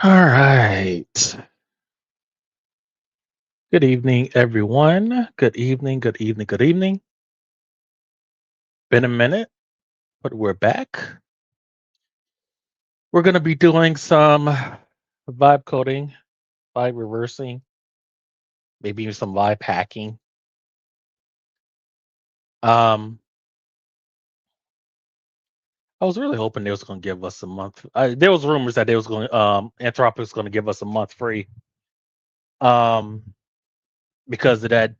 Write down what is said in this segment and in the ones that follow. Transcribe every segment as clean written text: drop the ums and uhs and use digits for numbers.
All right. Good evening, everyone. Good evening, good evening, good evening. Been a minute, but we're back. We're going to be doing some vibe coding, vibe reversing, maybe even some vibe hacking. Um, I was really hoping they was going to give us a month. There was rumors that they was going, Anthropic was going to give us a month free, um, because of that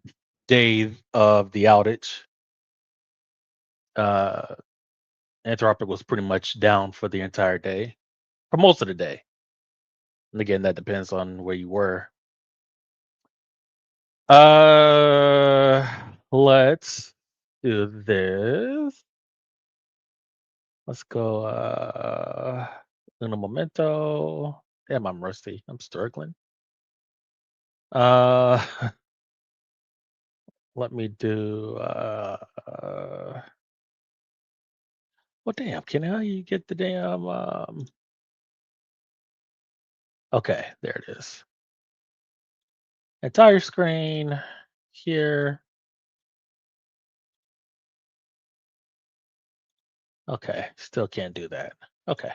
day of the outage. Uh, Anthropic was pretty much down for the entire day, for most of the day. And again, that depends on where you were. Uh, let's do this. Let's go. In a momento. Damn, I'm rusty. I'm struggling. Uh, let me do. Well, damn. Can how you get the damn? Okay, there it is. Entire screen here. Okay, still can't do that. Okay,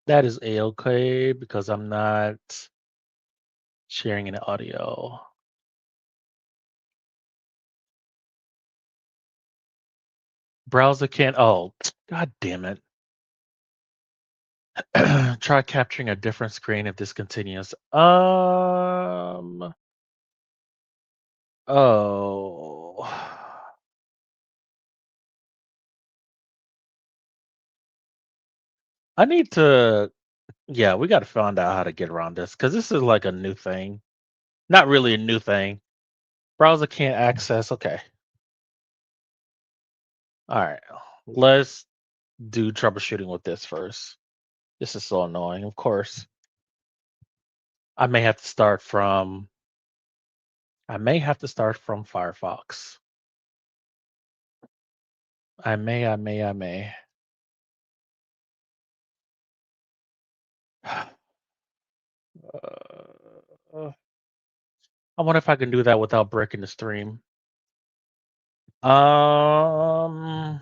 that is a okay because I'm not sharing an audio. Browser can't. Oh, god damn it. Try capturing a different screen if this continues. Oh. I need to. Yeah, we got to find out how to get around this because this is like a new thing. Not really a new thing. Browser can't access. Okay. All right. Let's do troubleshooting with this first. This is so annoying. Of course, I may have to start from. I may have to start from Firefox. I may. Uh, I wonder if I can do that without breaking the stream. Um,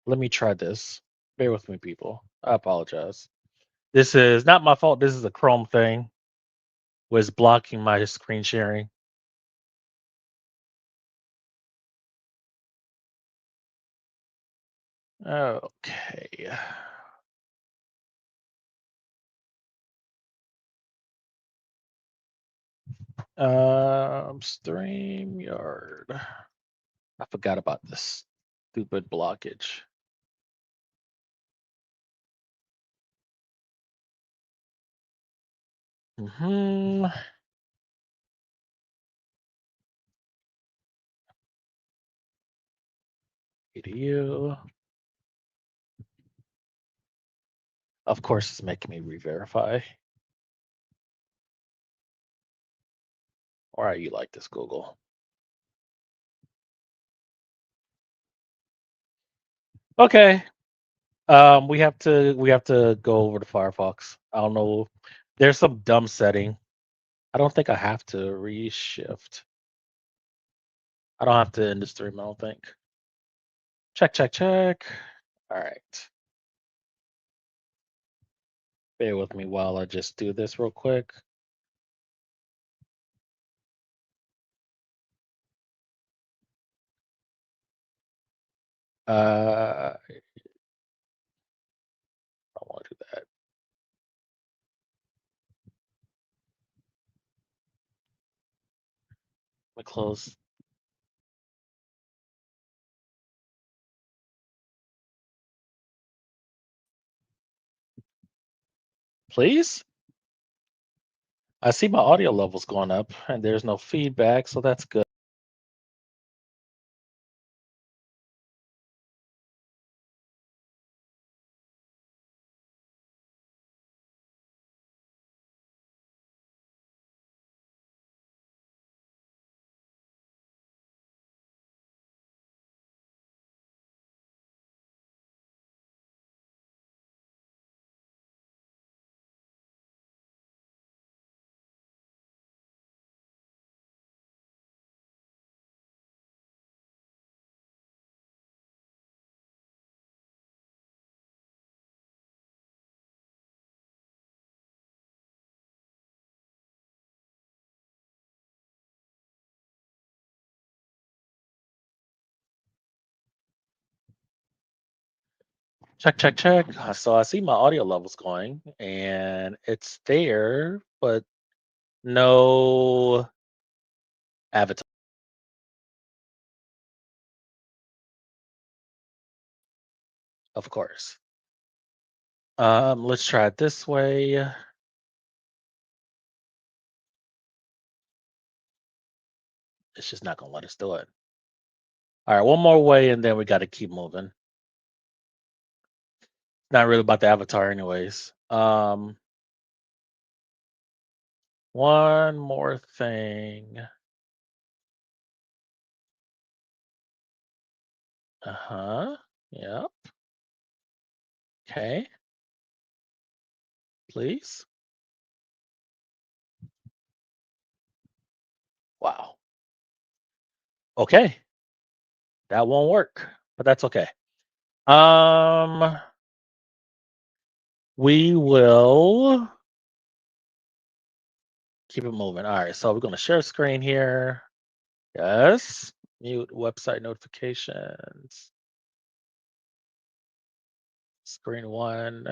Let me try this. Bear with me, people. I apologize. This is not my fault. This is a Chrome thing. Was blocking my screen sharing. Okay. StreamYard. I forgot about this stupid blockage. Hmm. Edu. Of course, it's making me re-verify. Or are you like this, Google? Okay. We have to go over to Firefox. I don't know. There's some dumb setting. I don't think I have to reshift. I don't have to end the stream, I don't think. Check, check, check. All right. Bear with me while I just do this real quick. I don't want to do that. Let me close. Please? I see my audio levels going up and there's no feedback, so that's good. Check, check, check. So I see my audio levels going, and it's there, but no avatar, of course. Let's try it this way. It's just not gonna let us do it. All right, one more way, and then we got to keep moving. Not really about the avatar, anyways. One more thing. Uh-huh. Yep. Okay. Please. Wow. Okay. That won't work, but that's okay. Um, we will keep it moving. All right. So we're gonna share screen here. Yes. Mute website notifications. Screen one.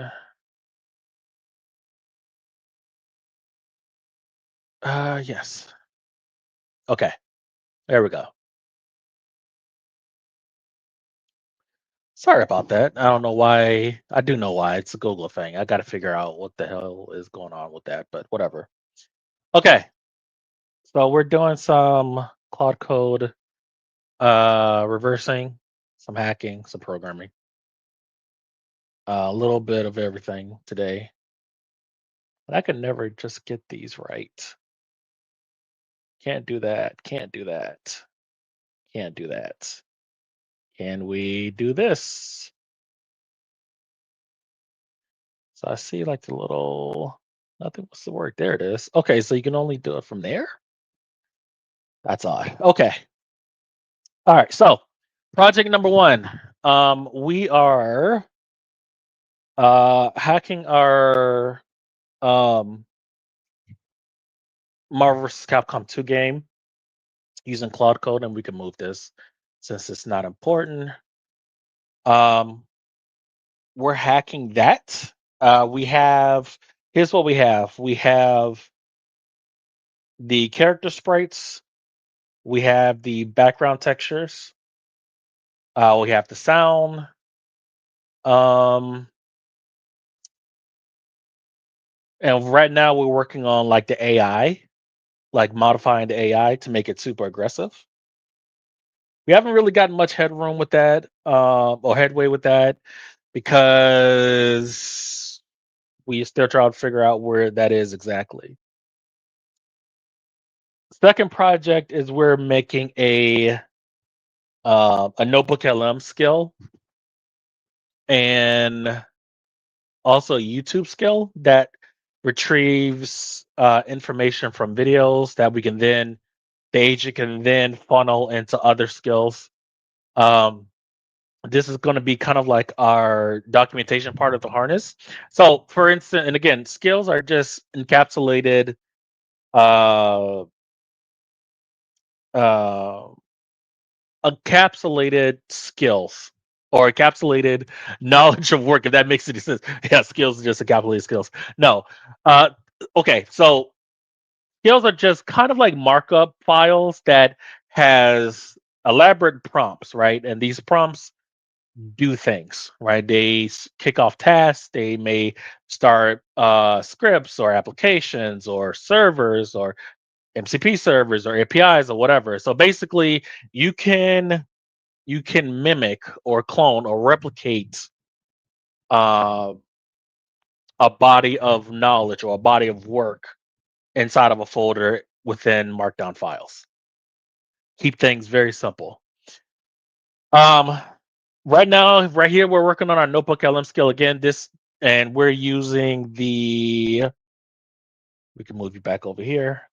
Yes. Okay. There we go. Sorry about that. I don't know why. I do know why. It's a Google thing. I got to figure out what the hell is going on with that, but whatever. Okay. So we're doing some Claude code reversing, some hacking, some programming. A little bit of everything today. But I could never just get these right. Can't do that. Can't do that. Can't do that. Can we do this? So I see like the little nothing. What's the word? There it is. Okay, so you can only do it from there. That's odd. Okay. All right. So project number one. We are hacking our um Marvel vs. Capcom 2 game using Claude Code, and we can move this since it's not important. Um, we're hacking that. We have here's what we have. We have the character sprites. We have the background textures. We have the sound. Um, and right now we're working on like the AI, like modifying the AI to make it super aggressive. We haven't really gotten much headroom with that, or headway with that, because we still trying to figure out where that is exactly. Second project is we're making a notebook LM skill and also a YouTube skill that retrieves information from videos that we can then the agent can then funnel into other skills. Um, this is going to be kind of like our documentation part of the harness. So, for instance, and again, skills are just encapsulated uh, uh, encapsulated skills or encapsulated knowledge of work, if that makes any sense. Yeah, skills are just encapsulated skills. No. Uh, okay, so skills are just kind of like markup files that has elaborate prompts, right? And these prompts do things, right? They kick off tasks. They may start scripts or applications or servers or MCP servers or APIs or whatever. So basically, you can you can mimic or clone or replicate uh, a body of knowledge or a body of work inside of a folder within Markdown files. Keep things very simple. Um, right now, right here, we're working on our notebook LM skill again. And we're using the. We can move you back over here.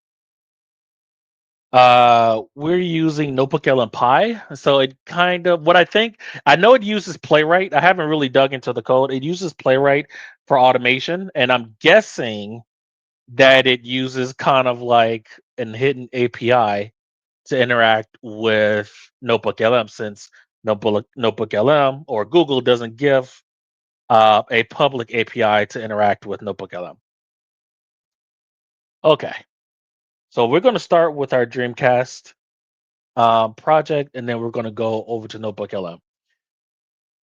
We're using Notebook LM Pi. So it kind of what I know it uses Playwright. I haven't really dug into the code. It uses Playwright for automation, and I'm guessing that it uses kind of like an hidden API to interact with Notebook LM since Notebook LM or Google doesn't give a public API to interact with NotebookLM. Okay, so we're going to start with our Dreamcast project, and then we're going to go over to NotebookLM.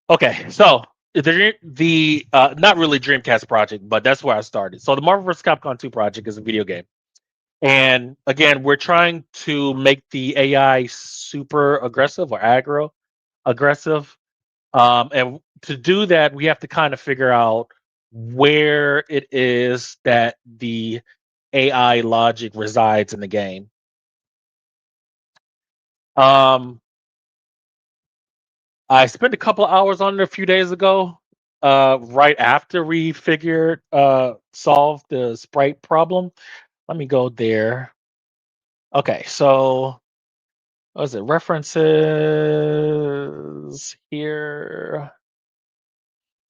Okay, so the not really Dreamcast project, but that's where I started. So the Marvel vs. Capcom 2 project is a video game. And again, we're trying to make the AI super aggressive or aggro aggressive. And to do that, we have to kind of figure out where it is that the AI logic resides in the game. Um, I spent a couple of hours on it a few days ago, right after we figured solved the sprite problem. Let me go there. Okay, so what is it? References here.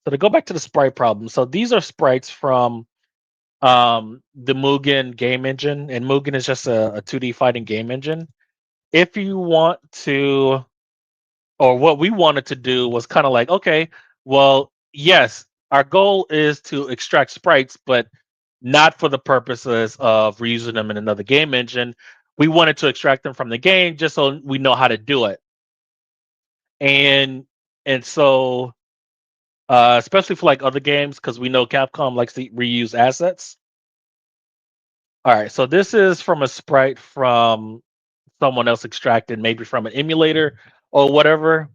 So to go back to the sprite problem, so these are sprites from the Mugen game engine, and Mugen is just a 2D fighting game engine. If you want to, or what we wanted to do was kind of like, okay, well, yes, our goal is to extract sprites, but not for the purposes of reusing them in another game engine. We wanted to extract them from the game just so we know how to do it. And so especially for like other games, because we know Capcom likes to reuse assets. All right, so this is from a sprite from someone else extracted, maybe from an emulator or whatever,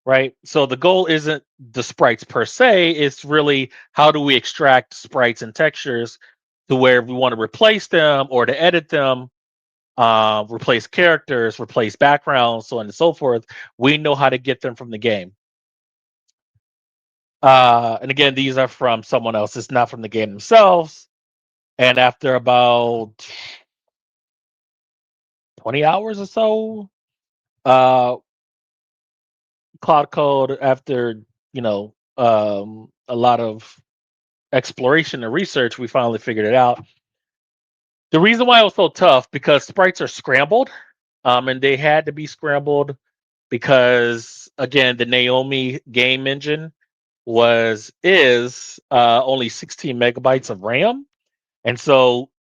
right? So the goal isn't the sprites per se, it's really how do we extract sprites and textures to where we want to replace them or to edit them, replace characters, replace backgrounds, so on and so forth. We know how to get them from the game. And again, these are from someone else. It's not from the game themselves. And after about 20 hours or so, uh, Cloud Code, after a lot of exploration and research, we finally figured it out. The reason why it was so tough because sprites are scrambled, and they had to be scrambled because again, the Naomi game engine is only 16 megabytes of RAM, and so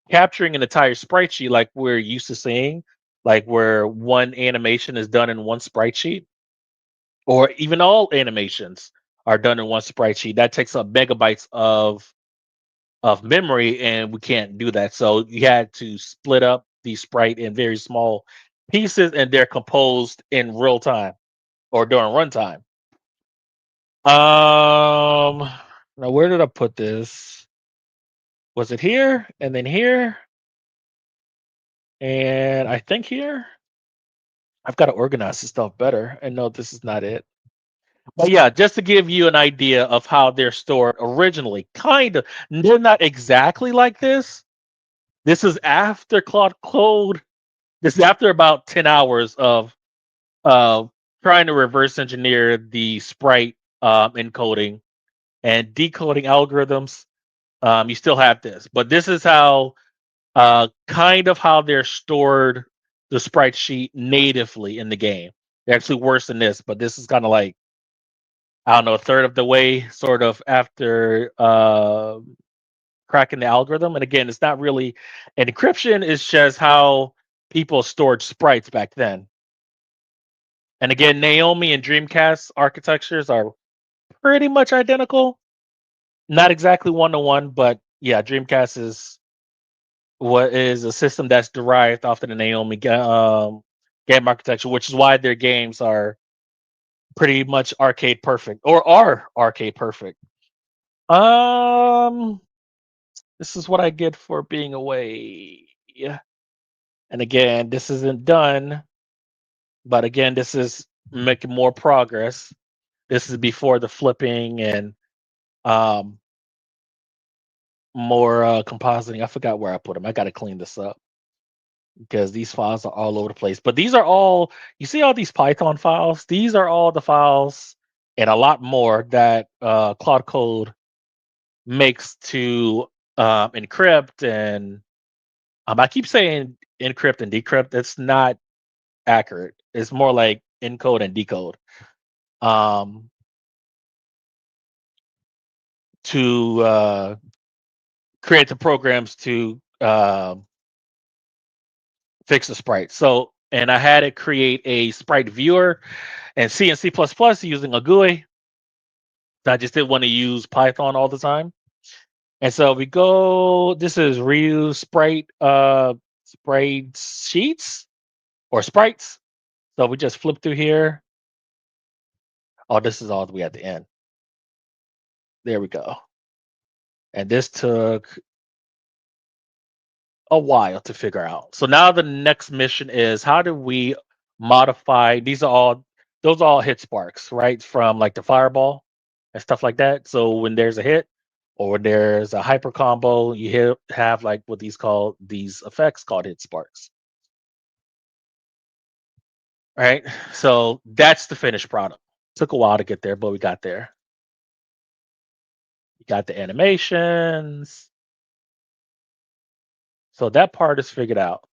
capturing an entire sprite sheet like we're used to seeing, like where one animation is done in one sprite sheet, or even all animations are done in one sprite sheet. That takes up megabytes of memory, and we can't do that. So you had to split up the sprite in very small pieces, and they're composed in real time or during runtime. Now where did I put this? Was it here and then here? And I think here. I've got to organize this stuff better. And no, this is not it. But yeah, just to give you an idea of how they're stored originally, kind of. They're not exactly like this. This is after Claude. This is after about 10 hours of uh, trying to reverse engineer the sprite encoding and decoding algorithms. You still have this, but this is how kind of how they're stored the sprite sheet natively in the game. They're actually worse than this, but this is kind of like I don't know, a third of the way, sort of after cracking the algorithm. And again, it's not really an encryption; it's just how people stored sprites back then. And again, Naomi and Dreamcast architectures are pretty much identical. Not exactly one to one, but yeah, Dreamcast is what is a system that's derived off of the Naomi game architecture, which is why their games are pretty much arcade perfect or are arcade perfect. Um, this is what I get for being away. Yeah. And again, this isn't done, but again, this is making more progress. This is before the flipping and um more compositing. I forgot where I put them. I got to clean this up because these files are all over the place. But these are all, you see all these Python files? These are all the files and a lot more that Cloud Code makes to encrypt and I keep saying encrypt and decrypt. It's not accurate. It's more like encode and decode. Um, to create the programs to fix the sprite. So, and I had it create a sprite viewer and C and C++ using a GUI. I just didn't want to use Python all the time. And so we go, this is reuse sprite sheets or sprites. So we just flip through here. Oh, this is all the way at the end. There we go. And this took a while to figure out. So now the next mission is how do we modify those are all hit sparks, right? From like the fireball and stuff like that. So when there's a hit or when there's a hyper combo, have like what these effects called hit sparks. Right. So that's the finished product. Took a while to get there, but we got there. We got the animations. So that part is figured out.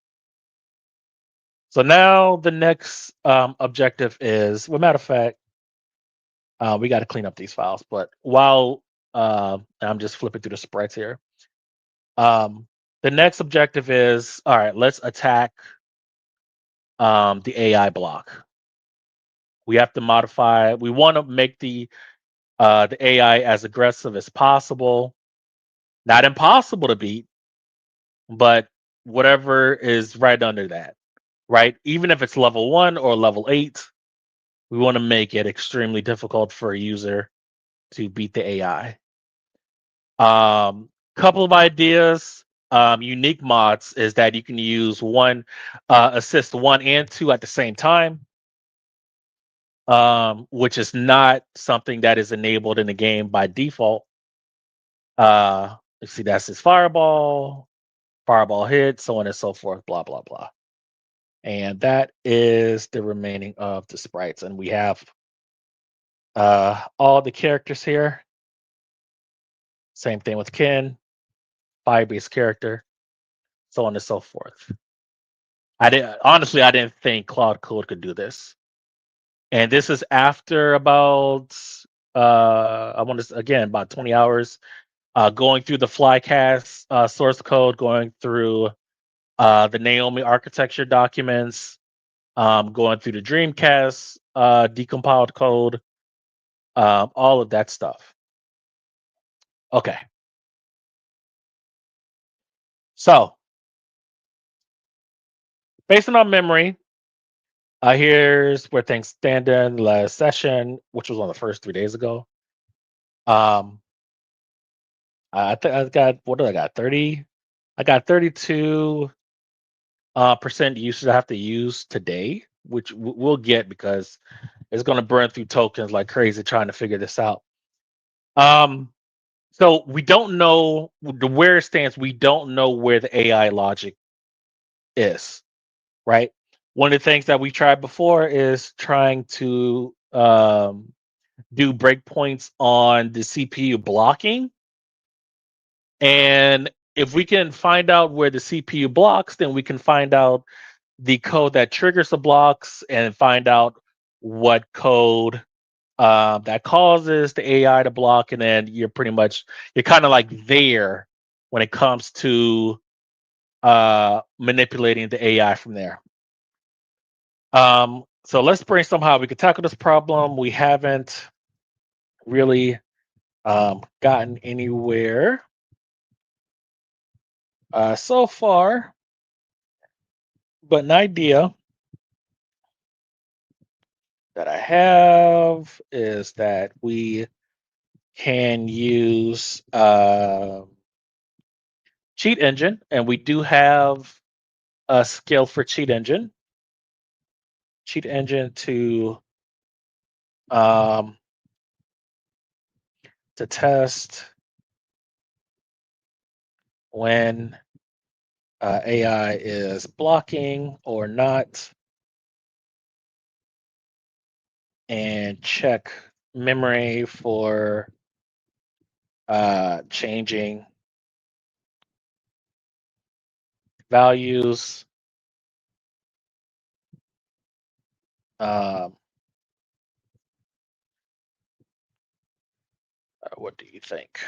So now the next objective is, well, matter of fact, we got to clean up these files. But while I'm just flipping through the spreads here, um, the next objective is, all right, let's attack the AI block. We have to modify. We want to make the AI as aggressive as possible. Not impossible to beat, but whatever is right under that. Right, even if it's level 1 or level 8, we want to make it extremely difficult for a user to beat the AI. Couple of ideas. Unique mods is that you can use assist 1 and 2 at the same time, which is not something that is enabled in the game by default. Let's see, that's his fireball hit, so on and so forth, blah blah blah. And that is the remaining of the sprites, and we have all the characters here. Same thing with Ken, fire-based character, so on and so forth. I didn't think Claude Code could do this. And this is after about I want to again about 20 hours going through the Flycast source code, going through the Naomi architecture documents, going through the Dreamcast decompiled code, all of that stuff. Okay. So, based on memory, here's where things stand in last session, which was on the first 3 days ago. Um, I think I got what did I got? 30. I got 32 percent usage I have to use today, which we'll get because it's going to burn through tokens like crazy trying to figure this out. Um, so we don't know where it stands. We don't know where the AI logic is, right? One of the things that we tried before is trying to do breakpoints on the CPU blocking. And if we can find out where the CPU blocks, then we can find out the code that triggers the blocks and find out what code that causes the AI to block. And then you're kind of like there when it comes to manipulating the AI from there. So let's brainstorm how we could tackle this problem. We haven't really gotten anywhere so far, but an idea that I have is that we can use Cheat Engine, and we do have a skill for Cheat Engine. Cheat Engine um, to test when AI is blocking or not, and check memory for changing values. Um, what do you think?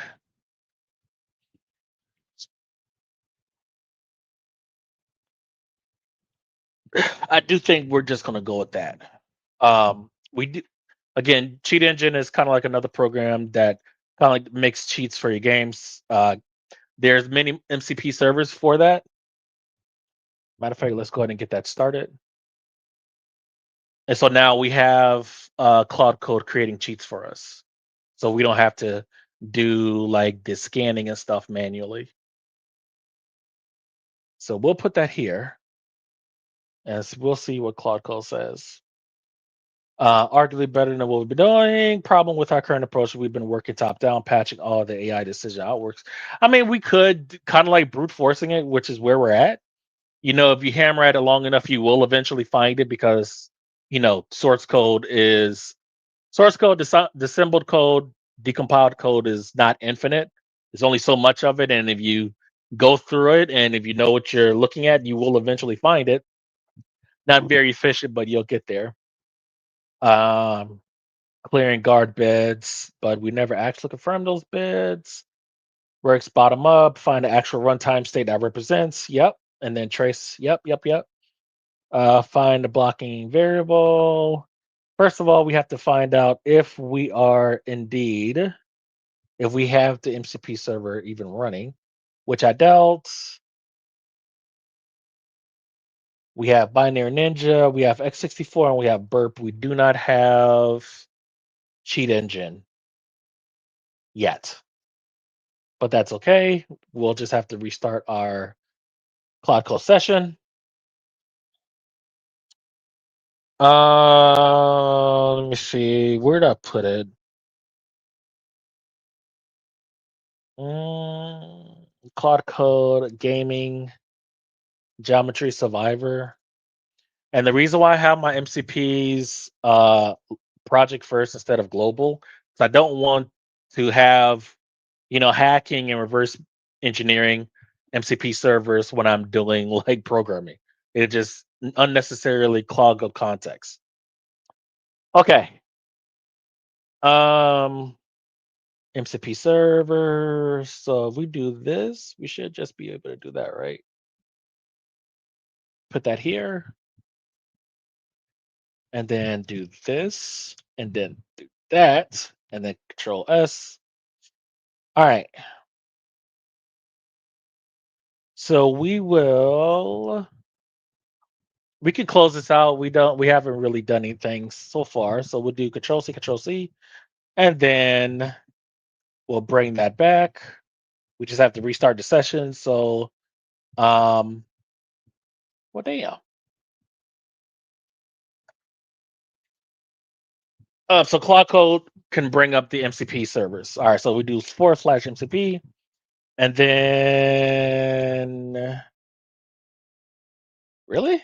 I do think we're just gonna go with that. We do again. Cheat Engine is kind of like another program that kind of like makes cheats for your games. There's many MCP servers for that. Matter of fact, let's go ahead and get that started. And so now we have Cloud Code creating cheats for us, so we don't have to do like the scanning and stuff manually. So we'll put that here, and we'll see what Cloud Code says. Arguably better than what we've been doing. Problem with our current approach, we've been working top down, patching all the AI decision outworks. I mean, we could kind of like brute forcing it, which is where we're at. If you hammer at it long enough, you will eventually find it because source code, dissembled code, decompiled code is not infinite. There's only so much of it, and if you go through it and if you know what you're looking at, you will eventually find it. Not very efficient, but you'll get there. Um, Clearing guard beds, but we never actually confirm those beds. Works bottom up, find the actual runtime state that represents. Yep. And then trace. Yep, yep, yep. Find the blocking variable. First of all, we have to find out if we are indeed, if we have the MCP server even running, which I doubt. We have Binary Ninja, we have x64, and we have Burp. We do not have Cheat Engine yet, but that's okay. We'll just have to restart our Cloud Code session. Let me see. Where did I put it? Mm, Cloud Code, Gaming, Geometry Survivor. And the reason why I have my MCPs project first instead of global is I don't want to have, hacking and reverse engineering MCP servers when I'm doing like programming. It just unnecessarily clog up context. Okay. Um MCP server. So if we do this, we should just be able to do that, right? Put that here and then do this and then do that and then Control S. All right. So we can close this out. We haven't really done anything so far. So we'll do Control C, and then we'll bring that back. We just have to restart the session. So well damn. So Cloud Code can bring up the MCP servers. All right, so we do /MCP, and then really,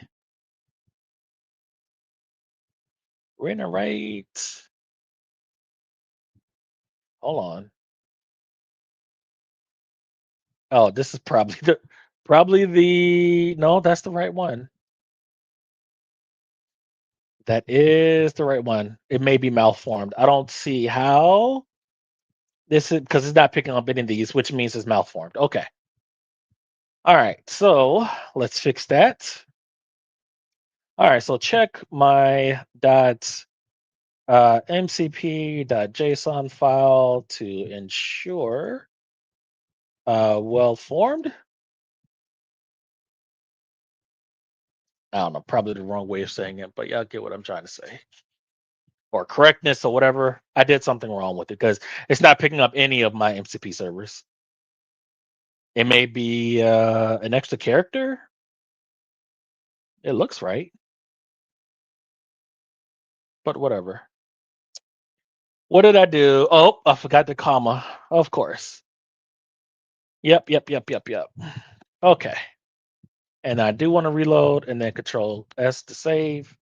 we're in the right. Hold on. Oh, this is probably the no. That's the right one. That is the right one. It may be malformed. I don't see how this is because it's not picking up any of these, which means it's malformed. Okay. All right. So let's fix that. All right. So check my mcp.json file to ensure well formed. I don't know, probably the wrong way of saying it, but y'all get what I'm trying to say. Or correctness or whatever. I did something wrong with it because it's not picking up any of my MCP servers. It may be an extra character. It looks right, but whatever. What did I do? Oh, I forgot the comma. Of course. Yep, yep, yep, yep, yep. Okay. And I do want to reload and then Control S to save.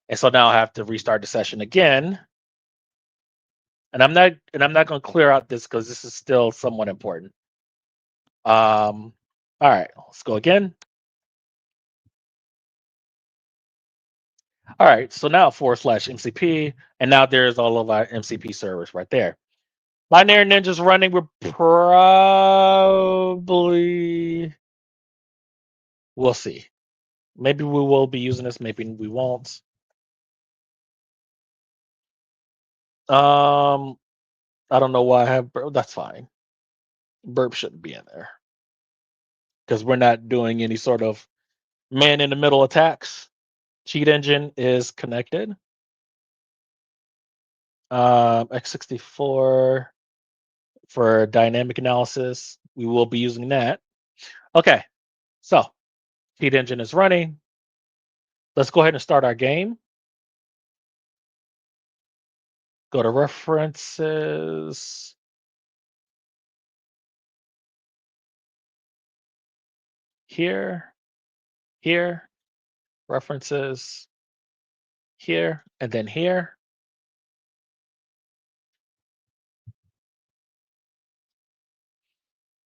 And so now I have to restart the session again. And I'm not going to clear out this because this is still somewhat important. All right, let's go again. All right, so now /MCP, and now there's all of our MCP servers right there. Binary Ninja's running. We're probably, we'll see. Maybe we will be using this. Maybe we won't. Um, I don't know why I have burp. That's fine. Burp shouldn't be in there because we're not doing any sort of man in the middle attacks. Cheat engine is connected. X64 for dynamic analysis. We will be using that. Okay, so cheat engine is running. Let's go ahead and start our game. Go to references. Here, here, references, here, and then here.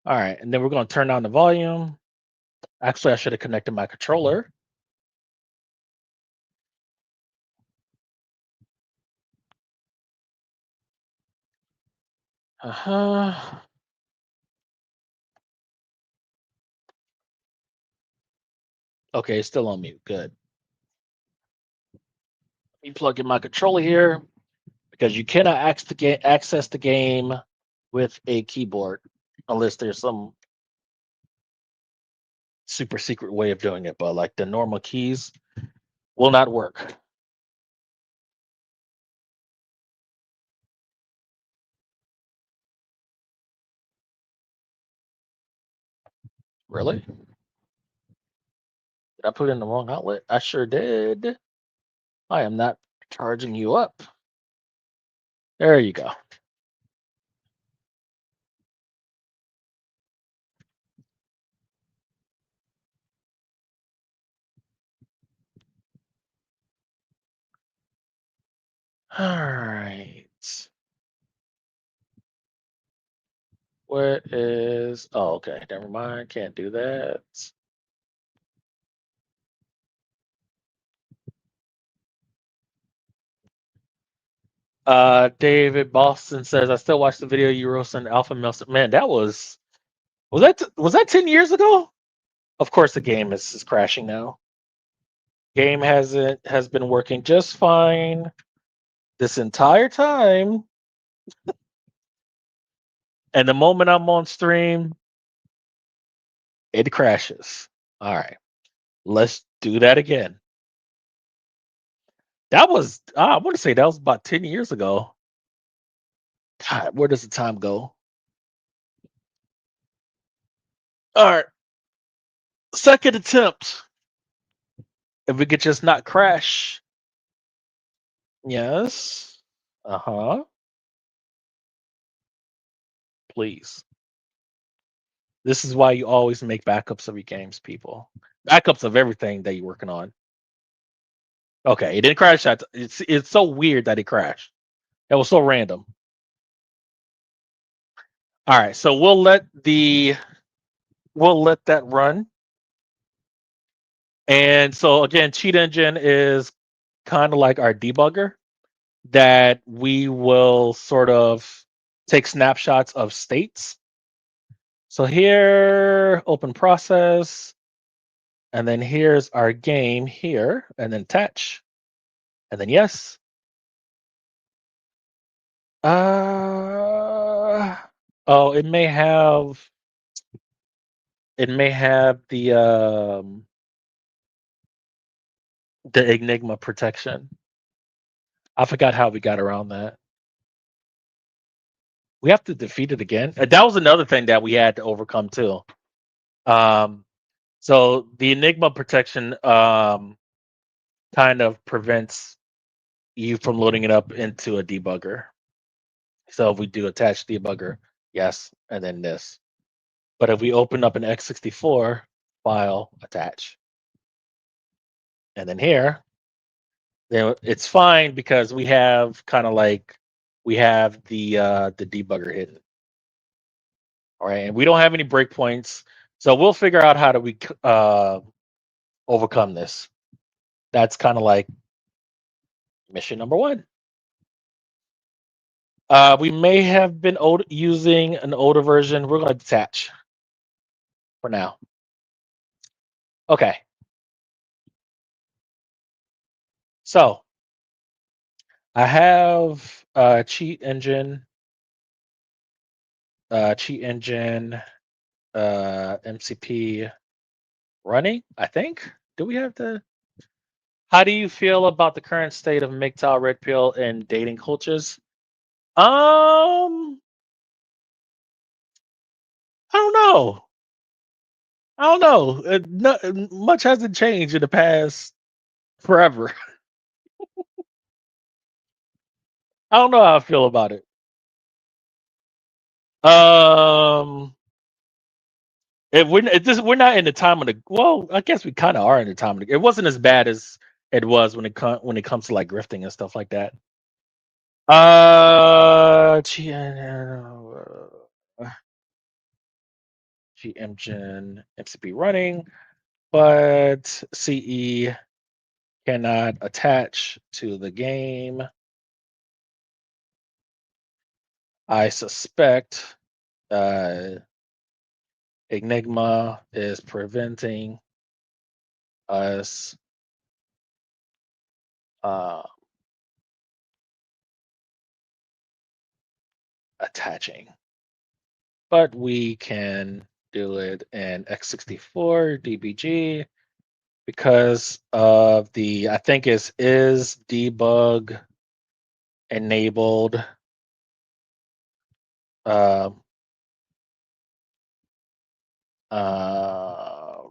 All right, and then we're going to turn down the volume. Actually, I should have connected my controller. Uh-huh. Okay, it's still on mute. Good. Let me plug in my controller here because you cannot access the game with a keyboard unless there's some super secret way of doing it. But like the normal keys will not work. Really? Did I put in the wrong outlet? I sure did. I am not charging you up. There you go. All right. What is? Oh, okay. Never mind. Can't do that. David Boston says, "I still watch the video you roasting Alpha Male." Man, that was that 10 years ago? Of course, the game is crashing now. Game has been working just fine this entire time, and the moment I'm on stream, it crashes. All right, let's do that again. That was I want to say that was about 10 years ago. God, where does the time go? All right, second attempt. If we could just not crash. Yes. Uh-huh. Please. This is why you always make backups of your games, people. Backups of everything that you're working on. Okay, it didn't crash. It's so weird that it crashed. That was so random. All right, so we'll let that run. And so again, Cheat Engine is kind of like our debugger that we will sort of take snapshots of states. So here, open process, and then here's our game here, and then attach, and then yes. Uh oh, it may have the Enigma protection. I forgot how we got around that. We have to defeat it again. That was another thing that we had to overcome too. Um, so the Enigma protection kind of prevents you from loading it up into a debugger. So if we do attach debugger, yes, and then this. But if we open up an x64 file, attach, and then here, then it's fine because we have kind of like we have the debugger hidden. All right, and we don't have any breakpoints, so we'll figure out how do we overcome this. That's kind of like mission number one. We may have been using an older version. We're going to detach for now. Okay. So I have cheat engine, MCP running. I think. Do we have the? How do you feel about the current state of MGTOW, red pill, and dating cultures? I don't know. I don't know. Much hasn't changed in the past forever. I don't know how I feel about it. Um, if we're not in the time of the well, I guess we kind of are in the time of the. It wasn't as bad as it was when it comes to like grifting and stuff like that. G engine MCP running, but CE cannot attach to the game. I suspect uh, Enigma is preventing us uh, attaching, but we can do it in x64 DBG because of the I think is debug enabled uh, uh,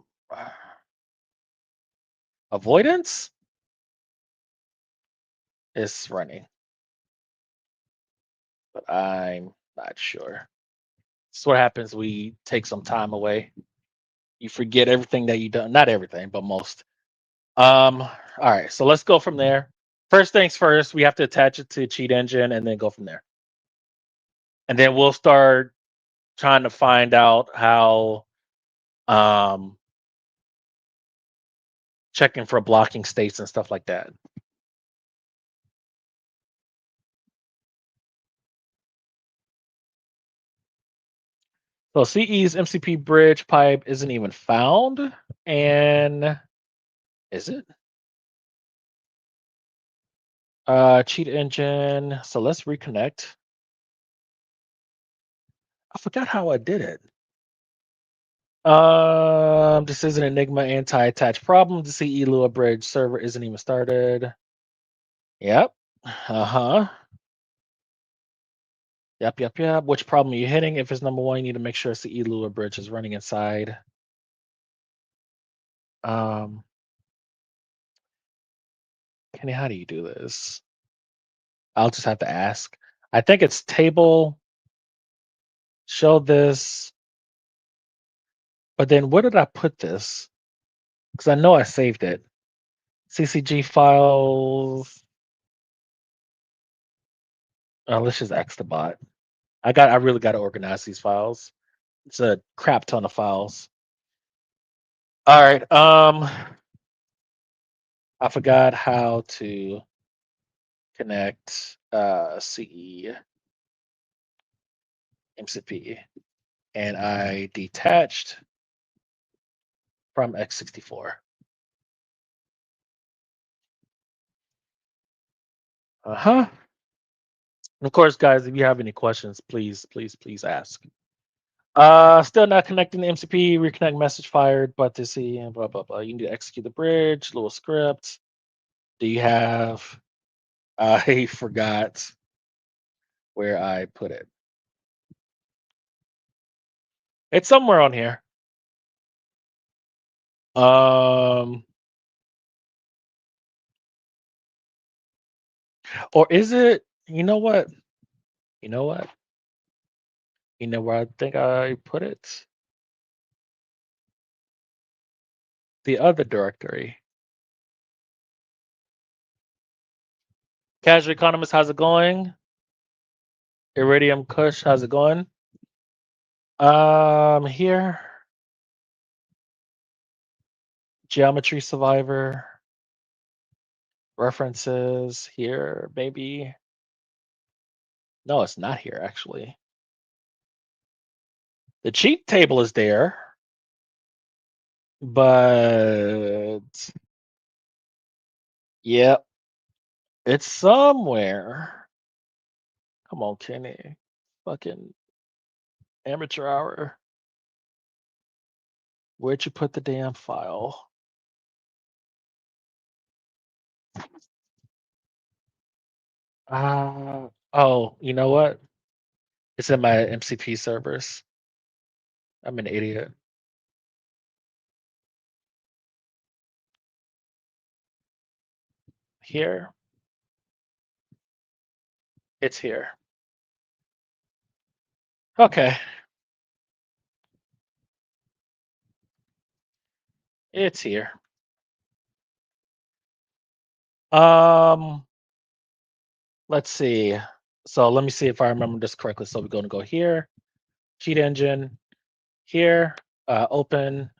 avoidance is running, but I'm not sure. It's what happens. We take some time away. You forget everything that you done. Not everything, but most. All right. So let's go from there. First things first, we have to attach it to cheat engine and then go from there. And then we'll start trying to find out how um checking for blocking states and stuff like that. So CE's MCP bridge pipe isn't even found. And is it? Cheat engine. So let's reconnect. I forgot how I did it. This is an Enigma anti-attach problem. The CE Lua bridge server isn't even started. Yep. Uh-huh. Yep. Which problem are you hitting? If it's number one, you need to make sure CE Lua bridge is running inside. Um, Kenny, how do you do this? I'll just have to ask. I think it's table, show this, but then where did I put this? Because I know I saved it. CCG files. Let's just X the bot. I really got to organize these files. It's a crap ton of files. All right. I forgot how to connect CE MCP, and I detached from x64. Uh-huh. And of course, guys, if you have any questions, please ask. Still not connecting the MCP. Reconnect message fired, but to see and blah blah blah. You need to execute the bridge. Little script. Do you have? I forgot where I put it. It's somewhere on here. Um, or is it? You know what? You know what? You know where I think I put it? The other directory. Casual Economist, how's it going? Iridium Kush, how's it going? Here. Geometry Survivor. References here, maybe. No, it's not here, actually. The cheat table is there, but yep. It's somewhere. Come on, Kenny. Fucking amateur hour. Where'd you put the damn file? Oh, you know what? It's in my MCP servers. I'm an idiot. Here. It's here. Okay. It's here. Um, let's see. So let me see if I remember this correctly. So we're going to go here, cheat engine, here, open,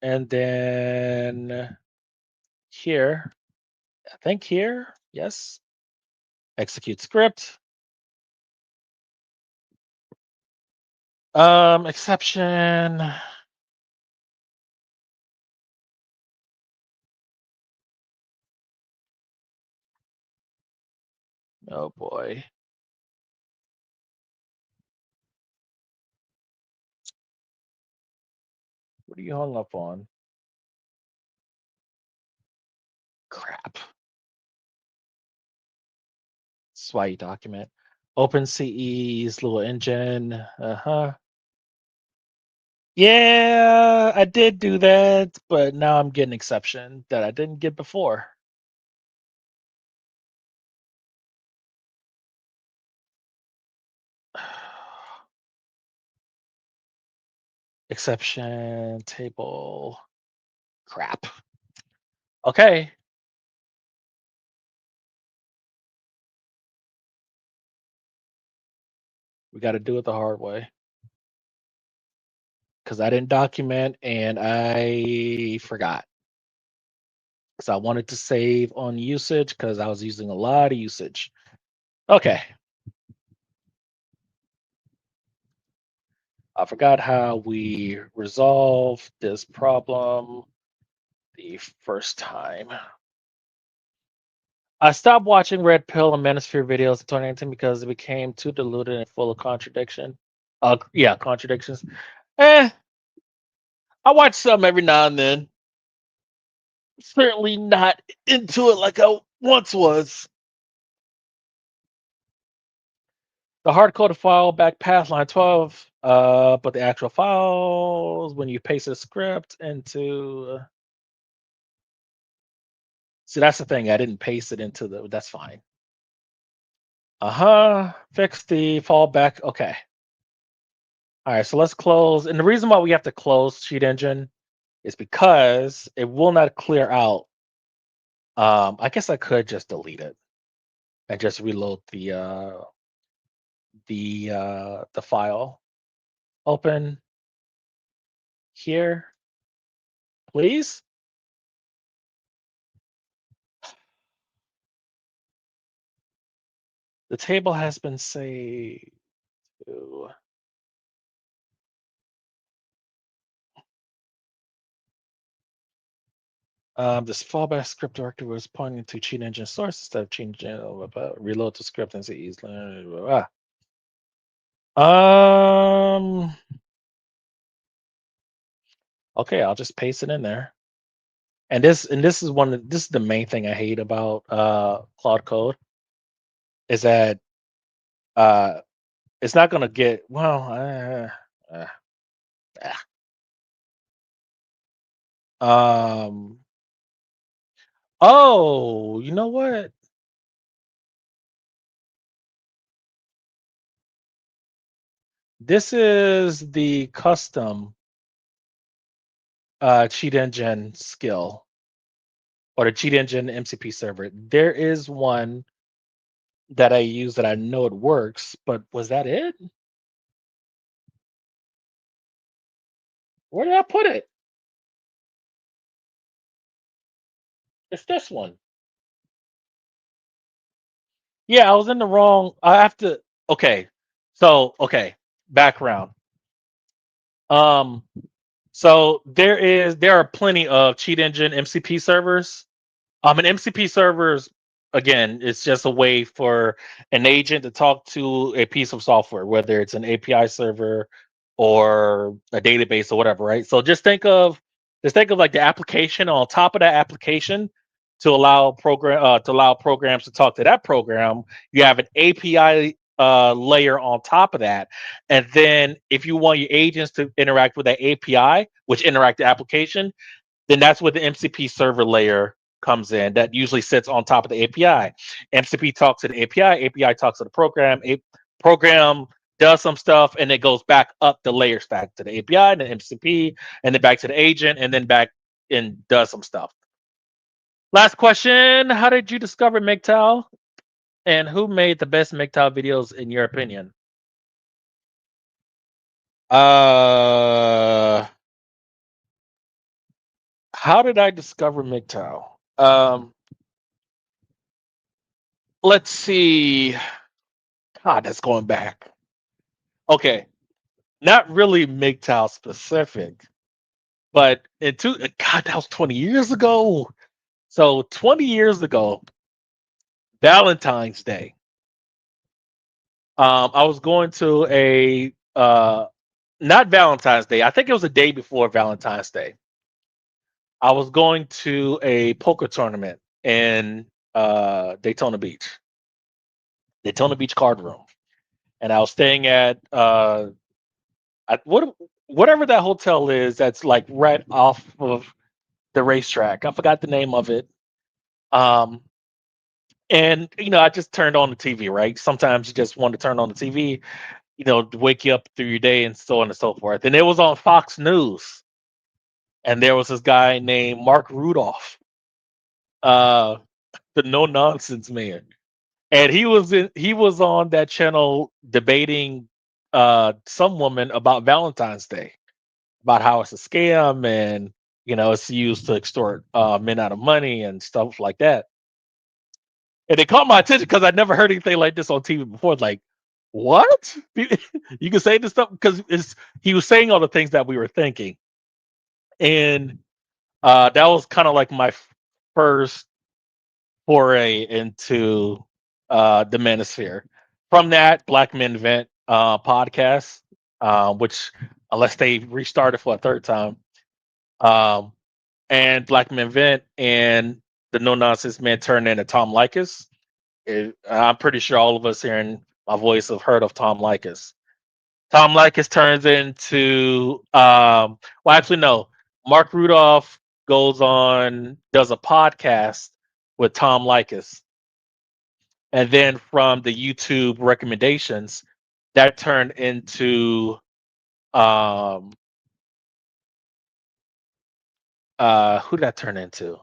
and then here. I think here. Yes. Execute script. Exception. Oh boy. What are you hung up on? Crap. SWI document. Open CE's little engine. Uh-huh. Yeah, I did do that, but now I'm getting exception that I didn't get before. Exception table. Crap. Okay. We got to do it the hard way because I didn't document and I forgot because I wanted to save on usage because I was using a lot of usage. Okay. I forgot how we resolved this problem the first time. I stopped watching Red Pill and Manosphere videos in 2019 because it became too diluted and full of contradiction. Yeah, contradictions. Eh, I watch some every now and then. Certainly not into it like I once was. The hard coded file back past line 12, but the actual files when you paste a script into. See, that's the thing. I didn't paste it into the. That's fine. Fix the fallback. Okay. All right. So let's close. And the reason why we have to close Cheat Engine is because it will not clear out. I guess I could just delete it and just reload the file. Open here, please. The table has been saved to. This fallback script directory was pointing to cheat engine source instead of cheat engine. Reload the script and see easily. Okay, I'll just paste it in there. And this is this is the main thing I hate about Claude Code is that uh it's not gonna get well. Uh, um. Oh, you know what? This is the custom cheat engine skill or the cheat engine MCP server. There is one that I use that I know it works, but was that it? Where did I put it? It's this one. Yeah, I was in the wrong. I have to. Okay, so okay, background. Um, so there are plenty of cheat engine MCP servers. And MCP servers again, it's just a way for an agent to talk to a piece of software, whether it's an API server or a database or whatever, right? So just think of like the application on top of that application to allow programs to talk to that program. You have an API layer on top of that, and then if you want your agents to interact with that API, which interact the application, then that's where the MCP server layer comes in. That usually sits on top of the API. MCP talks to the API, API talks to the program, program does some stuff, and it goes back up the layer stack to the API and the MCP, and then back to the agent, and then back and does some stuff. Last question: how did you discover MGTOW, and who made the best MGTOW videos in your opinion? Uh, how did I discover MGTOW? Let's see. God, that's going back. Okay, not really MGTOW specific, but God, that was 20 years ago. So 20 years ago, Valentine's Day. I was going to a not Valentine's Day. I think it was a day before Valentine's Day. I was going to a poker tournament in Daytona Beach card room, and I was staying at whatever that hotel is. That's like right off of the racetrack. I forgot the name of it. Um, and I just turned on the TV. Right. Sometimes you just want to turn on the TV, to wake you up through your day and so on and so forth. And it was on Fox News, and there was this guy named Mark Rudolph, uh, the no nonsense man, and he was on that channel debating some woman about Valentine's Day, about how it's a scam and it's used to extort men out of money and stuff like that. And it caught my attention because I'd never heard anything like this on TV before. Like, what? You can say this stuff because he was saying all the things that we were thinking, and that was kind of like my first foray into the manosphere. From that, Black Men Vent podcast, which unless they restarted for a third time, um, and Black Men Vent and the No Nonsense Man turned into Tom Likas. I'm pretty sure all of us hearing my voice have heard of Tom Likas. Tom Likas turns into well, actually no. Mark Rudolph goes on, does a podcast with Tom Likas, and then from the YouTube recommendations, that turned into um who did that turn into?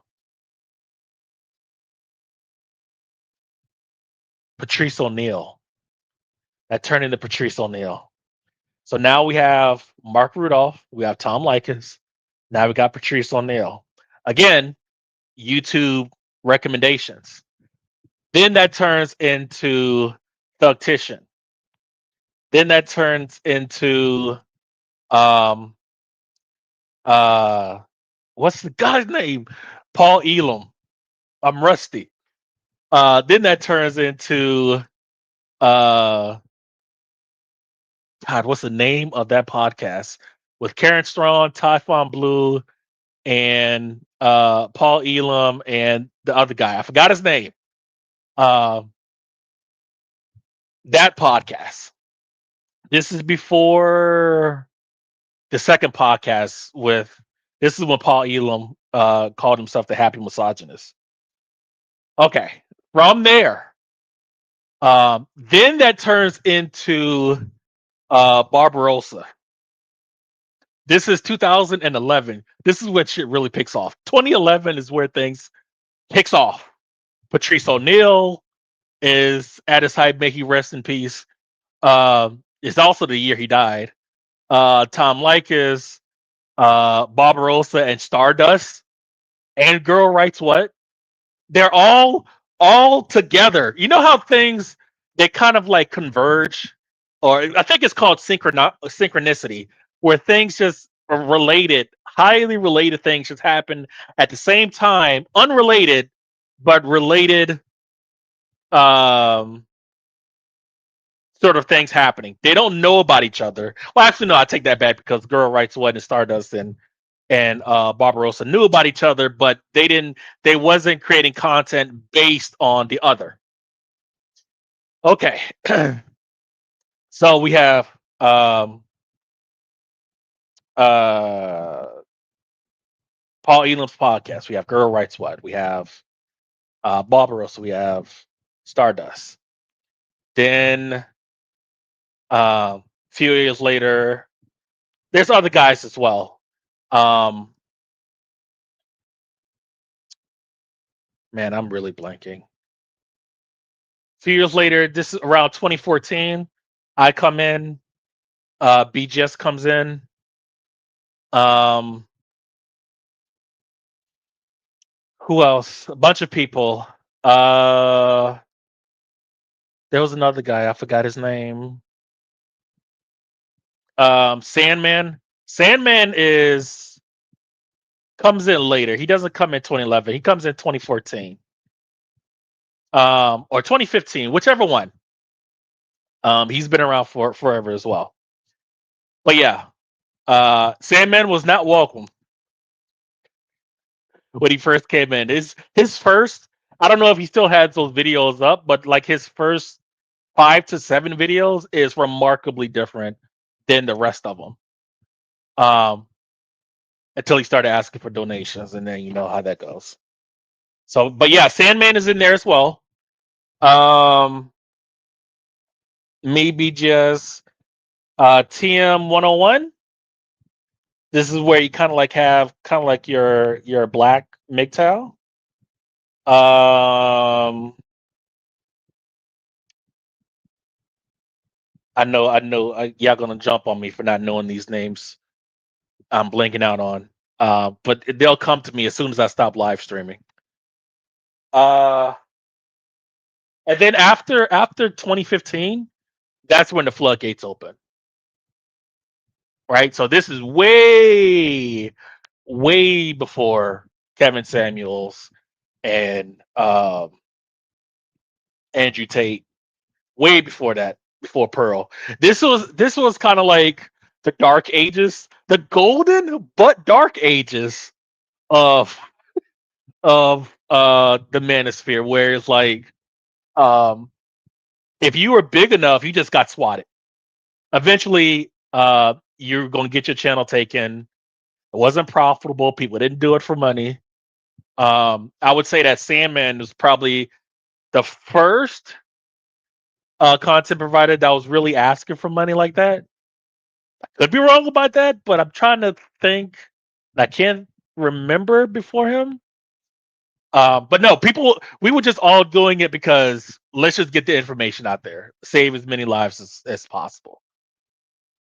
Patrice O'Neill. That turned into Patrice O'Neill. So now we have Mark Rudolph, we have Tom Likas, now we got Patrice O'Neill. Again, YouTube recommendations. Then that turns into Thugtician. Then that turns into um uh what's the guy's name? Paul Elam. I'm rusty. Then that turns into uh God, what's the name of that podcast? With Karen Strong, Typhon Blue, and Paul Elam and the other guy. I forgot his name. Uh, that podcast. This is before the second podcast with this is when Paul Elam called himself the happy misogynist. Okay. From there, then that turns into Barbarossa. This is 2011. This is when shit really picks off. 2011 is where things kicks off. Patrice O'Neill is at his height. May he rest in peace. It's also the year he died. Tom Likas, Barbarossa, and Stardust, and Girl Writes What? They're all together. You know how things they kind of like converge, or I think it's called synchronicity, where things just are related, highly related things just happen at the same time, unrelated but related um, sort of things happening. They don't know about each other. Well, actually, no, I take that back because Girl Writes What and Stardust and Barbarossa knew about each other, but they didn't. They wasn't creating content based on the other. Okay, so we have um, uh, Paul Elam's podcast. We have Girl Writes What. We have Barbarossa. We have Stardust. Then a few years later, there's other guys as well. Um, man, I'm really blanking. A few years later, this is around 2014. I come in. BGS comes in. Um, who else? A bunch of people. Uh, there was another guy. I forgot his name. Sandman. Sandman is comes in later. He doesn't come in 2011. He comes in 2014. Or 2015, whichever one. He's been around for forever as well. But yeah, Sandman was not welcome when he first came in. His first, I don't know if he still has those videos up, but like his first 5 to 7 videos is remarkably different than the rest of them. Um, until he started asking for donations, and then you know how that goes. So, but yeah, Sandman is in there as well. Um, maybe just TM 101. This is where you kind of like have kind of like your black MGTOW. Um, I know, y'all gonna jump on me for not knowing these names. I'm blanking out on. But they'll come to me as soon as I stop live streaming. Uh, and then after 2015, that's when the floodgates open, right? So this is way before Kevin Samuels and Andrew Tate. Way before that, before Pearl. This was kind of like the dark ages, the golden but dark ages of the manosphere, where it's like um if you were big enough, you just got swatted. Eventually, you're gonna get your channel taken. It wasn't profitable. People didn't do it for money. I would say that Sandman was probably the first content provider that was really asking for money like that. I could be wrong about that, but I'm trying to think. I can't remember before him. But no, people, we were just all doing it because let's just get the information out there, save as many lives as possible.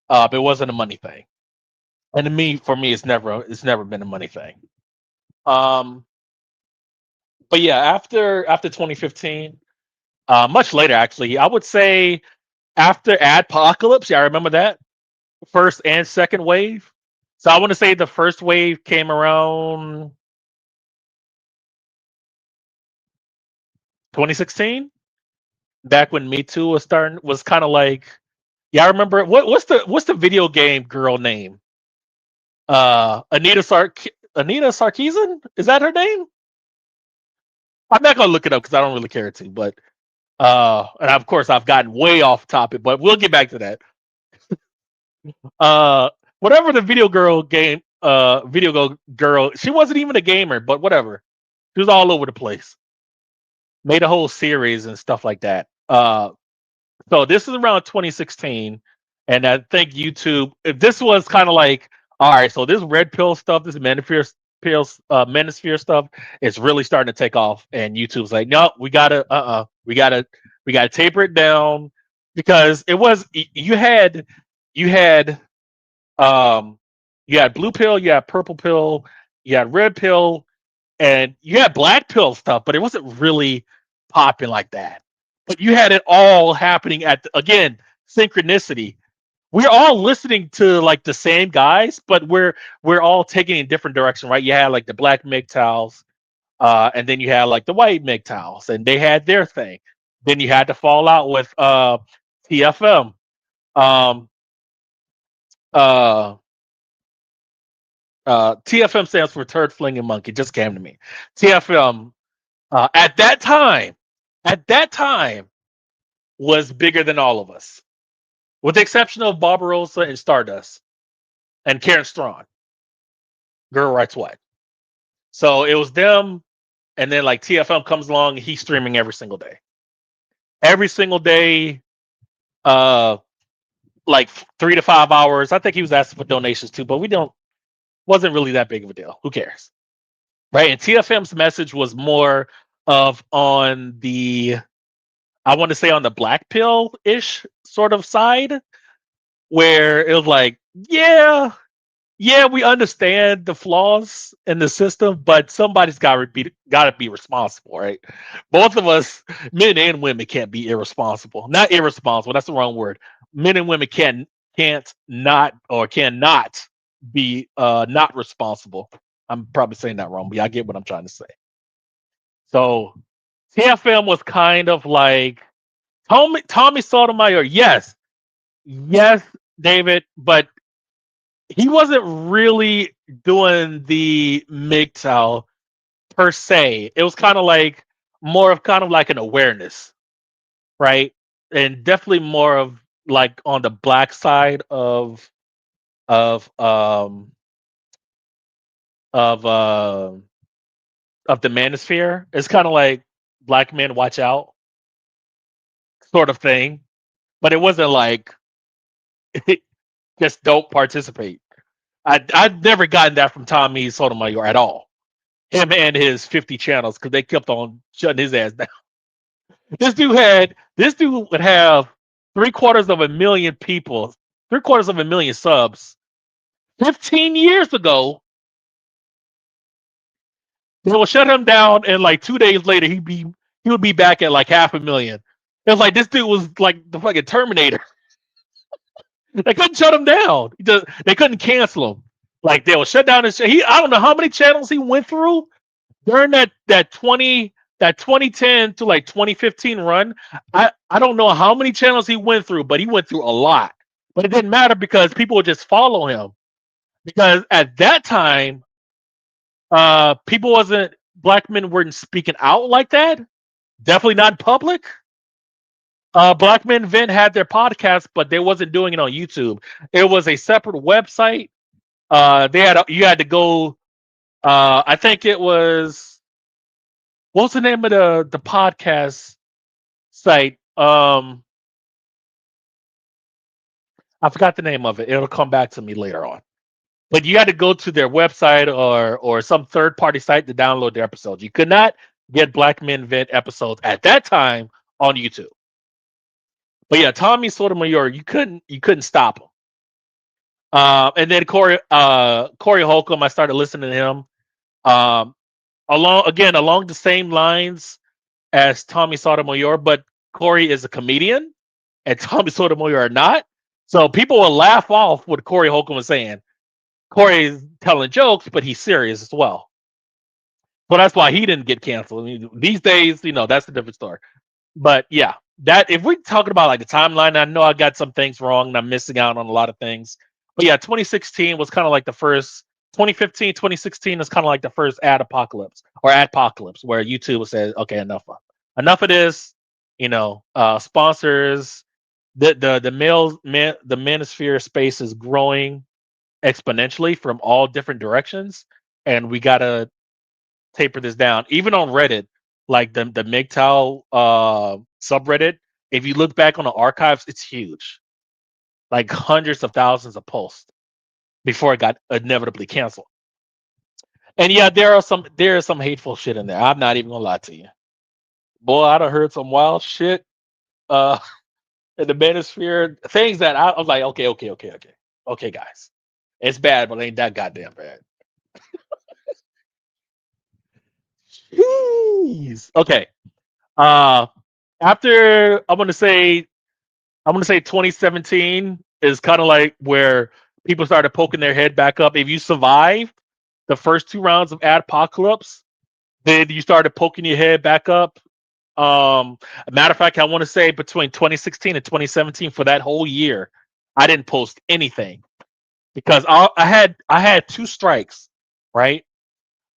It wasn't a money thing, and for me, it's never been a money thing. Um, but yeah, after 2015, much later actually, I would say after Adpocalypse. Yeah, I remember that first and second wave. So I want to say the first wave came around 2016, back when Me Too was kind of like, yeah, I remember what's the video game girl name? Anita Sarkeesian? Is that her name? I'm not gonna look it up because I don't really care to, but and of course I've gotten way off topic, but we'll get back to that. Uh whatever the girl, she wasn't even a gamer, but whatever. She was all over the place. Made a whole series and stuff like that. So this is around 2016, and I think YouTube. If this was kind of like, all right, so this red pill stuff, this manosphere stuff, is really starting to take off, and YouTube's like, no, we gotta taper it down because it was you had um you had blue pill, you had purple pill, you had red pill, and you had black pill stuff, but it wasn't really popping like that. But you had it all happening again, synchronicity. We're all listening to like the same guys, but we're all taking in different direction, right? You had like the black MGTOWs, and then you had like the white MGTOWs, and they had their thing. Then you had to fall out with TFM. Um, uh, TFM stands for Turd Flinging Monkey. Just came to me. TFM at that time, at that time was bigger than all of us, with the exception of Barbarossa and Stardust and Karen Strawn. Girl writes what? So it was them, and then like TFM comes along. He's streaming every single day, uh, like 3 to 5 hours. I think he was asking for donations too, but we don't. Wasn't really that big of a deal. Who cares, right? And TFM's message was more of on the, I want to say on the black pill ish sort of side, where it was like, yeah, we understand the flaws in the system, but somebody's got to be responsible, right? Both of us, men and women, can't be irresponsible. Not irresponsible. That's the wrong word. Men and women can't not or cannot be not responsible. I'm probably saying that wrong, but I get what I'm trying to say. So TFM was kind of like Tommy Sotomayor. Yes, David, but he wasn't really doing the MGTOW per se. It was kind of like more of kind of like an awareness, right? And definitely more of like on the black side of um of uh of the manosphere. It's kind of like black men watch out sort of thing, but it wasn't like just don't participate. I'd never gotten that from Tommy Sotomayor at all. Him and his 50 channels because they kept on shutting his ass down. This dude would have 750,000 people, 750,000 subs. 15 years ago, they will shut him down, and like 2 days later, he would be back at like 500,000. It was like this dude was like the fucking Terminator. They couldn't shut him down. They couldn't cancel him. Like they will shut down his. I don't know how many channels he went through during that 2010 to like 2015 run. I don't know how many channels he went through, but he went through a lot. But it didn't matter because people would just follow him. Because at that time, people wasn't black men weren't speaking out like that. Definitely not in public. Black Men Vent had their podcast, but they wasn't doing it on YouTube. It was a separate website. You had to go. I think it was, what's the name of the podcast site? I forgot the name of it. It'll come back to me later on. But you had to go to their website or some third party site to download their episodes. You could not get Black Men Vent episodes at that time on YouTube. But yeah, Tommy Sotomayor, you couldn't stop him. And then Corey Holcomb, I started listening to him. Um, along the same lines as Tommy Sotomayor, but Corey is a comedian and Tommy Sotomayor are not. So people will laugh off what Corey Holcomb was saying. Corey is telling jokes, but he's serious as well. So that's why he didn't get canceled. I mean, these days, that's a different story. But yeah, that if we're talking about like the timeline, I know I got some things wrong and I'm missing out on a lot of things. But yeah, 2016 was kind of like the first. 2015, 2016 is kind of like the first adpocalypse where YouTube said, okay, enough of this. Sponsors, the manosphere space is growing exponentially from all different directions, and we gotta taper this down. Even on Reddit, like the MGTOW subreddit, if you look back on the archives, it's huge, like hundreds of thousands of posts before it got inevitably canceled. And yeah, there is some hateful shit in there. I'm not even gonna lie to you, boy. I done heard some wild shit uh in the manosphere, things that I was like, okay, guys, it's bad, but it ain't that goddamn bad. Jeez. Okay. Uh, After I'm gonna say 2017 is kind of like where people started poking their head back up. If you survived the first two rounds of Adpocalypse, then you started poking your head back up Um, Matter of fact, I want to say between 2016 and 2017 for that whole year, I didn't post anything because I had two strikes, right?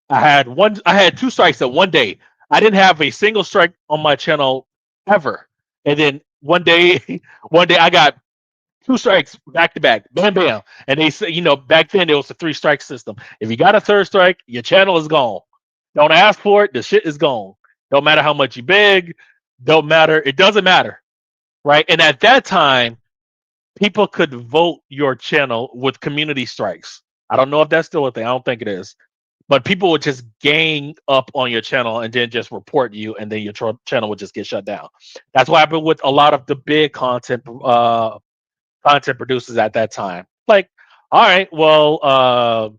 I had two strikes at one day. I didn't have a single strike on my channel ever. And then one day, one day I got two strikes back to back, bam, bam. And they say, back then it was a three strike system. If you got a third strike, your channel is gone. Don't ask for it. The shit is gone. Don't matter how much you beg. Don't matter. It doesn't matter, right? And at that time, people could vote your channel with community strikes. I don't know if that's still a thing. I don't think it is. But people would just gang up on your channel and then just report you, and then your channel would just get shut down. That's what happened with a lot of the big content producers at that time. Like, all right, well,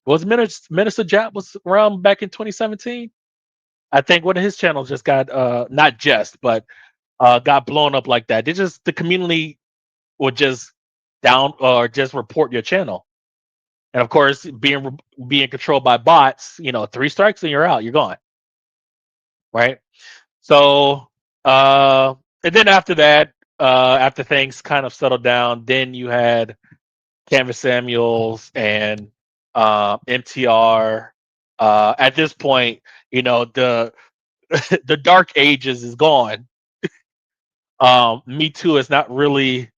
was Minister Jap was around back in 2017? I think one of his channels just got not just, but got blown up like that. They just the community would just down or just report your channel. And of course, being controlled by bots, three strikes and you're out, you're gone, right? So, and then after that, after things kind of settled down, then you had Canvas Samuels and MTR. At this point, the the dark ages is gone. Me Too is not really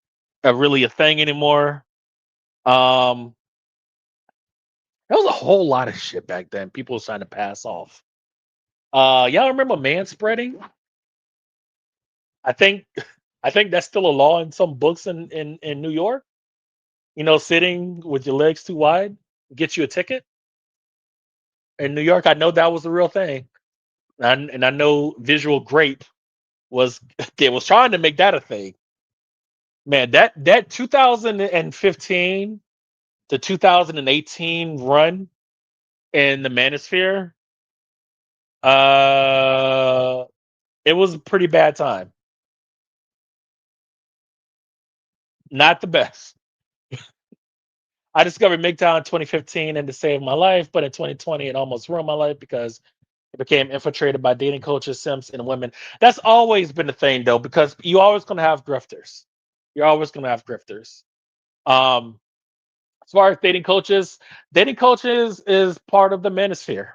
a thing anymore. Um, there was a whole lot of shit back then. People was trying to pass off. Y'all remember man spreading? I think I think that's still a law in some books in New York. Sitting with your legs too wide gets you a ticket. In New York, I know that was the real thing. And I know Visual Grape was they was trying to make that a thing. Man, that 2015 to 2018 run in the Manosphere, uh, it was a pretty bad time. Not the best. I discovered MGTOW in 2015 and to save my life, but in 2020 it almost ruined my life because it became infiltrated by dating coaches, simps, and women. That's always been the thing though, because you always gonna have grifters. You're always gonna have grifters. Um, as far as dating coaches is part of the manosphere.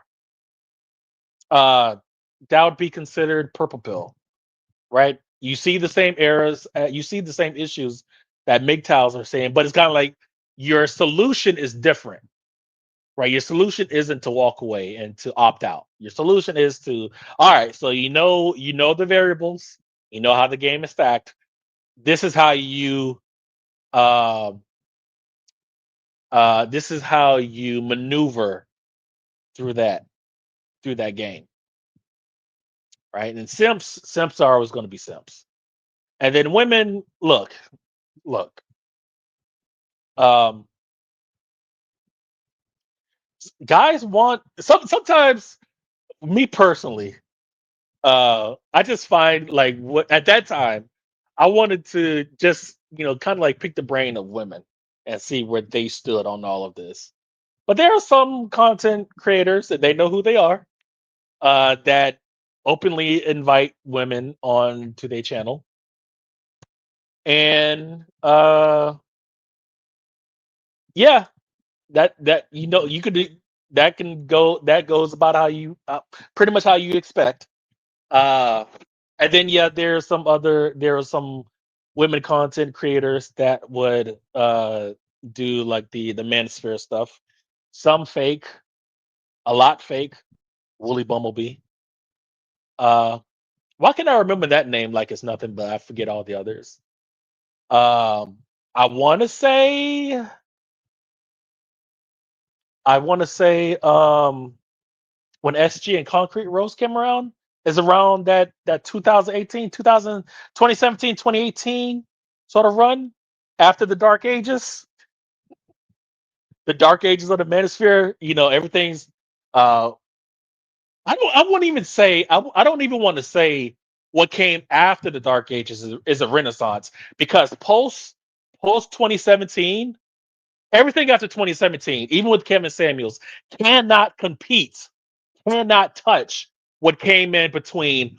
Uh, that would be considered purple pill, right? You see the same errors, you see the same issues that MGTOWs are saying, but it's kind of like your solution is different, right? Your solution isn't to walk away and to opt out. Your solution is to, all right, so you know the variables, you know how the game is stacked. This is how you uh, this is how you maneuver through that game, right? And simps are always going to be simps. And then women, look. Um, Guys want sometimes. Me personally, I just find like what at that time, I wanted to just kind of like pick the brain of women and see where they stood on all of this. But there are some content creators that they know who they are, that openly invite women on to their channel, and yeah, that you could do that can go that goes about how you pretty much how you expect. Uh, and then yeah, there are some women content creators that would do like the manosphere stuff. Some fake, a lot fake. Woolly Bumblebee. Uh, why can I remember that name like it's nothing, but I forget all the others. Um, I want to say, I want to say, when SG and Concrete Rose came around, is around that 2018, 2017, 2018 sort of run after the Dark Ages. The Dark Ages of the Manosphere, everything's uh I wouldn't even say I don't even want to say what came after the Dark Ages is a renaissance because post 2017, everything after 2017, even with Kevin Samuels, cannot compete, cannot touch what came in between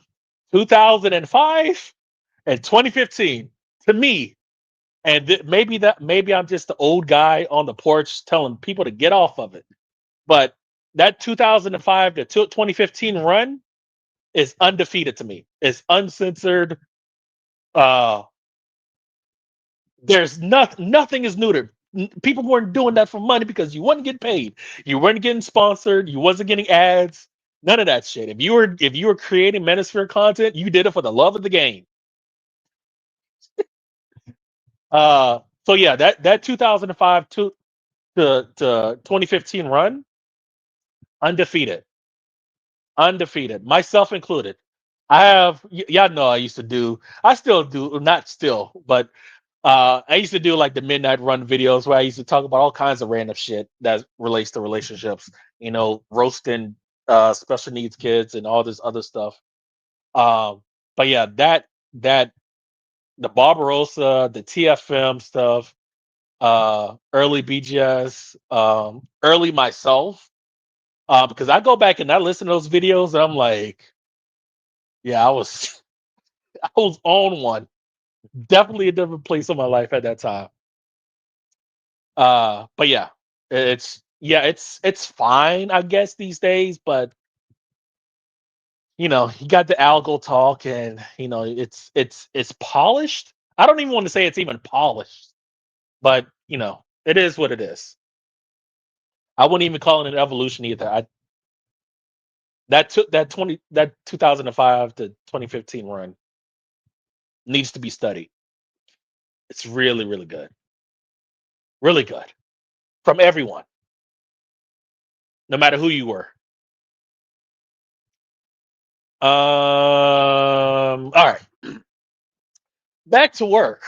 2005 and 2015 to me. And maybe I'm just the old guy on the porch telling people to get off of it. But that 2005 to 2015 run is undefeated to me. It's uncensored. Uh, there's nothing is neutered. People weren't doing that for money because you wasn't getting paid. You weren't getting sponsored. You wasn't getting ads. None of that shit. If you were creating Manosphere content, you did it for the love of the game. So yeah, that 2005 to 2015 run, undefeated, undefeated, myself included. Y'all know I used to do, I still do, not still, but I used to do like the midnight run videos where I used to talk about all kinds of random shit that relates to relationships, roasting special needs kids and all this other stuff. Um, but yeah, that the Barbarossa, the TFM stuff, early BGS, early myself, because I go back and I listen to those videos and I'm like, yeah, I was I was on one. Definitely a different place in my life at that time. But yeah, it's fine, I guess, these days, but you got the algo talk and it's polished. I don't even want to say it's even polished, but it is what it is. I wouldn't even call it an evolution either. That 2005 to 2015 run needs to be studied. It's really, really good. Really good. From everyone, no matter who you were. All right. Back to work.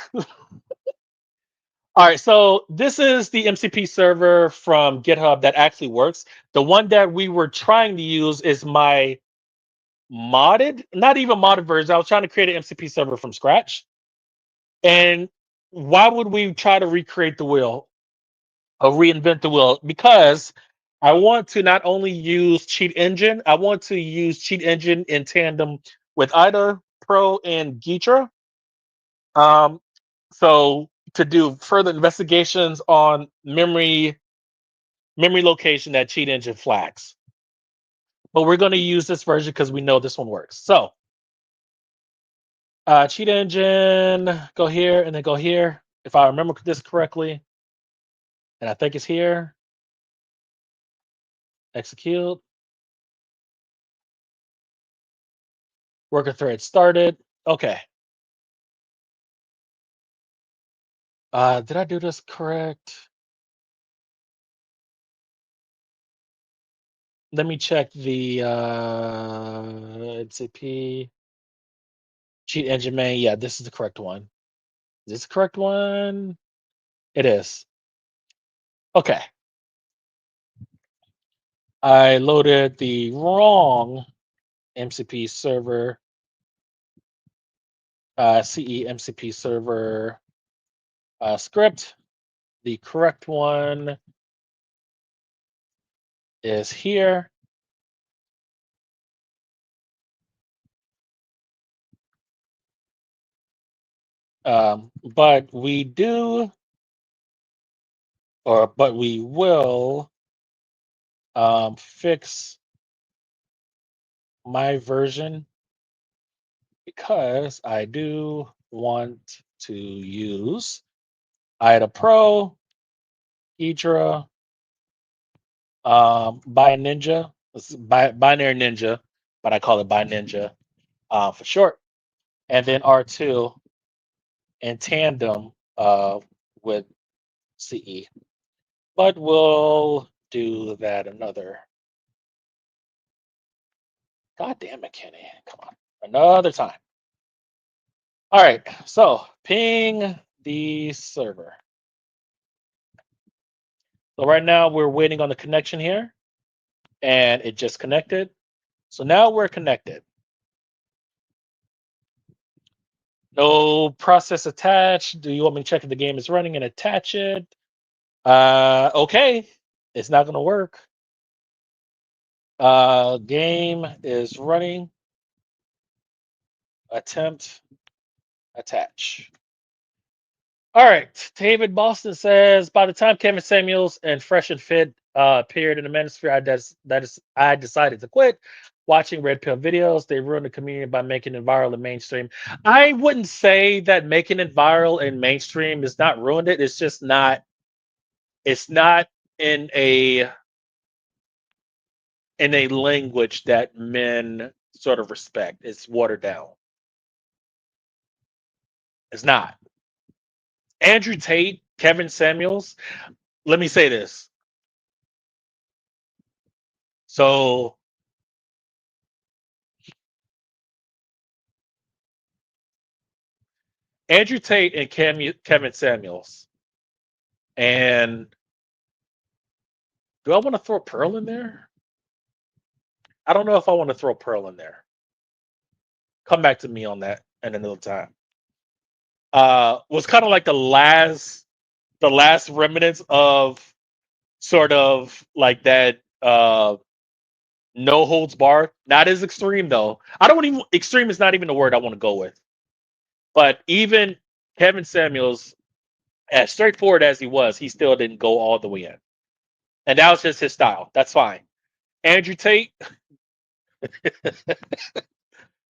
All right, so this is the MCP server from GitHub that actually works. The one that we were trying to use is my modded, not even modded version. I was trying to create an MCP server from scratch. And why would we try to recreate the wheel or reinvent the wheel? Because I want to not only use Cheat Engine, I want to use Cheat Engine in tandem with either Pro and Gitra. Um, so to do further investigations on memory location that Cheat Engine flags. But we're going to use this version because we know this one works. So Cheat Engine, go here and then go here. If I remember this correctly, and I think it's here. Execute. Worker thread started. Okay. Did I do this correct? Let me check the NCP Cheat Engine main. Yeah, this is the correct one. Is this the correct one? It is. Okay. I loaded the wrong MCP server, CE MCP server script. The correct one is here. But we do, but we will fix my version because I do want to use IDA Pro, Hydra, Ninja, Binary Ninja, but I call it Ninja for short, and then R2 in tandem with CE. But we'll do that another. God damn it, Kenny. Come on. Another time. All right. So ping the server. So right now we're waiting on the connection here. And it just connected. So now we're connected. No process attached. Do you want me to check if the game is running and attach it? Okay. It's not going to work. Game is running. Attempt attach. All right. David Boston says, by the time Kevin Samuels and Fresh and Fit appeared in the Manosphere, I decided to quit watching Red Pill videos. They ruined the community by making it viral and mainstream. I wouldn't say that making it viral and mainstream is not ruined it. It's just not. It's not in a language that men sort of respect. It's watered down. It's not. Andrew Tate, Kevin Samuels. Let me say this. So Andrew Tate and Kevin Samuels. And do I want to throw Pearl in there? I don't know if I want to throw Pearl in there. Come back to me on that at another time. Was kind of like the last remnants of sort of like that no holds barred. Not as extreme though. I don't even extreme is not even the word I want to go with. But even Kevin Samuels, as straightforward as he was, he still didn't go all the way in. And that was just his style. That's fine. Andrew Tate,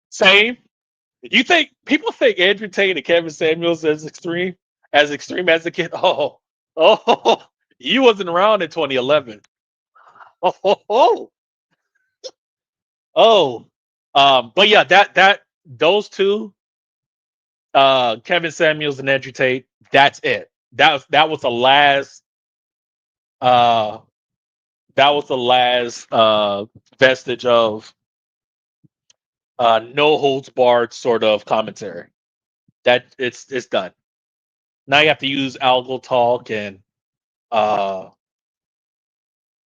same. You think people think Andrew Tate and Kevin Samuels as extreme as a kid? Oh, you wasn't around in 2011. Oh, oh, oh, oh. But yeah, that those two, Kevin Samuels and Andrew Tate, that's it. That was the last. Uh, that was the last vestige of no holds barred sort of commentary. That it's done. Now you have to use algal talk and uh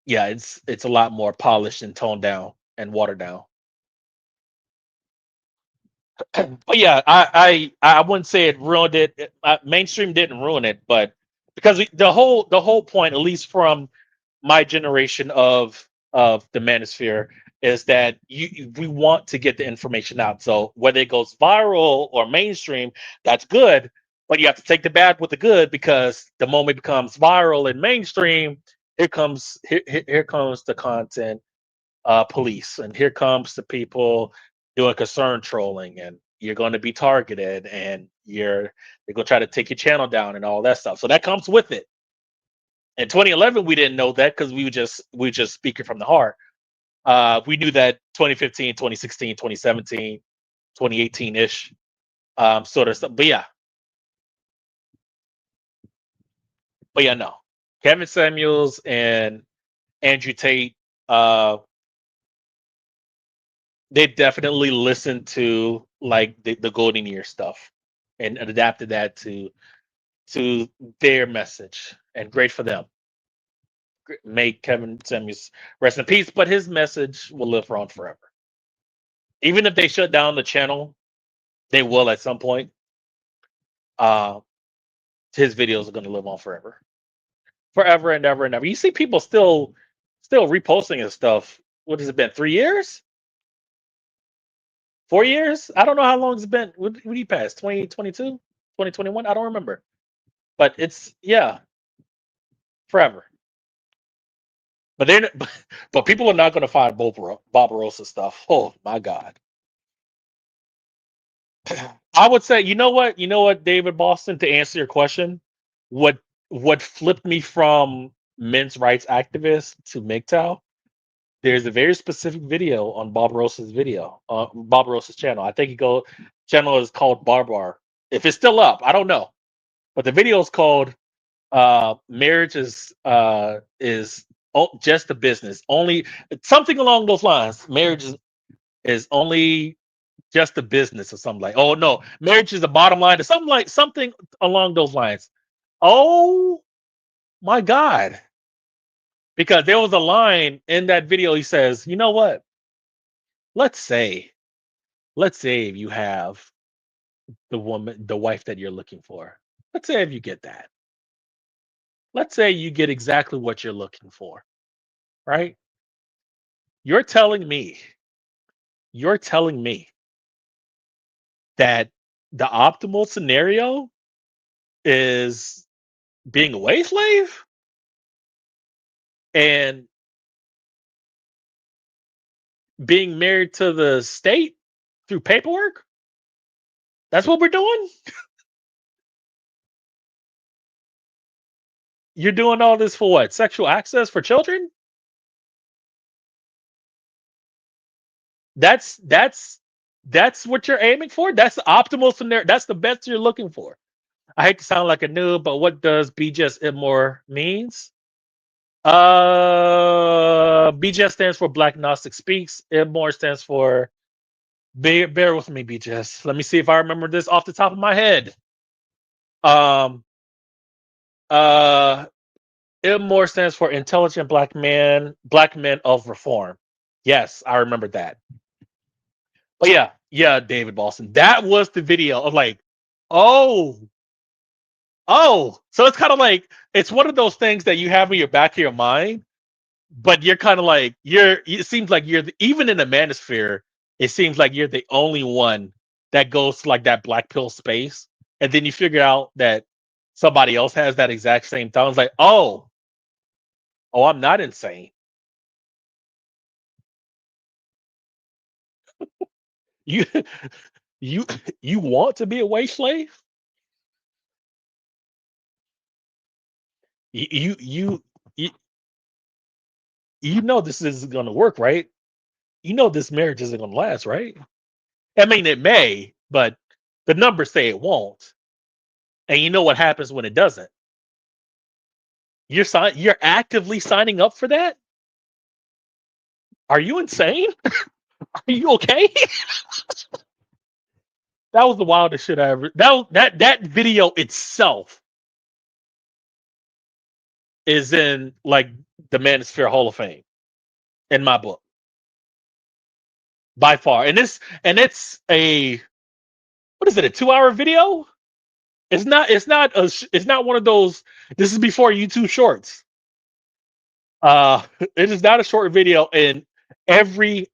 yeah, it's a lot more polished and toned down and watered down. But yeah, I wouldn't say it ruined it. Mainstream didn't ruin it, but because the whole point, at least from my generation of the manosphere, is that we want to get the information out. So whether it goes viral or mainstream, that's good. But you have to take the bad with the good, because the moment it becomes viral and mainstream, here comes the content police, and here comes the people doing concern trolling, and you're going to be targeted, and they're going to try to take your channel down and all that stuff. So that comes with it. In 2011, we didn't know that because we were just speaking from the heart. We knew that 2015, 2016, 2017, 2018-ish sort of stuff. But yeah, no. Kevin Samuels and Andrew Tate, uh, they definitely listened to like the golden year stuff and adapted that to their message. And great for them. Make Kevin Samuels rest in peace, but his message will live on forever. Even if they shut down the channel, they will at some point. Uh, his videos are going to live on forever, forever and ever and ever. You see people still reposting his stuff. What has it been? 3 years? 4 years? I don't know how long it's been. What did he pass? 2022? 2021? I don't remember. But it's yeah, forever. But then, but people are not going to find Barbarossa stuff. Oh my God! I would say, you know what, David Boston, to answer your question, what what flipped me from men's rights activist to MGTOW, there's a very specific video on Bob Ross's channel. I think channel is called Barbar. If it's still up, I don't know. But the video is called Marriage is just a business. Only something along those lines. Marriage is only just a business or something like. Oh no, marriage is the bottom line or something along those lines. Oh my God. Because there was a line in that video. He says, you know what? Let's say, let's say if you have the wife that you're looking for. Let's say if you get that. Let's say you get exactly what you're looking for, right? You're telling me, you're telling me that the optimal scenario is being a wage slave and being married to the state through paperwork. That's what we're doing. You're doing all this for what? Sexual access for children? That's that's what you're aiming for. That's the optimal scenario. That's the best you're looking for. I hate to sound like a noob, but what does BJS Immore means? BJS stands for Black Gnostic Speaks. Immore stands for bear with me, BJS. Let me see if I remember this off the top of my head. Um uh Immore stands for Intelligent Black Men of Reform. Yes, I remember that. But yeah, David Boston. That was the video of like, oh, oh. So it's kind of like it's one of those things that you have in your back of your mind, but you're kind of like you're. It seems like even in the manosphere, it seems like you're the only one that goes to like that black pill space, and then you figure out that somebody else has that exact same thought. It's like, oh, I'm not insane. You you you want to be a wage slave? You you you you, you know this isn't going to work, right? You know this marriage isn't going to last, right? I mean, it may, but the numbers say it won't. And you know what happens when it doesn't? You're actively signing up for that? Are you insane? Are you okay? That was the wildest shit I ever. That video itself is in like the Manosphere Hall of Fame in my book by far. And it's a what is it? A 2 hour video? It's not one of those. This is before YouTube Shorts. It is not a short video, and every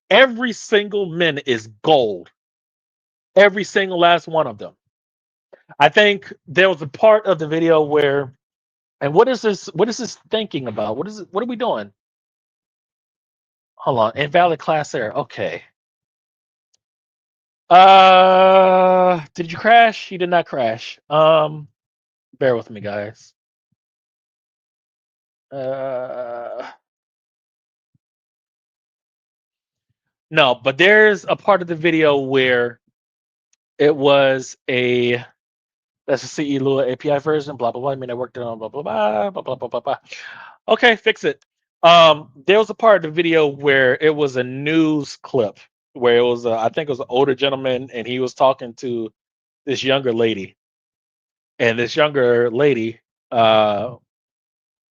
single minute is gold. Every single last one of them. I think there was a part of the video where, and what is this? What is this thinking about? What is it? What are we doing? Hold on, invalid class error. Okay. Did you crash? You did not crash. Bear with me, guys. Uh, no, but there's a part of the video where it was a that's a CE Lua API version, blah blah blah. I mean, I worked on blah blah blah blah blah blah blah blah. Okay, fix it. There was a part of the video where it was a news clip where it was I think it was an older gentleman and he was talking to this younger lady, and this younger lady,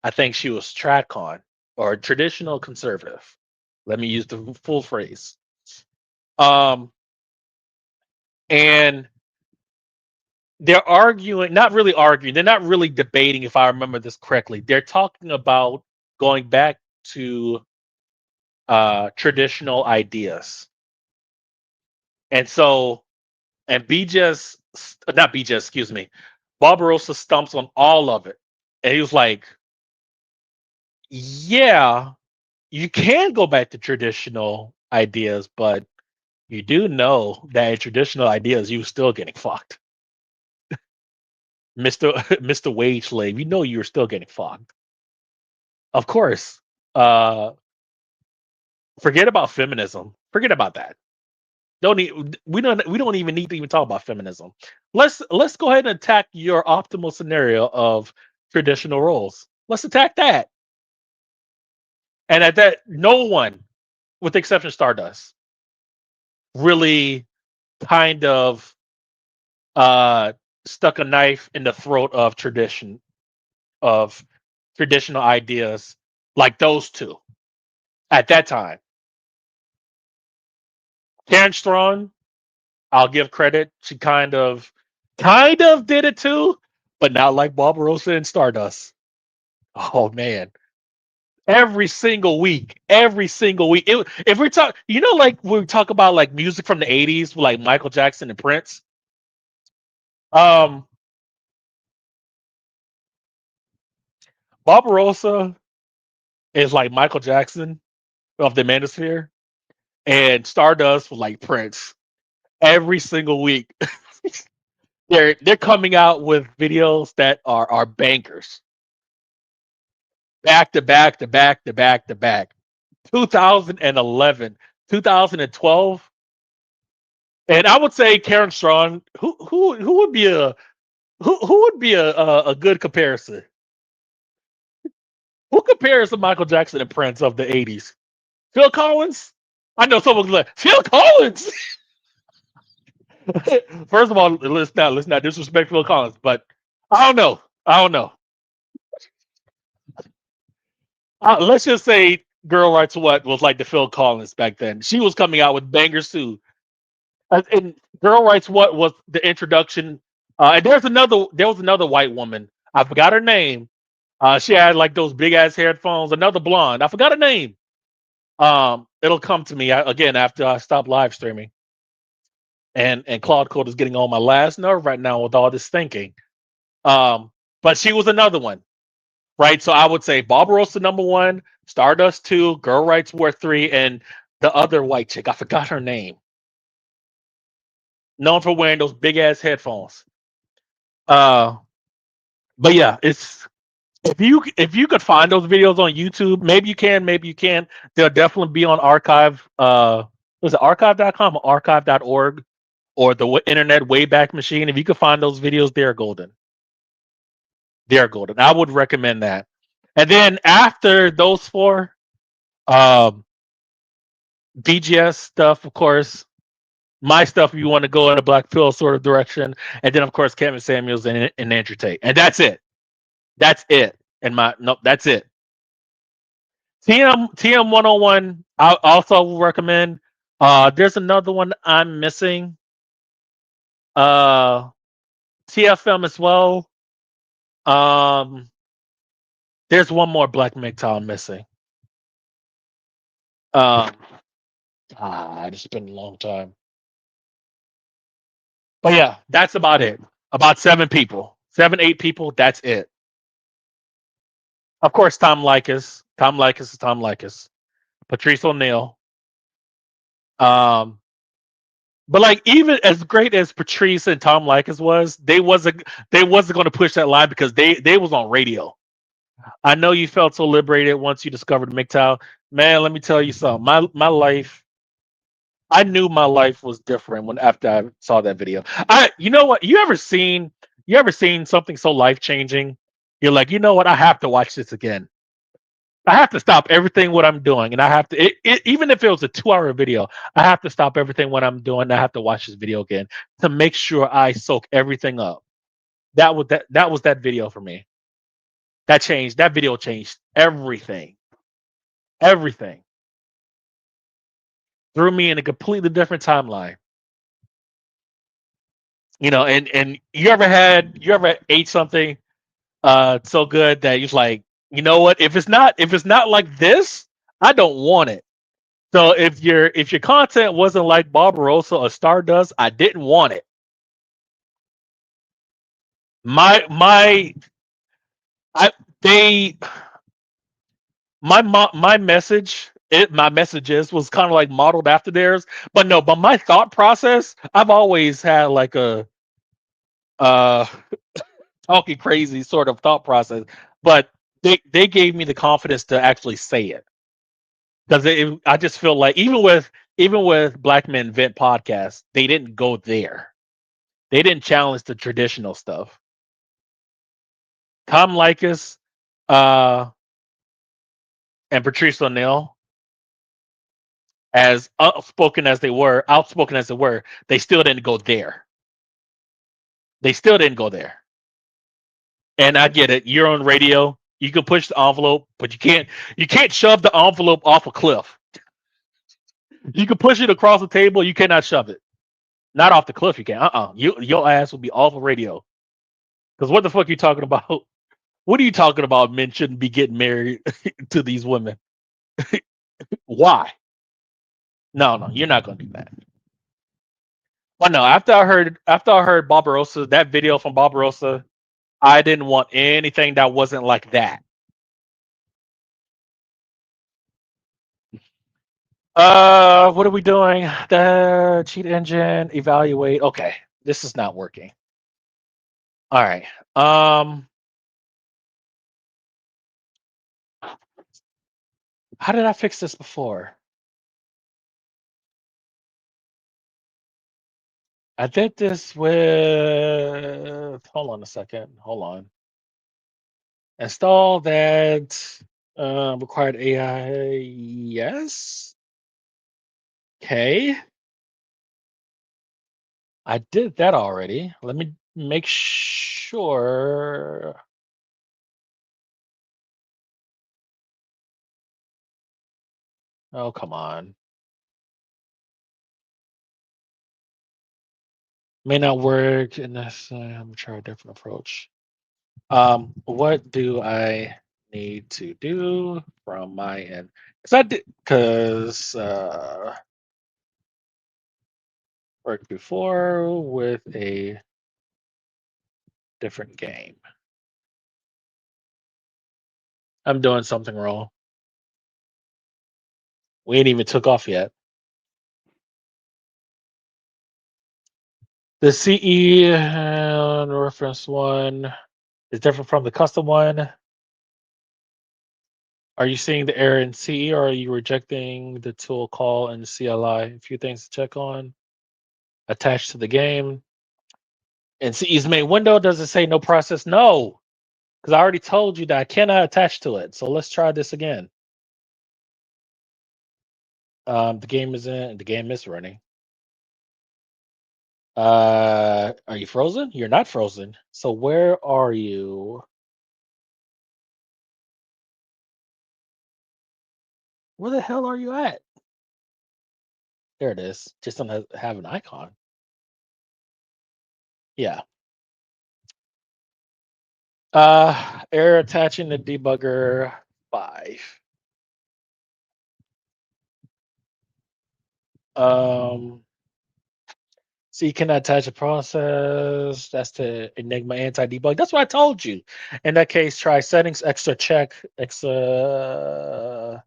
I think she was TradCon or traditional conservative. Let me use the full phrase. Um, and they're arguing, not really arguing, they're not really debating, if I remember this correctly. They're talking about going back to traditional ideas. And so, and BJ's, not BJ, excuse me, Barbarossa stumps on all of it. And he was like, yeah, you can go back to traditional ideas, but you do know that in traditional ideas, you were still getting fucked. Mr. Mr. Wage Slave, you know you're still getting fucked. Of course. Uh Forget about feminism. Forget about that. We don't even need to even talk about feminism. Let's go ahead and attack your optimal scenario of traditional roles. Let's attack that. And at that, no one, with the exception of Stardust, really kind of uh stuck a knife in the throat of traditional ideas like those two at that time. Karen Strong, I'll give credit. She kind of did it too, but not like Barbarossa and Stardust. Oh man, every single week. If we talk, like we talk about like music from the '80s, like Michael Jackson and Prince. Um, Barbarossa is like Michael Jackson of the Manosphere, and Stardust was like Prince. Every single week, they're coming out with videos that are bankers, back to back to back to back to back. 2011, 2012, and I would say Karen Strong. Who would be who would be a good comparison? Who compares to Michael Jackson and Prince of the 80s? Phil Collins? I know someone's like, Phil Collins! First of all, let's not disrespect Phil Collins, but I don't know. I don't know. Let's just say Girl Writes What was like the Phil Collins back then. She was coming out with bangers too. And Girl Writes What was the introduction. And there was another white woman. I forgot her name. She had like those big ass headphones. Another blonde. I forgot her name. It'll come to me again after I stop live streaming. And Claude Code is getting on my last nerve right now with all this thinking. Um, but she was another one, right? So I would say Barbarossa number one, Stardust two, Girl Rights War three, and the other white chick. I forgot her name. Known for wearing those big ass headphones. Uh, but yeah, it's if you could find those videos on YouTube, maybe you can, maybe you can't. They'll definitely be on archive. Was it archive.com or archive.org or the Internet Wayback Machine? If you could find those videos, they're golden. They're golden. I would recommend that. And then after those four, um, BGS stuff, of course. My stuff, if you want to go in a Black Pill sort of direction, and then of course Kevin Samuels and Andrew Tate, and that's it. That's it. And my no, that's it. TM 101. I also recommend. There's another one I'm missing. Uh, TFM as well. Um, there's one more Black MGTOW I'm missing. Um, it's been a long time. But yeah, that's about it. About 7 people, 8 people. That's it. Of course, Tom Likas. Tom Likas is Tom Likas. Patrice O'Neill. Um, but like even as great as Patrice and Tom Likas was, they wasn't going to push that line because they was on radio. I know you felt so liberated once you discovered MGTOW. Man, let me tell you something. My life, I knew my life was different when after I saw that video. You know what? You ever seen something so life changing? You're like, you know what? I have to watch this again. I have to stop everything what I'm doing, and I have to even if it was a 2 hour video, I have to stop everything what I'm doing. And I have to watch this video again to make sure I soak everything up. That was that video for me. That video changed everything. Everything. Threw me in a completely different timeline. And you ever ate something so good that you're like, you know what? If it's not like this, I don't want it. So if your content wasn't like Barbarossa or Stardust, I didn't want it. My I they my messages was kind of like modeled after theirs, but no, but my thought process, I've always had like a uh talking crazy sort of thought process, but they gave me the confidence to actually say it because I just feel like even with Black Men Vent podcast, they didn't go there. They didn't challenge the traditional stuff. Tom Likas uh, and Patrice O'Neill, as outspoken as they were, they still didn't go there. They still didn't go there. And I get it. You're on radio. You can push the envelope, but you can't shove the envelope off a cliff. You can push it across the table. You cannot shove it. Not off the cliff. You can. Your ass will be off of radio. Because what the fuck are you talking about? What are you talking about? Men shouldn't be getting married to these women. Why? No, no, you're not going to do that. Well, no, after I heard Barbarossa, that video from Barbarossa, I didn't want anything that wasn't like that. What are we doing? The cheat engine, evaluate. Okay, this is not working. All right. How did I fix this before? I did this with. Hold on a second. Hold on. Install that required AI. Yes. Okay. I did that already. Let me make sure. Oh, come on. May not work in this. I'm gonna try a different approach. What do I need to do from my end? Because worked before with a different game. I'm doing something wrong. We ain't even took off yet. The CE reference one is different from the custom one. Are you seeing the error in CE or are you rejecting the tool call in CLI? A few things to check on. Attached to the game. In CE's main window, does it say no process? No, because I already told you that I cannot attach to it. So let's try this again. The game is in. The game is running. Are you frozen? You're not frozen. So where are you? Where the hell are you at? There it is. Just don't have an icon. Yeah. Error attaching the debugger 5. Um, so you cannot attach a process. That's the Enigma anti-debug. That's what I told you. In that case, try settings, extra check, extra.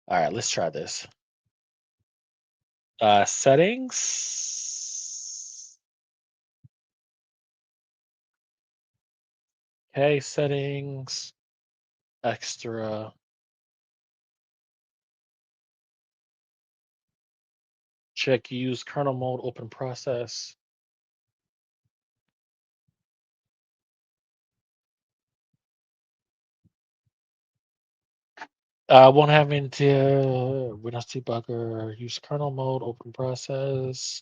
All right, let's try this. Settings. Okay, settings, extra. Check use kernel mode, open process. Won't have into Windows debugger. Use kernel mode, open process.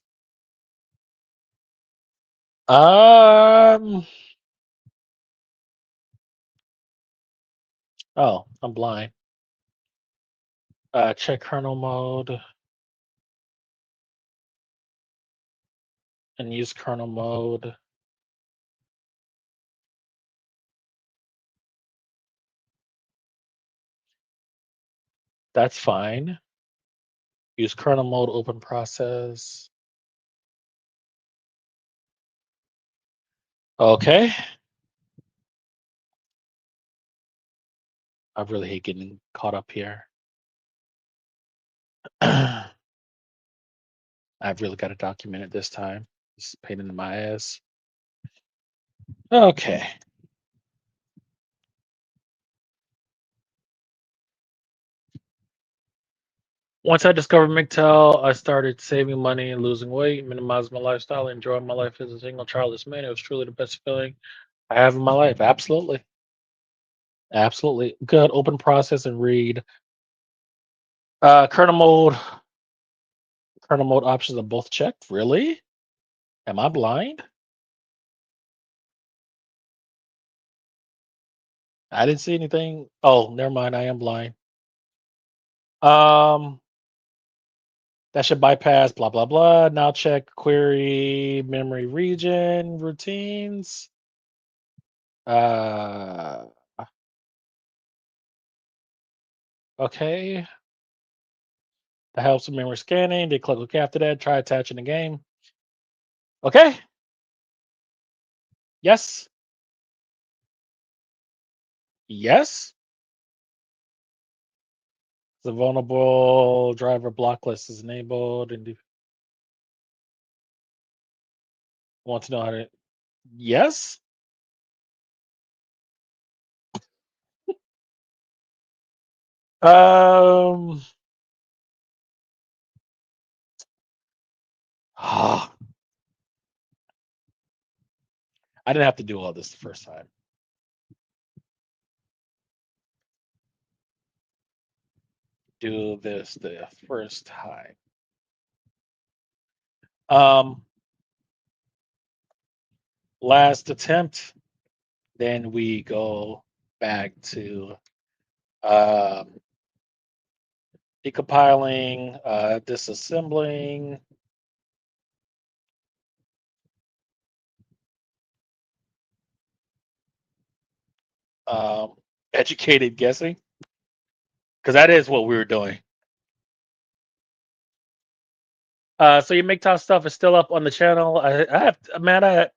Um. Oh, I'm blind. Check kernel mode and use kernel mode. That's fine. Use kernel mode, open process. Okay. I really hate getting caught up here. I've really got to document it this time. It's a pain in my ass. Okay. Once I discovered MGTOW, I started saving money and losing weight, minimizing my lifestyle, enjoying my life as a single childless man. It was truly the best feeling I have in my life. Absolutely. Absolutely. Good. Open process and read. Kernel mode. Kernel mode options are both checked. Really? Am I blind? I didn't see anything. Oh, never mind. I am blind. Um, that should bypass blah blah blah. Now check query memory region routines. Uh, okay. That helps with memory scanning. They click OK after that. Try attaching the game. Okay. Yes. Yes. The vulnerable driver block list is enabled, and you want to know how to. Yes. Um. I didn't have to do all this the first time. Do this the first time. Um. Last attempt. Then we go back to um, decompiling, disassembling. Um, educated guessing, because that is what we were doing. So your MGTOW stuff is still up on the channel. I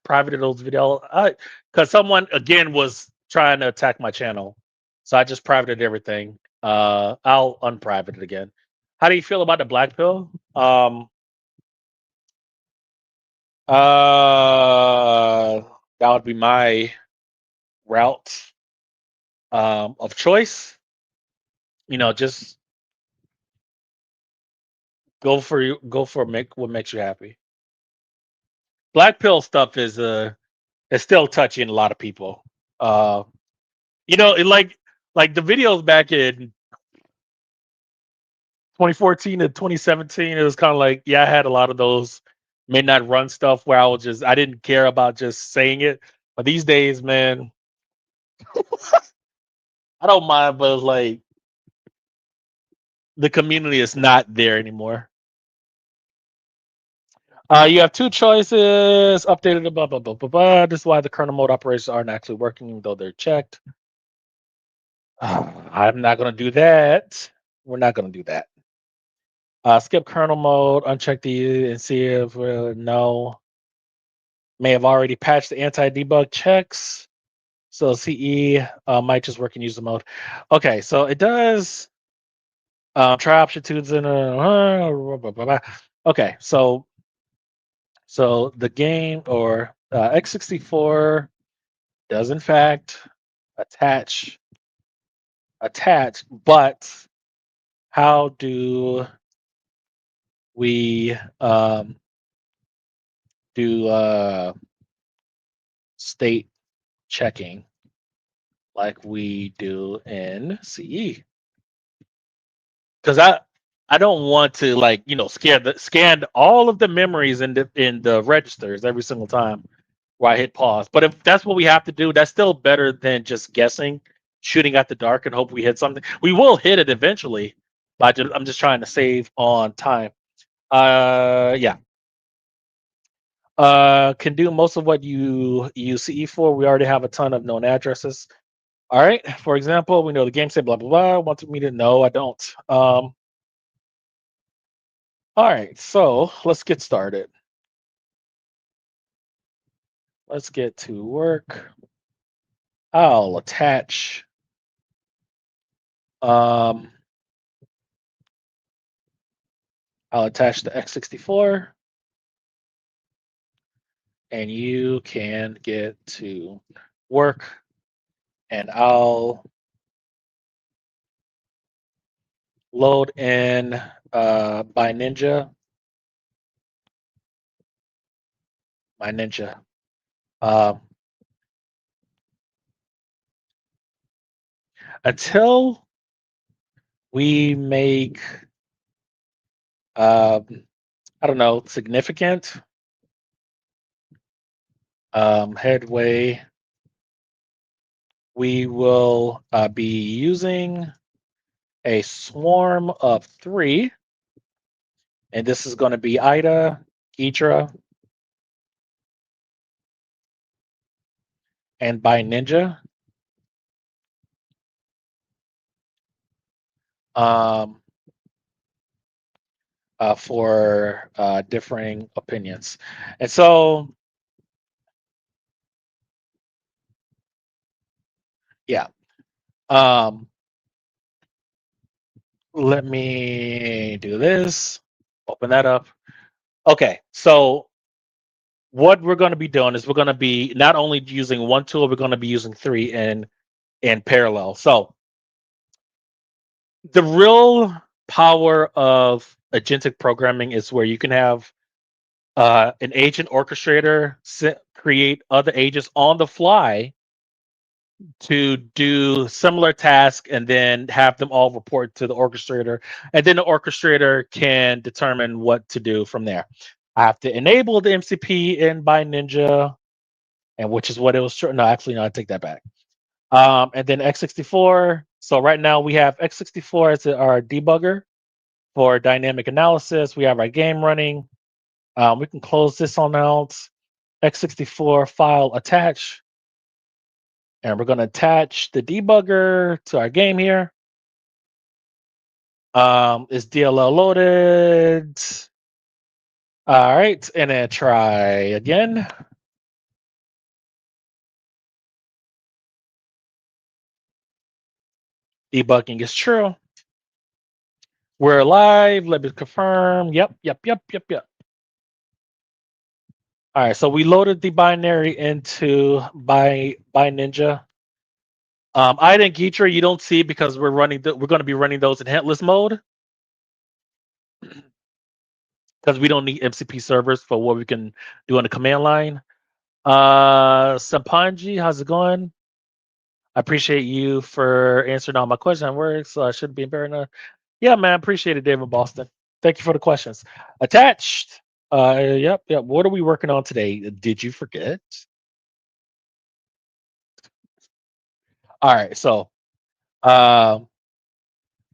privated those videos. Because someone again was trying to attack my channel, so I just privated everything. I'll unprivate it again. How do you feel about the black pill? Uh, that would be my route of choice. Just what makes you happy. Black pill stuff is still touching a lot of people. Uh, like the videos back in 2014 to 2017, it was kind of like, yeah, I had a lot of those midnight run stuff where I didn't care about just saying it. But these days, man, I don't mind, but it's like the community is not there anymore. You have two choices. Updated, blah, blah, blah, blah, blah. This is why the kernel mode operations aren't actually working, though they're checked. I'm not going to do that. We're not going to do that. Skip kernel mode, uncheck the and see if no. May have already patched the anti-debug checks. So CE might just work in user mode. Okay, so it does try option tunes in okay, so the game or x64 does in fact attach, but how do we do state checking like we do in CE? Because I don't want to scan all of the memories in the registers every single time where I hit pause. But if that's what we have to do, that's still better than just guessing, shooting at the dark and hope we hit something. We will hit it eventually, but I'm just trying to save on time. Yeah. Can do most of what you use CE for. We already have a ton of known addresses. All right. For example, we know the game say blah blah blah. Want me to know? I don't. All right. So let's get started. Let's get to work. I'll attach. Um, I'll attach the x64, and you can get to work. And I'll load in by Ninja. My Ninja. Um, until we make, um, I don't know, significant headway, we will be using a swarm of 3, and this is going to be Ida, Idra, and by Ninja. Um, for differing opinions. And so, yeah, um, let me do this. Open that up. Okay, so what we're going to be doing is we're going to be not only using one tool, we're going to be using three in parallel. So the real power of agentic programming is where you can have an agent orchestrator create other agents on the fly to do similar tasks and then have them all report to the orchestrator. And then the orchestrator can determine what to do from there. I have to enable the MCP in by Ninja, and which is what it was. No, actually, no, I take that back. And then x64. So right now we have x64 as our debugger for dynamic analysis. We have our game running. We can close this on out. x64 file attach. And we're going to attach the debugger to our game here. Is DLL loaded? All right, and then try again. Debugging is true. We're live. Let me confirm. Yep, yep, yep, yep, yep. All right, so we loaded the binary into by Ninja. IDA and Geetra, you don't see because we're going to be running those in headless mode because we don't need MCP servers for what we can do on the command line. Sampanji, how's it going? I appreciate you for answering all my questions. Works should be very enough. Yeah, man, appreciate it, David Boston. Thank you for the questions. Attached. Yep, yep. What are we working on today? Did you forget? All right, so uh,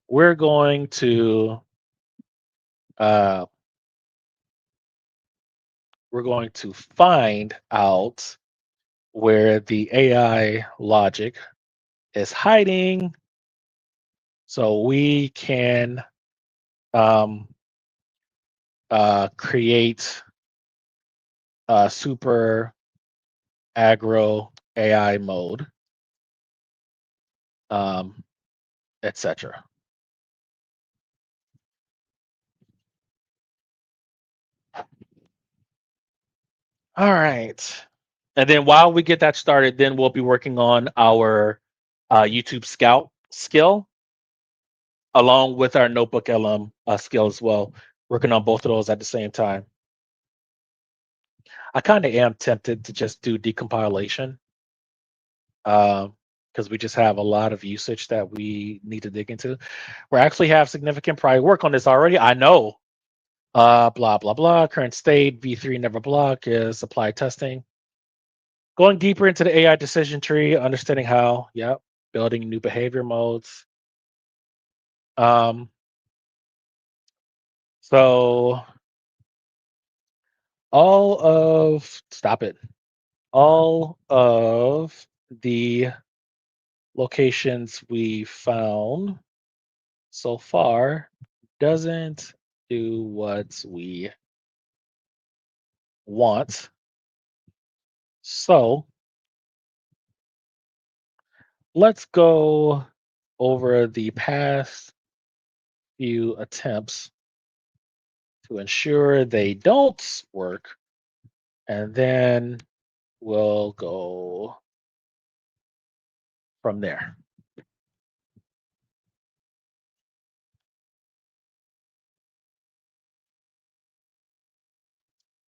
we're going to uh, find out where the AI logic is hiding, so we can um, create super aggro AI mode, etc. All right. And then while we get that started, then we'll be working on our YouTube Scout skill along with our Notebook LM skill as well. Working on both of those at the same time. I kind of am tempted to just do decompilation because we just have a lot of usage that we need to dig into. We actually have significant prior work on this already. I know. Blah blah blah. Current state v3 never block is applied testing. Going deeper into the AI decision tree, understanding how. Yep. Building new behavior modes. Um, so all of stop it. All of the locations we found so far doesn't do what we want. So let's go over the past few attempts to ensure they don't work, and then we'll go from there.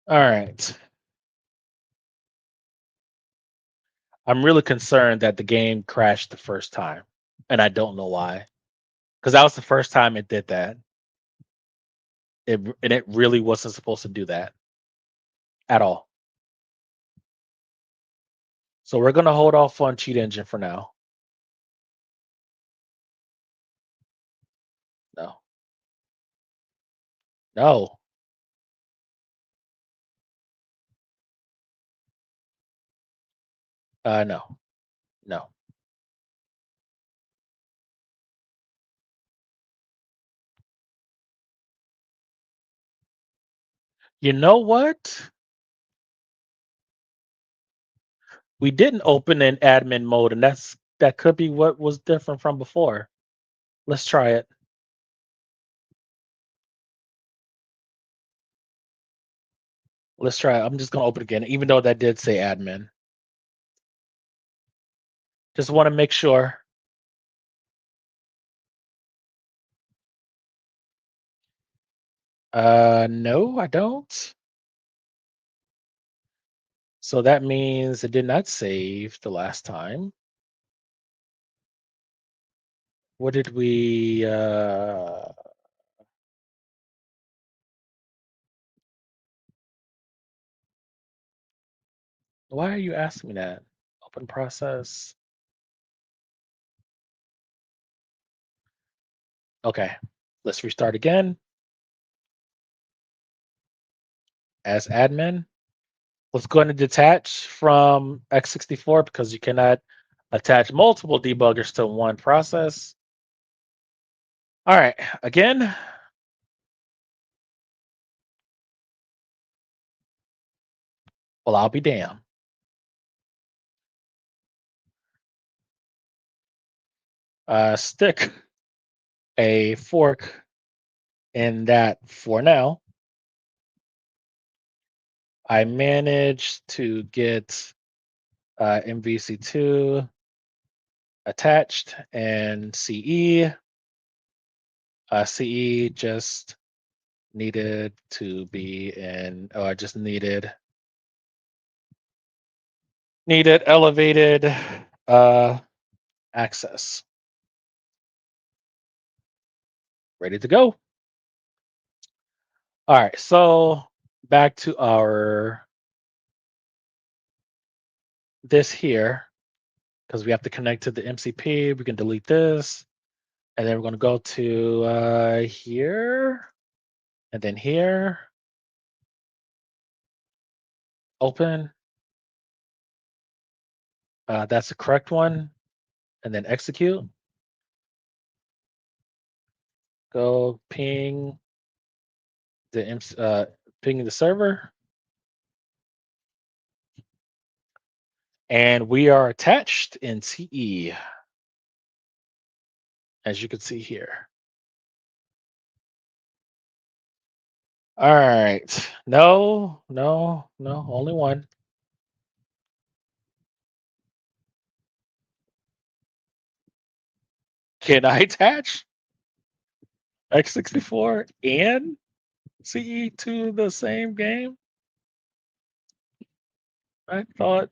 All right. I'm really concerned that the game crashed the first time, and I don't know why. Because that was the first time it did that. And it really wasn't supposed to do that at all. So we're gonna hold off on Cheat Engine for now. No, no, no, no. You know what? We didn't open in admin mode, and that could be what was different from before. Let's try it. Let's try it. I'm just gonna open again, even though that did say admin. Just want to make sure. No, I don't. So that means it did not save the last time. What did we why are you asking me that? Open process. Okay. Let's restart again as admin. Let's go ahead and detach from x64 because you cannot attach multiple debuggers to one process. All right, again. Well, I'll be damned. Stick a fork in that for now. I managed to get MVC2 attached and CE. CE just needed to be in, oh, I just needed elevated access. Ready to go. All right, so back to our this here, because we have to connect to the MCP. We can delete this, and then we're going to go to here, and then here, open. That's the correct one, and then execute. Go ping ping the server, and we are attached in CE, as you can see here. All right. No, no, no, only one. Can I attach x64 and CE to the same game? I thought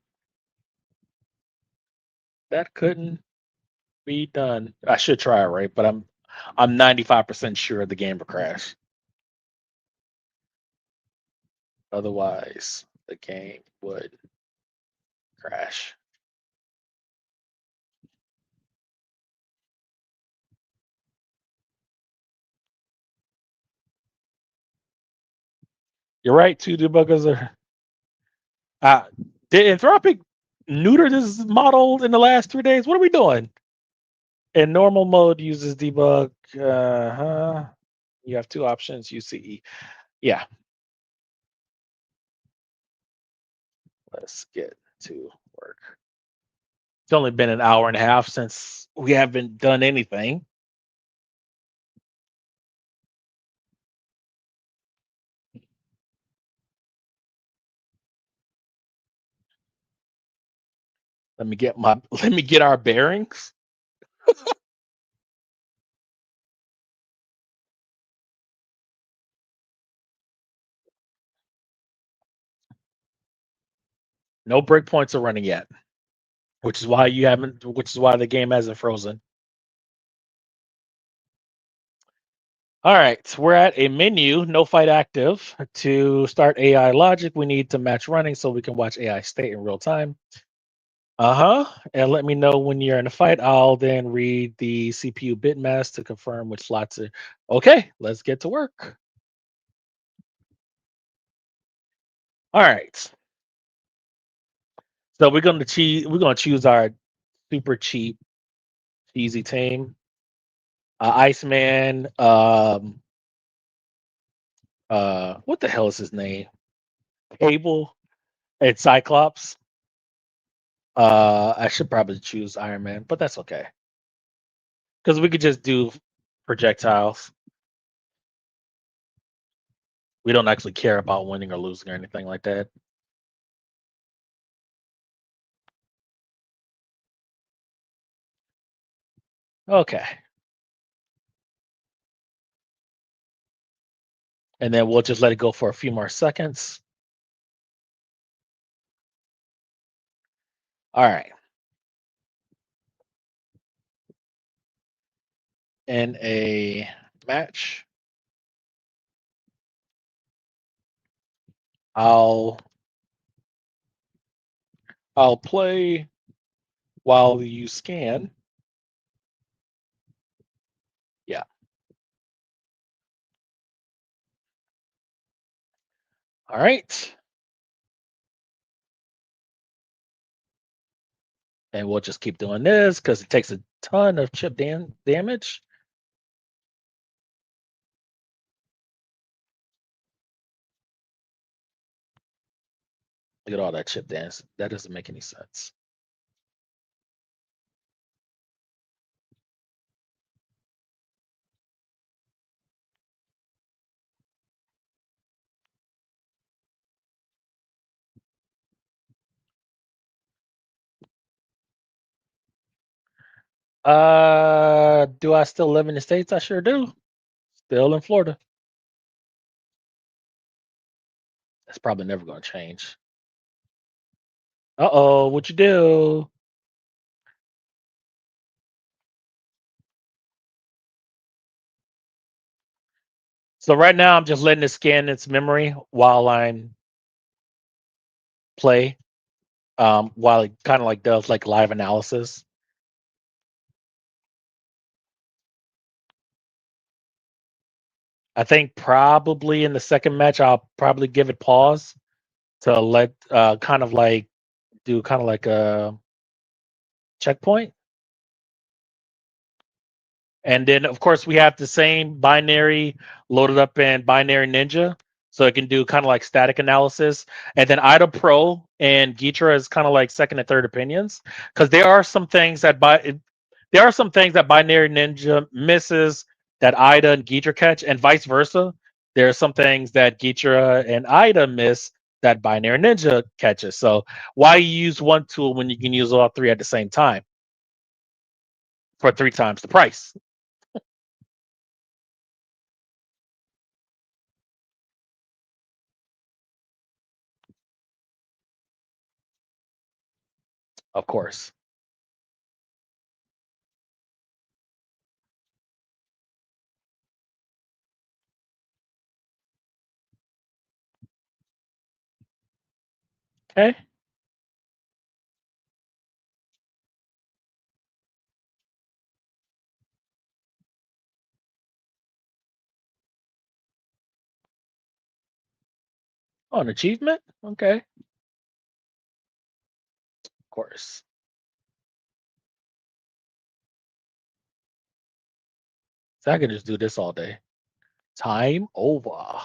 that couldn't be done. I should try it, right? But I'm 95% sure the game will crash. Otherwise, the game would crash. You're right. Two debuggers are. Uh, did Anthropic neuter this model in the last 3 days? What are we doing? In normal mode, uses debug. You have two options. UCE. Yeah. Let's get to work. It's only been an hour and a half since we haven't done anything. Let me get our bearings. No breakpoints are running yet, which is why the game hasn't frozen. All right, we're at a menu, no fight active. To start AI logic, we need to match running so we can watch AI state in real time. And let me know when you're in a fight. I'll then read the CPU bit mask to confirm which slots are. Okay, let's get to work. All right. So we're gonna choose our super cheap, easy team. Iceman, what the hell is his name? Cable and Cyclops. I should probably choose Iron Man, but that's okay because we could just do projectiles. We don't actually care about winning or losing or anything like that. Okay, and then we'll just let it go for a few more seconds. All right, in a match, I'll I'll play while you scan. Yeah. All right. And we'll just keep doing this because it takes a ton of chip damage. Look at all that chip dance. That doesn't make any sense. Do I still live in the States? I sure do. Still in Florida. That's probably never going to change. Uh-oh, what you do? So right now I'm just letting it scan its memory while I'm play. While it kind of like does like live analysis. I think probably in the second match I'll probably give it pause to let kind of like do kind of like a checkpoint. And then, of course, we have the same binary loaded up in Binary Ninja, so it can do kind of like static analysis. And then IDA Pro and Geetra is kind of like second and third opinions because there are some things that Binary Ninja misses that IDA and Geetra catch, and vice versa. There are some things that Geetra and IDA miss that Binary Ninja catches. So why use one tool when you can use all three at the same time for three times the price? Of course. Okay. Oh, an achievement? Okay, of course. So I can just do this all day. Time over.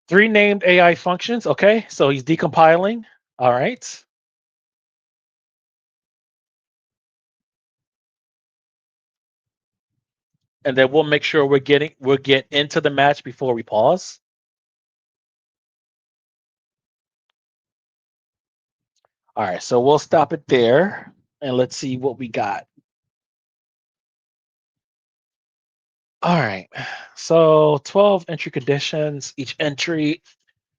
Three named AI functions. Okay, so he's decompiling. All right. And then we'll make sure we'll get into the match before we pause. All right, so we'll stop it there and let's see what we got. All right. So 12 entry conditions. Each entry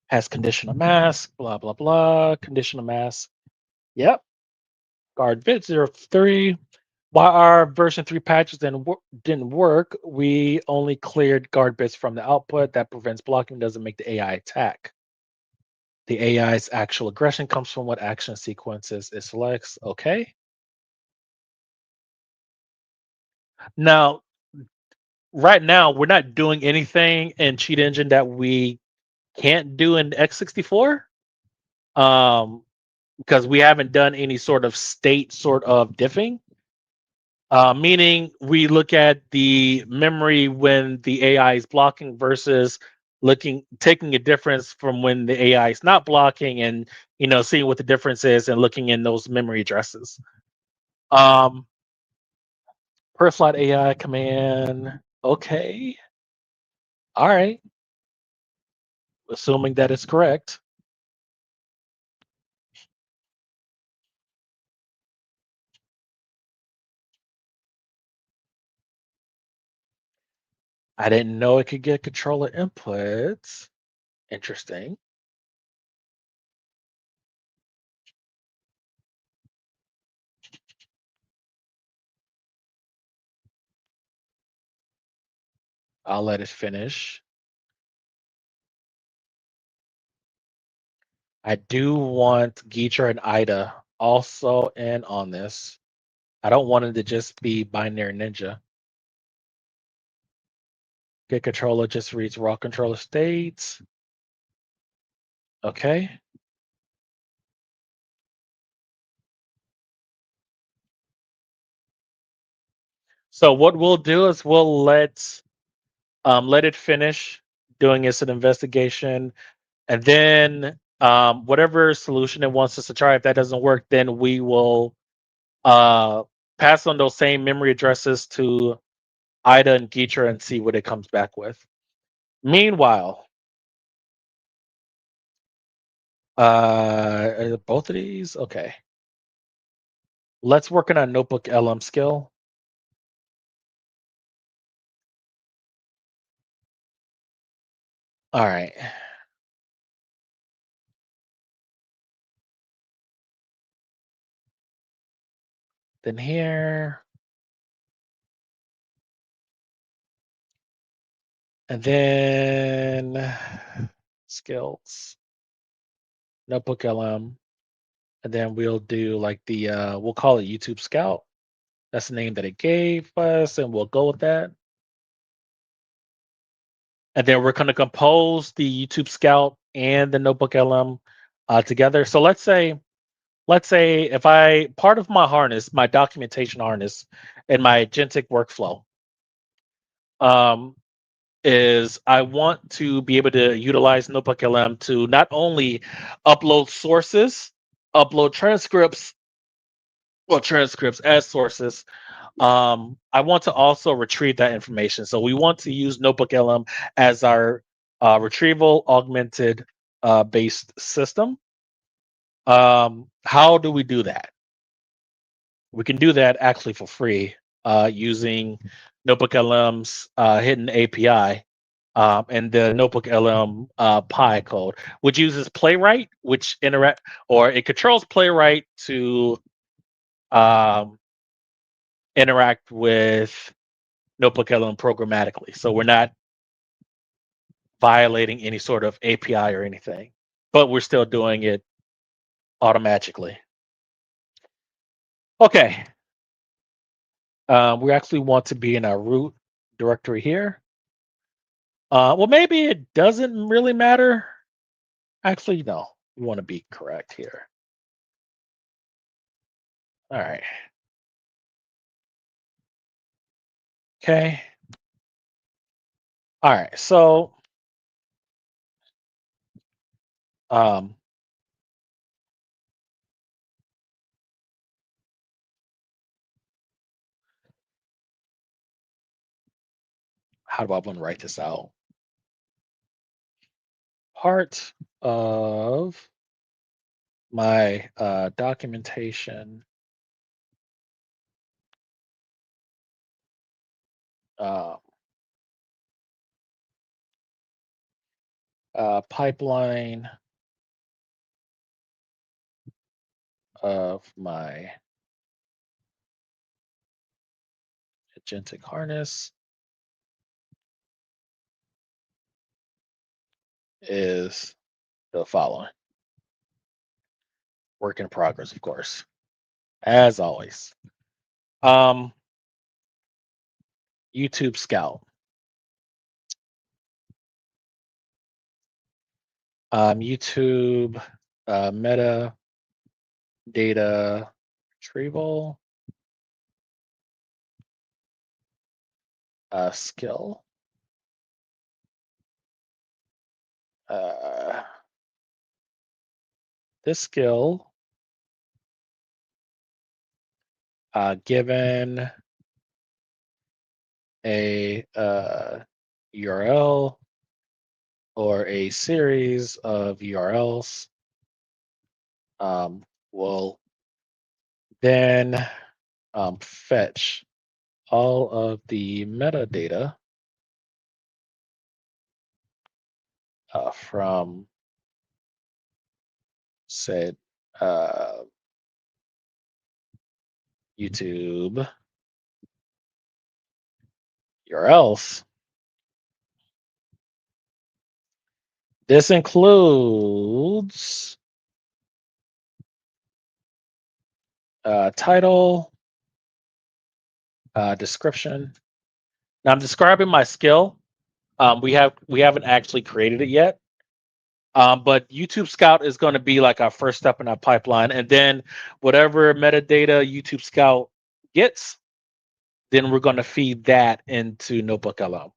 has conditional mask, blah, blah, blah. Conditional mask. Yep. Guard bit 03. While our version 3 patches didn't work, we only cleared guard bits from the output. That prevents blocking, doesn't make the AI attack. The AI's actual aggression comes from what action sequences it selects. Okay. Now, right now, we're not doing anything in Cheat Engine that we can't do in x64 because we haven't done any sort of state sort of diffing. Meaning we look at the memory when the AI is blocking versus taking a difference from when the AI is not blocking, and seeing what the difference is and looking in those memory addresses. Um, per slot AI command. Okay. All right. Assuming that is correct. I didn't know it could get controller inputs. Interesting. I'll let it finish. I do want Geecher and Ida also in on this. I don't want it to just be binary ninja. Get controller just reads raw controller states. Okay. So what we'll do is we'll let it finish doing its an investigation, and then whatever solution it wants us to try. If that doesn't work, then we will uh, pass on those same memory addresses to Ida and Geecher and see what it comes back with. Meanwhile, both of these, okay. Let's work on a notebook LM skill. All right. Then here, and then skills, notebook LM, and then we'll do like we'll call it YouTube Scout. That's the name that it gave us, and we'll go with that. And then we're going to compose the YouTube Scout and the Notebook LM together. So let's say if I part of my harness, my documentation harness, and my agentic workflow um, is I want to be able to utilize Notebook LM to not only upload sources, upload transcripts, well, transcripts as sources. I want to also retrieve that information. So we want to use Notebook LM as our retrieval augmented based system. How do we do that? We can do that actually for free using Notebook LM's hidden API and the Notebook LM Pi code, which uses Playwright, which interact or it controls Playwright to um, interact with Notebook LM programmatically. So we're not violating any sort of API or anything, but we're still doing it automatically. Okay. We actually want to be in our root directory here. Well, maybe it doesn't really matter. Actually, no. We want to be correct here. All right. Okay. All right. So, um, how do I want to write this out? Part of my documentation uh, pipeline of my agentic harness is the following. Work in progress, of course, as always. Um, YouTube Scout. YouTube meta data retrieval. skill. Uh, this skill, given a URL or a series of URLs, will then fetch all of the metadata from said uh, YouTube URLs. This includes title, description. Now I'm describing my skill. We haven't actually created it yet. But YouTube Scout is going to be like our first step in our pipeline, and then whatever metadata YouTube Scout gets, then we're going to feed that into Notebook LM.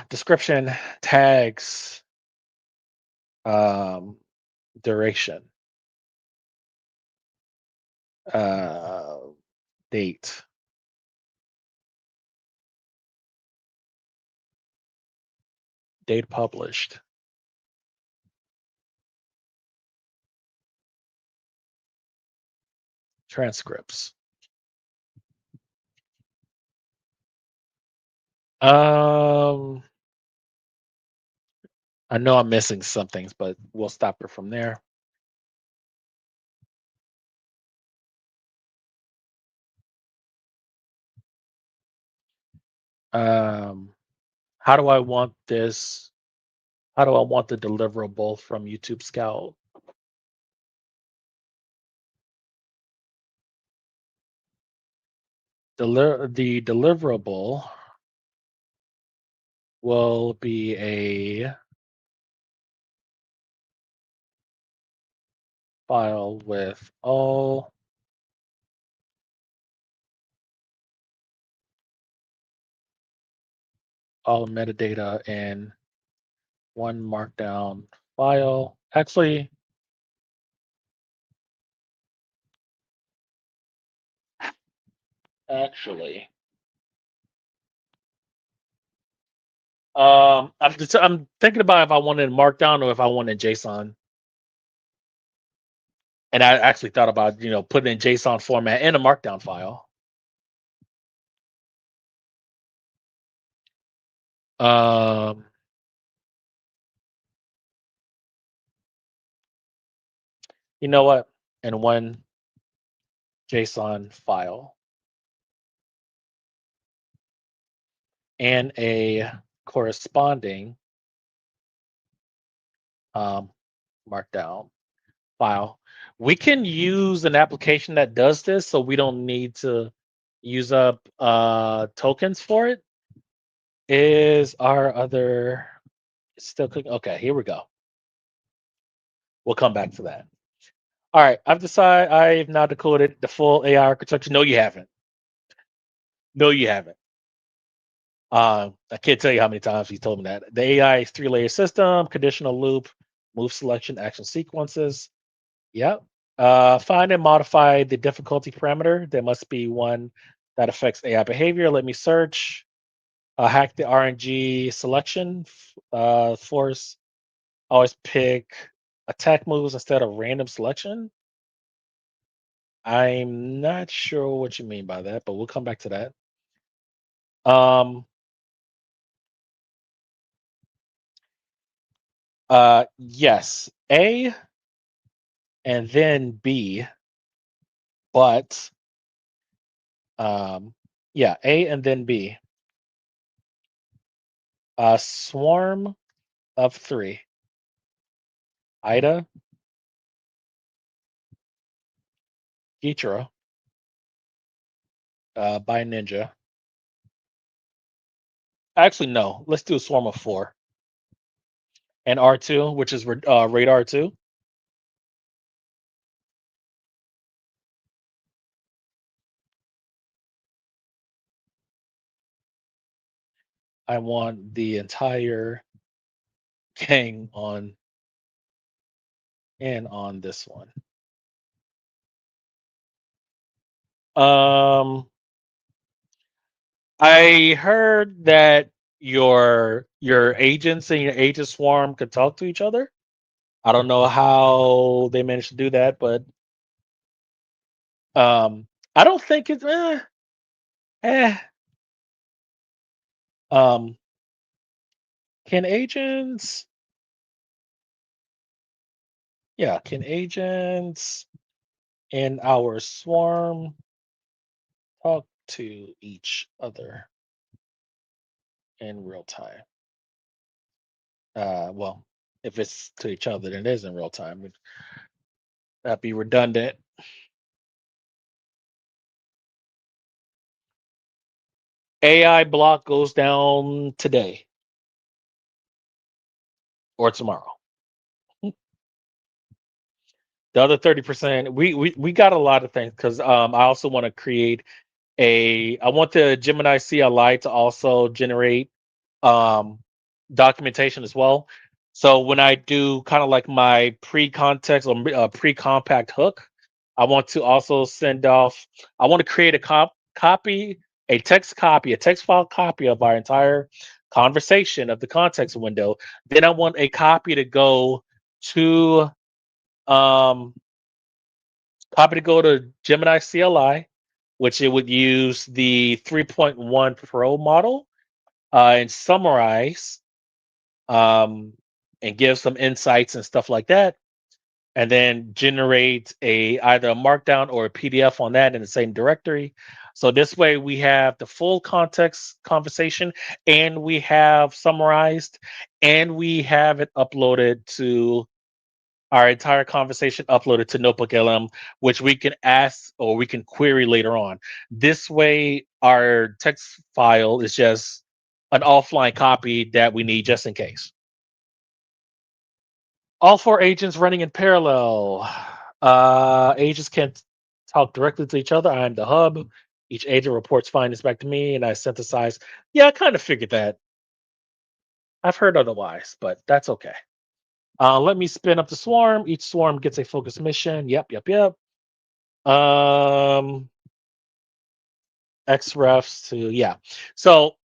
Description, tags, um, duration, uh, date, date published, transcripts. Um, I know I'm missing some things, but we'll stop it from there. Um, how do I want this? How do I want the deliverable from YouTube Scout? The deliverable will be a file with all metadata in one markdown file. Actually, I'm thinking about if I wanted Markdown or if I wanted JSON. And I actually thought about putting in JSON format in a Markdown file. Um, you know what? In one JSON file and a corresponding um, Markdown file. We can use an application that does this, so we don't need to use up tokens for it. Is our other still cooking? Okay, here we go. We'll come back to that. All right, I've now decoded the full AI architecture. No, you haven't. No, you haven't. I can't tell you how many times he's told me that. The AI is three-layer system, conditional loop, move selection, action sequences. Yep. Find and modify the difficulty parameter. There must be one that affects AI behavior. Let me search. Hack the RNG selection. Force always pick attack moves instead of random selection. I'm not sure what you mean by that, but we'll come back to that. Um, yes, A and then B, but yeah, A and then B. Swarm of three. Ida, Gitra, by Ninja. Actually, no. Let's do a swarm of four. And R2, which is radar 2. I want the entire gang on in on this one. Um, I heard that your agents and your agent swarm could talk to each other. I don't know how they managed to do that, but um, I don't think it's eh. Um, can agents? Yeah, can agents in our swarm talk to each other in real time? Well, if it's to each other, then it is in real time. That'd be redundant. AI block goes down today or tomorrow. The other 30%, we got a lot of things because I also want to create I want the Gemini CLI to also generate um documentation as well. So when I do kind of like my pre-context or pre-compact hook, I want to also send off. I want to create a copy, a text copy, a text file copy of our entire conversation of the context window. Then I want a copy to go to um Gemini CLI, which it would use the 3.1 Pro model and summarize um, and give some insights and stuff like that, and then generate either a markdown or a PDF on that in the same directory. So this way we have the full context conversation and we have summarized and we have it uploaded to our entire conversation uploaded to Notebook LM, which we can ask or we can query later on. This way, our text file is just an offline copy that we need just in case. All four agents running in parallel. Agents can talk directly to each other. I'm the hub. Each agent reports findings back to me, and I synthesize. Yeah, I kind of figured that. I've heard otherwise, but that's okay. Let me spin up the swarm. Each swarm gets a focus mission. Yep, yep, yep. Um, XRefs to yeah. So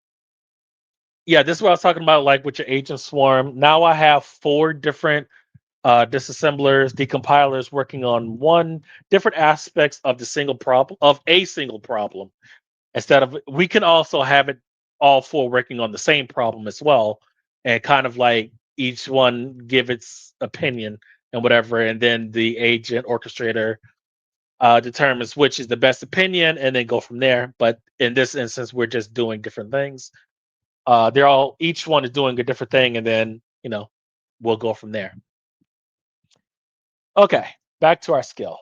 yeah, this is what I was talking about, like with your agent swarm. Now I have four different disassemblers, decompilers working on one different aspects of the single problem of a single problem. Instead of we can also have it all four working on the same problem as well, and kind of like each one give its opinion and whatever, and then the agent orchestrator determines which is the best opinion and then go from there. But in this instance, we're just doing different things. They're all each one is doing a different thing, and then we'll go from there. Okay, back to our skill.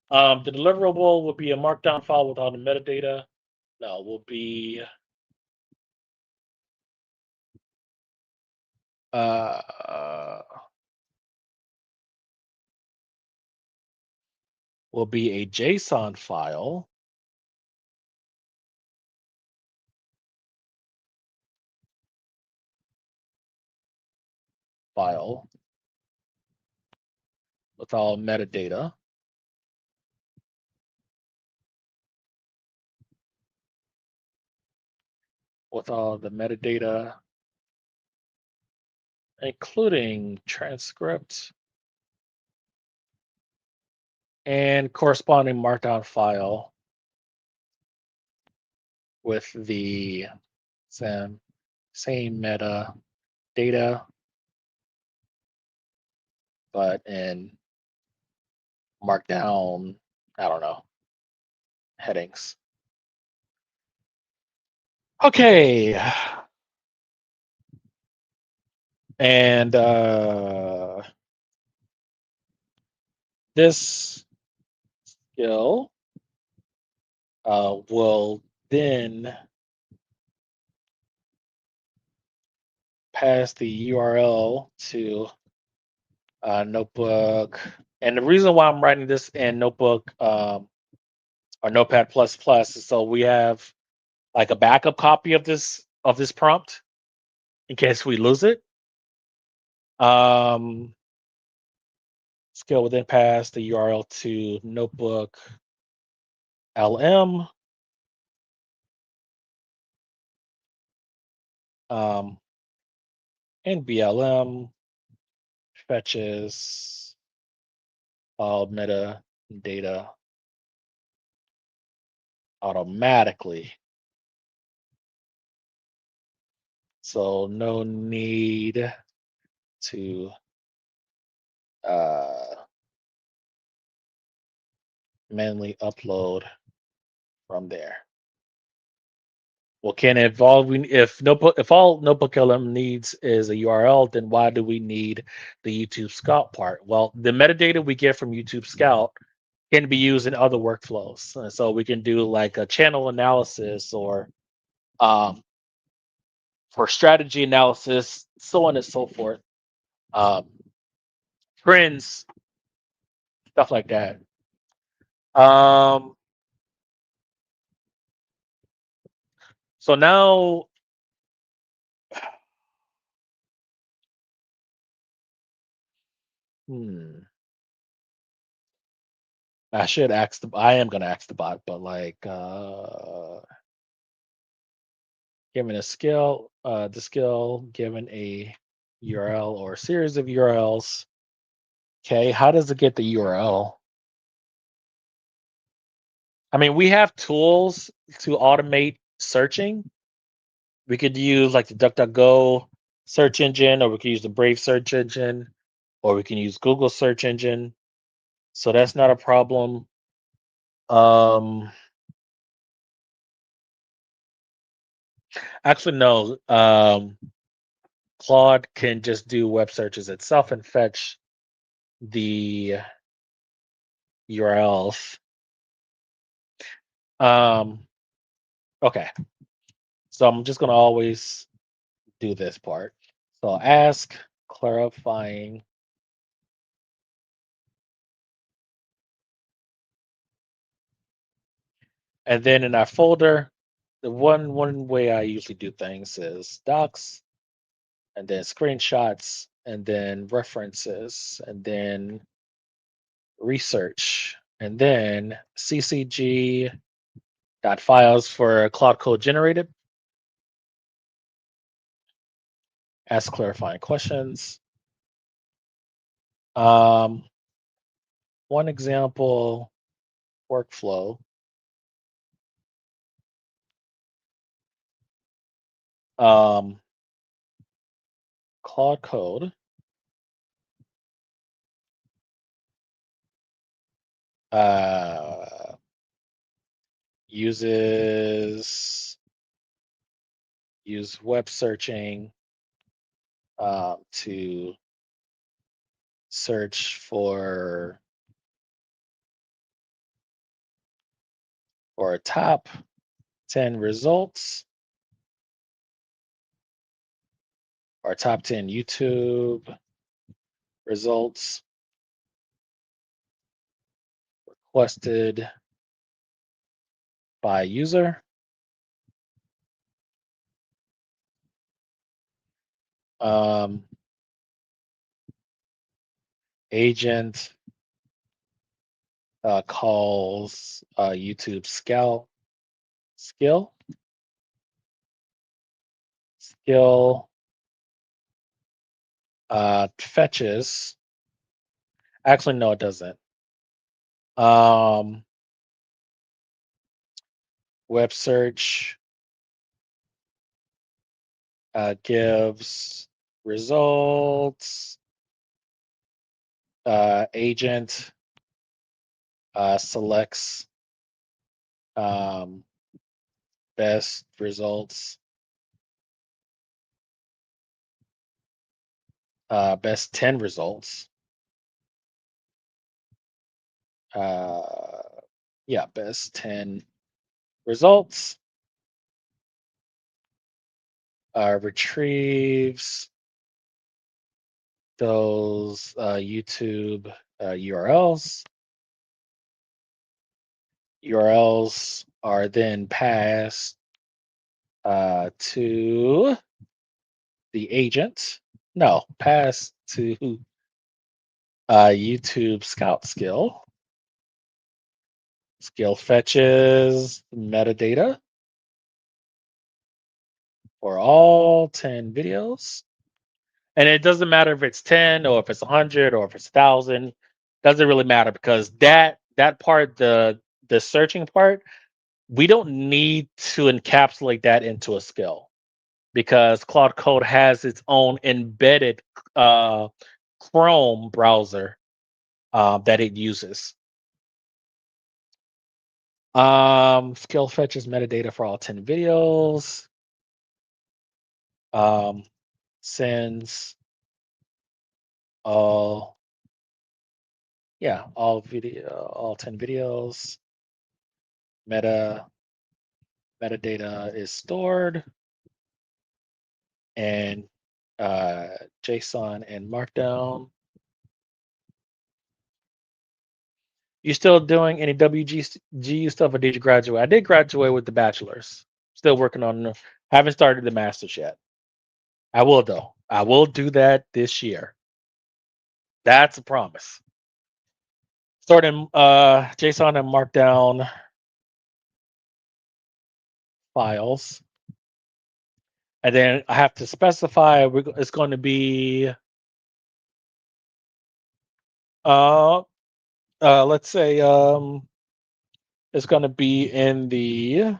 The deliverable will be a markdown file with all the metadata. No, uh, will be a JSON file with all metadata, with all the metadata, including transcript and corresponding markdown file with the same meta data, but in markdown, I don't know, headings. Okay. And this skill will then pass the URL to Notebook. And the reason why I'm writing this in Notebook or Notepad++ is so we have like a backup copy of this prompt in case we lose it. Um, Skill will then pass the URL to notebook LM. And BLM fetches all metadata automatically. So no need to uh, manually upload from there. Well, can it involve if all Notebook LM needs is a URL, then why do we need the YouTube Scout part? Well, the metadata we get from YouTube Scout can be used in other workflows. So we can do like a channel analysis or um, for strategy analysis, so on and so forth. Um, Trends, stuff like that. Um, so now, hmm, I should ask the. I am gonna ask the bot, but like, given a skill, the skill given a URL or a series of URLs. Okay, how does it get the URL? I mean, we have tools to automate searching. We could use like the DuckDuckGo search engine, or we could use the Brave search engine, or we can use Google search engine. So that's not a problem. Um, Actually, no. Claude can just do web searches itself and fetch the URLs. Um, okay, so I'm just gonna always do this part. So ask clarifying, and then in our folder, the one way I usually do things is docs, and then screenshots, and then references, and then research, and then ccg dot files for Cloud Code generated. Ask clarifying questions. Um, One example workflow. Um, Cloud Code uh, use web searching to search for top 10 results or top 10 YouTube results requested by user. Um, Agent calls YouTube skill fetches. Actually, no, it doesn't. Um, Web search gives results. Agent selects um, best results, best 10 results. Uh, yeah, best 10 results. Retrieves those YouTube URLs. URLs are then passed to the agent. No, pass to YouTube Scout skill. Skill fetches metadata for all 10 videos. And it doesn't matter if it's 10 or if it's 100 or if it's 1,000. Doesn't really matter because that part, the searching part, we don't need to encapsulate that into a skill because Claude Code has its own embedded uh, Chrome browser that it uses. Skill fetches metadata for all 10 videos. Um, sends all, yeah, all 10 videos. Metadata is stored and JSON and Markdown. You still doing any WGU stuff, or did you graduate? I did graduate with the bachelor's. Still working on. Haven't started the master's yet. I will though. I will do that this year. That's a promise. Starting JSON and Markdown files, and then I have to specify it's going to be uh let's say it's going to be in the,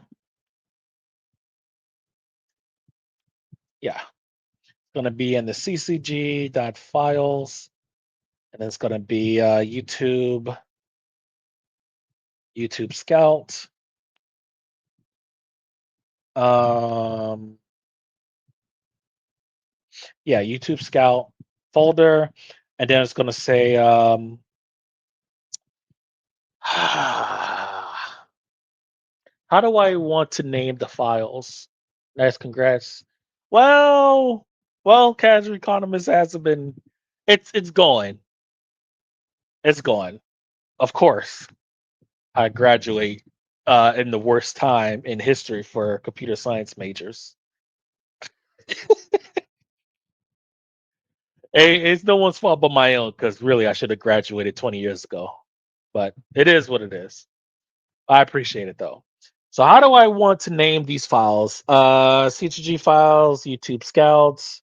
yeah, it's going to be in the ccg.files, and it's going to be YouTube Scout, yeah, YouTube Scout folder, and then it's going to say how do I want to name the files? Nice, congrats. Well, casual economist hasn't been. It's going. It's going. Of course, I graduate in the worst time in history for computer science majors. It's no one's fault but my own, because really I should have graduated 20 years ago. But it is what it is. I appreciate it though. So how do I want to name these files? CTG files, YouTube Scouts.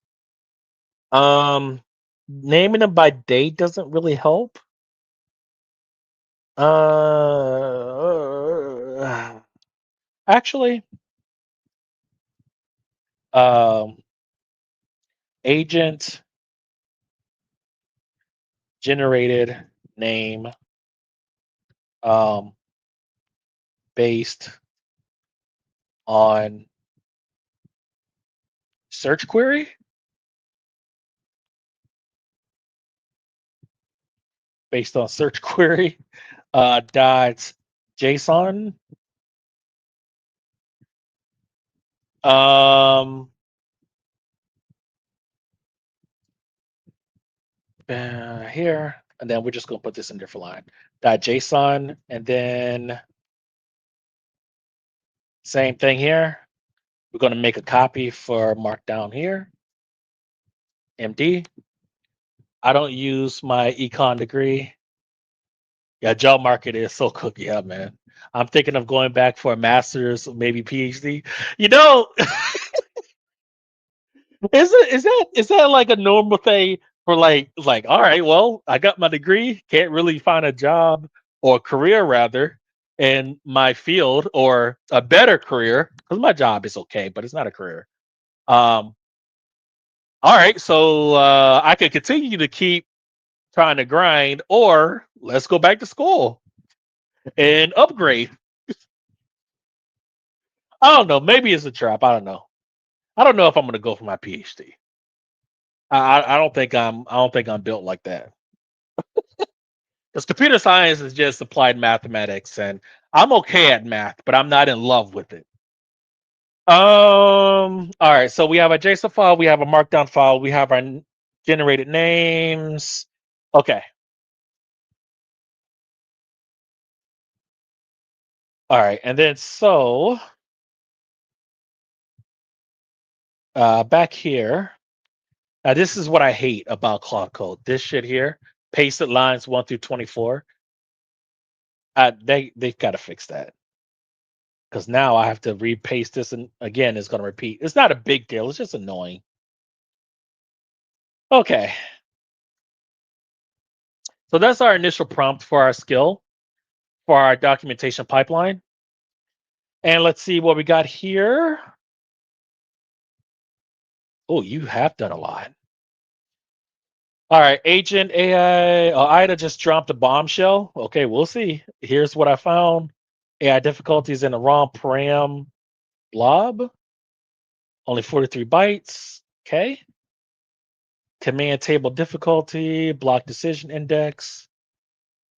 Naming them by date doesn't really help. Actually, um, agent generated name um, based on search query, dot JSON. Um, Here, and then we're just gonna put this in different line. Dot JSON, and then same thing here. We're gonna make a copy for Markdown here. MD. I don't use my econ degree. Yeah, job market is so cookie. Yeah, man. I'm thinking of going back for a master's, maybe PhD. You know, is that like a normal thing for like all right, well, I got my degree, can't really find a job or career rather in my field or a better career because my job is okay, but it's not a career. Um, all right, so I can continue to keep trying to grind, or let's go back to school and upgrade. I don't know. Maybe it's a trap. I don't know. I don't know if I'm gonna go for my PhD. I don't think I'm built like that. Because computer science is just applied mathematics, and I'm okay at math, but I'm not in love with it. All right. So we have a JSON file, we have a Markdown file, we have our generated names. Okay. All right, and then so Back here. Now this is what I hate about Claude Code. This shit here, pasted lines 1 through 24. They've got to fix that because now I have to repaste this, and again, it's going to repeat. It's not a big deal. It's just annoying. Okay, so that's our initial prompt for our skill for our documentation pipeline. And let's see what we got here. Oh, you have done a lot. All right, agent AI. Ida just dropped a bombshell. Okay, we'll see. Here's what I found: AI difficulties in the ROM param blob. Only 43 bytes. Okay. Command table difficulty, block decision index,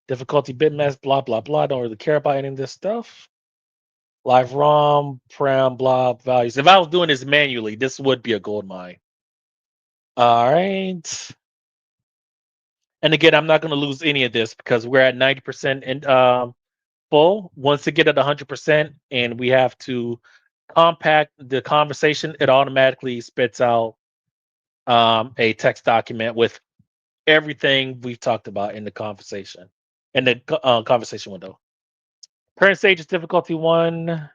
difficulty bitmaps, blah blah blah. Don't really care about any of this stuff. Live ROM, param blob values. If I was doing this manually, this would be a gold mine. All right. And again, I'm not going to lose any of this because we're at 90% in, full. Once it get at 100% and we have to compact the conversation, it automatically spits out a text document with everything we've talked about in the conversation, in the conversation window. Current stage is difficulty 1.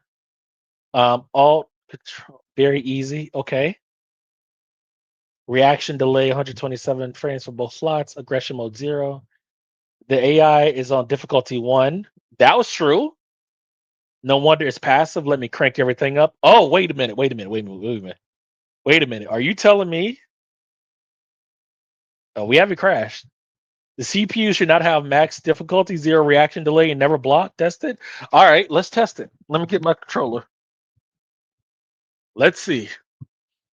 Alt control, very easy. Okay. Reaction delay 127 frames for both slots. Aggression mode 0. The AI is on difficulty 1. That was true. No wonder it's passive. Let me crank everything up. Oh, wait a minute. Wait a minute. Wait a minute. Wait a minute. Wait a minute. Are you telling me? Oh, we haven't crashed. The CPU should not have max difficulty, 0 reaction delay, and never block. Test it. All right, let's test it. Let me get my controller. Let's see.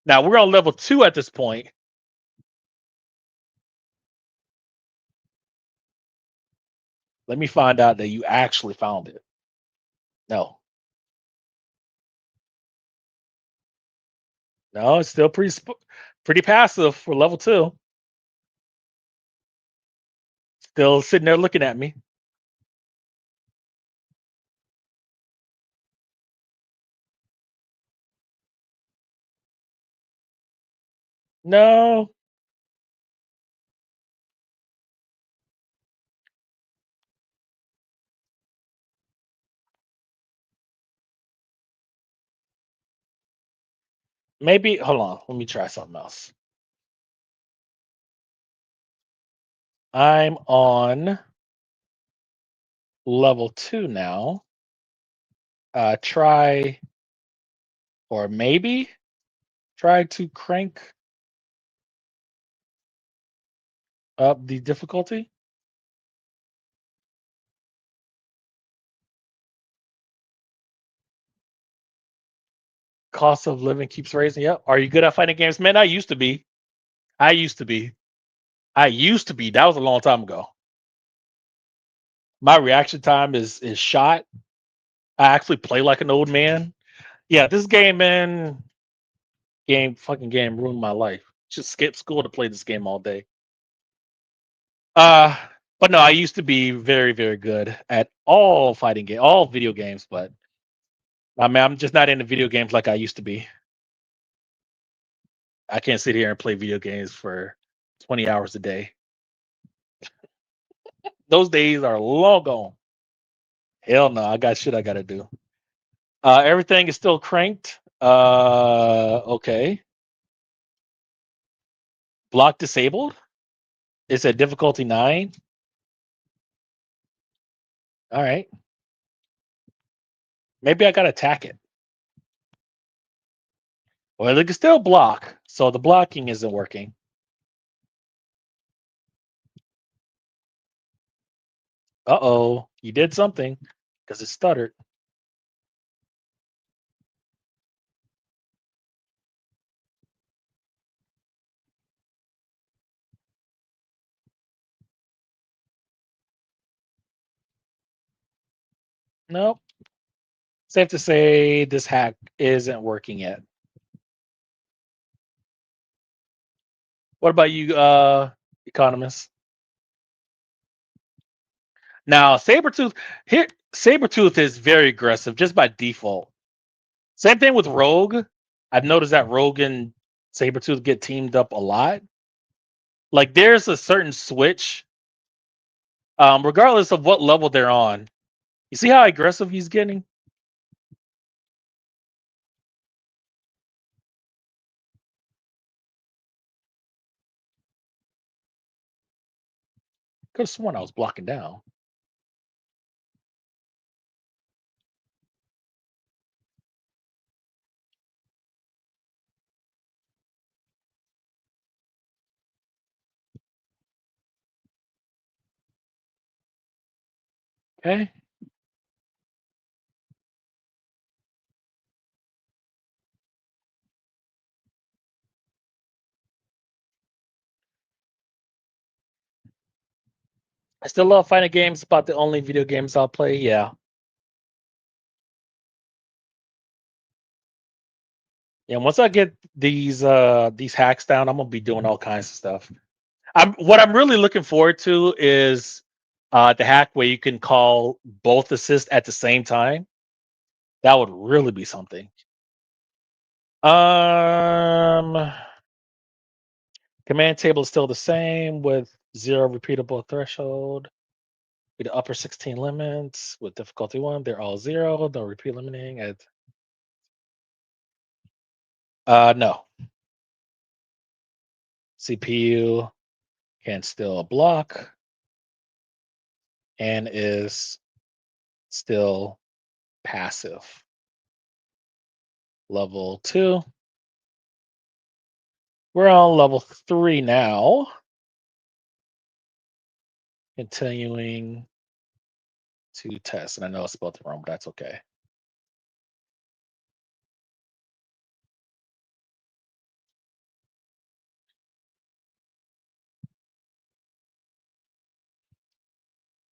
Now we're on level 2 at this point. Let me find out that you actually found it. No. No, it's still pretty passive for level 2. Still sitting there looking at me. No. Maybe, hold on. Let me try something else. I'm on level 2 now. Try, or maybe try to crank up the difficulty. Cost of living keeps raising. Yep. Are you good at fighting games? Man, I used to be. I used to be. I used to be. That was a long time ago. My reaction time is shot. I actually play like an old man. Yeah, this game, man, fucking game ruined my life. Just skip school to play this game all day. Uh, but no, I used to be very, very good at all fighting game, all video games. But I mean, I'm just not into video games like I used to be. I can't sit here and play video games for 20 hours a day. Those days are long gone. Hell no, I got shit I gotta do. Everything is still cranked. Okay. Block disabled. It's at difficulty 9. All right. Maybe I gotta attack it. Well, it can still block, so the blocking isn't working. Uh-oh, you did something because it stuttered. Nope. Safe to say this hack isn't working yet. What about you, economist? Now, Sabretooth is very aggressive just by default. Same thing with Rogue. I've noticed that Rogue and Sabretooth get teamed up a lot. Like there's a certain switch, regardless of what level they're on. You see how aggressive he's getting? Could have sworn I was blocking down. Okay. I still love fighting games. About the only video games I'll play. Yeah. Yeah. Once I get these hacks down, I'm gonna be doing all kinds of stuff. I'm really looking forward to is the hack where you can call both assists at the same time. That would really be something. Um, Command table is still the same with zero repeatable threshold. With the upper 16 limits with difficulty one, they're all zero. No repeat limiting. No, CPU can still block and is still passive. Level two. We're on level three now. Continuing to test, and I know it's spelled wrong, but that's okay.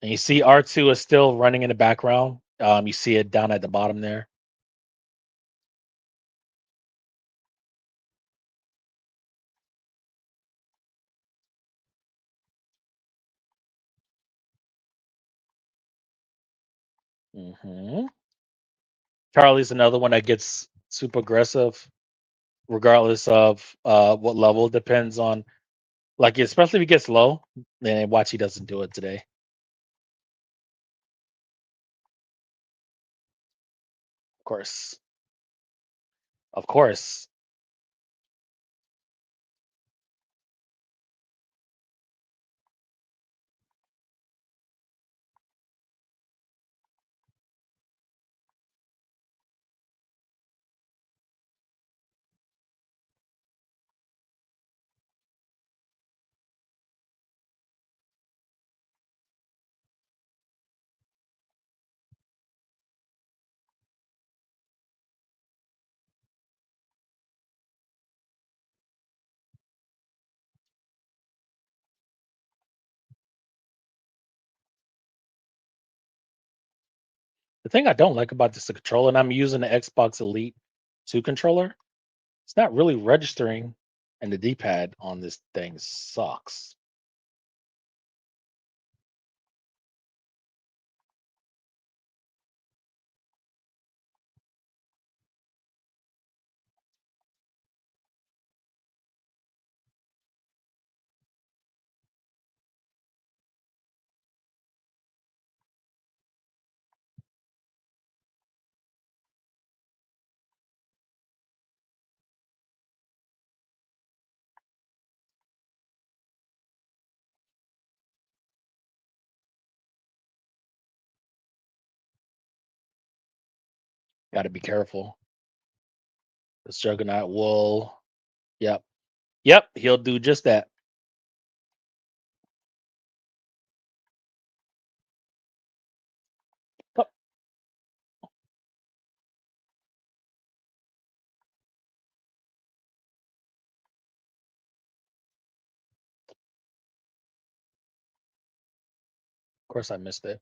And you see R2 is still running in the background. You see it down at the bottom there. hmm Charlie's another one that gets super aggressive, regardless of what level. Depends on, like, especially if he gets low. Then watch, he doesn't do it today. Of course, of course. The thing I don't like about this controller, and I'm using the Xbox Elite 2 controller, it's not really registering, and the D-pad on this thing sucks. Got to be careful. This Juggernaut will, yep, yep, he'll do just that. Oh, of course, I missed it.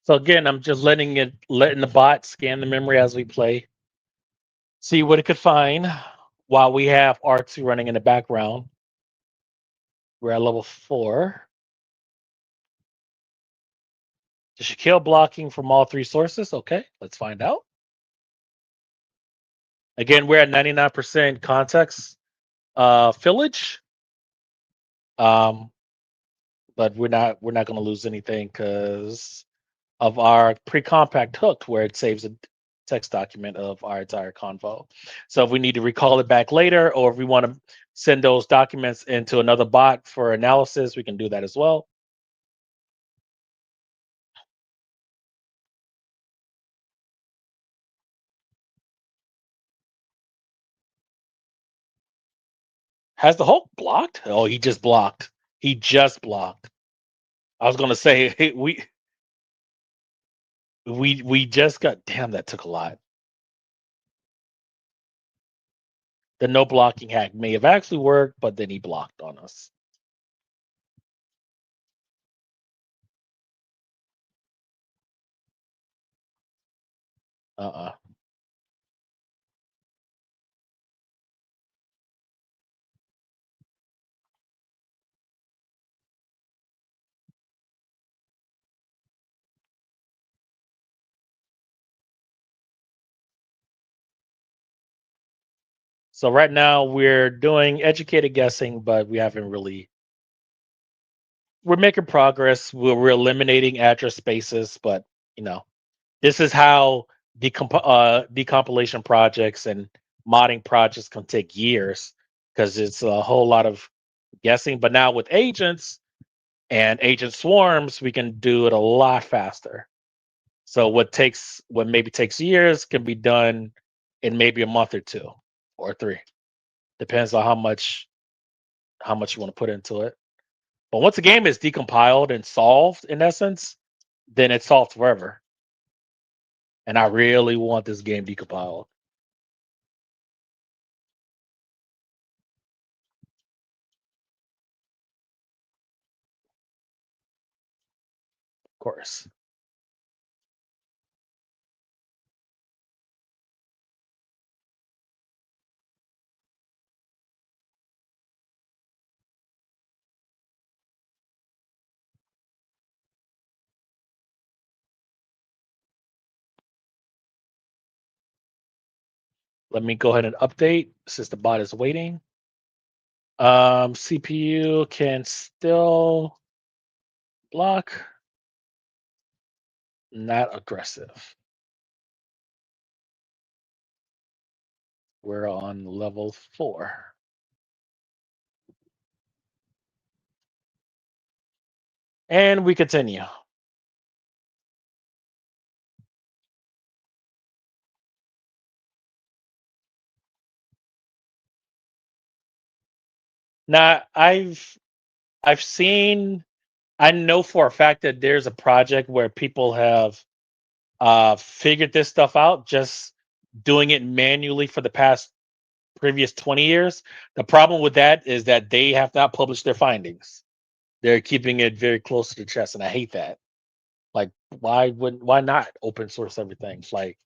So again, I'm just letting the bot scan the memory as we play, see what it could find while we have R2 running in the background. We're at level 4. Does she kill blocking from all 3 sources? Okay, let's find out. Again, we're at 99% context fillage. Um, but we're not going to lose anything because of our pre-compact hook where it saves a text document of our entire convo. So if we need to recall it back later, or if we want to send those documents into another bot for analysis, we can do that as well. Has the Hulk blocked? Oh, he just blocked. He just blocked. I was going to say hey, we just got damn that took a lot. The no blocking hack may have actually worked, but then he blocked on us. Uh-uh. So right now we're doing educated guessing, but we haven't really. We're making progress. We're eliminating address spaces, but you know, this is how decompilation projects and modding projects can take years because it's a whole lot of guessing. But now with agents and agent swarms, we can do it a lot faster. So what maybe takes years can be done in maybe a month or 2 or 3. Depends on how much you want to put into it. But once a game is decompiled and solved in essence, then it's solved forever. And I really want this game decompiled. Of course. Let me go ahead and update since the bot is waiting. CPU can still block, not aggressive. We're on level 4. And we continue. Now I've seen I know for a fact that there's a project where people have figured this stuff out just doing it manually for the past previous 20 years. The problem with that is that they have not published their findings. They're keeping it very close to the chest, and I hate that. Like, why not open source everything? It's like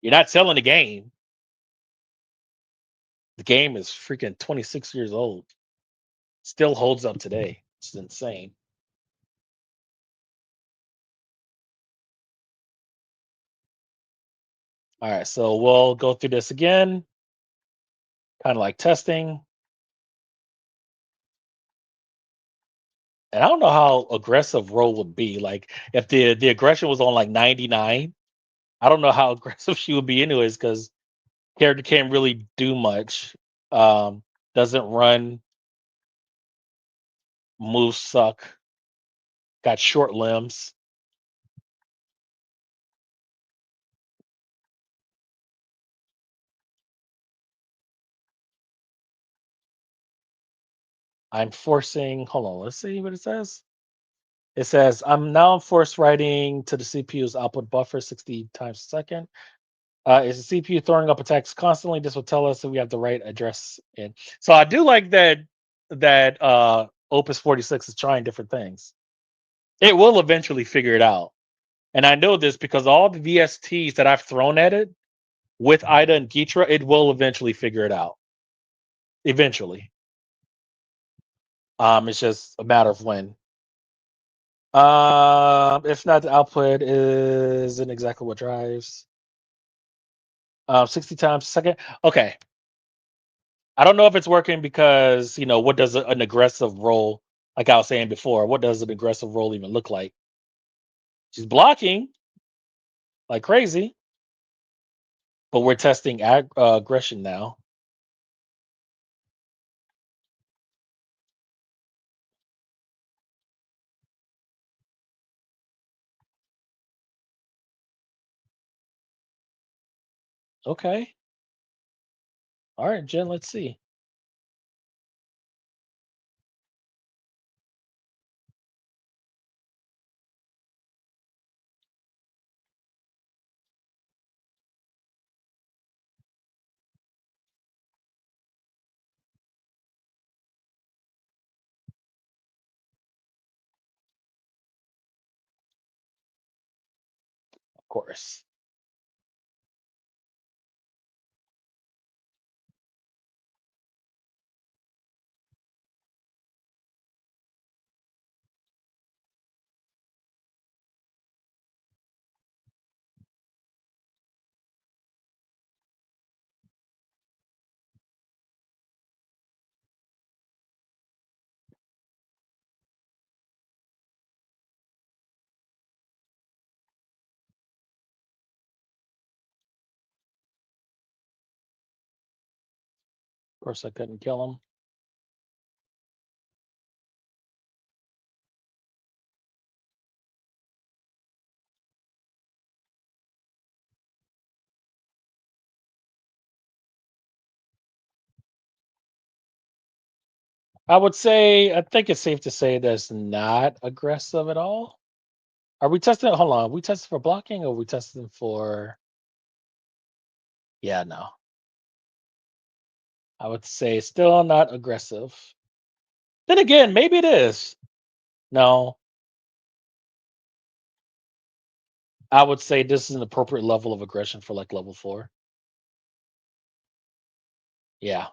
you're not selling the game. The game is freaking 26 years old. Still holds up today. It's insane. All right, so we'll go through this again, kind of like testing. And I don't know how aggressive Roll would be. Like if the aggression was on like 99, I don't know how aggressive she would be anyways, because character can't really do much. Um, doesn't run, moves suck, got short limbs. I'm forcing. Hold on, let's see what it says. It says I'm now force writing to the CPU's output buffer 60 times a second. Is the CPU throwing up attacks constantly? This will tell us if we have the right address in. So I do like that Opus 46 is trying different things. It will eventually figure it out. And I know this because all the VSTs that I've thrown at it with Ida and Gitra, it will eventually figure it out. Eventually. It's just a matter of when. If not, the output isn't exactly what drives. 60 times a second. Okay. I don't know if it's working because, what does an aggressive roll, like I was saying before, what does an aggressive roll even look like? She's blocking like crazy, but we're testing aggression now. Okay. All right, Jen, let's see. Of course. Of course, I couldn't kill him. I think it's safe to say that's not aggressive at all. Are we testing? Hold on. Are we testing for blocking or are we testing for? Yeah, no. I would say still not aggressive. Then again, maybe it is. No, I would say this is an appropriate level of aggression for like level 4. Yeah,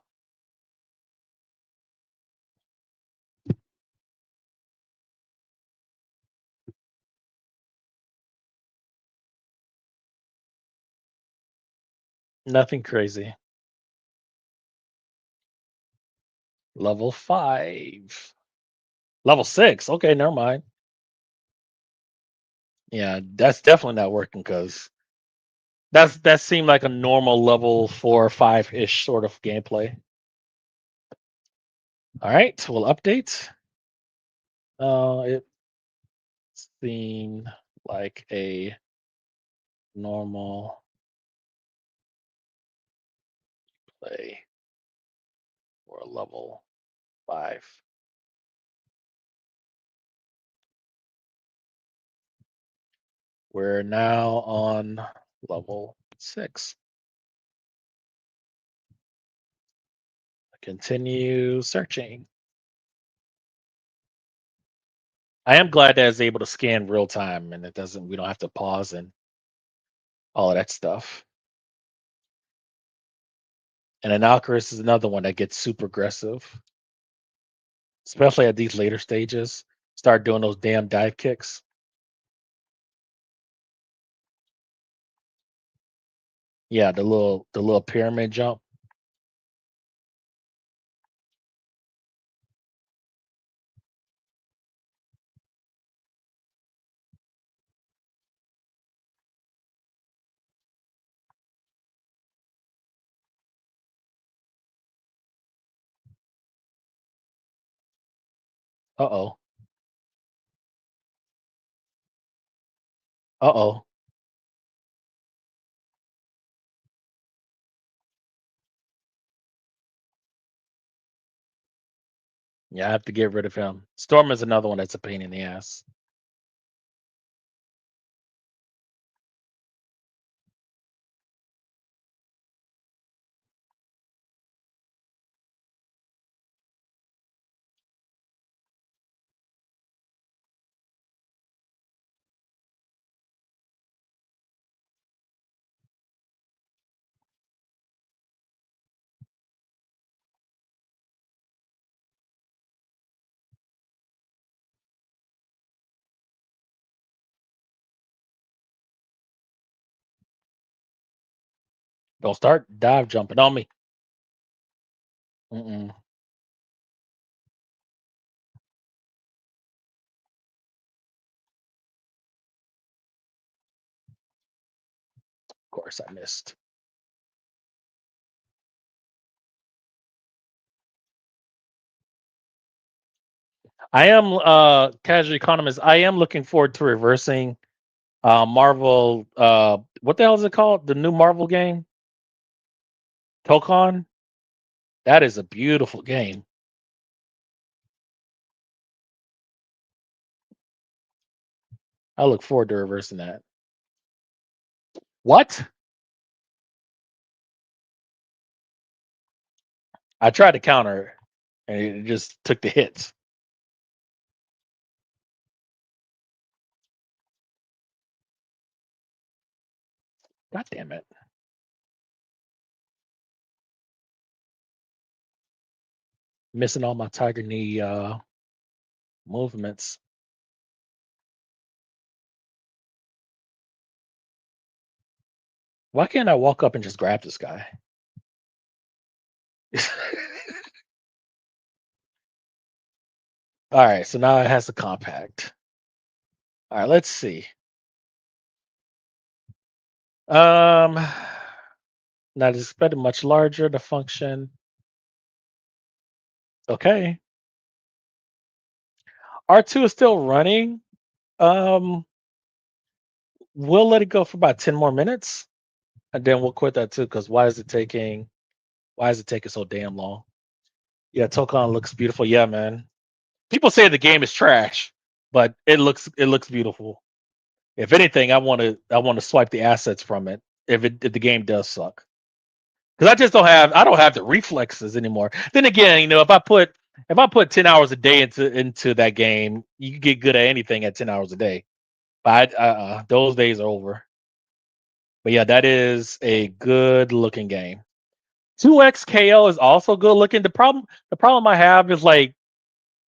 nothing crazy. Level 5. Level 6. Okay, never mind. Yeah, that's definitely not working because that seemed like a normal level 4 or 5 ish sort of gameplay. All right, we'll update. It seemed like a normal play for a level 5. We're now on level 6. Continue searching. I am glad that it's able to scan real time and we don't have to pause and all of that stuff. And Innocuous is another one that gets super aggressive, especially at these later stages. Start doing those damn dive kicks. Yeah, the little pyramid jump. Uh oh. Uh oh. Yeah, I have to get rid of him. Storm is another one that's a pain in the ass. Don't start dive jumping on me. Mm-mm. Of course, I missed. I am casual economist. I am looking forward to reversing Marvel. What the hell is it called? The new Marvel game, Tokon. That is a beautiful game. I look forward to reversing that. What? I tried to counter, and it just took the hits. God damn it! Missing all my tiger knee movements. Why can't I walk up and just grab this guy? All right, so now it has a compact. All right, let's see. Um, Not expected, much larger. The function. Okay, R2 is still running. Um, we'll let it go for about 10 more minutes, and then we'll quit that too. Because why is it taking? Why is it taking so damn long? Yeah, Tokon looks beautiful. Yeah, man. People say the game is trash, but it looks beautiful. If anything, I want to swipe the assets from it if the game does suck. Because I don't have the reflexes anymore. Then again, if I put 10 hours a day into that game, you can get good at anything at 10 hours a day. But those days are over. But yeah, that is a good looking game. 2XKO is also good looking. The problem I have is like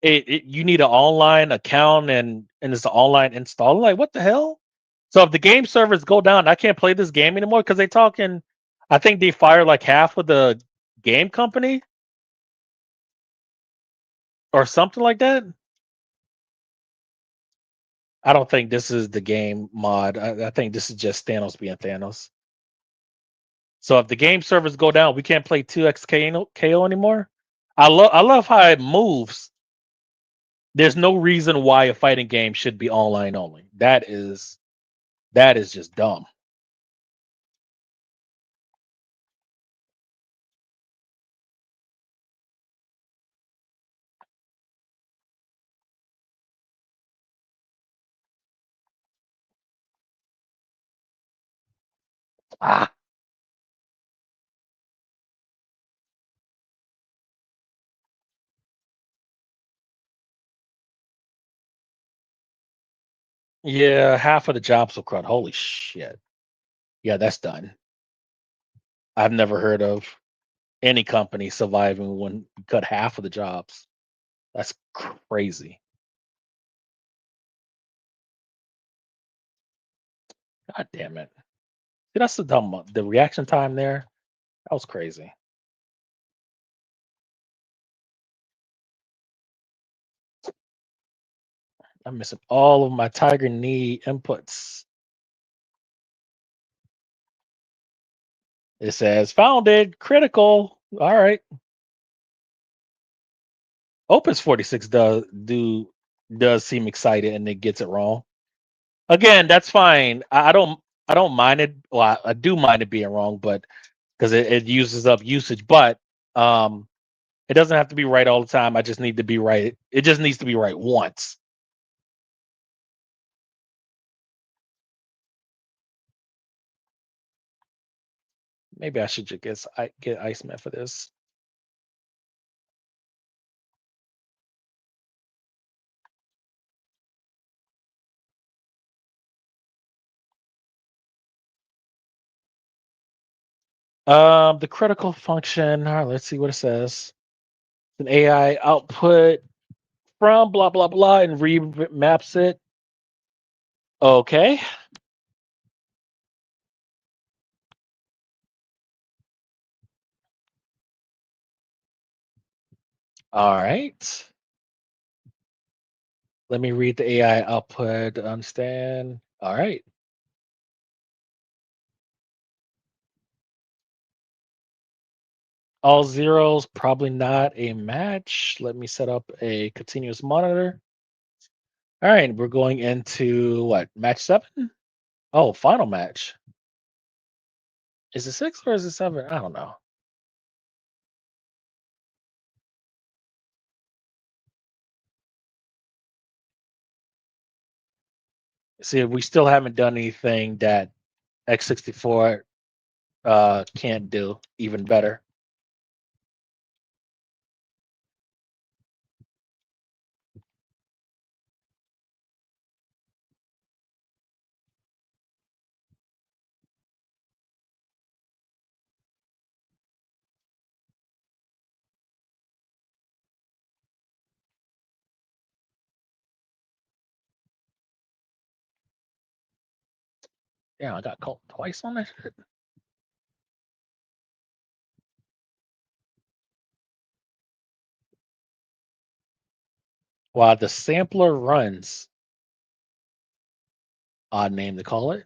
you need an online account and it's an online install. I'm like, what the hell? So if the game servers go down, I can't play this game anymore because they talking. I think they fired like half of the game company or something like that. I don't think this is the game mod. I think this is just Thanos being Thanos. So if the game servers go down, we can't play 2XKO anymore. I love how it moves. There's no reason why a fighting game should be online only. That is just dumb. Ah, yeah, half of the jobs will crud. Holy shit. Yeah, that's done. I've never heard of any company surviving when you cut half of the jobs. That's crazy. God damn it. See, that's the dumb one. The reaction time there, that was crazy. I'm missing all of my Tiger Knee inputs. It says founded, critical. All right. Opus 46 does seem excited and it gets it wrong. Again, that's fine. I don't mind it. Well, I do mind it being wrong, but because it uses up usage, but um it doesn't have to be right all the time. I just need to be right. It just needs to be right once. Maybe I should just get Iceman for this. The critical function. All right, let's see what it says. An AI output from blah blah blah and remaps it. Okay. All right. Let me read the AI output to understand. All right. All zeros, probably not a match. Let me set up a continuous monitor. All right, we're going into what? Match seven? Oh, final match. Is it six or is it seven? I don't know. See, we still haven't done anything that X64 can't do even better. Yeah, I got caught twice on that shit. While the sampler runs, odd name to call it.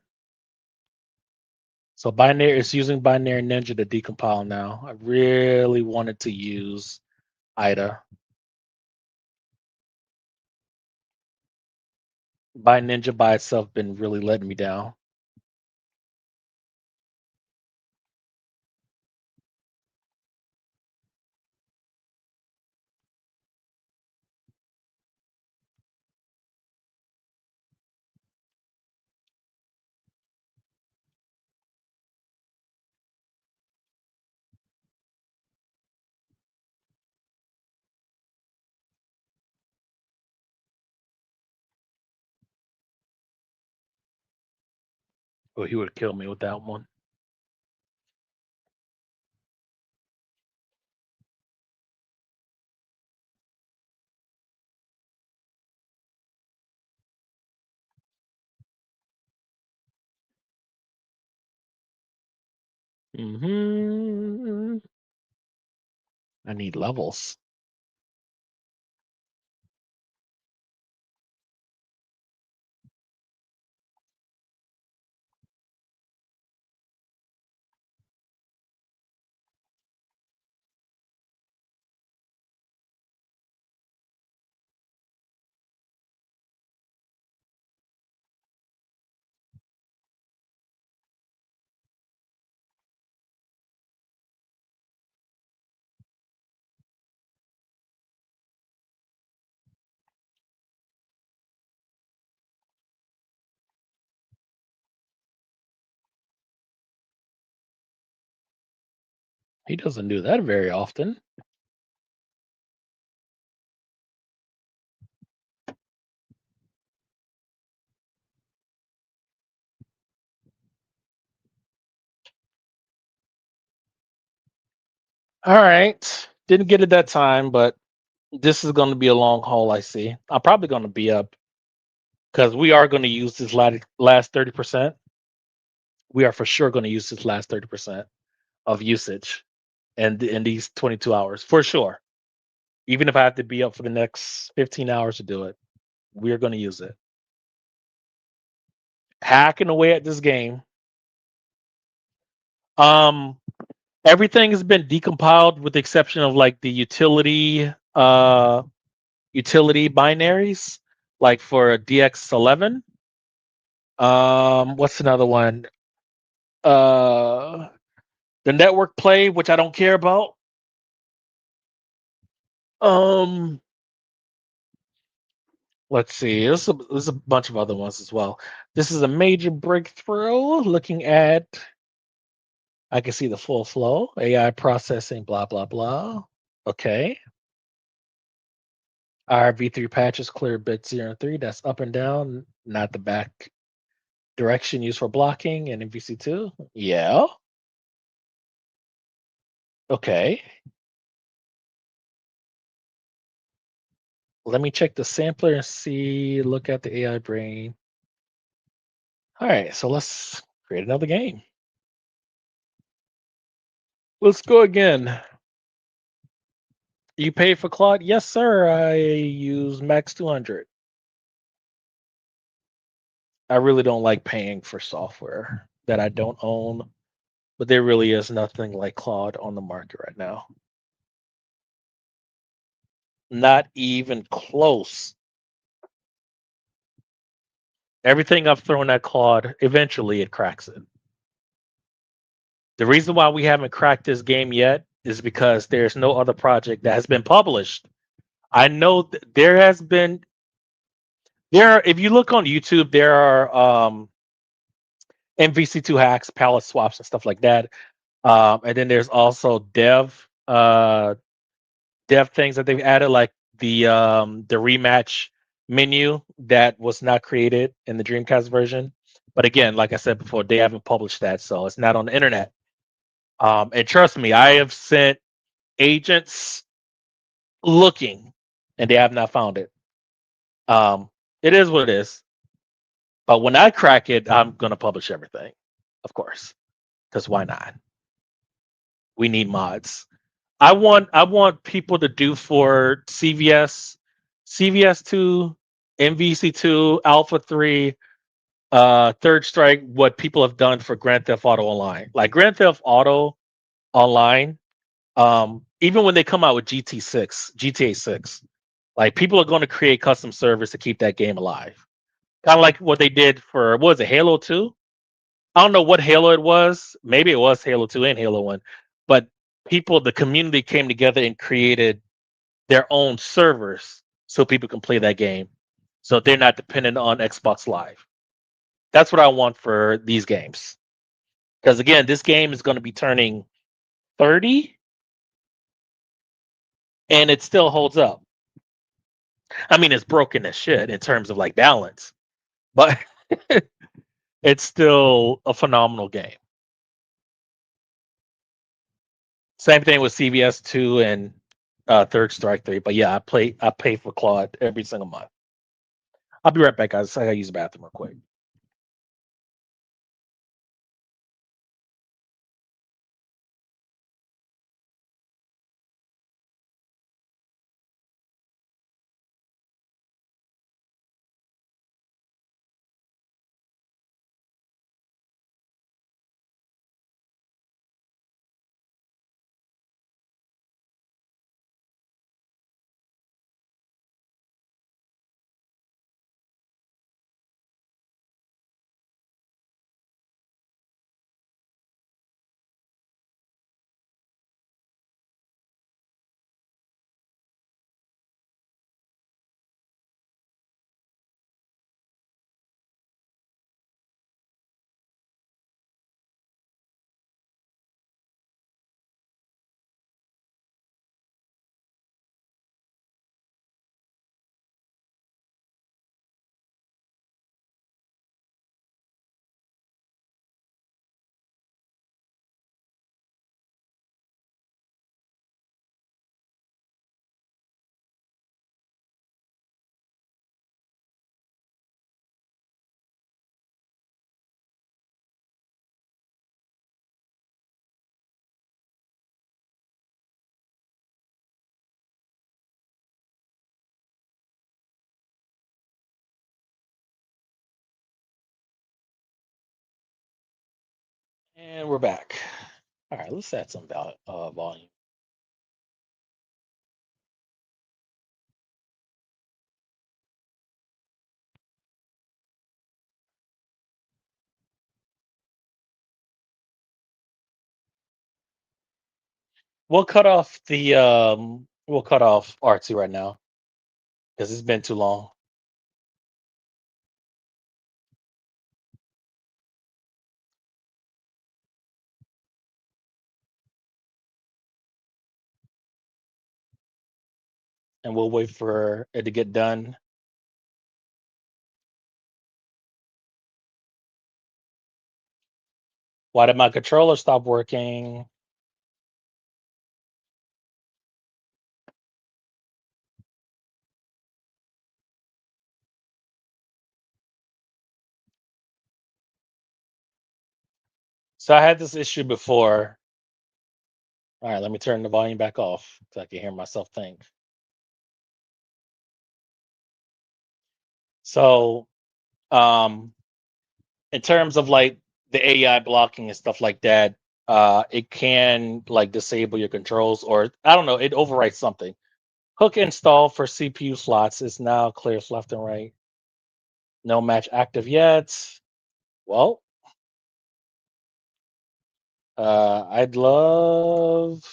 So binary is using binary ninja to decompile now. I really wanted to use IDA. By Ninja by itself been really letting me down. Well, he would have killed me with that one. Hmm. I need levels. He doesn't do that very often. All right. Didn't get it that time, but this is going to be a long haul, I see. I'm probably going to be up because we are going to use this last 30%. We are for sure going to use this last 30% of usage and in these 22 hours for sure. Even if I have to be up for the next 15 hours to do it, we are going to use it. Hacking away at this game. Um, Everything has been decompiled with the exception of like the utility binaries, like for DX11. What's another one? Uh, the network play, which I don't care about. Um, let's see. There's a bunch of other ones as well. This is a major breakthrough. Looking at, I can see the full flow, AI processing, blah blah blah. Okay. Our V3 patches clear bit 0 and 3. That's up and down, not the back direction used for blocking. And in VC2, yeah. Okay. Let me check the sampler and see, look at the AI brain. All right, so let's create another game. Let's go again. You pay for Claude? Yes, sir. I use Max 200. I really don't like paying for software that I don't own, but there really is nothing like Claude on the market right now. Not even close. Everything I've thrown at Claude, eventually it cracks it. The reason why we haven't cracked this game yet is because there's no other project that has been published. I know there has been if you look on YouTube, there are MVC2 hacks, palette swaps, and stuff like that. And then there's also dev things that they've added, like the rematch menu that was not created in the Dreamcast version. But again, like I said before, they haven't published that, so it's not on the internet. And trust me, I have sent agents looking, and they have not found it. Um, it is what it is. But when I crack it, I'm gonna publish everything, of course, because why not? We need mods. I want people to do for CVS 2, MVC 2, Alpha 3, Third Strike, what people have done for Grand Theft Auto Online. Like Grand Theft Auto Online, even when they come out with GTA 6, like people are going to create custom servers to keep that game alive. Kind of like what they did for what was it, Halo 2? I don't know what Halo it was. Maybe it was Halo 2 and Halo 1. But the community came together and created their own servers so people can play that game. So they're not dependent on Xbox Live. That's what I want for these games. Because again, this game is going to be turning 30 and it still holds up. I mean, it's broken as shit in terms of like balance, but it's still a phenomenal game. Same thing with CVS 2 and Third Strike 3. But yeah, I pay for Claude every single month. I'll be right back, guys. I gotta use the bathroom real quick. And we're back. All right, let's add some volume. We'll cut off R2 right now because it's been too long. And we'll wait for it to get done. Why did my controller stop working? So I had this issue before All right, let me turn the volume back off so I can hear myself think. So, um, in terms of like the AI blocking and stuff like that, it can like disable your controls, or I don't know, it overwrites something. Hook install for CPU slots is now clears left and right. No match active yet. Well, I'd love.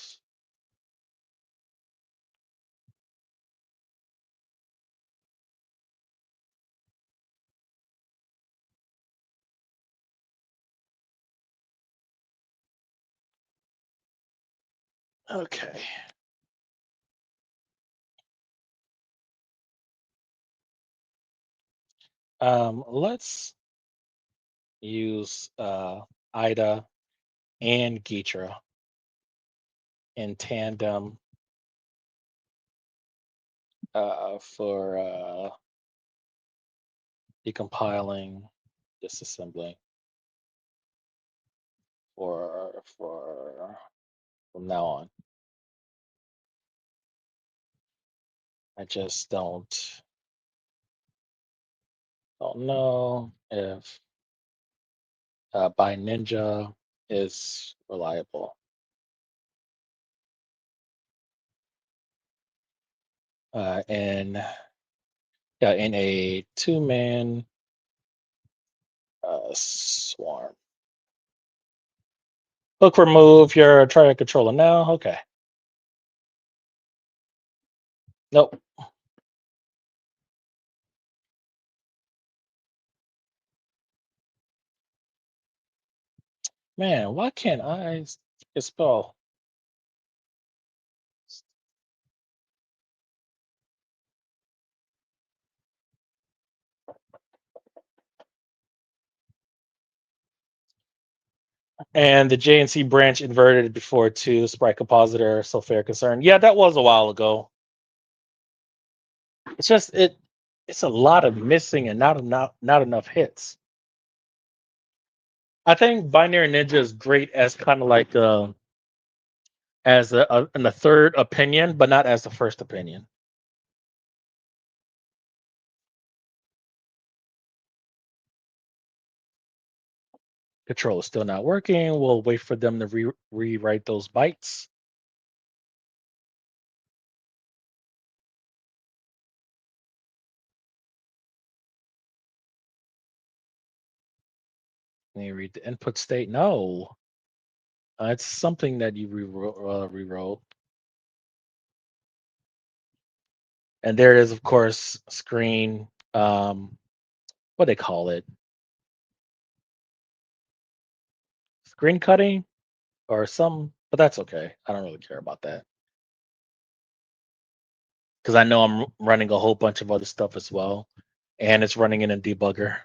Okay. Let's use IDA and Gitra in tandem for decompiling, disassembling for from now on. I just don't know if by Ninja is reliable. And yeah, in a two-man swarm. Hook remove your triad controller now. Okay. Nope. Man, why can't I spell? And the JNC branch inverted before too. Sprite compositor, so fair concern. Yeah, that was a while ago. It's just it's a lot of missing and not enough hits. I think Binary Ninja is great as kind of like as a third opinion, but not as the first opinion. Control is still not working. We'll wait for them to rewrite those bytes. Can you read the input state? No, it's something that you rewrote. And there is, of course, screen. What they call it? Screen cutting or some, but that's okay. I don't really care about that because I know I'm running a whole bunch of other stuff as well, and it's running in a debugger.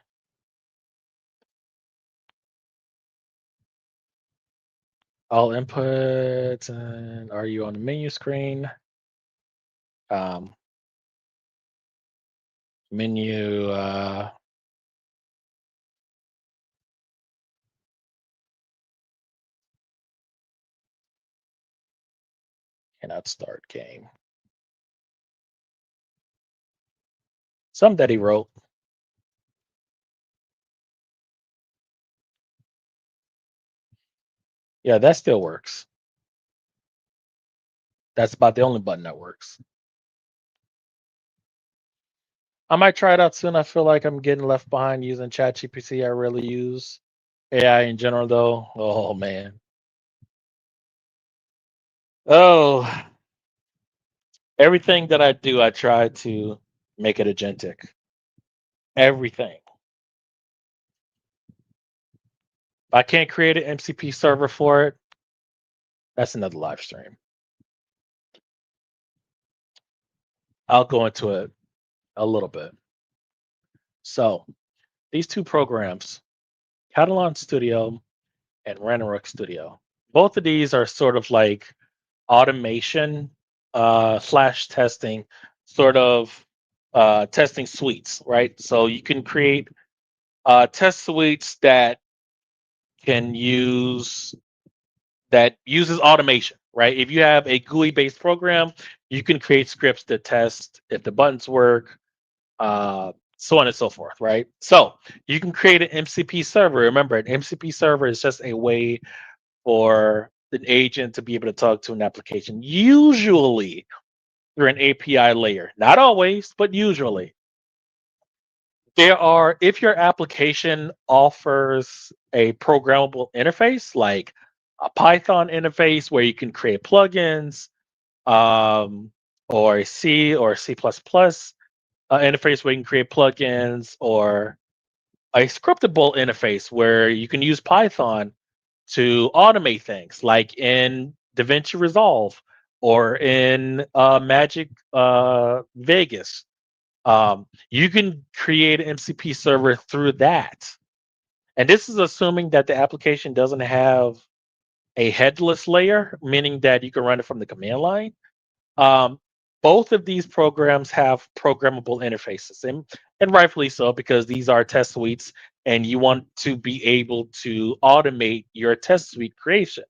All inputs, and are you on the menu screen? Um, menu. Cannot start game. Some that he wrote. Yeah, that still works. That's about the only button that works. I might try it out soon. I feel like I'm getting left behind using ChatGPT. I really use AI in general, though. Oh man. Oh, everything that I do, I try to make it agentic. Everything. If I can't create an MCP server for it, that's another live stream. I'll go into it a little bit. So these two programs, Catalan Studio and Ranorex Studio, both of these are sort of like automation slash testing, sort of testing suites, right? So you can create test suites that can use that uses automation, right? If you have a GUI based program, you can create scripts to test if the buttons work, so on and so forth, right? So you can create an MCP server. Remember, an MCP server is just a way for an agent to be able to talk to an application, usually through an API layer. Not always, but usually. If your application offers a programmable interface, like a Python interface where you can create plugins, um, or a C or C++ interface where you can create plugins, or a scriptable interface where you can use Python to automate things, like in DaVinci Resolve or in Magic Vegas. You can create an MCP server through that. And this is assuming that the application doesn't have a headless layer, meaning that you can run it from the command line. Um, Both of these programs have programmable interfaces, and rightfully so, because these are test suites and you want to be able to automate your test suite creation.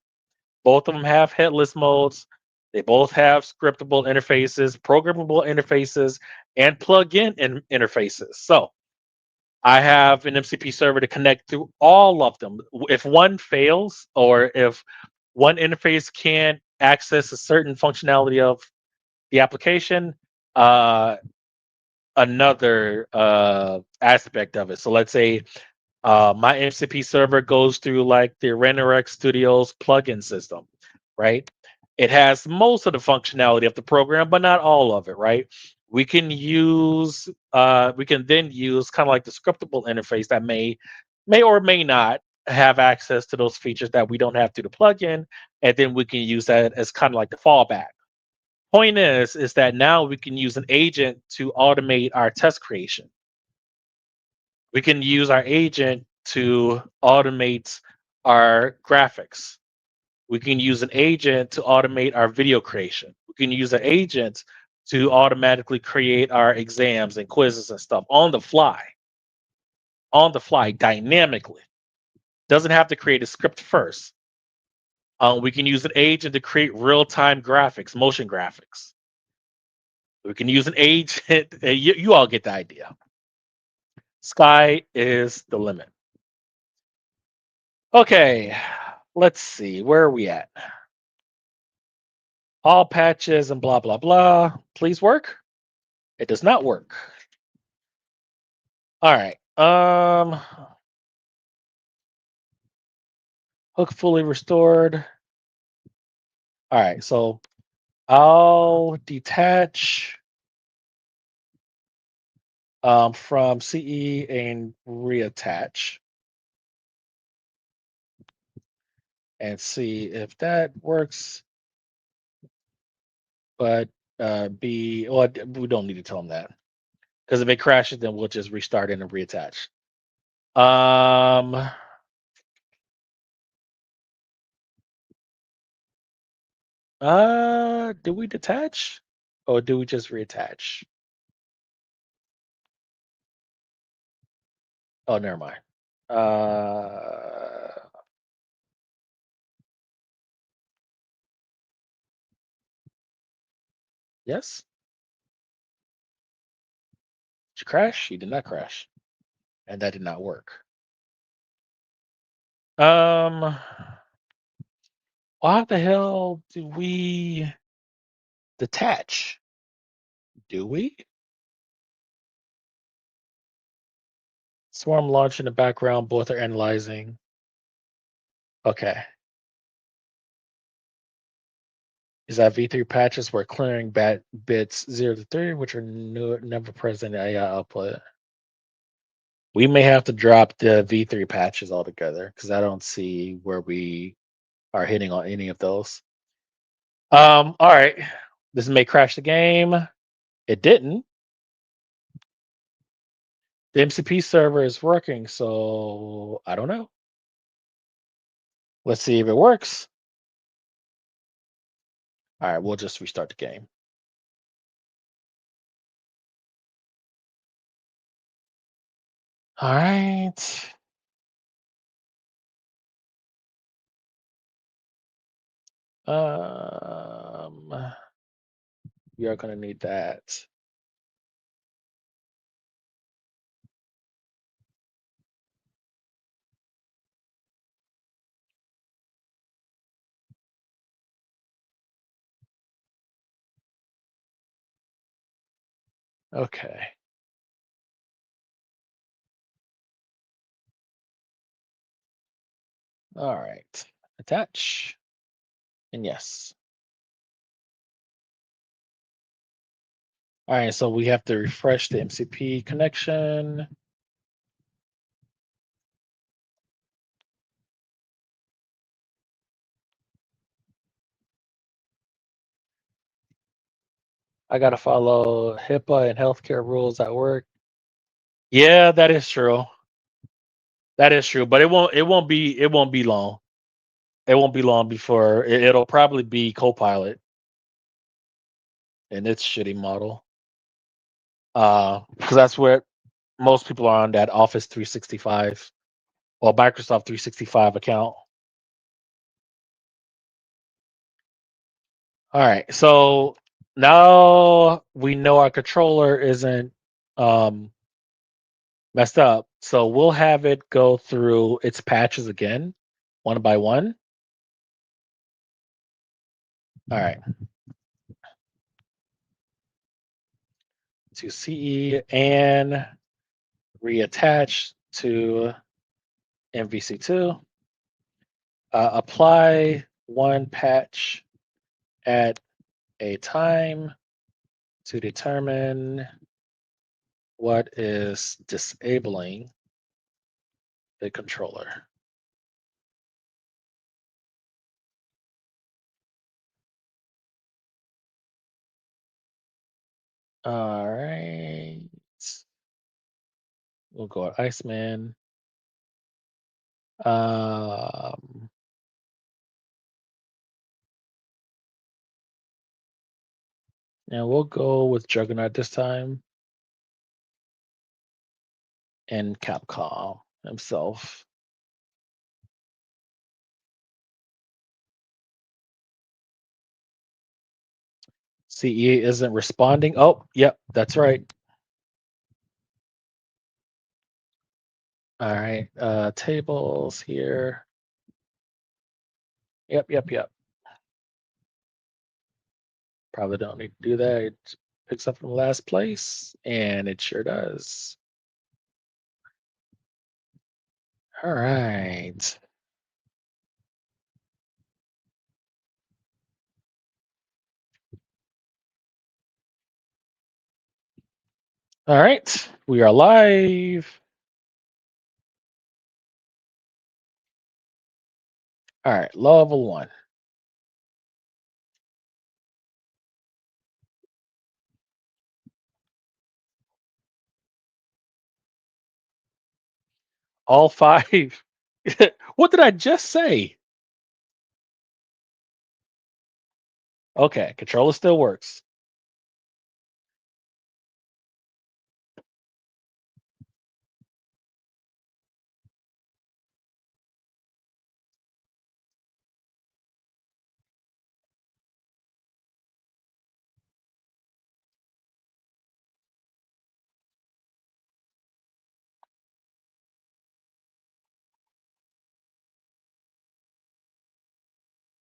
Both of them have headless modes. They both have scriptable interfaces, programmable interfaces, and plug-in interfaces. So I have an MCP server to connect through all of them. If one fails, or if one interface can't access a certain functionality of the application, uh, another aspect of it. So let's say my MCP server goes through like the RenderX Studios plugin system, right? It has most of the functionality of the program, but not all of it, right? We can then use kind of like the scriptable interface that may or may not have access to those features that we don't have through the plugin, and then we can use that as kind of like the fallback. Point is that now we can use an agent to automate our test creation. We can use our agent to automate our graphics. We can use an agent to automate our video creation. We can use an agent to automatically create our exams and quizzes and stuff on the fly, dynamically. Doesn't have to create a script first. We can use an agent to create real time graphics, motion graphics. We can use an agent. You all get the idea. Sky is the limit. Okay, let's see. Where are we at? All patches and blah, blah, blah. Please work. It does not work. All right. Hook fully restored. All right. So I'll detach from CE and reattach and see if that works. But well, we don't need to tell them that, because if it crashes, then we'll just restart it and reattach. Um, do we detach or do we just reattach? Oh, never mind. Uh, yes. Did you crash? She did not crash, and that did not work. Um, why the hell do we detach? Do we? Swarm launch in the background. Both are analyzing. Okay. Is that V3 patches were clearing bits 0 to 3, which are never present in AI output? We may have to drop the V3 patches altogether, because I don't see where we are hitting on any of those. All right. This may crash the game. It didn't. The MCP server is working, so I don't know. Let's see if it works. All right, we'll just restart the game. All right. Um, you're gonna need that. Okay. All right. Attach. And yes. All right. So we have to refresh the MCP connection. I gotta follow HIPAA and healthcare rules at work. Yeah, that is true. That is true. But it won't be long. It won't be long before it'll probably be Copilot in its shitty model. Because that's where most people are on that Office 365 or Microsoft 365 account. All right. So now we know our controller isn't um, messed up. So we'll have it go through its patches again, one by one. All right. To CE and reattach to MVC2. Apply one patch at a time to determine what is disabling the controller. All right. We'll go at Iceman. Um, and we'll go with Juggernaut this time and Capcom himself. CE isn't responding. Oh, yep, that's right. All right. Tables here. Yep, yep, yep. Probably don't need to do that. It picks up from last place, and it sure does. All right. All right. We are live. All right. Level one. All five. What did I just say? Okay. Controller still works.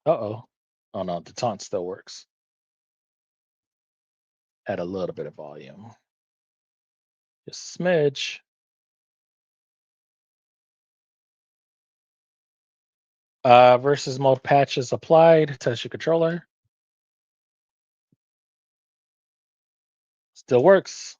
Uh-oh. Oh, no. The taunt still works. Add a little bit of volume. Just a smidge. Versus mode patches applied. Test your controller. Still works.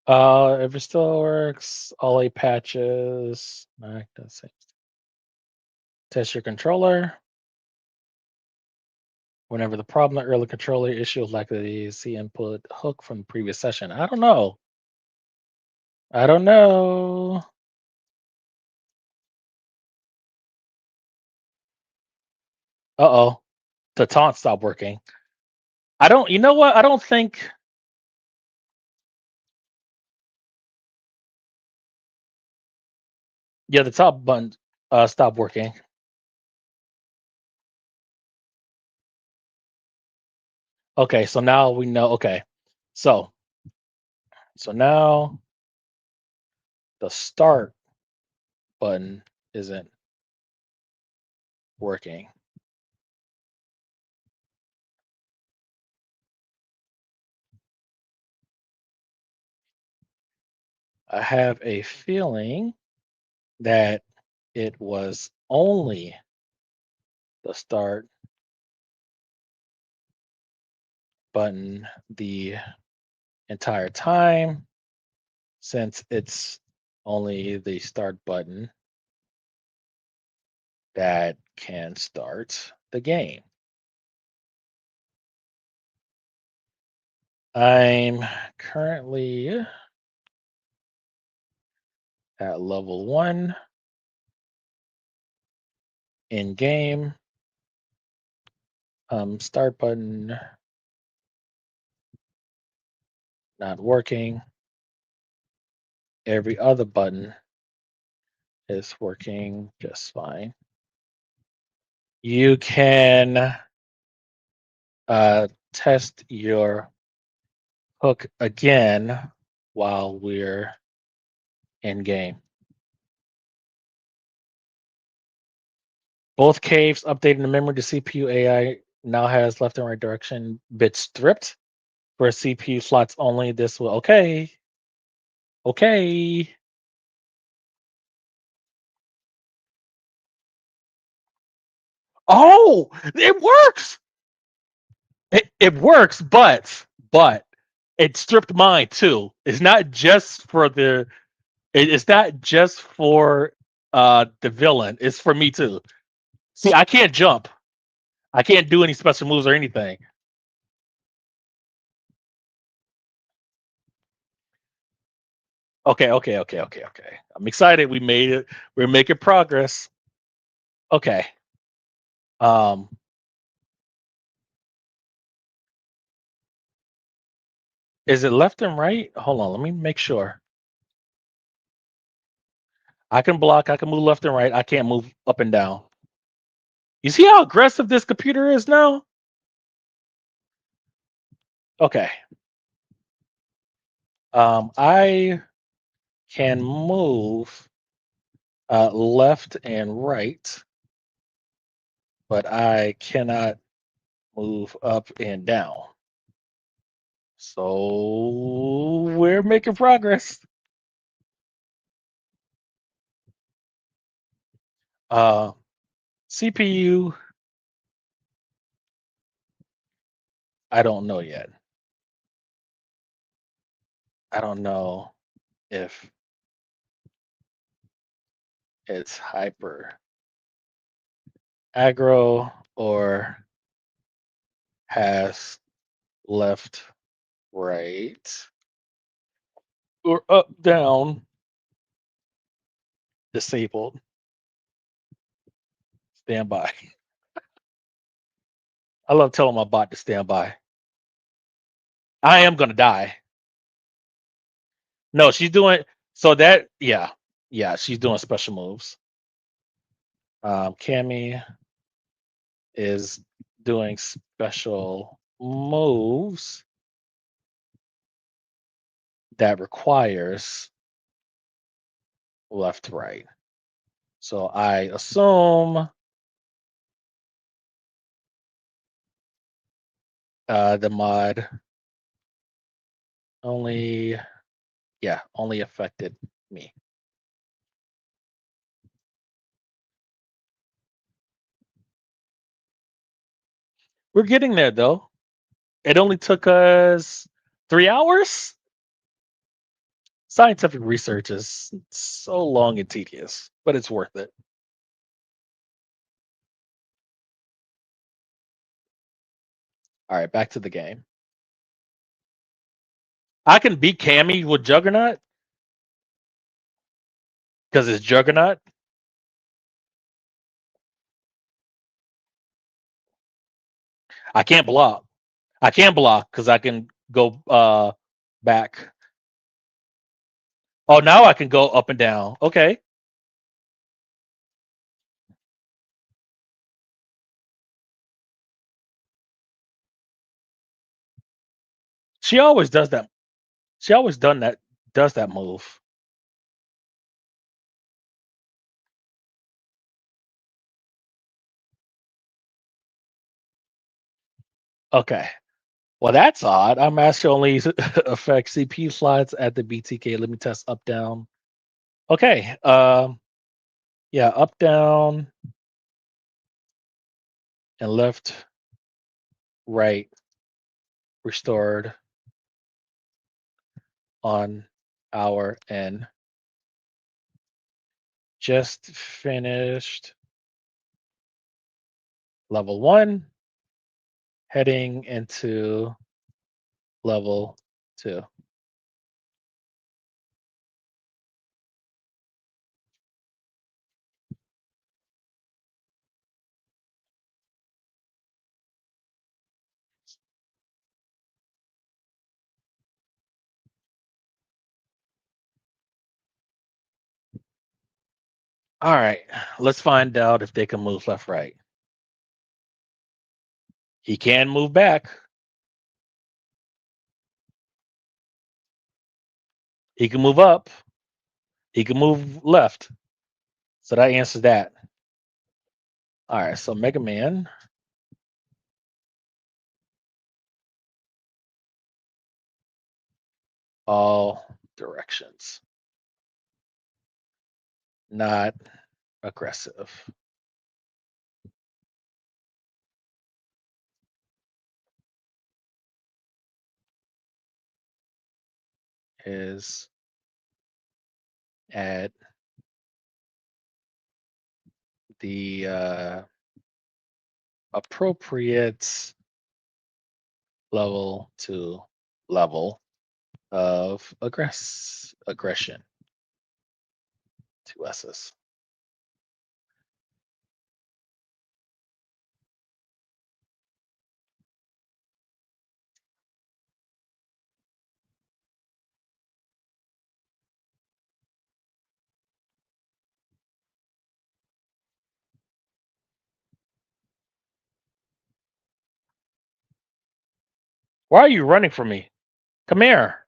If it still works, all eight patches. Test your controller. Whenever the problem, the early controller issue is likely to see input hook from the previous session. I don't know. I don't know. Uh-oh. The taunt stopped working. I don't, you know what? I don't think, yeah, the top button stopped working. Okay, so now we know. Okay. So now the start button isn't working. I have a feeling that it was only the start button the entire time, since it's only the start button that can start the game. I'm currently at level 1 in game. Start button not working. Every other button is working just fine. You can test your hook again while we're in game. Both caves updating the memory. The CPU AI now has left and right direction bits stripped for CPU slots only. This will okay. Okay. Oh, it works. It works, but it stripped mine too. It's not just for the it's not just for the villain. It's for me too. See, I can't jump. I can't do any special moves or anything. Okay. I'm excited. We made it. We're making progress. Okay. Um, is it left and right? Hold on. Let me make sure. I can block. I can move left and right. I can't move up and down. You see how aggressive this computer is now? Okay. I can move left and right, but I cannot move up and down. So we're making progress. Uh, CPU, I don't know yet. I don't know if it's hyper aggro or has left, right, or up, down disabled. Stand by. I love telling my bot to stand by. I am gonna die. No, she's doing so that yeah, she's doing special moves. Cammy is doing special moves that requires left right. So I assume the mod only only affected me. We're getting there though. It only took us 3 hours. Scientific research is so long and tedious, but it's worth it. All right, back to the game. I can beat Cammy with Juggernaut because it's Juggernaut. I can't block. I can't block because I can go back. Oh, now I can go up and down. Okay. She always does that. She always done that. Does that move? Okay. Well, that's odd. Our master only affects CPU slides at the BTK. Let me test up down. Okay. Yeah, up down and left, right, restored on our end. Just finished level one, heading into level two. All right, let's find out if they can move left, right. He can move back. He can move up. He can move left. So that answers that. All right, so Mega Man. All directions. Not aggressive. Is at the appropriate level to level of aggression. Two S's. Why are you running from me? Come here.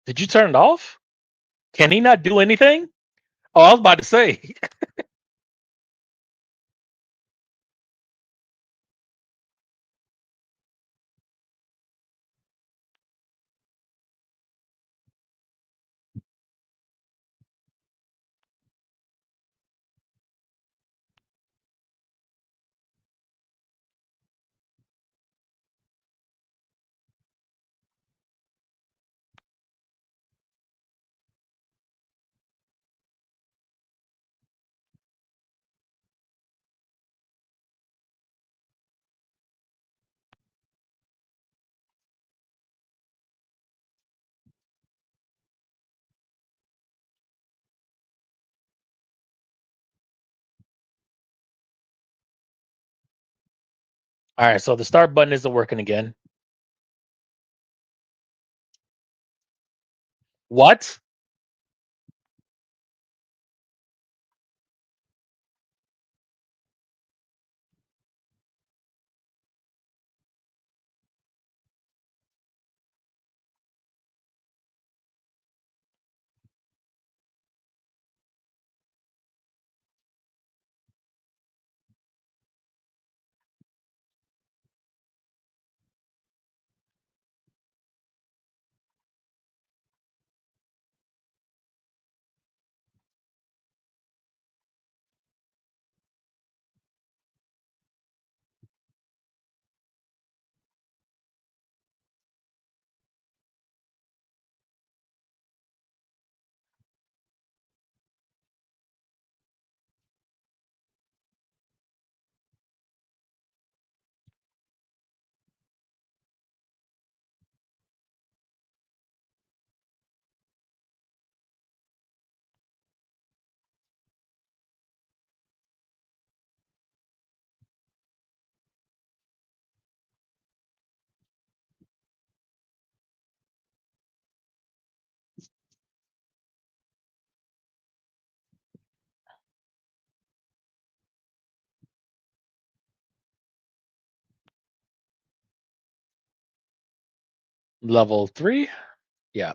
Did you turn it off? Can he not do anything? Oh, I was about to say. All right, so the start button isn't working again. What? Level 3? Yeah.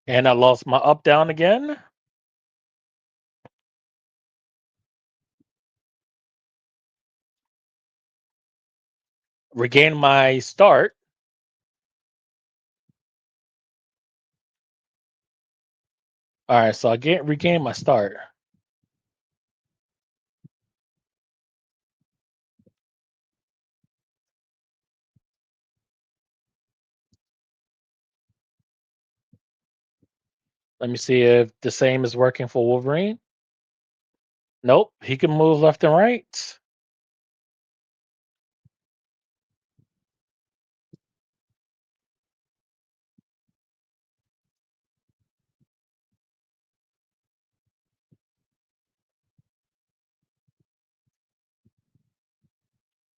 And I lost my up down again. Regain my start. All right, so I get regain my start. Let me see if the same is working for Wolverine. Nope, he can move left and right.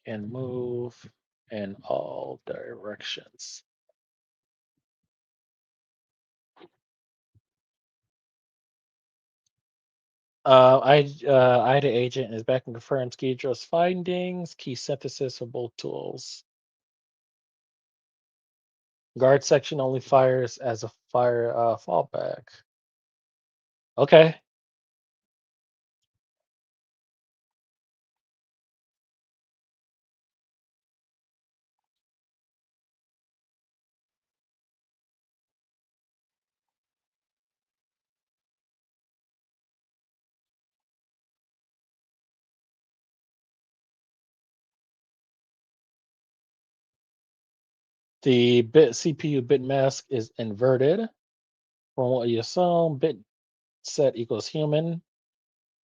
And move in all directions. I the agent is back and confirms Gidra's findings. Key synthesis for both tools. Guard section only fires as a fire fallback. Okay. The bit CPU bit mask is inverted. From what you assume, bit set equals human.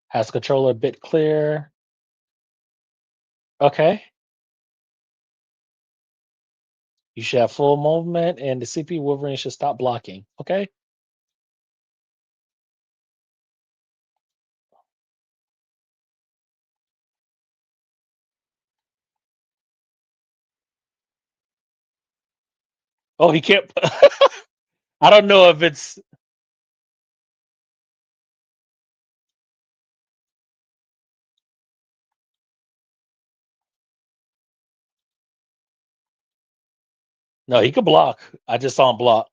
Has controller bit clear. Okay. You should have full movement, and the CPU Wolverine should stop blocking. Okay. Oh, he can't. I don't know if it's. No, he could block. I just saw him block.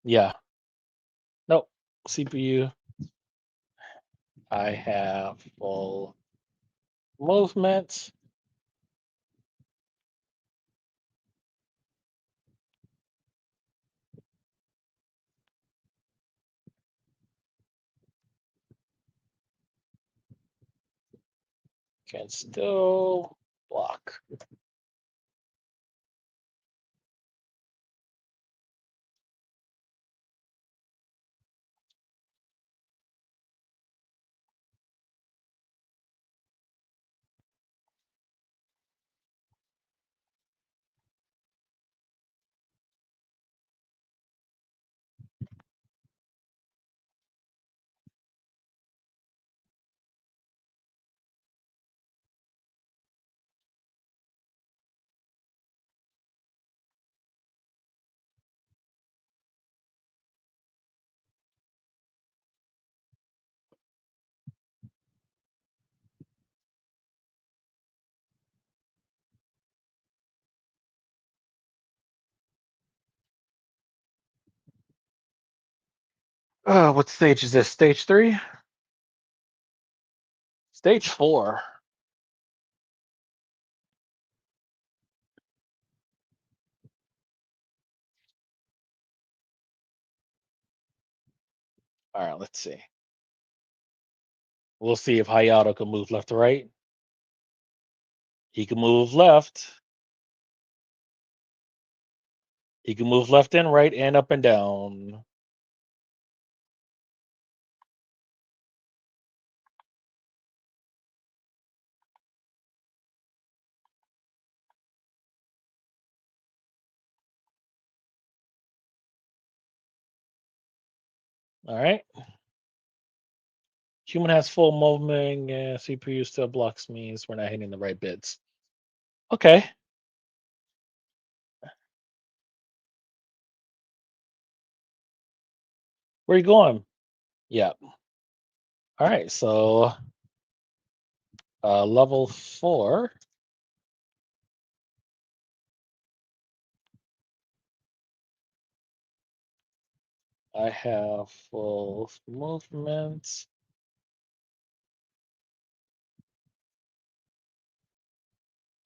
Yeah. Nope. CPU. I have full movement. Can still block. What stage is this? Stage 3? Stage 4. All right, let's see. We'll see if Hayato can move left to right. He can move left. He can move left and right and up and down. All right. Human has full movement. Yeah, CPU still blocks means we're not hitting the right bits. Okay. Where you going? Yeah. All right. So level 4, I have full movement.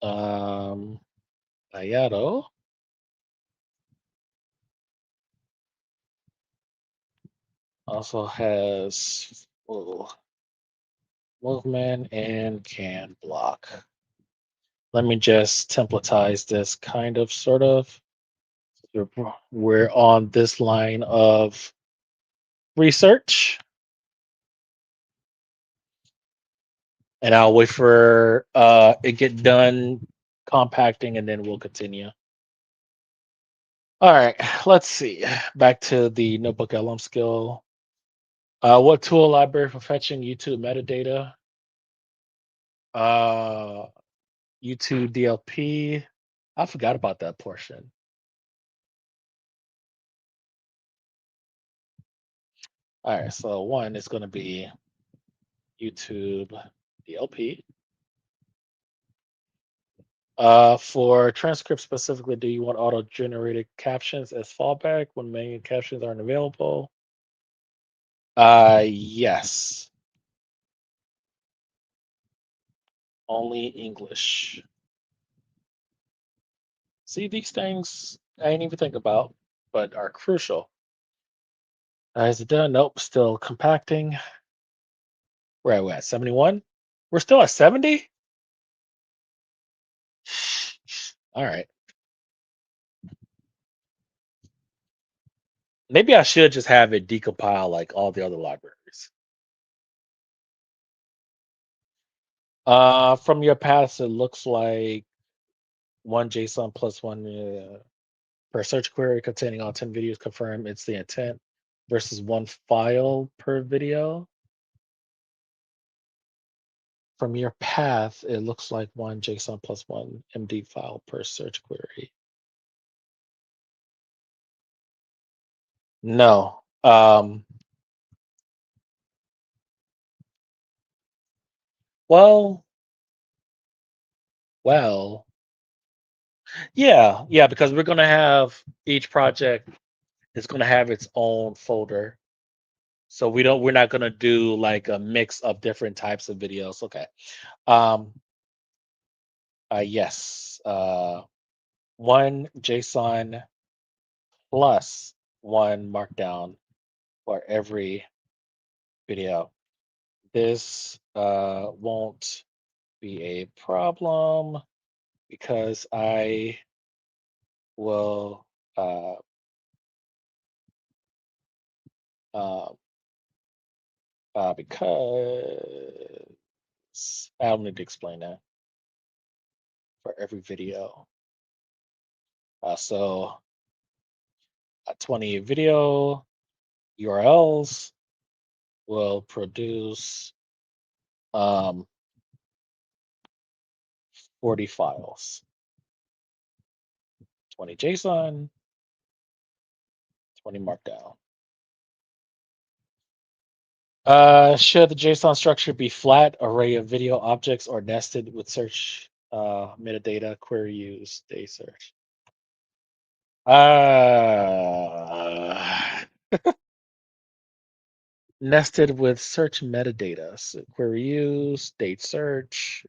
Um, Ayato also has full movement and can block. Let me just templatize this kind of sort of. We're on this line of research, and I'll wait for it get done compacting, and then we'll continue. All right, let's see. Back to the notebook LM skill. What tool library for fetching YouTube metadata? Uh, YouTube DLP. I forgot about that portion. All right, so one is going to be YouTube DLP. For transcript specifically, do you want auto-generated captions as fallback when main captions aren't available? Yes, only English. See, these things I didn't even think about, but are crucial. Is it done? Nope, still compacting. Where are we at? 71? We're still at 70? All right. Maybe I should just have it decompile like all the other libraries. From your paths, it looks like one JSON plus one per search query containing all 10 videos confirm it's the intent versus one file per video. From your path, it looks like one JSON plus one MD file per search query. No. Well, well, yeah, because we're gonna have each project is gonna have its own folder. So we're not gonna do like a mix of different types of videos. Okay. Um yes. One JSON plus one markdown for every video. This won't be a problem because I will uh, uh, because I don't need to explain that for every video. So 20 video URLs will produce um, 40 files, 20 JSON, 20 Markdown. Should the JSON structure be flat, array of video objects, or nested with search metadata, query use, day search? Uh, nested with search metadata, so query use, date search,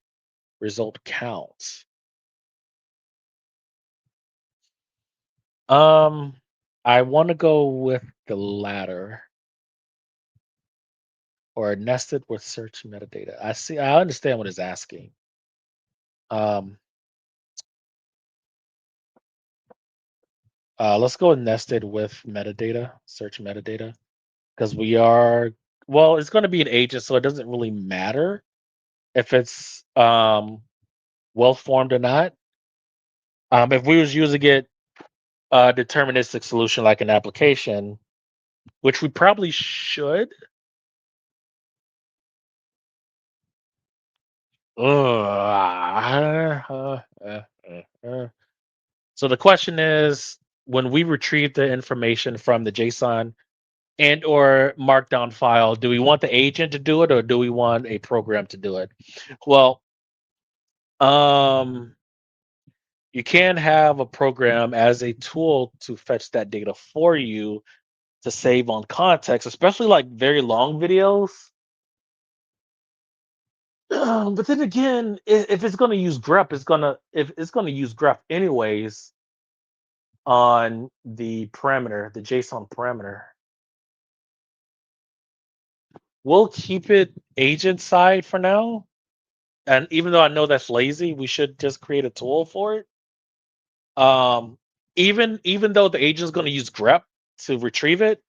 result count. Um, I want to go with the latter. or nested with search metadata. I see. I understand what it's asking. Um, let's go with nested with metadata, search metadata, because we are well. It's going to be an agent, so it doesn't really matter if it's well formed or not. If we was using it deterministic solution like an application, which we probably should. So the question is, when we retrieve the information from the JSON and or Markdown file, do we want the agent to do it or do we want a program to do it? Well, um, you can have a program as a tool to fetch that data for you to save on context, especially like very long videos. But then again, if it's going to use grep, if it's going to use grep anyways on the parameter, the JSON parameter. We'll keep it agent side for now. And even though I know that's lazy, we should just create a tool for it. Um, even though the agent is going to use grep to retrieve it,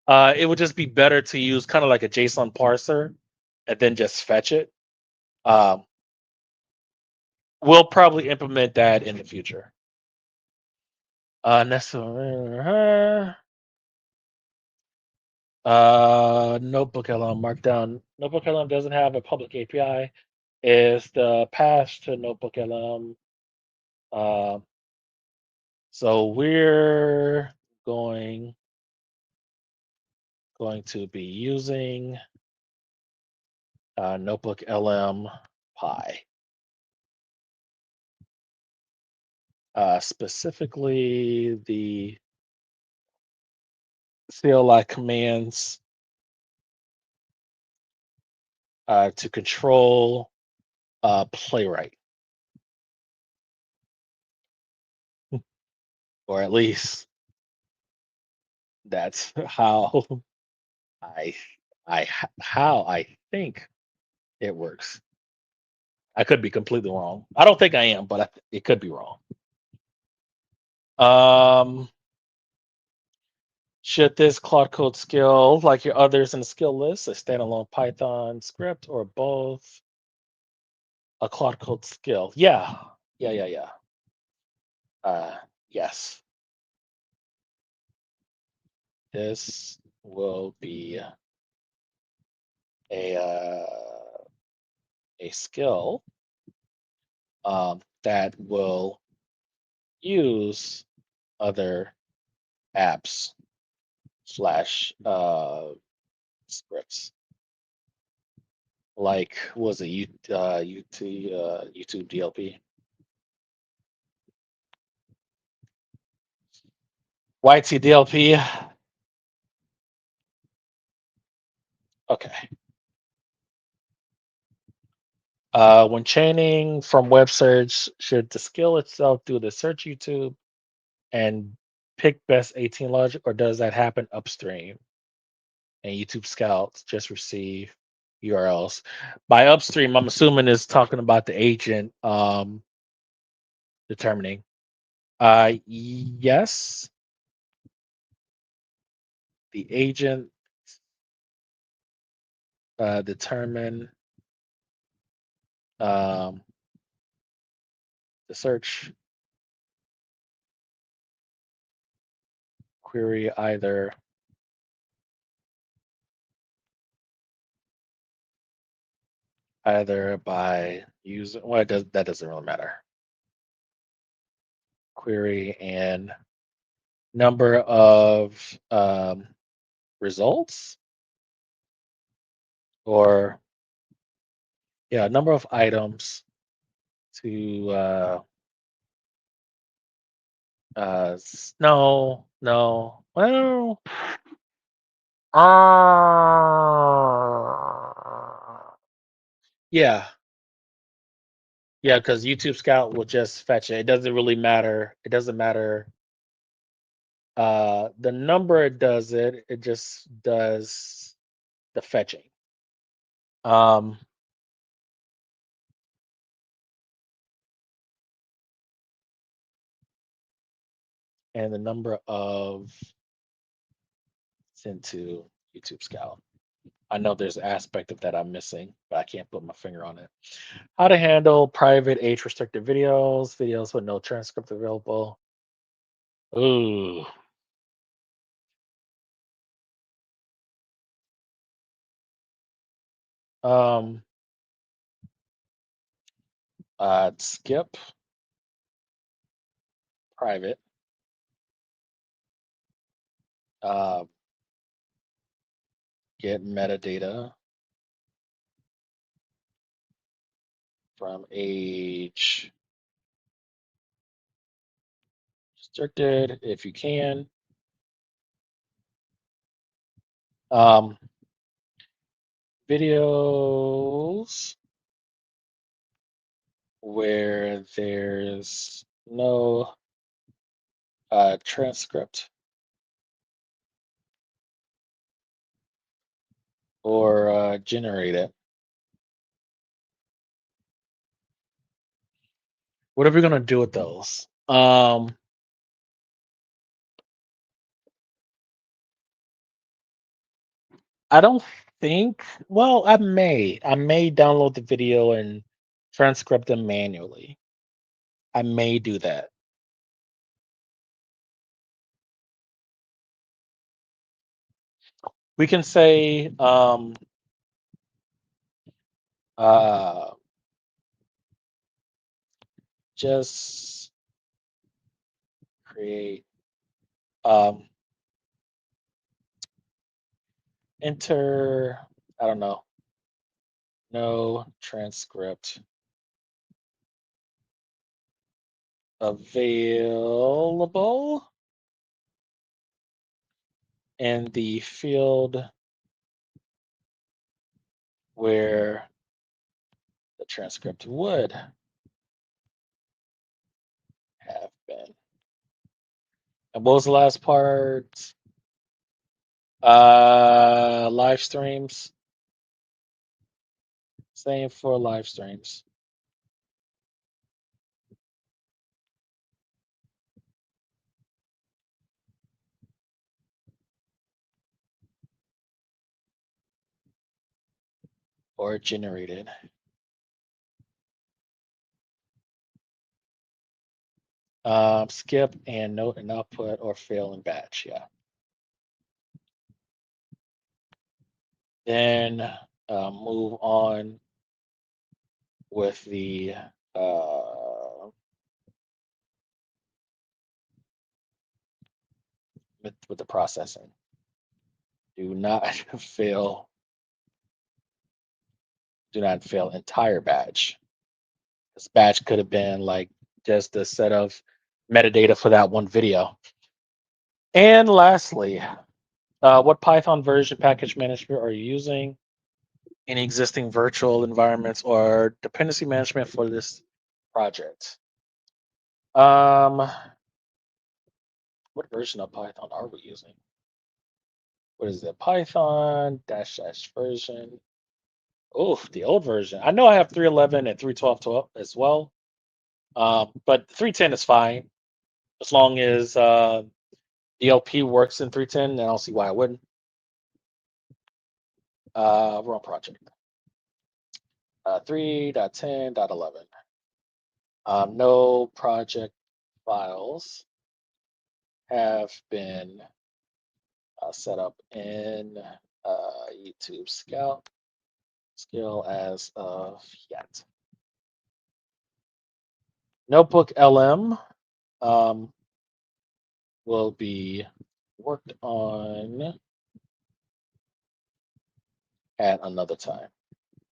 it would just be better to use kind of like a JSON parser and then just fetch it. Um, we'll probably implement that in the future. Next one, Notebook LM Markdown. Notebook LM doesn't have a public API. Is the path to Notebook LM. Uh, so we're going going to be using Notebook LM Pi. Specifically the CLI commands to control Playwright, or at least that's how I how I think it works. I could be completely wrong. I don't think I am, but it could be wrong. Um, should this Claude Code skill, like your others in the skill list, a standalone Python script or both? A Claude Code skill. Yeah. Uh, yes. This will be a a skill that will use other apps slash scripts. Like was it YouTube DLP? YTDLP. Okay. When chaining from web search, should the skill itself do the search YouTube and pick best 18 logic, or does that happen upstream and YouTube Scout just receive URLs? By upstream, I'm assuming is talking about the agent determining. Yes, the agent determine um, the search query either by using, well, that doesn't really matter. Query and number of results, or yeah, number of items to no, well, yeah, yeah, because YouTube Scout will just fetch it. It doesn't really matter. It doesn't matter the number it does it. It just does the fetching. Um, and the number of sent to YouTube Scout. I know there's an aspect of that I'm missing, but I can't put my finger on it. How to handle private age restricted videos, videos with no transcript available. Ooh. Um, skip private. Uh, get metadata from age restricted if you can. Um, videos where there's no transcript or generate it. What are we gonna do with those? I don't think. Well, I may download the video and transcript them manually. I may do that. We can say uh, just create um, enter. I don't know. No transcript available in the field where the transcript would have been. And what was the last part? Live streams. Same for live streams or generated. Skip and note and output or fail in batch. Yeah. Then move on with the uh, with the processing. Do not fail. Do not fail entire batch. This batch could have been like just a set of metadata for that one video. And lastly, what Python version package management are you using? Any existing virtual environments or dependency management for this project? Um, what version of Python are we using? What is it? Python dash dash version. Oh, the old version. I know I have 3.11 and 3.12 as well. But 3.10 is fine as long as DLP works in 3.10. I don't see why I wouldn't. Wrong project. 3.10.11. No project files have been set up in YouTube Scout skill as of yet. Notebook LM um, will be worked on at another time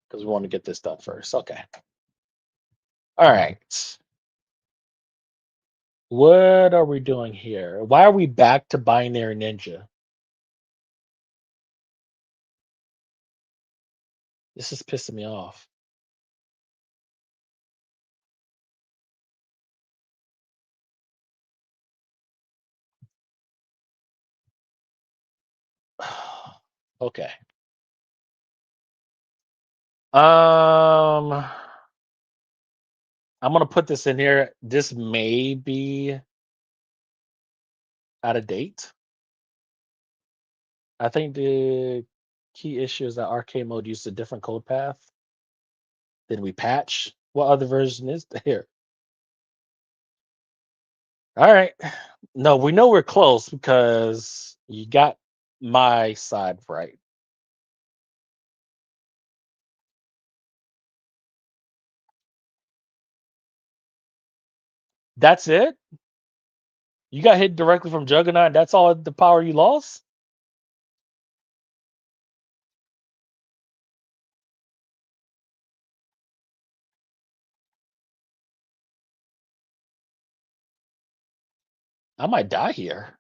because we want to get this done first. Okay. All right. What are we doing here? Why are we back to Binary Ninja? This is pissing me off. Okay. Um, I'm gonna put this in here. This may be out of date. I think the key issue is that arcade mode used a different code path than we patch. What other version is there? All right. No, we know we're close because you got my side right. That's it? You got hit directly from Juggernaut. That's all the power you lost? I might die here.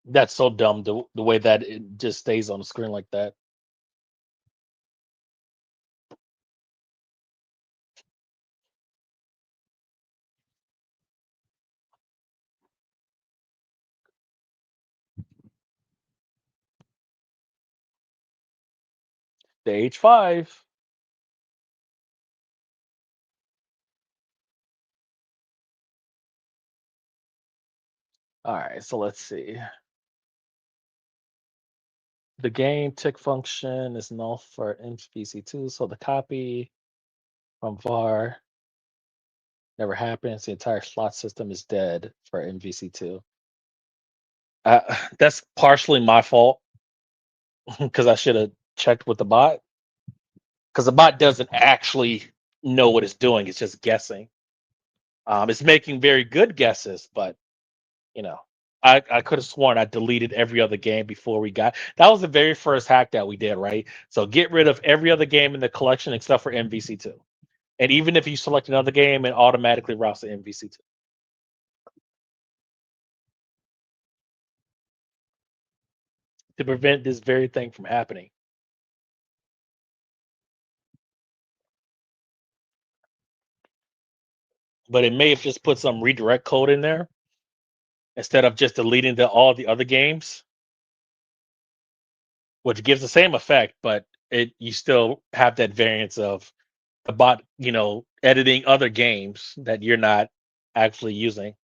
That's so dumb, the way that it just stays on the screen like that. Stage 5. All right, so let's see. The game tick function is null for MVC2, so the copy from var never happens. The entire slot system is dead for MVC2. That's partially my fault because I should have checked with the bot because the bot doesn't actually know what it's doing. It's just guessing. It's making very good guesses, but you know, I could have sworn I deleted every other game before we got. That was the very first hack that we did, right? So get rid of every other game in the collection except for MVC2. And even if you select another game, it automatically routes to MVC2 to prevent this very thing from happening. But it may have just put some redirect code in there instead of just deleting all the other games, which gives the same effect, but it you still have that variance of the bot, editing other games that you're not actually using.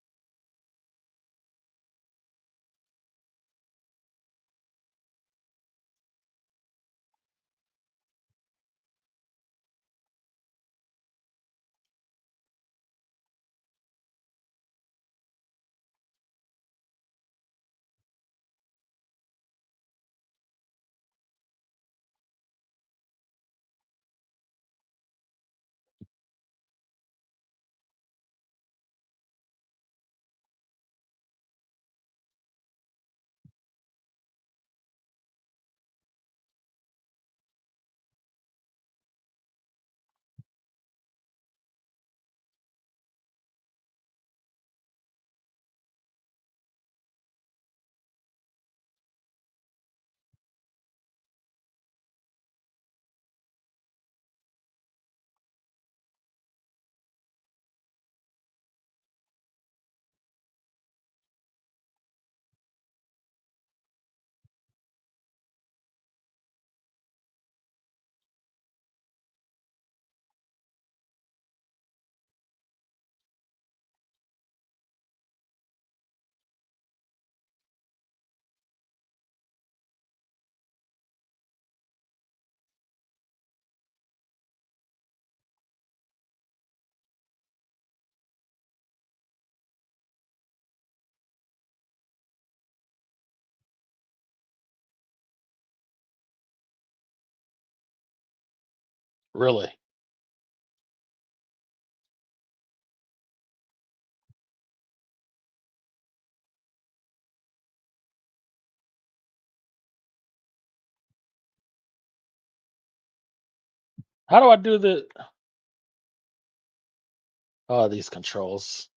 Really? How do I do the oh, these controls?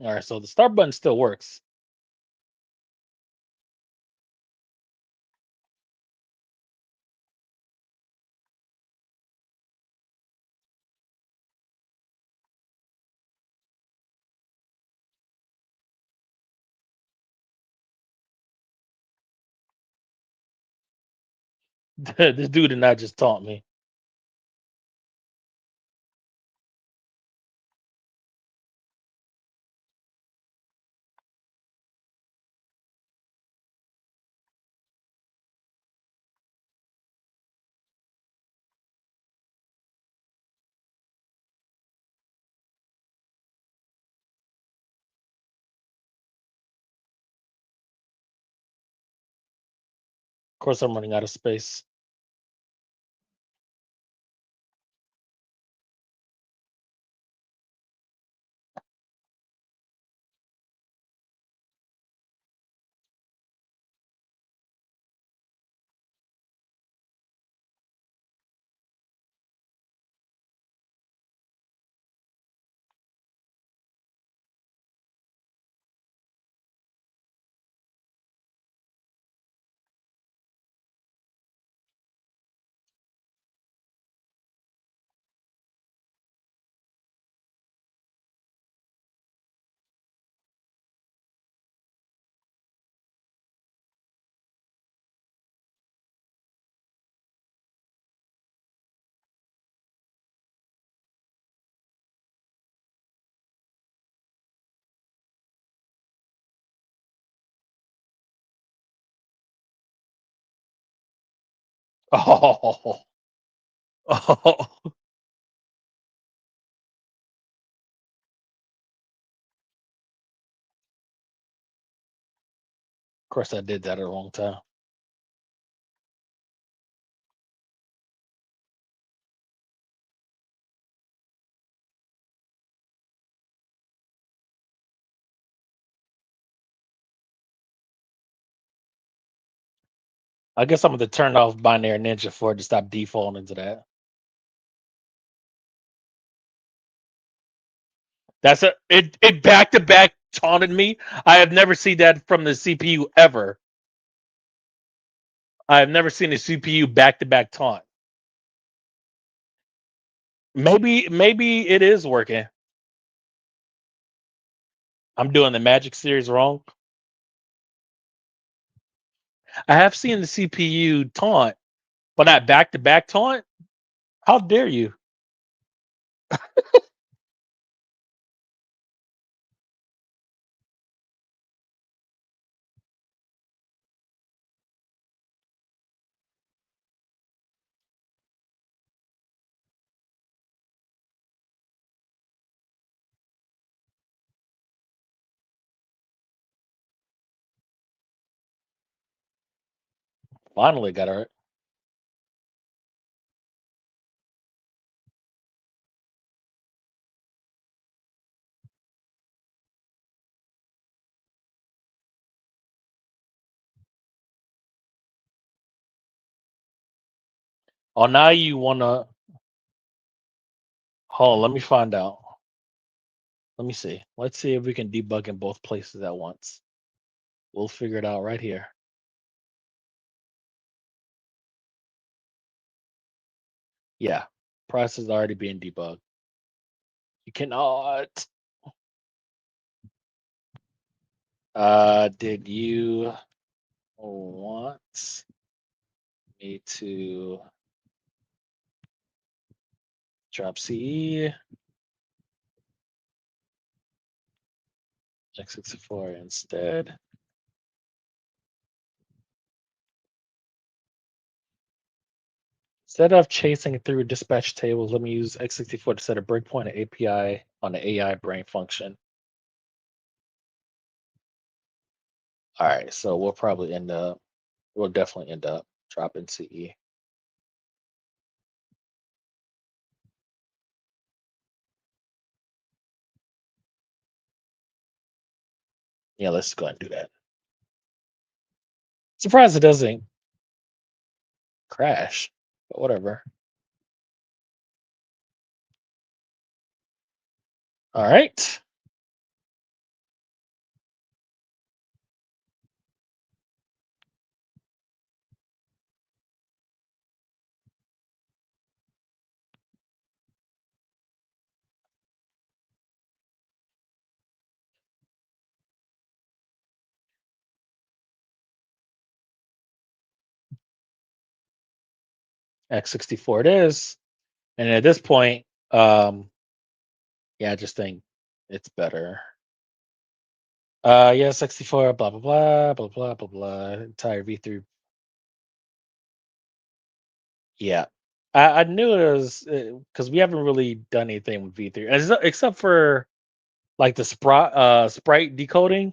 All right, so the start button still works. This dude did not just taunt me. Of course, I'm running out of space. Oh, oh, of course, I did that at a wrong time. I guess I'm gonna turn off binary ninja for it to stop defaulting into that. That's a it back to back taunted me. I have never seen that from the CPU ever. I have never seen a CPU back to back taunt. Maybe it is working. I'm doing the Magic series wrong. I have seen the CPU taunt, but not back to back taunt. How dare you? Finally got it. Oh, now you wanna hold on, let me find out. Let me see. Let's see if we can debug in both places at once. We'll figure it out right here. Yeah. Process is already being debugged. You cannot. Did you want me to drop CE x64 instead? Instead of chasing through dispatch tables, let me use x64 to set a breakpoint API on the AI brain function. All right, so we'll definitely end up dropping CE. Yeah, let's go ahead and do that. Surprised it doesn't crash, but whatever. All right. X64 it is. And at this point, yeah, I just think it's better. Yeah, 64, blah blah blah, blah blah blah blah. Entire V3. Yeah. I knew it was because we haven't really done anything with V3 except for like the sprite decoding.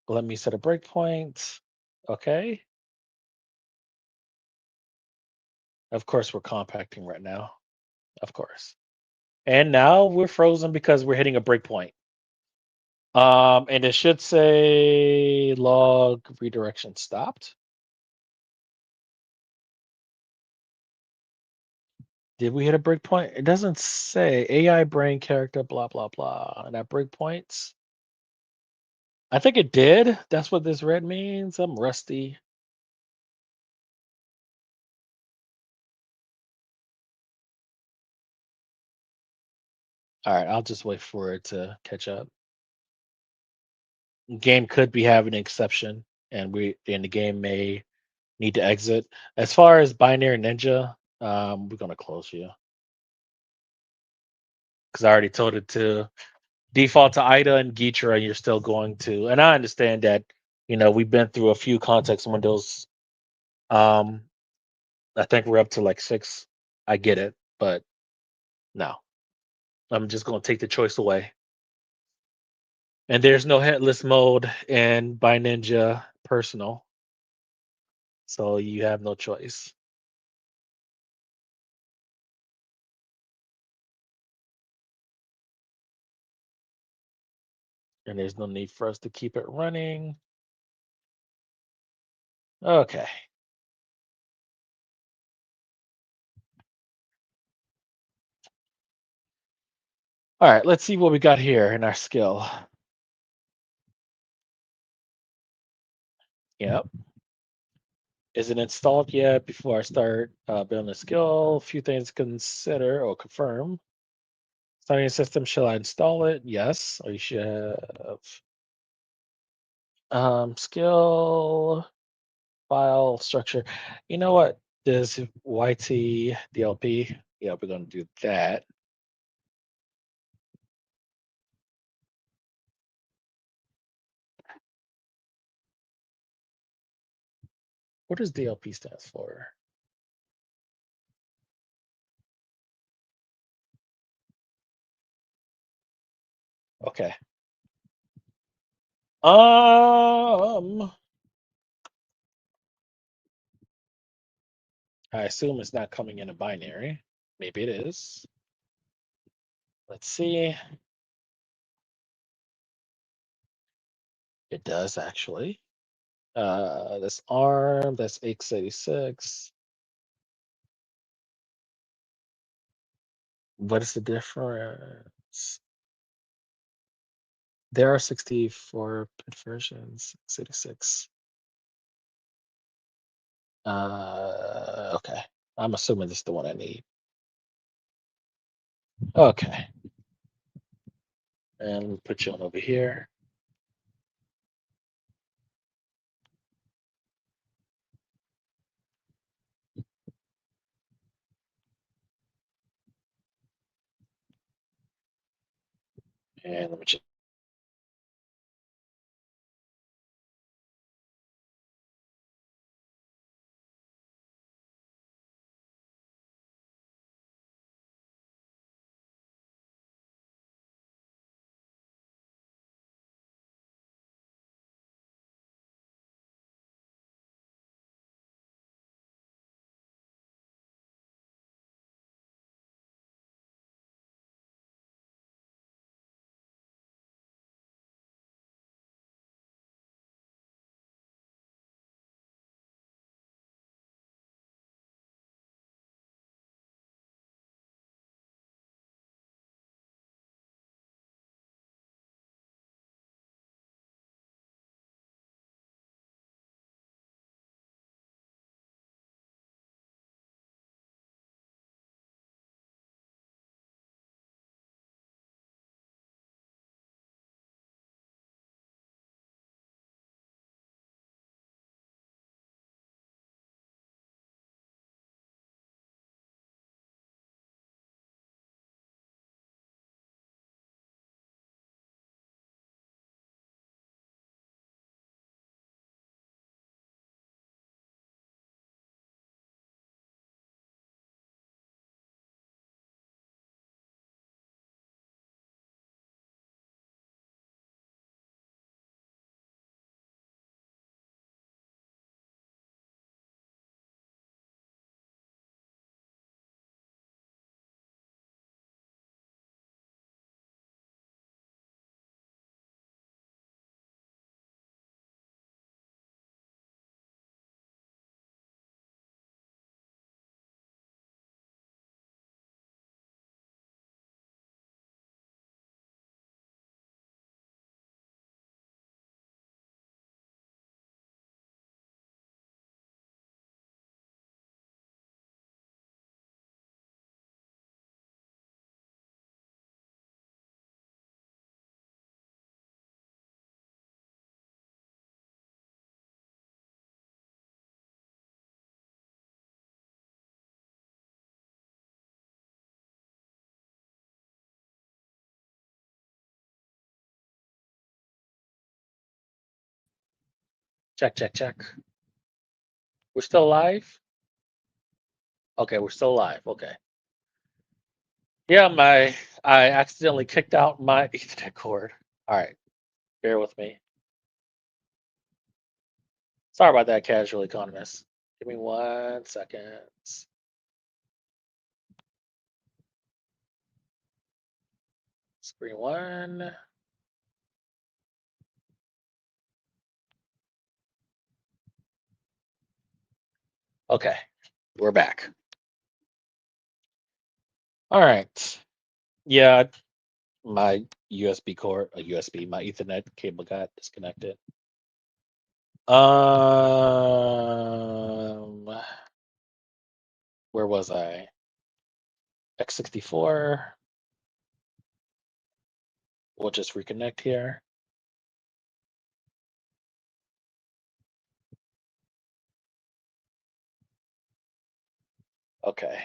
Let me set a breakpoint. Okay. Of course, we're compacting right now. Of course. And now we're frozen because we're hitting a breakpoint. And it should say log redirection stopped. Did we hit a breakpoint? It doesn't say AI brain character, blah, blah, blah. And that breakpoints. I think it did. That's what this red means. I'm rusty. All right, I'll just wait for it to catch up. Game could be having an exception, and the game may need to exit. As far as Binary Ninja, we're gonna close you because I already told it to default to IDA and Gitra, and you're still going to. And I understand that we've been through a few context windows. Um, I think we're up to like 6. I get it, but no, I'm just going to take the choice away. And there's no headless mode in by Ninja Personal, so you have no choice. And there's no need for us to keep it running. Okay. All right, let's see what we got here in our skill. Yep. Is it installed yet? Before I start building a skill, a few things to consider or confirm. Starting a system, shall I install it? Yes, or you should have. Skill, file, structure. You know what? This YT DLP. Yeah, we're going to do that. What does DLP stands for? Okay. I assume it's not coming in a binary. Maybe it is. Let's see. It does actually. That's ARM. That's x86. What is the difference? There are 64-bit versions, 86. Okay. I'm assuming this is the one I need. Okay. And let me put you on over here. And let me check. Check, check, check. We're still live? Okay, we're still live. Okay. Yeah, I accidentally kicked out my Ethernet cord. All right, bear with me. Sorry about that, casual economist. Give me 1 second. Screen one. Okay, we're back. All right. Yeah, my USB cord, a USB, my Ethernet cable got disconnected. Um, where was I? X64. We'll just reconnect here. Okay.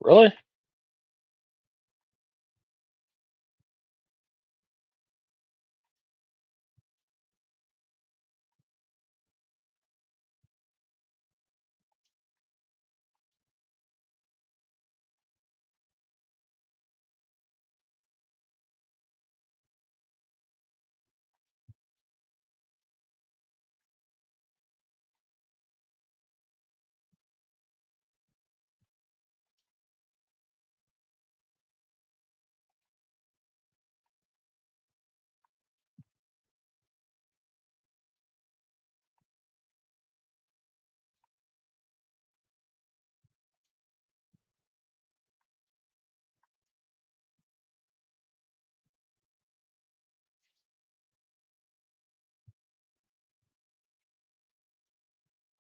Really?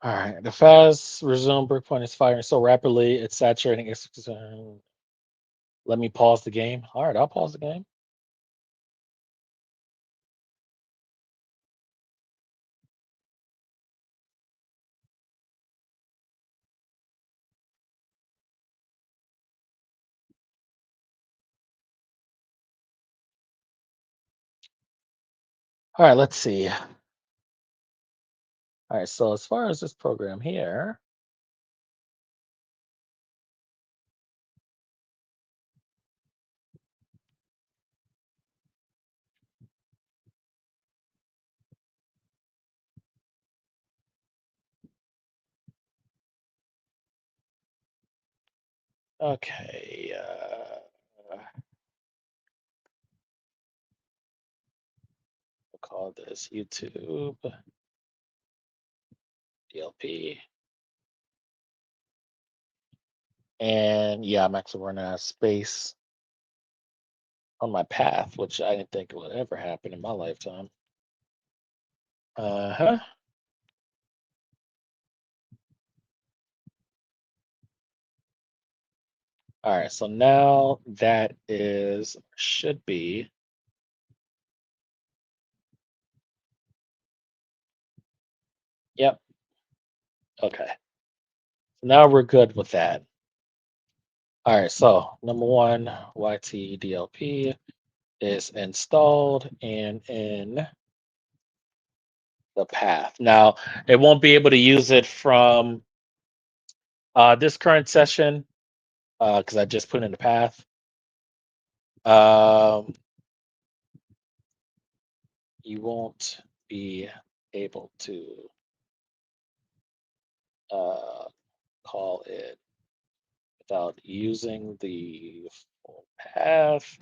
All right. The fast resume breakpoint is firing so rapidly it's saturating. Let me pause the game. All right, I'll pause the game. All right, let's see. All right, so as far as this program here, okay. We'll call this YouTube DLP. And yeah, I'm actually running out of space on my path, which I didn't think would ever happen in my lifetime. Uh-huh. All right, so now that is should be. Yep. Okay. So now we're good with that. All right, so number one, YTDLP is installed and in the path. Now, it won't be able to use it from this current session because I just put in the path. Um, you won't be able to uh, call it without using the full path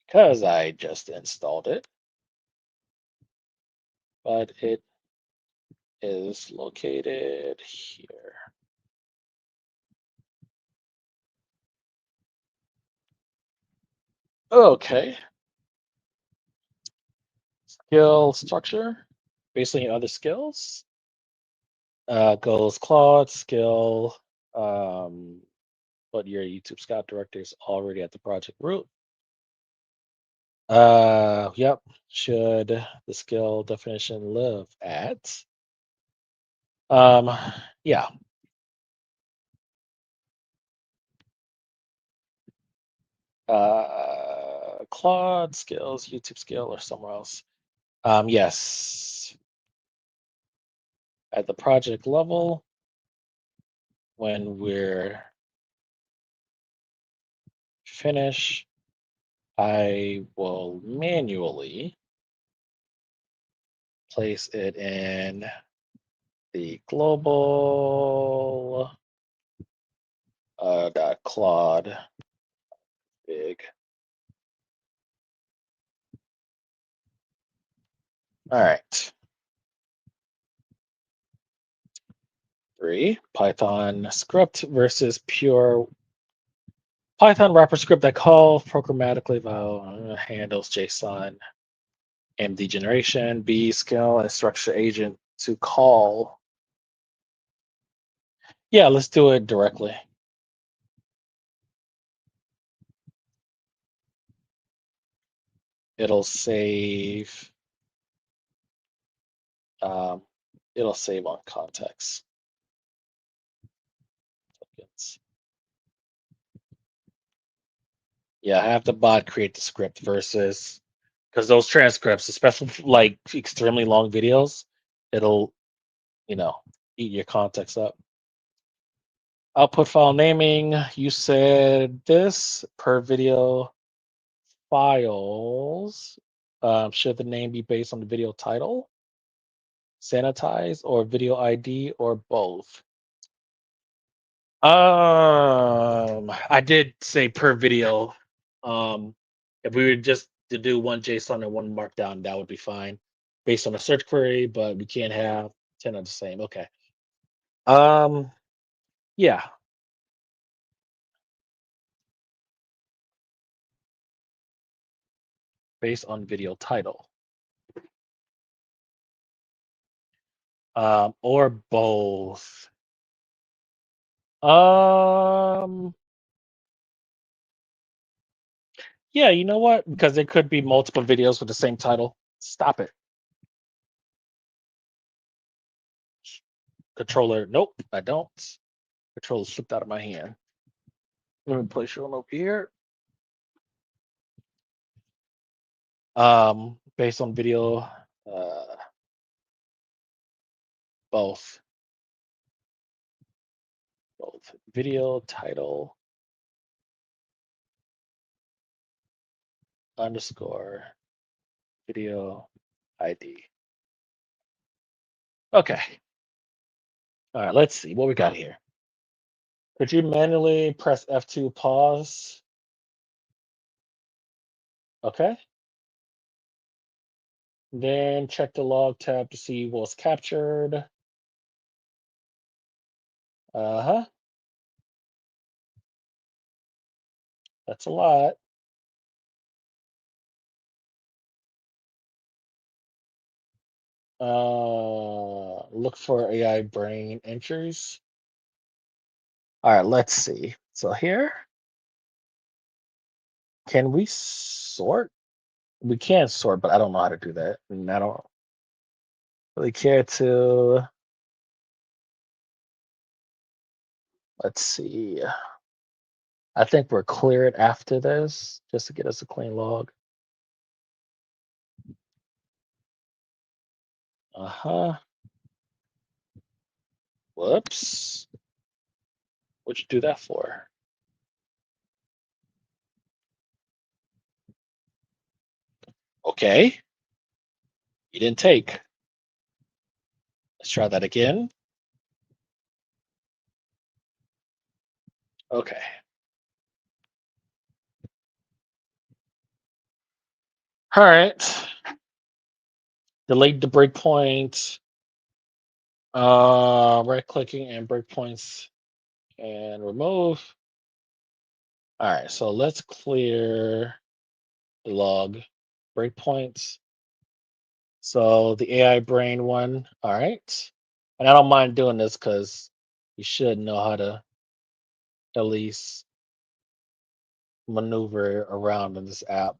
because I just installed it, but it is located here. Okay, skill structure, basically other skills. Goes Claude skill, um, but your YouTube Scout director is already at the project root. Yep. Should the skill definition live at? Um, yeah. Claude skills, YouTube skill, or somewhere else. Yes. At the project level, when we're finished, I will manually place it in the global dot Claude big. All right. 3, Python script versus pure Python wrapper script that calls programmatically via handles JSON MD generation, B skill and structure agent to call. Yeah, let's do it directly. It'll save. Um, it'll save on context. Tokens. Yeah, have the bot create the script versus because those transcripts, especially like extremely long videos, it'll you know eat your context up. Output file naming. You said this per video files. Should the name be based on the video title, sanitize, or video ID, or both? I did say per video. If we were just to do one JSON and one Markdown, that would be fine, based on a search query. But we can't have 10 of the same. Okay. Um, yeah, based on video title. Or both. Um, yeah, you know what? Because there could be multiple videos with the same title. Stop it. Controller. Nope, I don't. Controller slipped out of my hand. Let me place you on over here. Based on video, uh, both, both video title underscore video ID. Okay. All right. Let's see what we got here. Could you manually press F2 pause? Okay. Then check the log tab to see what's captured. Uh-huh. That's a lot. Look for AI brain entries. All right, let's see. So here, can we sort? We can sort, but I don't know how to do that. And I don't really care to. Let's see. I think we're cleared after this, just to get us a clean log. Uh-huh. Whoops. What'd you do that for? Okay. You didn't take. Let's try that again. Okay. All right. Delete the breakpoint. Right clicking and breakpoints and remove. All right, so let's clear the log breakpoints. So the AI brain one. All right. And I don't mind doing this because you should know how to at least maneuver around in this app.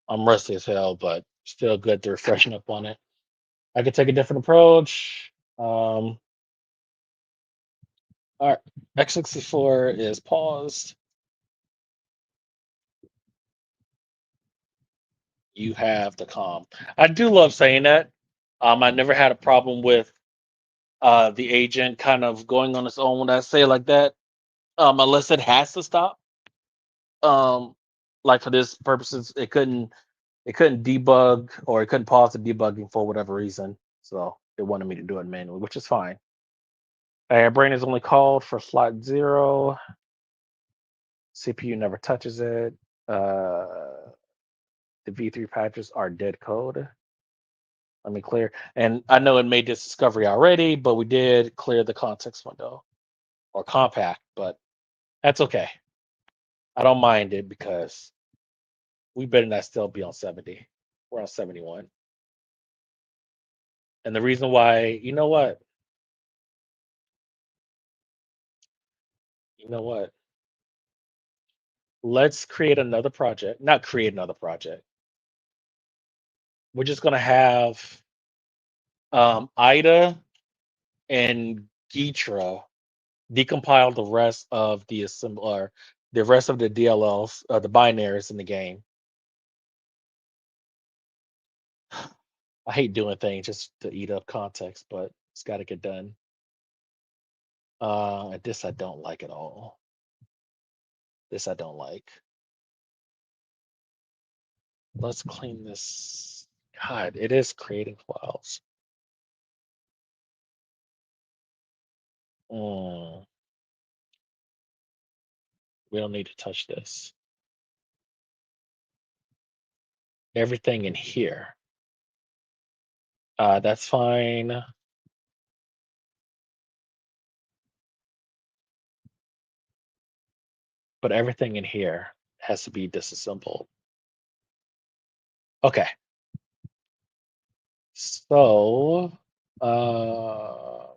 I'm rusty as hell, but still good to refreshing up on it. I could take a different approach. All right, x64 is paused. You have the calm. I do love saying that. I never had a problem with the agent kind of going on its own when I say it like that, unless it has to stop. Um, like for this purposes, it couldn't debug or it couldn't pause the debugging for whatever reason. So it wanted me to do it manually, which is fine. Our brain is only called for slot 0. CPU never touches it. Uh, the V3 patches are dead code. Let me clear. And I know it made this discovery already, but we did clear the context window or compact, but that's okay. I don't mind it because we better not still be on 70. We're on 71. And the reason why, you know what? Let's create another project. Not create another project. We're just gonna have Ida and Gitra decompile the rest of the assembler, the rest of the DLLs, the binaries in the game. I hate doing things just to eat up context, but it's got to get done. And this I don't like at all. This I don't like. Let's clean this. God, it is creating files. Mm, we don't need to touch this. Everything in here. That's fine. But everything in here has to be disassembled. Okay. So, uh,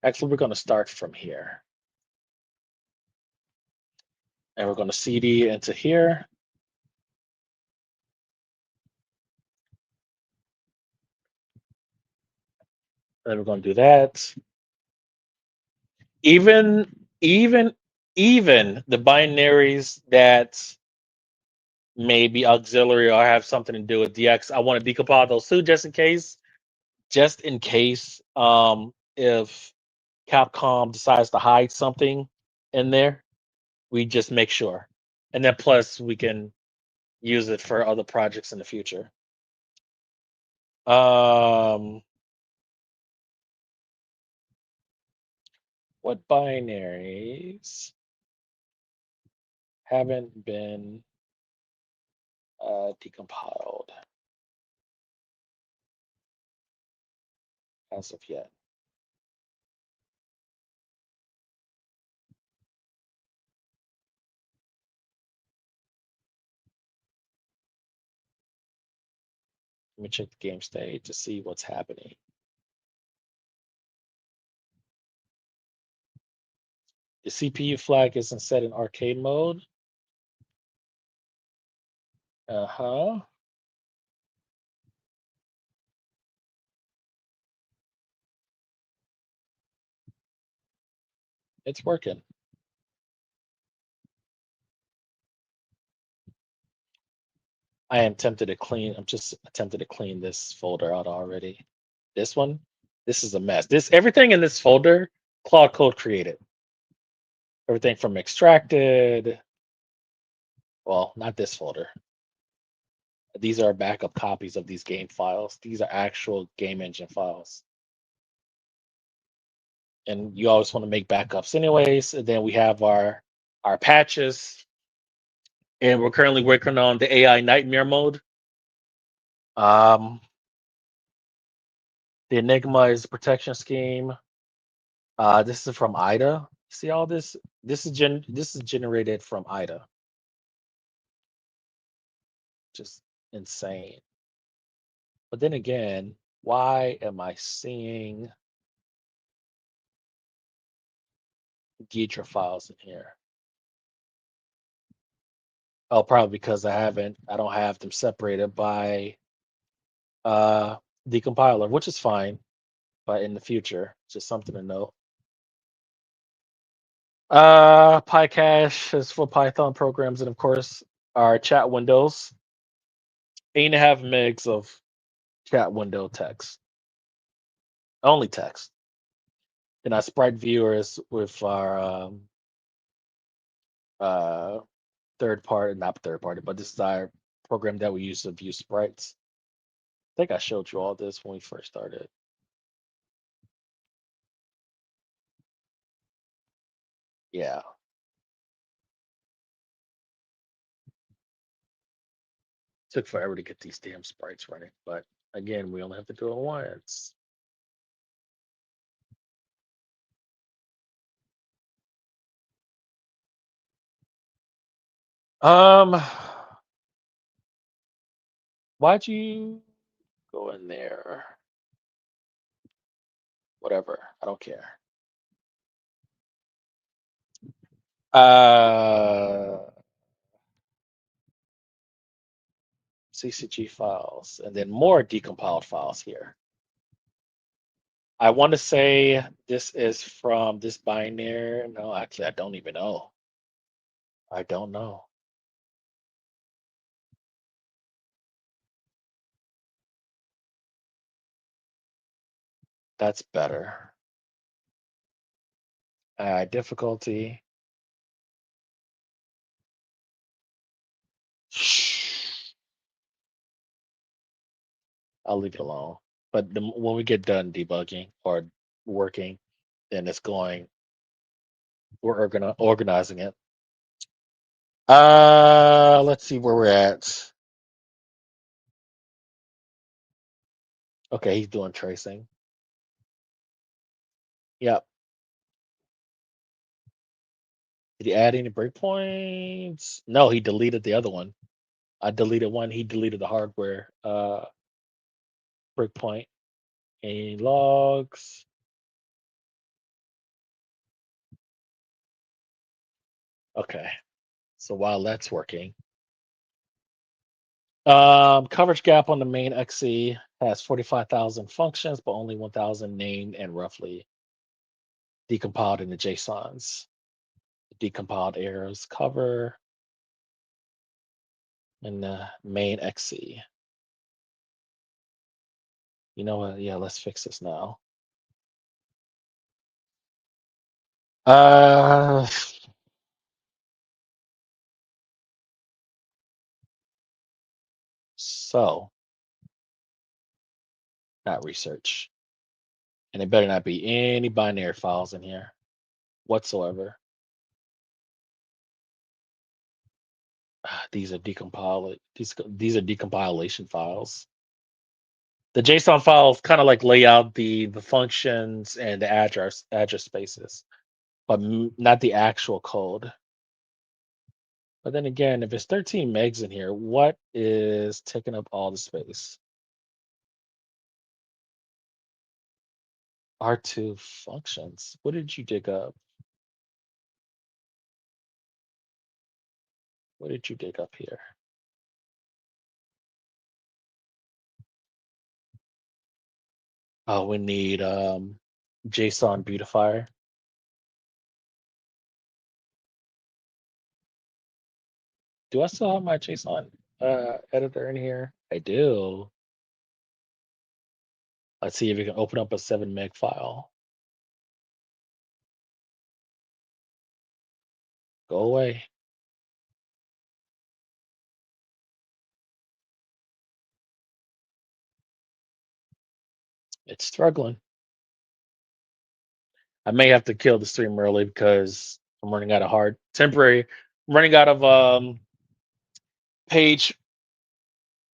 actually, we're going to start from here. And we're going to CD into here. And we're going to do that. Even, even, even the binaries that may be auxiliary or have something to do with DX, I want to decompile those too, just in case. Just in case, if Capcom decides to hide something in there, we just make sure. And then plus we can use it for other projects in the future. Um, what binaries haven't been decompiled as of yet? Let me check the game state to see what's happening. The CPU flag isn't set in arcade mode. Uh-huh. It's working. I'm just attempted to clean this folder out already. This one, this is a mess. Everything in this folder, Claude Code created. Everything from extracted, well, not this folder. These are backup copies of these game files. These are actual game engine files. And you always want to make backups anyways. And then we have our patches. And we're currently working on the AI nightmare mode. Um, the Enigma is a protection scheme. This is from IDA. See all this? This is generated from IDA. Just insane. But then again, why am I seeing Geetra files in here? Oh, probably because I don't have them separated by uh the compiler, which is fine, but in the future, just something to note. PyCache is for Python programs, and of course, our chat windows. 8.5 megs of chat window text, only text. And our sprite viewers with our uh, not third party, but this is our program that we use to view sprites. I think I showed you all this when we first started. Yeah. Took forever to get these damn sprites running, but again, we only have to do it once. Um, why'd you go in there? Whatever, I don't care. Uh, CCG files, and then more decompiled files here. I want to say this is from this binary. No, actually, I don't even know. I don't know. That's better. Difficulty. I'll leave it alone. But when we get done debugging or working, then it's going. We're organizing it. Let's see where we're at. Okay, he's doing tracing. Yep. Did he add any breakpoints? No, he deleted the other one. I deleted one. He deleted the hardware breakpoint. Any logs? Okay. So while that's working, coverage gap on the main XE has 45,000 functions, but only 1,000 named and roughly decompiled into JSONs. Decompiled errors cover in the main XE. You know what? Yeah, let's fix this now. Uh, so not research, and it better not be any binary files in here whatsoever. These are decompiled. These are decompilation files. The JSON files kind of like lay out the functions and the address spaces, but not the actual code. But then again, if it's 13 megs in here, what is taking up all the space? R2 functions. What did you dig up? What did you dig up here? Oh, we need JSON beautifier. Do I still have my JSON editor in here? I do. Let's see if we can open up a 7 meg file. Go away. It's struggling. I may have to kill the stream early because I'm running out of I'm running out of page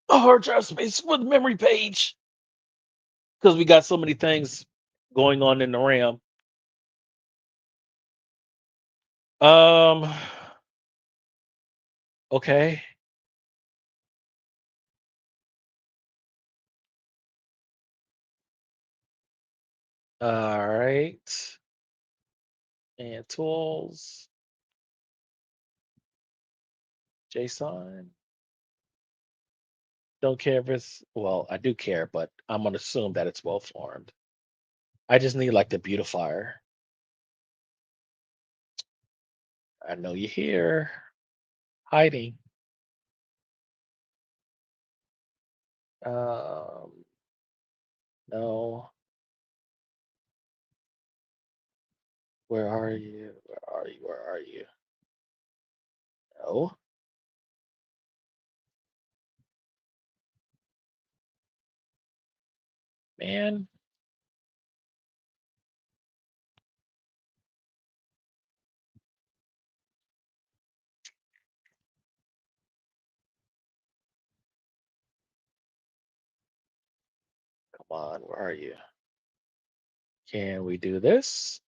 hard drive space for the memory page because we got so many things going on in the RAM. Um. Okay. All right. And tools, JSON. Don't care if it's well. I do care, but I'm gonna assume that it's well formed. I just need like the beautifier. I know you're here, hiding. Um. No. Where are you? Where are you? Where are you? No. Man, come on. Where are you? Can we do this?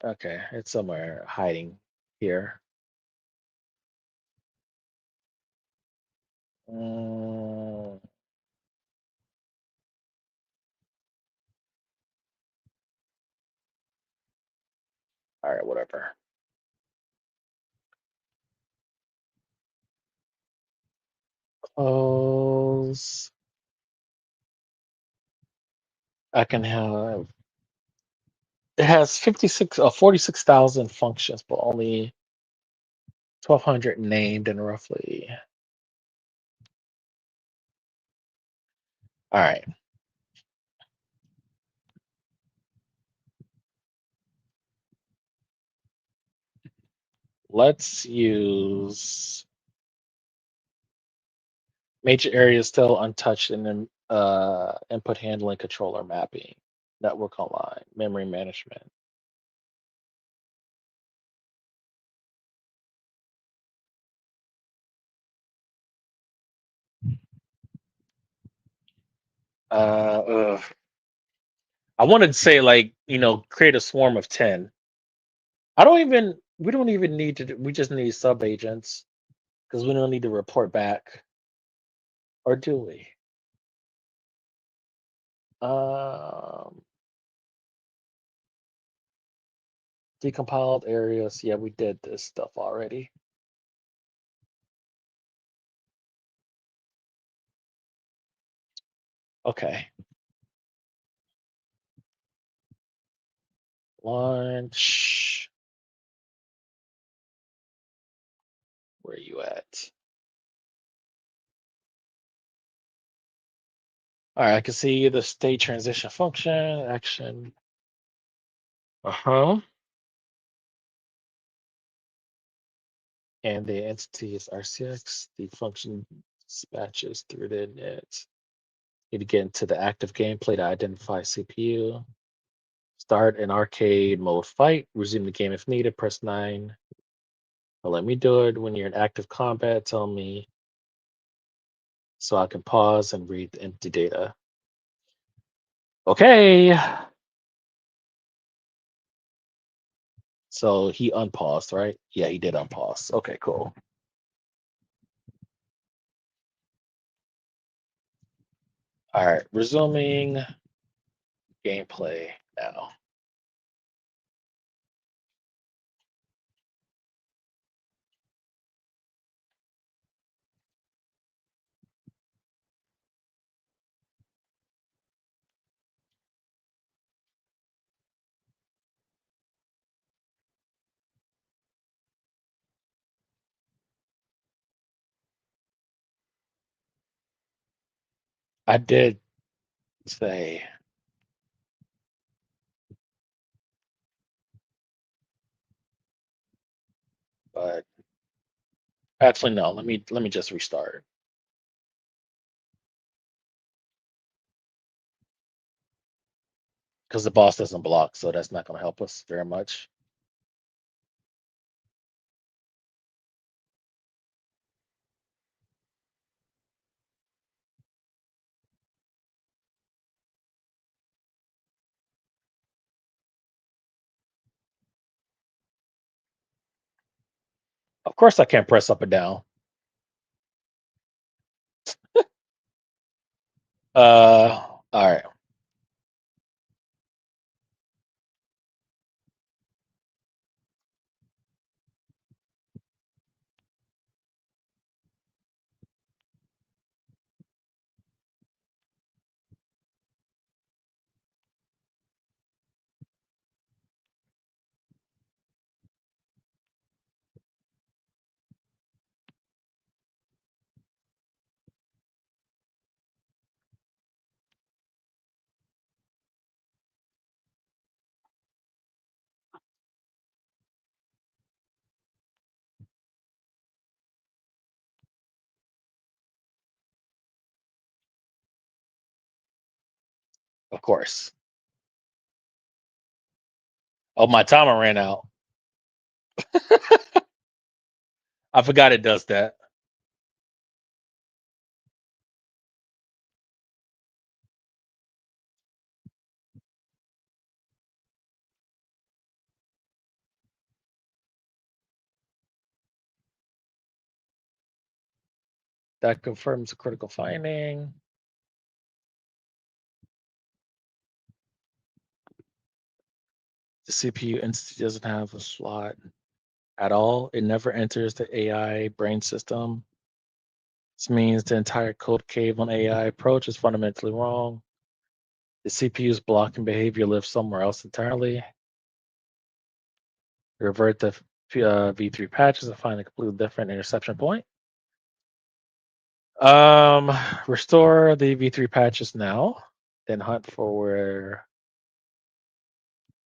Okay, it's somewhere hiding here. Mm, all right, whatever. Suppose I can have it has 46,000 functions, but only 1,200 named and roughly. All right, let's use major areas still untouched and then input handling, controller mapping, network online, memory management. Ugh. I wanted to say like create a swarm of 10. We don't even need to. We just need sub agents because we don't need to report back, or do we? Um, Decompiled areas. Yeah, we did this stuff already. Okay. Launch. Where are you at? All right, I can see the state transition function, action. Uh-huh. And the entity is RCX. The function dispatches through the net. Need to get into the active gameplay to identify CPU. Start an arcade mode fight. Resume the game if needed. Press 9. But let me do it when you're in active combat. Tell me so I can pause and read the empty data. Okay. So he unpaused, right? Yeah, he did unpause. Okay, cool. All right, resuming gameplay now. I did say, but actually no. Let me just restart because the boss doesn't block, so that's not going to help us very much. Of course, I can't press up and down. All right. Of course. Oh, my timer ran out. I forgot it does that. That confirms a critical finding. The CPU entity doesn't have a slot at all. It never enters the AI brain system. This means the entire code cave on AI approach is fundamentally wrong. The CPU's blocking behavior lives somewhere else entirely. Revert the V3 patches and find a completely different interception point. Um, Restore the V3 patches now, then hunt for where.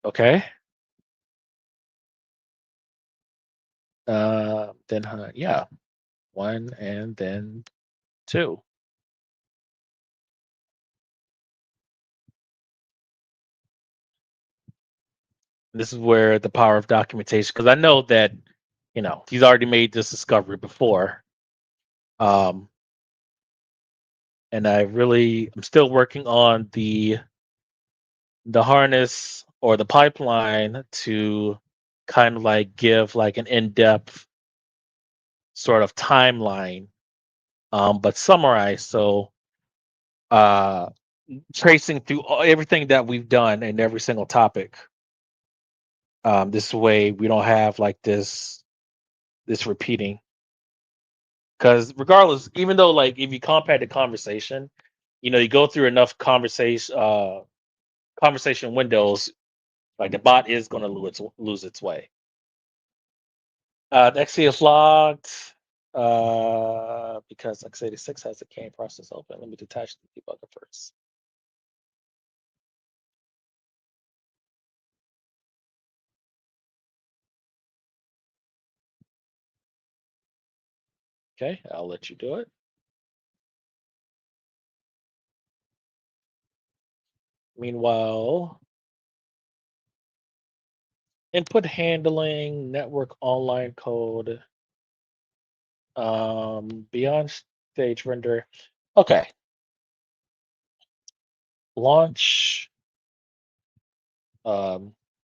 Okay. Then hunt. Yeah, one and then two. This is where the power of documentation, because I know that he's already made this discovery before. Um, and I'm still working on the harness or the pipeline to kind of like give like an in-depth sort of timeline, but summarize. So uh, tracing through everything that we've done in every single topic. This way we don't have like this repeating. Because regardless, even though like if you compact the conversation, you go through enough conversation windows, like the bot is going to lose its way. The XC is logged because x86 has the CAN process open. Let me detach the debugger first. Okay, I'll let you do it. Meanwhile, input handling, network online code, beyond stage render. Okay, launch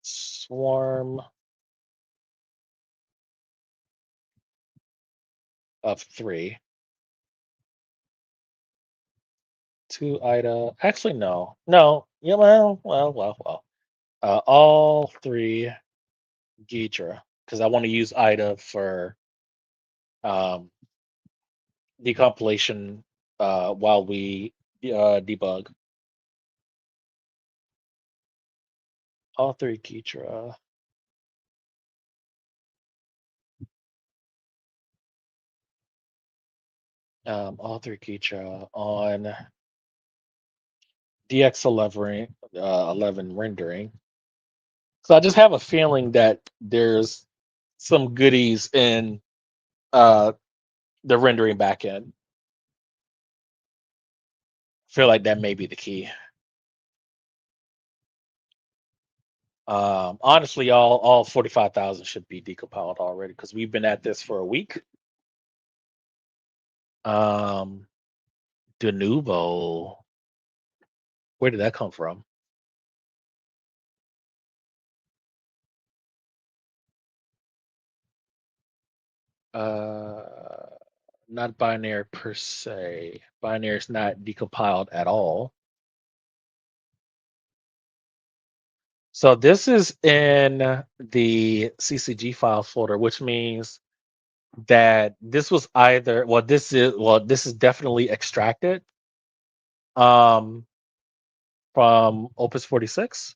swarm of 3 to IDA. Actually, no. Yeah, well. All 3 Ghidra, because I want to use IDA for um, decompilation while we debug. All 3 Ghidra. All 3 Ghidra on DX11 11 rendering. So I just have a feeling that there's some goodies in uh, the rendering backend. I feel like that may be the key. Honestly, all 45,000 should be decompiled already because we've been at this for a week. Um, De Nuvo, where did that come from? Uh, Not binary per se. Binary is not decompiled at all. So this is in the CCG file folder, which means that this was either this is definitely extracted um, from Opus 46.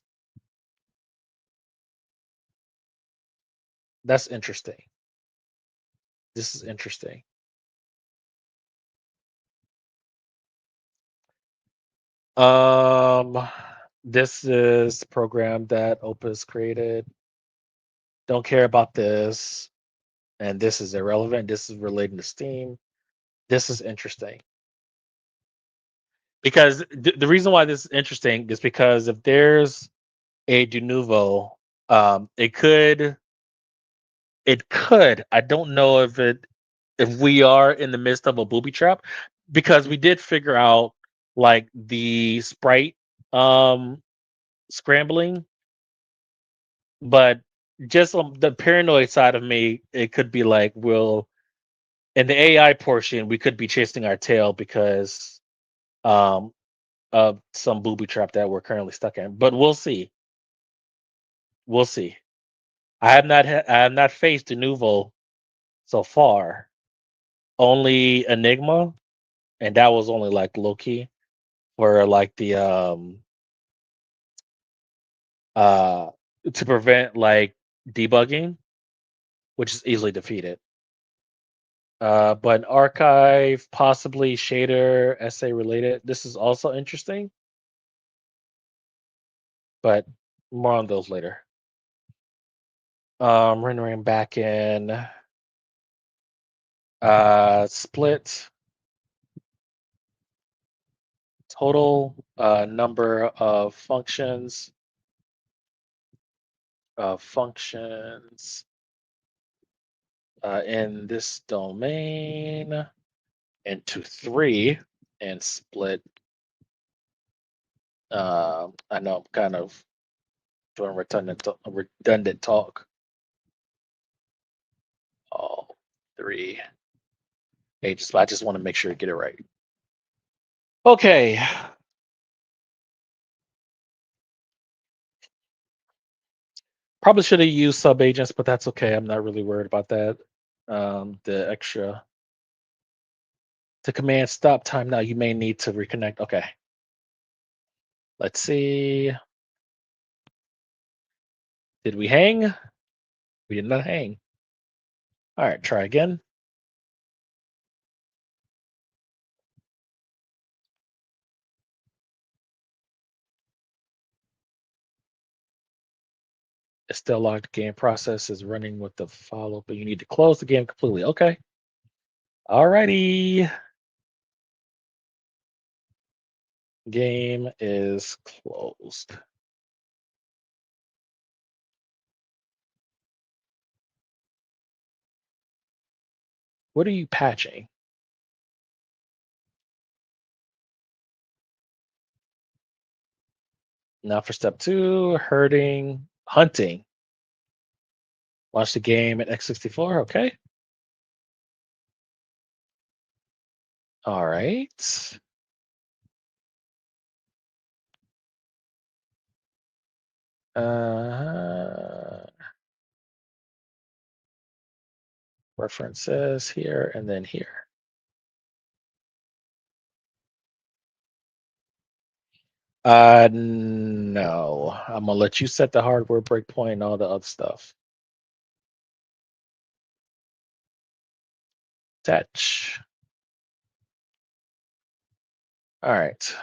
That's interesting. This is interesting. Um, this is the program that Opus created. Don't care about this, and this is irrelevant. This is relating to Steam. This is interesting because the reason why this is interesting is because if there's a de novo, it could. It could. I don't know if we are in the midst of a booby trap because we did figure out like the sprite um scrambling, but just on the paranoid side of me, it could be like, well, in the AI portion, we could be chasing our tail because um of some booby trap that we're currently stuck in. But we'll see. We'll see. I have not faced a Nuvo so far. Only Enigma. and that was only like low key for like the uh to prevent like debugging, which is easily defeated. But archive, possibly shader, essay related. This is also interesting, but more on those later. Rendering back in split total number of functions in this domain into three and split. I know I'm kind of doing redundant talk. All three pages, but I just want to make sure to get it right. Okay. Probably should have used sub agents, but that's okay. I'm not really worried about that. The extra to command stop time. Now you may need to reconnect. Okay. Let's see. Did we hang? We did not hang. All right, try again. It's still locked. Game process is running with the follow, but you need to close the game completely. Okay. All righty. Game is closed. What are you patching? Now for step two, hunting. Launch the game at x64. Okay. All right. Uh, references here and then here. No. I'm gonna let you set the hardware breakpoint and all the other stuff. Touch. All right.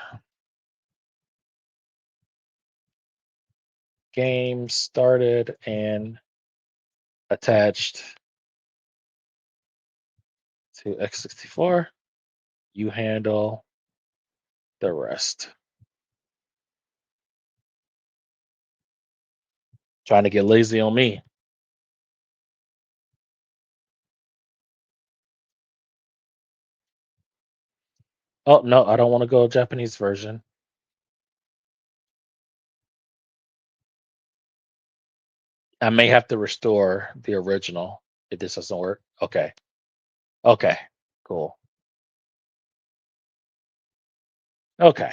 Game started and attached to x64. You handle the rest. Trying to get lazy on me. Oh no, I don't want to go Japanese version. I may have to restore the original if this doesn't work. Okay. Okay. Cool. Okay.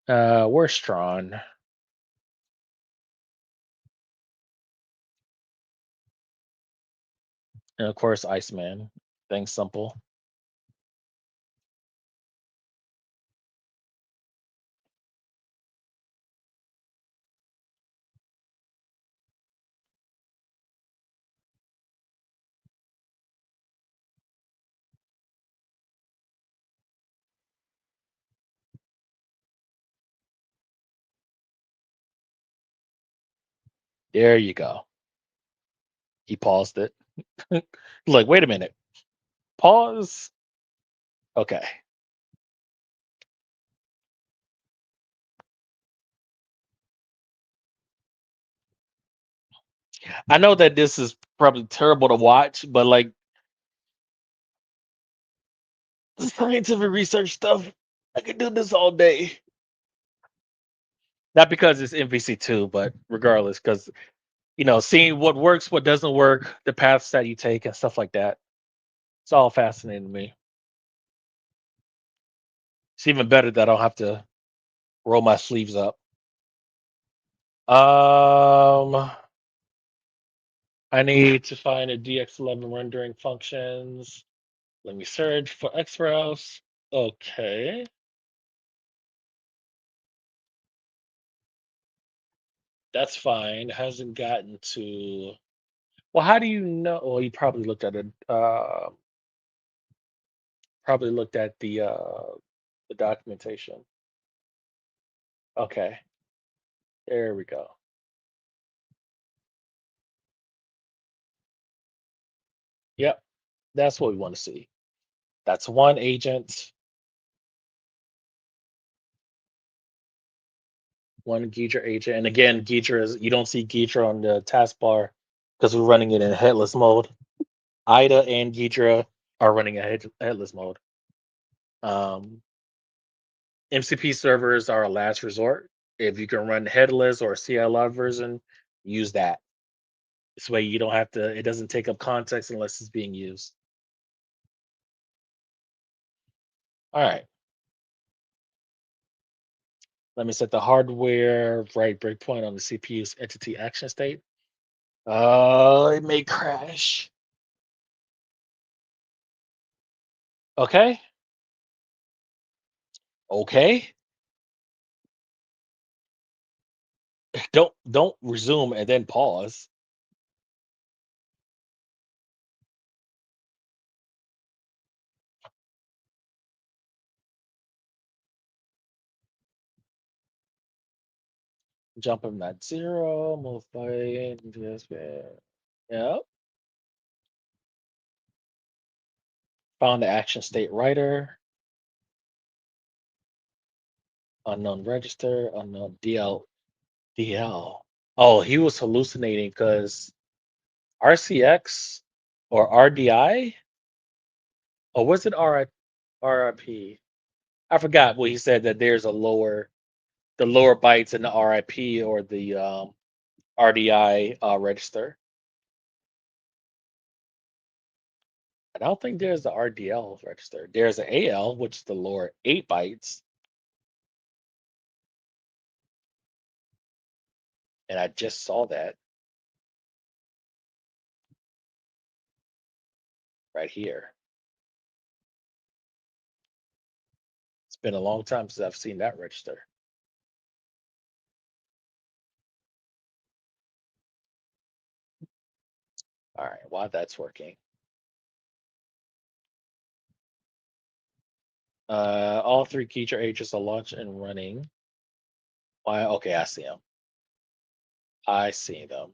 Where's Strawn? And of course, Iceman. Things simple. There you go. He paused it. Like, wait a minute. Pause. Okay. I know that this is probably terrible to watch, but like the scientific research stuff, I could do this all day. Not because it's MVC2, but regardless, because seeing what works, what doesn't work, the paths that you take, and stuff like that. It's all fascinating to me. It's even better that I don't have to roll my sleeves up. Um, I need to find a DX11 rendering functions. Let me search for Xbrowse. Okay, that's fine. It hasn't gotten to. Well, how do you know? Well, you probably looked at it. Probably looked at the documentation. Okay, there we go. Yep, that's what we want to see. That's one agent, one Ghidra agent, and again, Ghidra is you don't see Ghidra on the taskbar because we're running it in headless mode. Ida and Ghidra are running a headless mode. Um, MCP servers are a last resort. If you can run headless or CLI version, use that. This way you don't have to. It doesn't take up context unless it's being used. All right. Let me set the hardware right breakpoint on the CPU's entity action state. It may crash. Okay. Okay. Don't resume and then pause. Jump him at zero. Move by just yep. Found the action state writer. Unknown register. Unknown DL. Oh, he was hallucinating because RCX or RDI or was it RIP? I forgot what he said that there's a lower bytes in the RIP or the RDI register. I don't think there's the RDL register. There's an AL, which is the lower 8 bytes, and I just saw that right here. It's been a long time since I've seen that register. All right, while that's working, all three Keecher agents are launched and running. Why? Okay, I see them. I see them.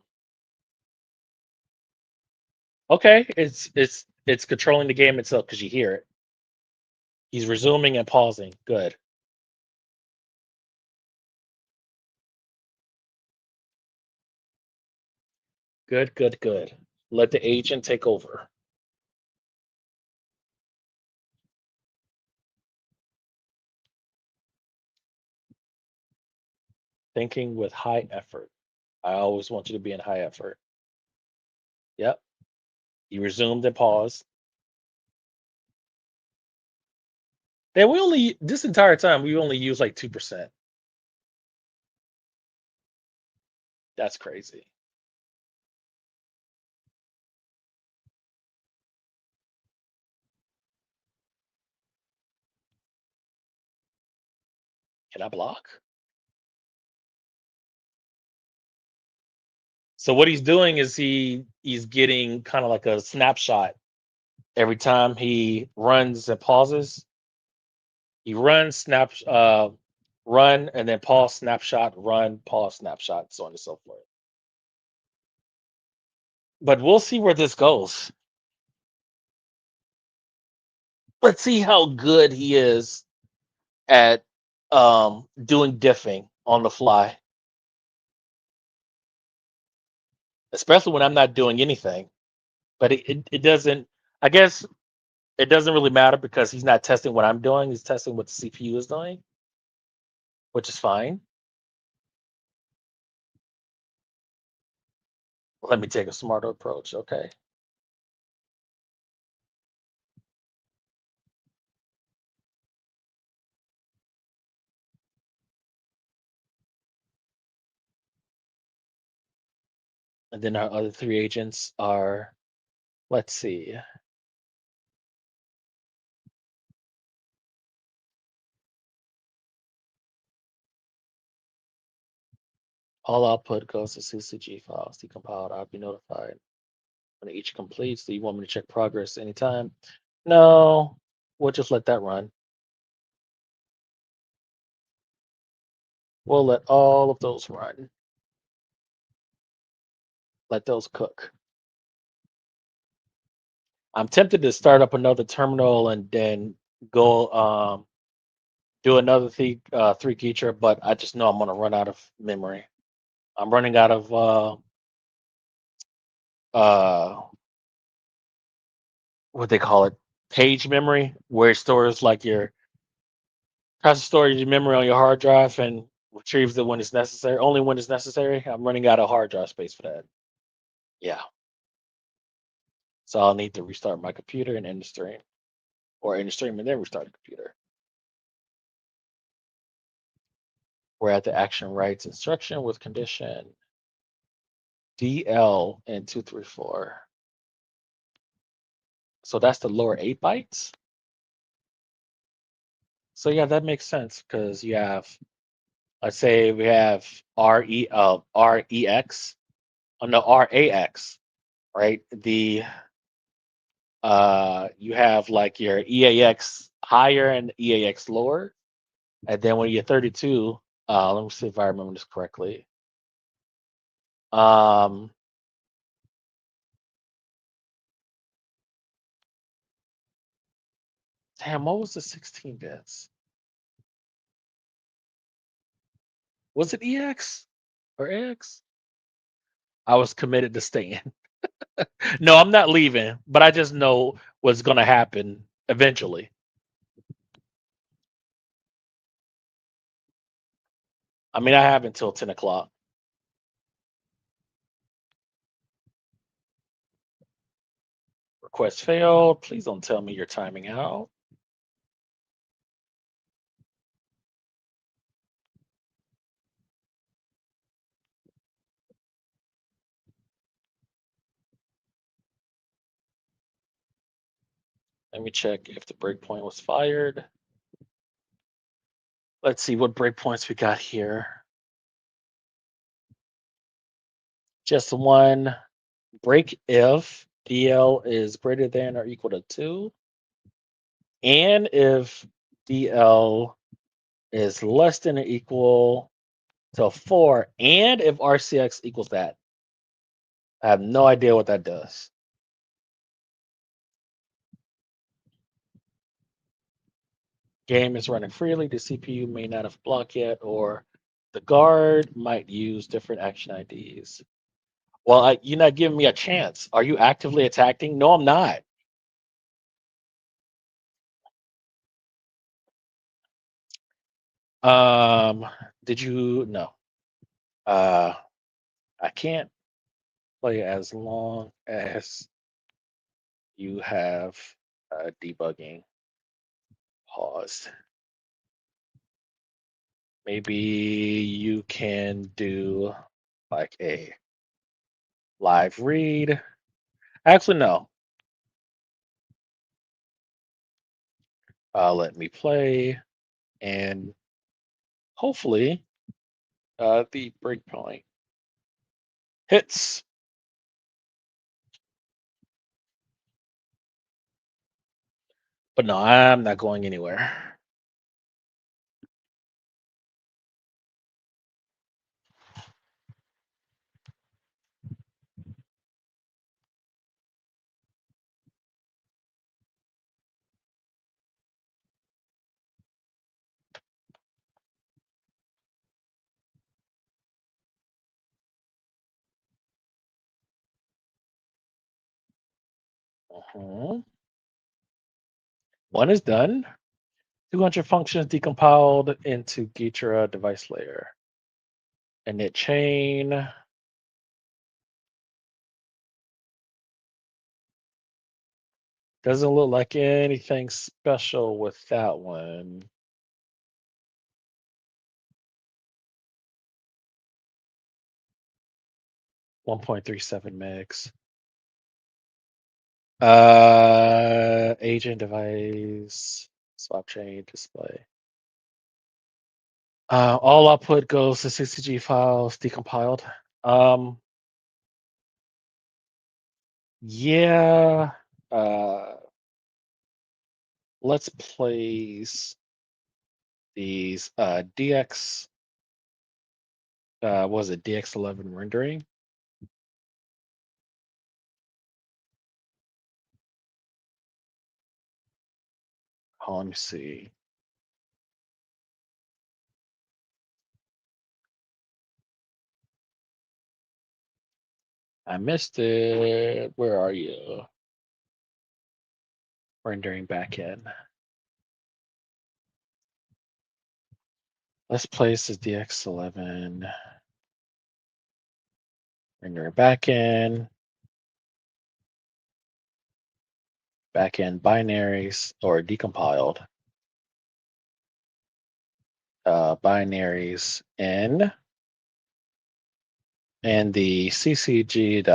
Okay, it's controlling the game itself because you hear it. He's resuming and pausing. Good. Good, good, good. Let the agent take over. Thinking with high effort. I always want you to be in high effort. Yep. You resumed and paused. And we only this entire time we only use like 2%. That's crazy. Can I block? So what he's doing is he's getting kind of like a snapshot every time he runs and pauses. He runs, run, and then pause, snapshot, run, pause, snapshot, so on and so forth. But we'll see where this goes. Let's see how good he is at doing diffing on the fly, especially when I'm not doing anything. But it doesn't. I guess it doesn't really matter because he's not testing what I'm doing. He's testing what the CPU is doing, which is fine. Let me take a smarter approach. Okay. And then our other three agents are, let's see, all output goes to CCG files decompiled. I'll be notified when each completes. Do you want me to check progress anytime? No, we'll just let that run. We'll let all of those run. Let those cook. I'm tempted to start up another terminal and then go do another three feature, but I just know I'm gonna run out of memory. I'm running out of uh what they call it, page memory, where it stores like your tries to store your memory on your hard drive and retrieves it when it's necessary, only when it's necessary. I'm running out of hard drive space for that. Yeah. So I'll need to restart my computer and end the stream. Or end the stream and then restart the computer. We're at the action rights instruction with condition DL and 234. So that's the lower 8 bytes. So yeah, that makes sense because you have, let's say we have REX, oh no, RAX, right? The you have like your EAX higher and EAX lower. And then when you're 32, let me see if I remember this correctly. Um, damn, what was the 16 bits? Was it EX or AX? I was committed to staying. No, I'm not leaving, but I just know what's going to happen eventually. I mean, I have until 10 o'clock. Request failed. Please don't tell me you're timing out. Let me check if the breakpoint was fired. Let's see what breakpoints we got here. Just one. Break if DL is greater than or equal to 2, and if DL is less than or equal to 4, and if RCX equals that. I have no idea what that does. Game is running freely. The CPU may not have blocked yet, or the guard might use different action IDs. Well, you're not giving me a chance. Are you actively attacking? No, I'm not. Um, did you? No. Uh, I can't play as long as you have debugging paused. Maybe you can do like a live read. Actually, no. Let me play, and hopefully, the breakpoint hits. But no, I'm not going anywhere. Mhm. One is done. 200 functions decompiled into Gitra device layer. Init chain. Doesn't look like anything special with that one. 1.37 megs. Agent device, swap chain display. All output goes to 60G files decompiled. Um, yeah. Uh, let's place these DX. What was it DX11 rendering? Oh, let me see. I missed it. Where are you? Rendering backend. Let's place the DX11 render backend binaries or decompiled binaries in and the ccg.files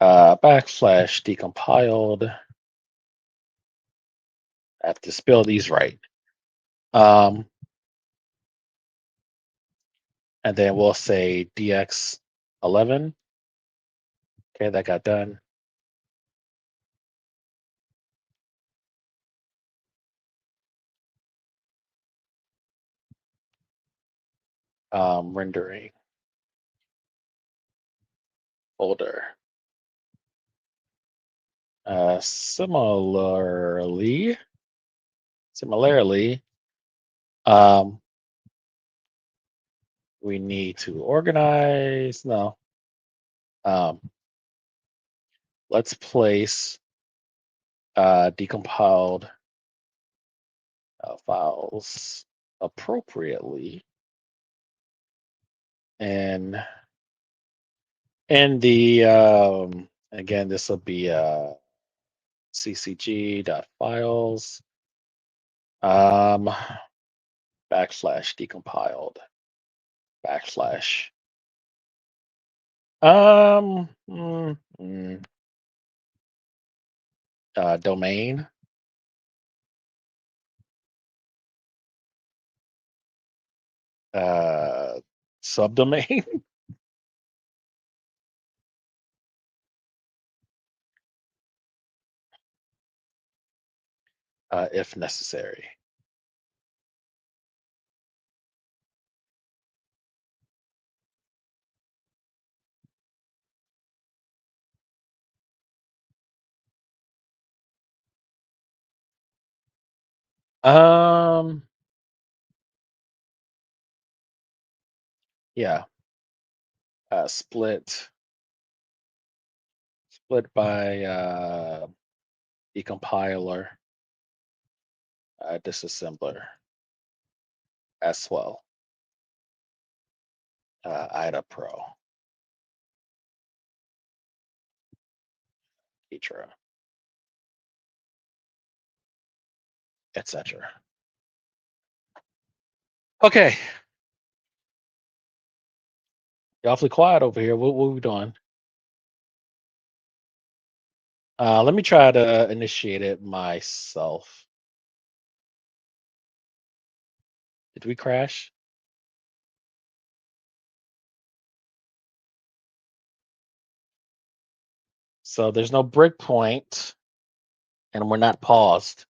backslash decompiled. I have to spell these right. And then we'll say DX11. Okay, that got done. Rendering folder. Similarly, um, we need to organize. No, um, let's place decompiled files appropriately, and the again, this will be ccg.files backslash decompiled backslash domain subdomain if necessary. Um, yeah, split by decompiler disassembler as well. IDA Pro, Ketra, etc. Okay, you're awfully quiet over here. What are we doing? Let me try to initiate it myself. Did we crash? So there's no breakpoint, and we're not paused.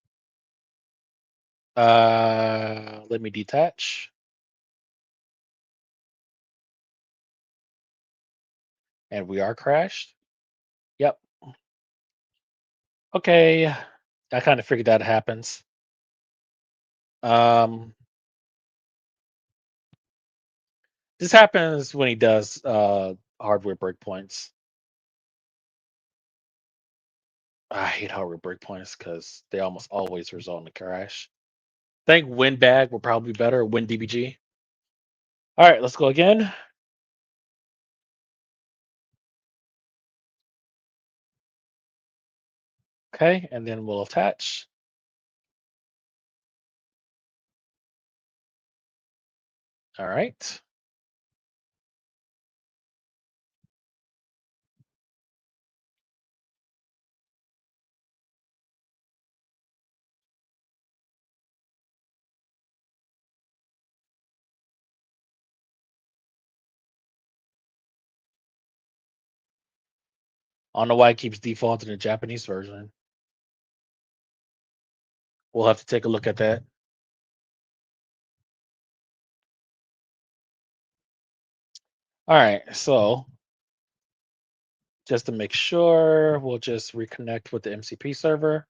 Let me detach. And we are crashed. Yep. Okay. I kind of figured that happens. Um, this happens when he does hardware breakpoints. I hate hardware breakpoints because they almost always result in a crash. I think WinBag will probably be better. WinDBG. All right, let's go again. Okay, and then we'll attach. All right. I don't know why it keeps defaulting to the Japanese version. We'll have to take a look at that. All right, so just to make sure, we'll just reconnect with the MCP server.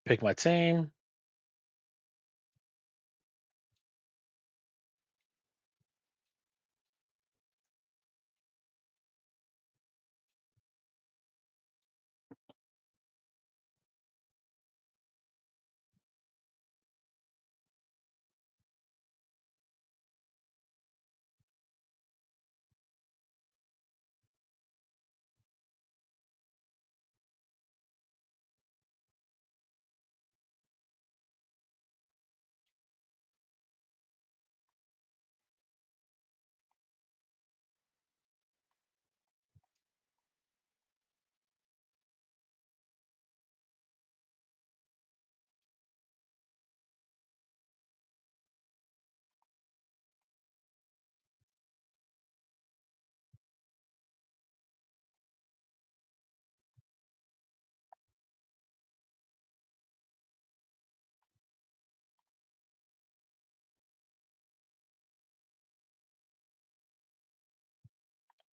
Pick my team.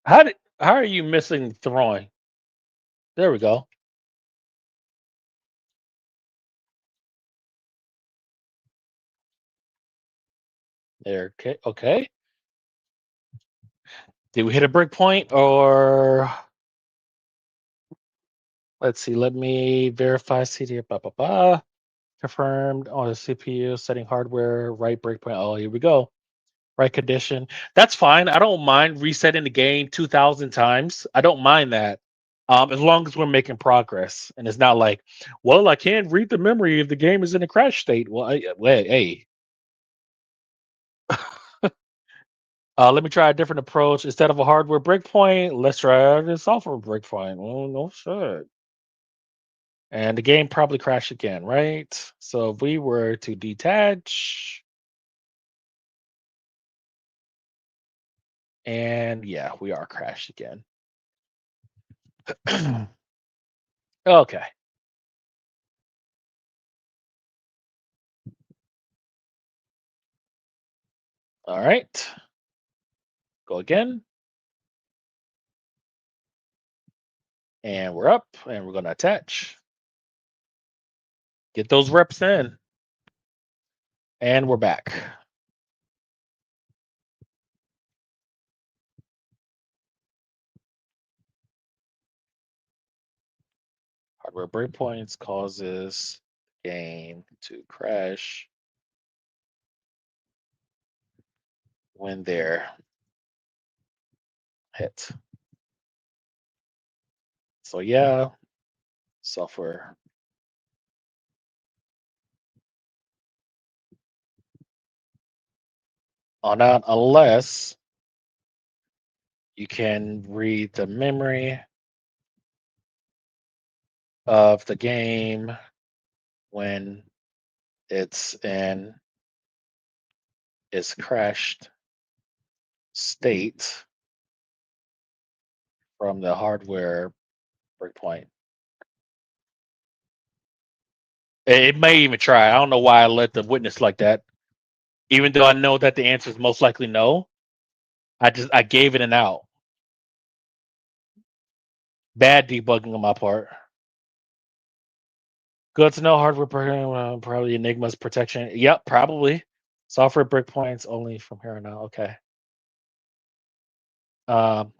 How are you missing throwing? There we go. There. Okay. Okay. Did we hit a break point or let's see? Let me verify CD. Blah blah blah. Confirmed on the CPU setting hardware right breakpoint. Oh, here we go. Right condition. That's fine. I don't mind resetting the game 2,000 times. I don't mind that. As long as we're making progress and it's not like, well, I can't read the memory if the game is in a crash state. Well, hey, let me try a different approach. Instead of a hardware breakpoint, let's try a software breakpoint. Oh, no shit. And the game probably crashed again, right? So if we were to detach, and yeah, we are crashed again. Okay. All right. Go again. And we're up and we're going to attach. Get those reps in. And we're back. Hardware breakpoints causes game to crash when they're hit. So yeah, software. Oh, not unless you can read the memory of the game when it's in its crashed state from the hardware breakpoint. It may even try. I don't know why I let the witness like that. Even though I know that the answer is most likely no, I gave it an out. Bad debugging on my part. Good to know hardware program, probably Enigma's protection. Yep, probably. Software breakpoints only from here on out. Okay. Um,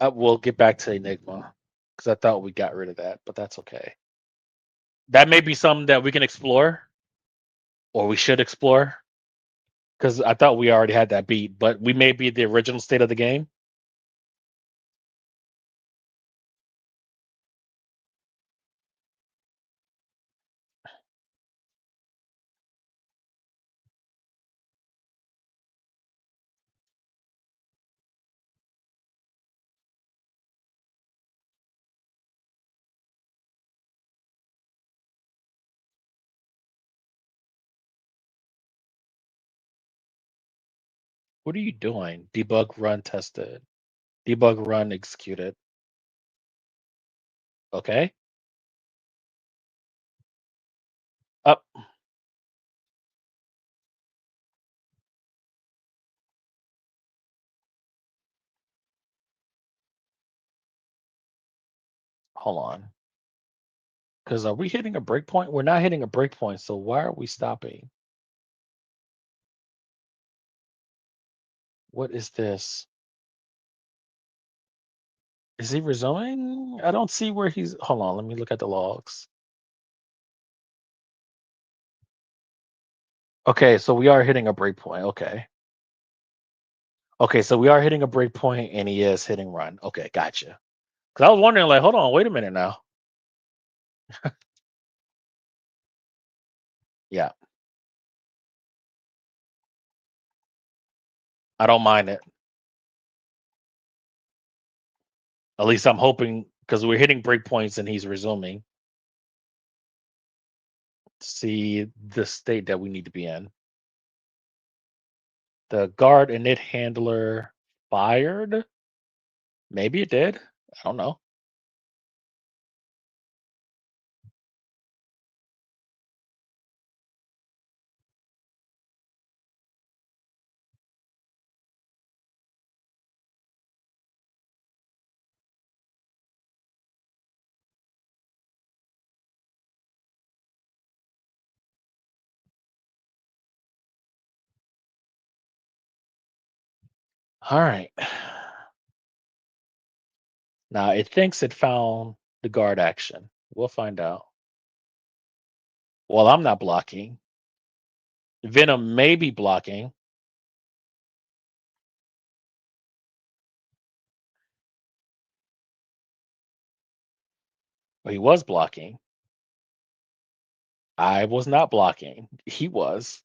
we'll get back to Enigma because I thought we got rid of that, but that's okay. That may be something that we can explore or we should explore because I thought we already had that beat, but we may be the original state of the game. What are you doing? Debug run tested. Debug run executed. Okay. Up. Hold on. Because are we hitting a breakpoint? We're not hitting a breakpoint, so why are we stopping? What is this? Is he resuming? I don't see where he's. Hold on, let me look at the logs. Okay, so we are hitting a breakpoint. Okay. Okay, so we are hitting a breakpoint and he is hitting run. Okay, gotcha. Because I was wondering, like, hold on, wait a minute now. Yeah, I don't mind it. At least I'm hoping because we're hitting breakpoints and he's resuming. See the state that we need to be in. The guard init handler fired. Maybe it did. I don't know. All right. Now it thinks it found the guard action. We'll find out. Well, I'm not blocking. Venom may be blocking. He was blocking. I was not blocking. He was.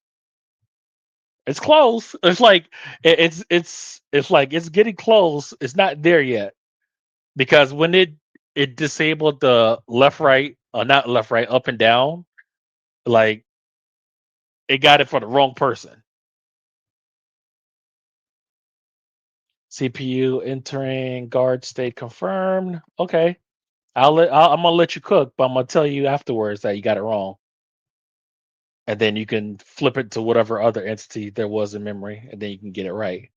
It's close. It's like it's like it's getting close. It's not there yet because when it disabled the left right not left right up and down, like it got it for the wrong person. CPU entering guard state confirmed. Okay, I'm gonna let you cook, but I'm gonna tell you afterwards that you got it wrong, and then you can flip it to whatever other entity there was in memory, and then you can get it right.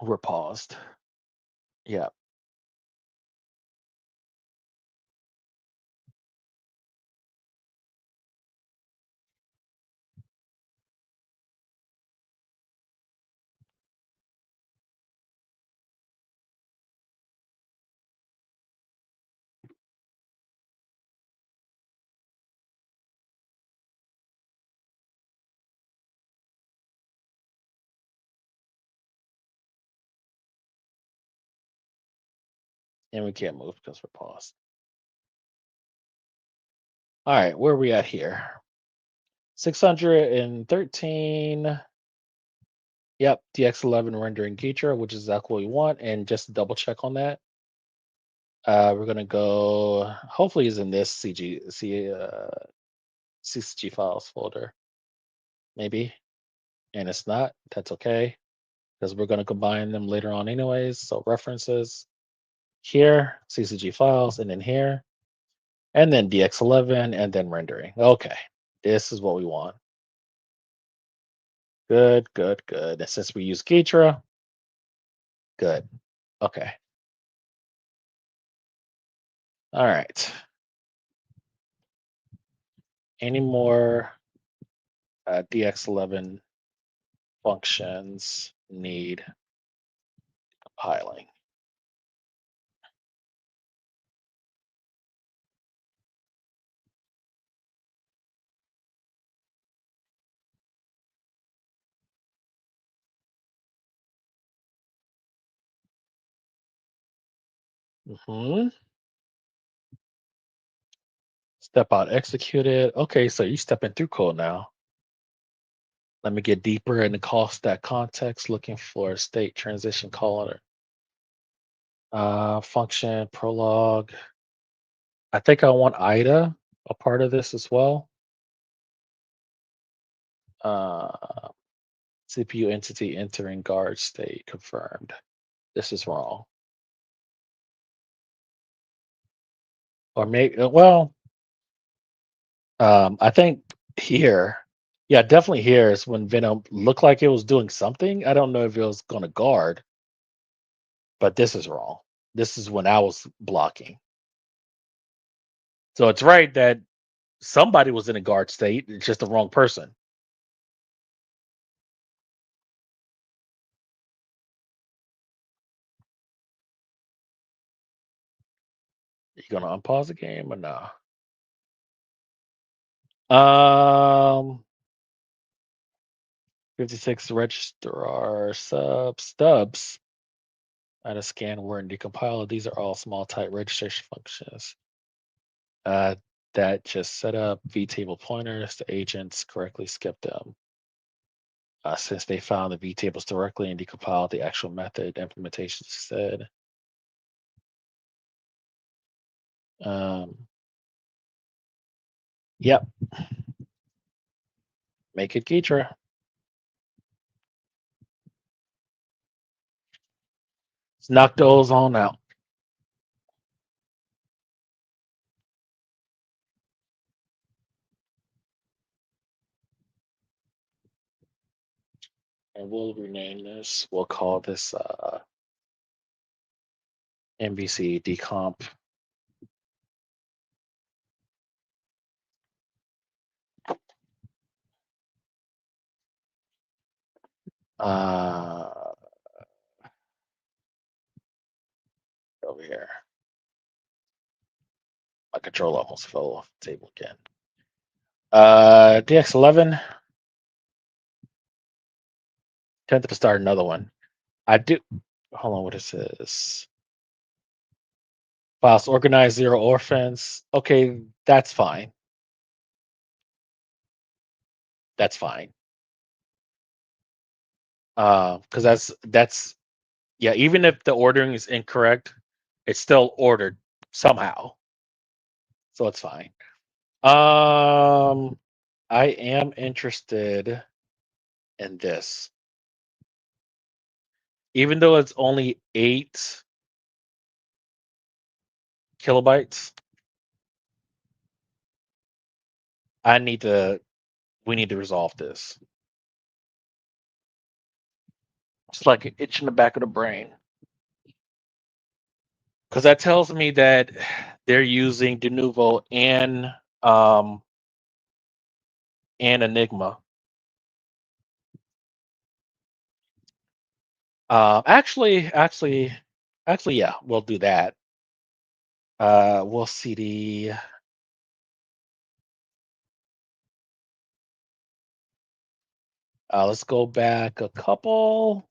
We're paused. Yeah. And we can't move because we're paused. All right, where are we at here? 613. Yep, DX11 rendering Geetra, which is exactly what we want. And just to double check on that, we're gonna go. Hopefully, is in this CCG files folder, maybe. And it's not. That's okay because we're gonna combine them later on, anyways. So references here, CCG files, and then here, and then DX11, and then rendering. Okay, this is what we want. Good, good, good. And since we use Geetra, good. Okay. All right. Any more DX11 functions need compiling? Hmm. Step out executed. Okay, so you stepping through code now. Let me get deeper in the call stack context, looking for a state transition caller. Function prologue. I think I want IDA a part of this as well. Uh, CPU entity entering guard state confirmed. This is wrong. Or maybe, well, I think here, yeah, definitely here is when Venom looked like it was doing something. I don't know if it was going to guard, but this is wrong. This is when I was blocking. So it's right that somebody was in a guard state. It's just the wrong person. You gonna unpause the game or no? Um, 56 registrar stubs. Add a scan word and decompile. These are all small type registration functions. Uh, that just set up vtable pointers. The agents correctly skipped them. Since they found the vtables directly and decompiled the actual method implementation said. Um, yep, make it Geetra. Let's knock those on out. And we'll rename this. We'll call this MVC decomp. Uh, over here. My control almost fell off the table again. DX11. Tempted to start another one. I do. Hold on, what is this? Files organized, zero orphans. Okay, that's fine. That's fine. Because that's yeah. Even if the ordering is incorrect, it's still ordered somehow, so it's fine. I am interested in this, even though it's only 8 kilobytes. I need to. We need to resolve this. It's like an itch in the back of the brain. Because that tells me that they're using Denuvo um and Enigma. Actually, yeah, we'll do that. We'll CD. Let's go back a couple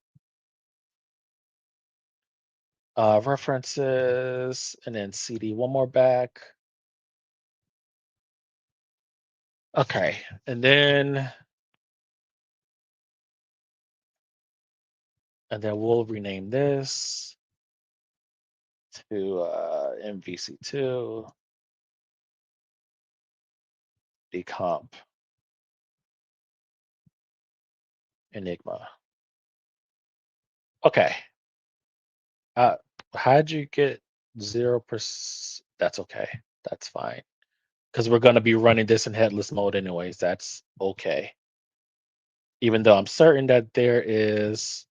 references, and then CD one more back. Okay, and then we'll rename this to MVC2 decomp Enigma. Okay. Uh, how'd you get 0%? That's okay. That's fine. Because we're going to be running this in headless mode anyways. That's okay. Even though I'm certain that there is,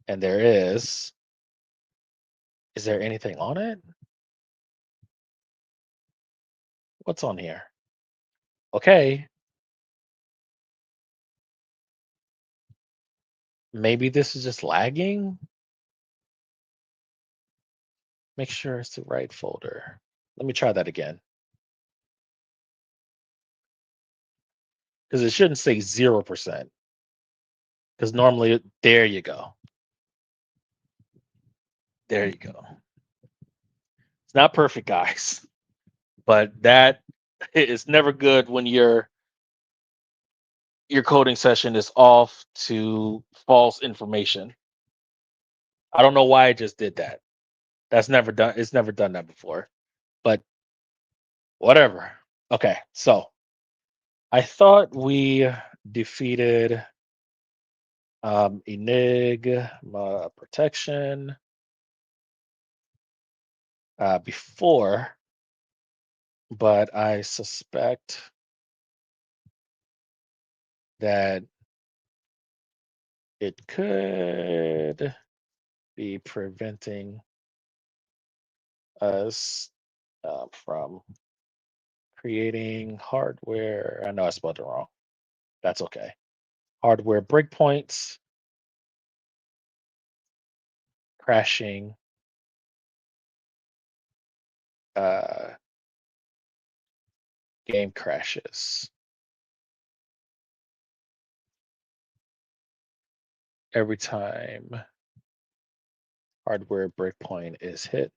and there is there anything on it? What's on here? Okay. Maybe this is just lagging. Make sure it's the right folder. Let me try that again. Because it shouldn't say 0%. Because normally, there you go. There you go. It's not perfect, guys, but that is never good when your coding session is off to false information. I don't know why I just did that. That's never done. It's never done that before. But whatever. Okay, so I thought we defeated Enigma protection before, but I suspect that it could be preventing us from creating hardware. I know I spelled it wrong. That's okay. Hardware breakpoints, crashing, uh, game crashes every time hardware breakpoint is hit.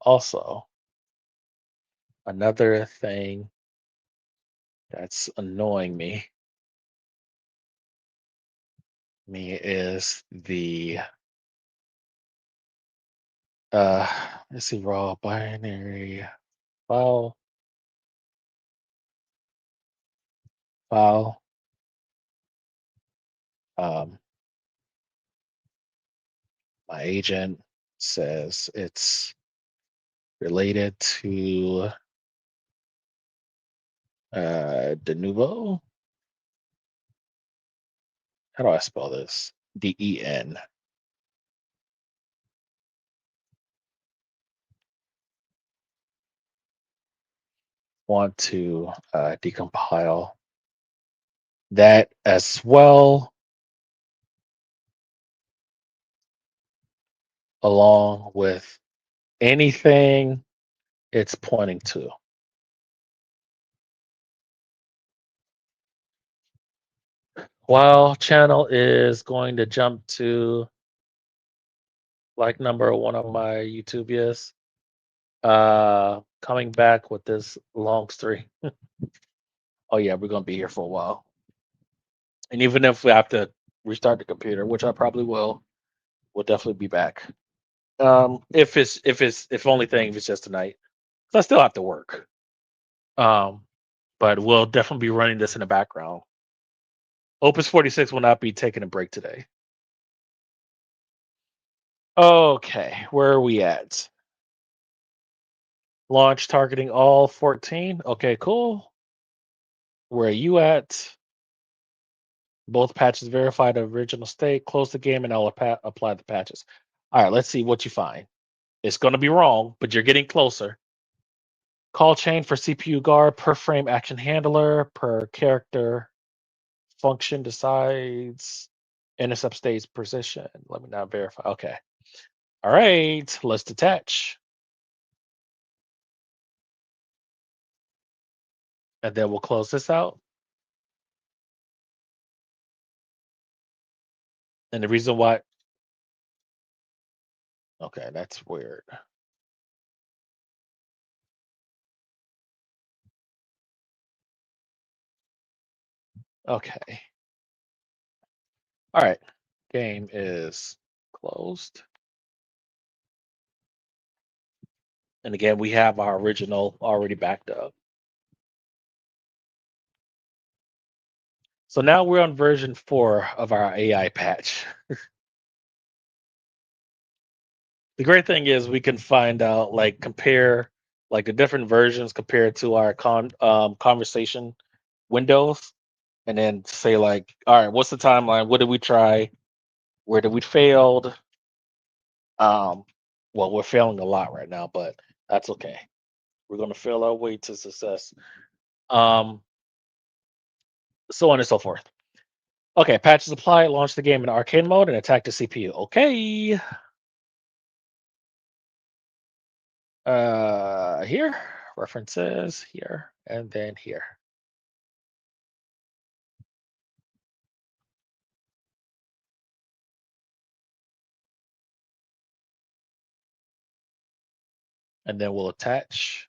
Also, another thing that's annoying me is the uh let's see, raw binary file file um my agent says it's related to de novo. How do I spell this? Den. Want to decompile that as well, along with anything it's pointing to. While channel is going to jump to like number one of my YouTube is coming back with this long story. Oh yeah, we're gonna be here for a while. And even if we have to restart the computer, which I probably will, we'll definitely be back. If only thing if it's just tonight. 'Cause I still have to work. Um, but we'll definitely be running this in the background. Opus 46 will not be taking a break today. Okay, where are we at? Launch targeting all 14. Okay, cool. Where are you at? Both patches verify the original state. Close the game and I'll apply the patches. All right, let's see what you find. It's going to be wrong, but you're getting closer. Call chain for CPU guard per frame action handler per character function decides intercept state's position. Let me now verify. Okay. All right, let's detach. And then we'll close this out. And the reason why, okay, that's weird. Okay. All right. Game is closed. And again, we have our original already backed up. So now we're on version 4 of our AI patch. The great thing is we can find out, like, compare like the different versions compared to our conversation windows, and then say like, all right, what's the timeline? What did we try? Where did we failed? Um, well, we're failing a lot right now, but that's okay. We're gonna fail our way to success. Um, so on and so forth. Okay, patches apply. Launch the game in arcade mode and attack the CPU. Okay. Here, references here, and then here. And then we'll attach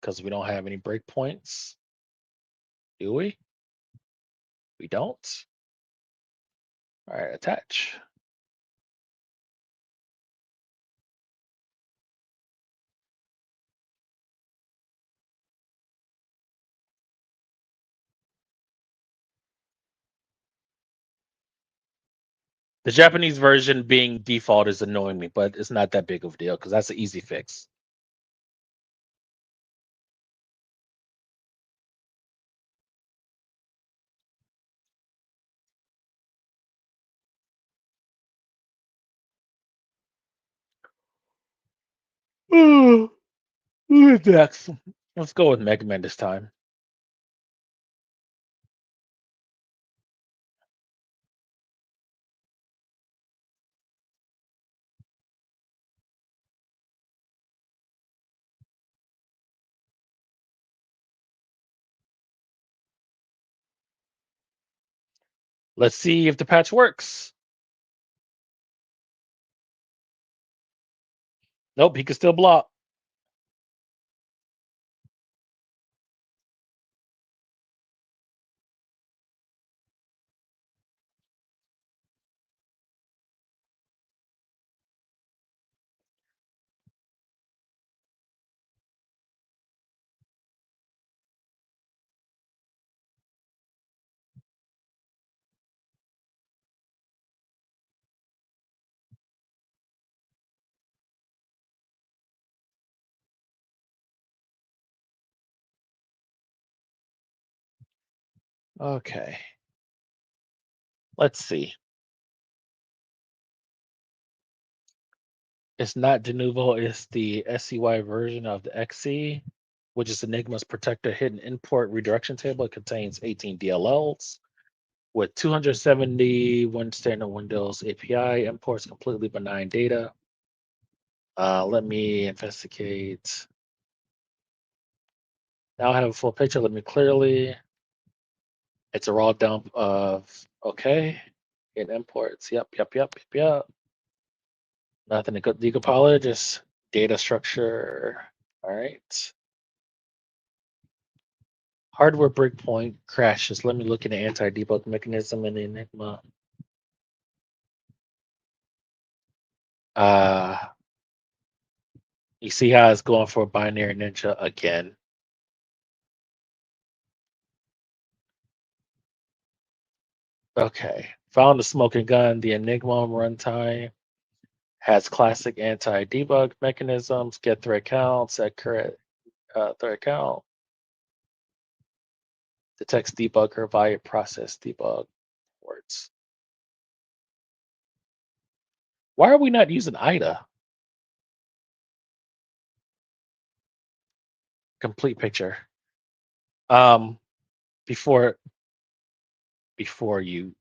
because we don't have any breakpoints, do we? We don't. All right, attach. The Japanese version being default is annoying me, but it's not that big of a deal because that's an easy fix. Who's next? Let's go with Mega Man this time. Let's see if the patch works. Nope, he can still block. Okay, let's see. It's not Denuvo, it's the SCY version of the XC, which is Enigma's Protector hidden import redirection table. It contains 18 DLLs with 271 standard Windows API imports, completely benign data. Let me investigate. Now I have a full picture. Let me clearly. It's a raw dump of okay. It imports. Yep. Nothing to decompile it. Just data structure. All right. Hardware breakpoint crashes. Let me look at the anti-debug mechanism in Enigma. Uh, you see how it's going for binary ninja again. Okay. Found the smoking gun. The Enigma runtime has classic anti-debug mechanisms. Get thread counts. Set current thread count. Detects debugger via process debug words. Why are we not using IDA? Complete picture. Um, before before you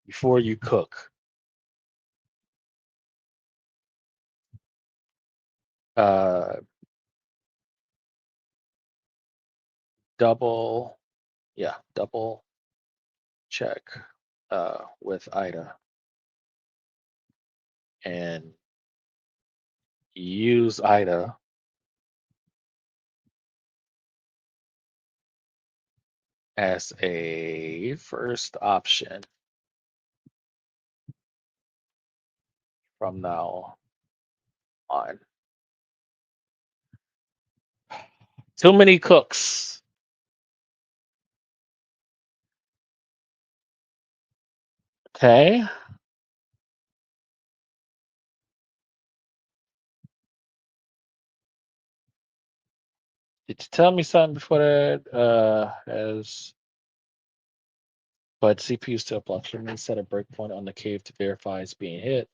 before you cook, uh, double double check with IDA and use IDA as a first option from now on. Too many cooks. Okay. Did you tell me something before that? As but CPU still blocks. Let me set a breakpoint on the cave to verify it's being hit.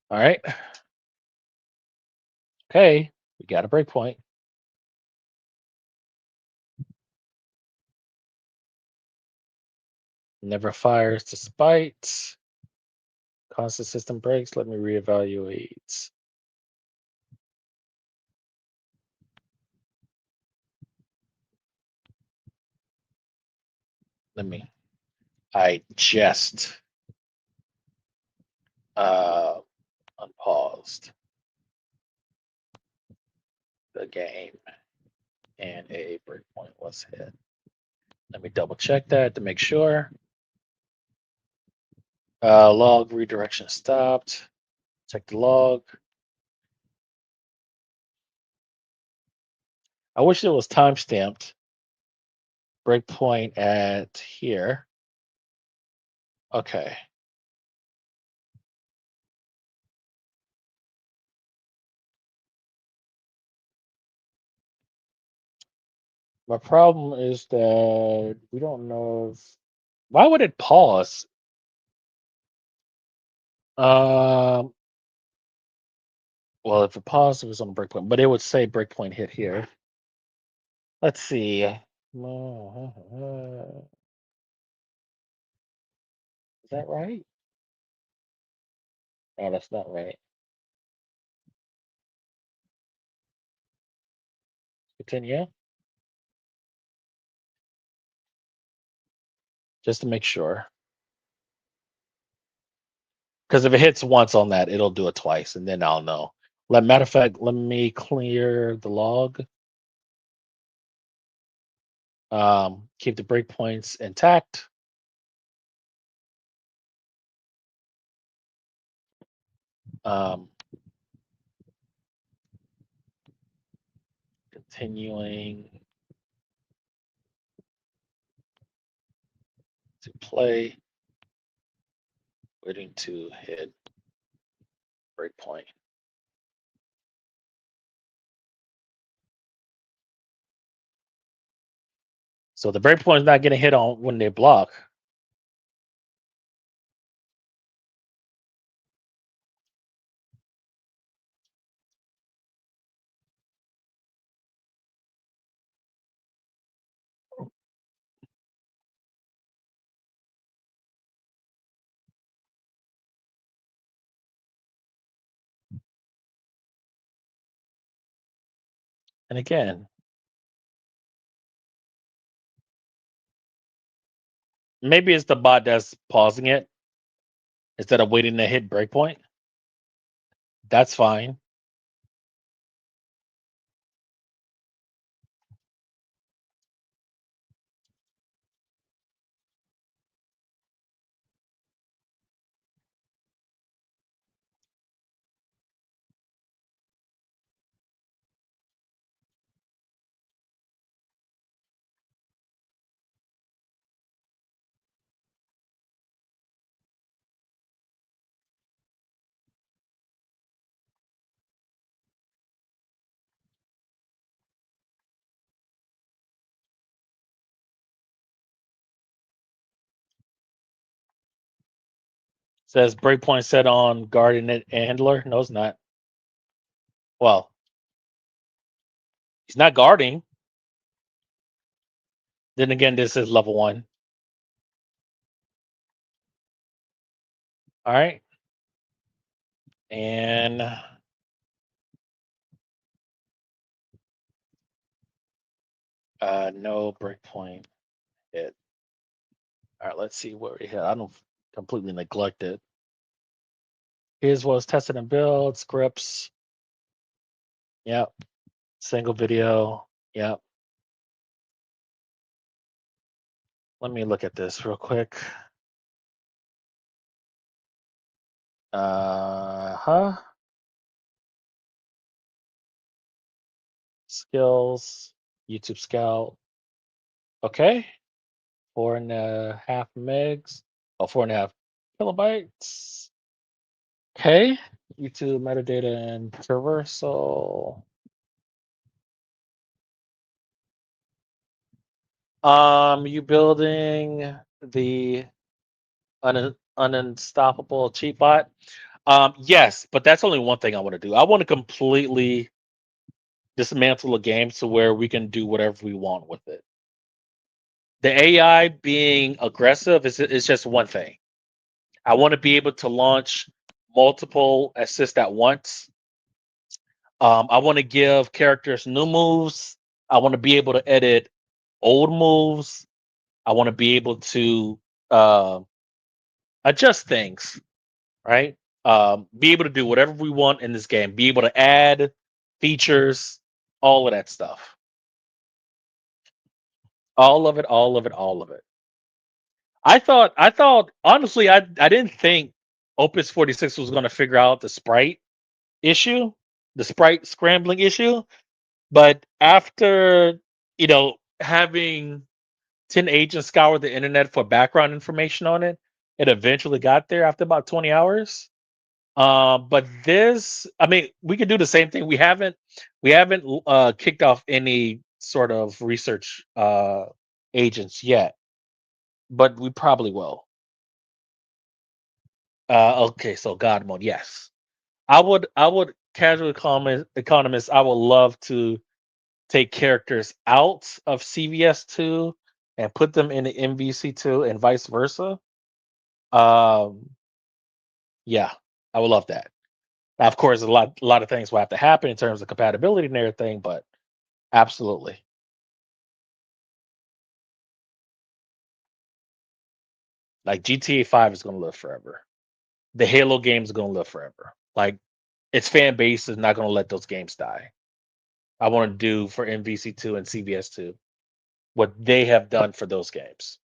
All right. Okay. We got a breakpoint. Never fires despite constant system breaks. Let me reevaluate. Let me. I just uh, unpaused the game and a breakpoint was hit. Let me double check that to make sure. Log redirection stopped. Check the log. I wish it was time stamped. Breakpoint at here. Okay. My problem is that we don't know if why would it pause? Um, well, if it paused, it was on a breakpoint, but it would say breakpoint hit here. Let's see. Is that right? No, that's not right. Continue, just to make sure. Because if it hits once on that, it'll do it twice, and then I'll know. Matter of fact, let me clear the log. Keep the breakpoints intact. Um, Continuing to play, waiting to hit breakpoint. So the breakpoint is not getting hit on when they block. And again, maybe it's the bot that's pausing it instead of waiting to hit breakpoint. That's fine. Says breakpoint set on guardian handler. No, it's not. Well, he's not guarding. Then again, this is level one. All right. And no breakpoint hit. All right, let's see what we hit. I don't completely neglect it. Here's what's tested and built, scripts. Yep. Single video. Yep. Let me look at this real quick. Huh? Skills, YouTube Scout. Okay. 4.5 megs. Oh, 4.5 kilobytes. Okay. YouTube metadata and traversal. You building the unstoppable cheat bot? Yes, but that's only one thing I want to do. I want to completely dismantle a game to where we can do whatever we want with it. The AI being aggressive is just one thing. I want to be able to launch multiple assists at once. I want to give characters new moves. I want to be able to edit old moves. I want to be able to uh, adjust things, right? Be able to do whatever we want in this game. Be able to add features, all of that stuff. All of it, all of it, all of it. I thought honestly, I didn't think Opus 46 was going to figure out the sprite issue, the sprite scrambling issue. But after, having 10 agents scour the internet for background information on it, it eventually got there after about 20 hours. But this, I mean, we could do the same thing. We haven't kicked off any sort of research agents yet, but we probably will. Okay, so God mode, yes. I would casual economist. I would love to take characters out of CVS2 and put them in the MVC2 and vice versa. Um, yeah, I would love that. Now, of course, a lot of things will have to happen in terms of compatibility and everything, but absolutely. Like GTA 5 is gonna live forever. The Halo games are gonna live forever. Like its fan base is not gonna let those games die. I want to do for MVC2 and CVS2 what they have done for those games.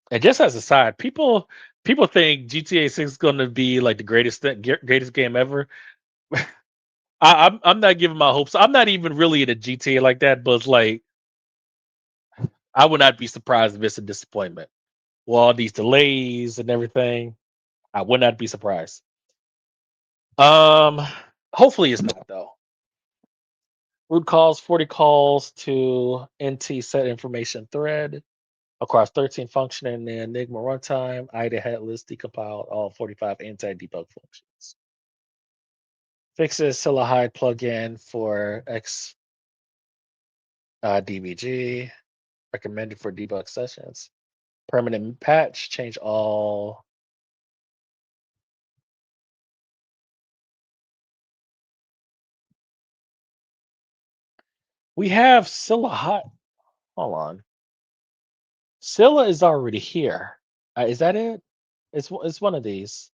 And just as a side, people think GTA 6 is going to be like the greatest game ever. I'm not giving my hopes. I'm not even really in a GTA like that, but it's like I would not be surprised if it's a disappointment. With all these delays and everything, I would not be surprised. Um, hopefully it's not though. Root calls 40 calls to NT set information thread across 13 function in the Enigma runtime. IDA headless decompiled all 45 anti-debug functions. Fixes Silahide plugin for X DBG, recommended for debug sessions. Permanent patch, change all. We have Silahide. Hold on. Scylla is already here. Is that it? It's one of these.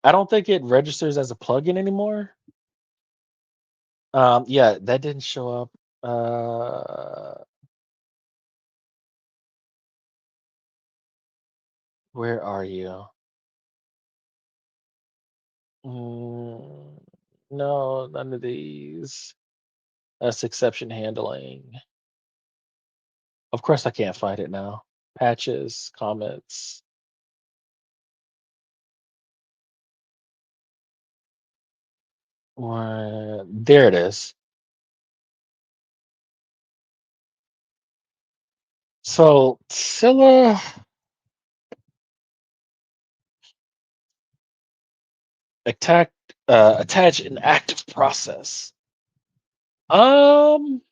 I don't think it registers as a plugin anymore. Yeah, that didn't show up. Where are you? Mm, no, none of these. That's exception handling. Of course, I can't find it now. Patches, comments. There it is. So Scylla attack attach an active process. Um,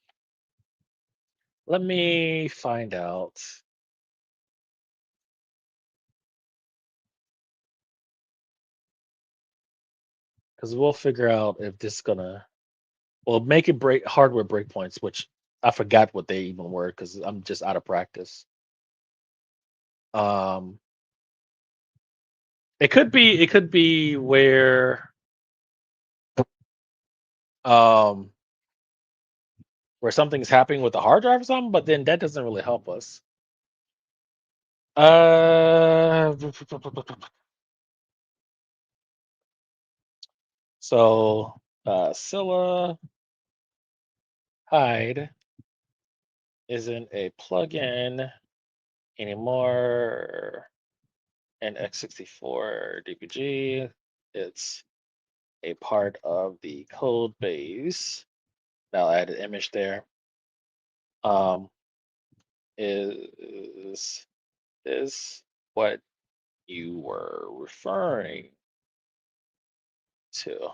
let me find out because we'll figure out if this is gonna well make it break hardware breakpoints, which I forgot what they even were because I'm just out of practice. Um, it could be um where something's happening with the hard drive or something, but then that doesn't really help us. Uh, so Scylla Hide isn't a plugin anymore in x64 DPG. It's a part of the code base. Now I add an image there. Um, is this what you were referring to?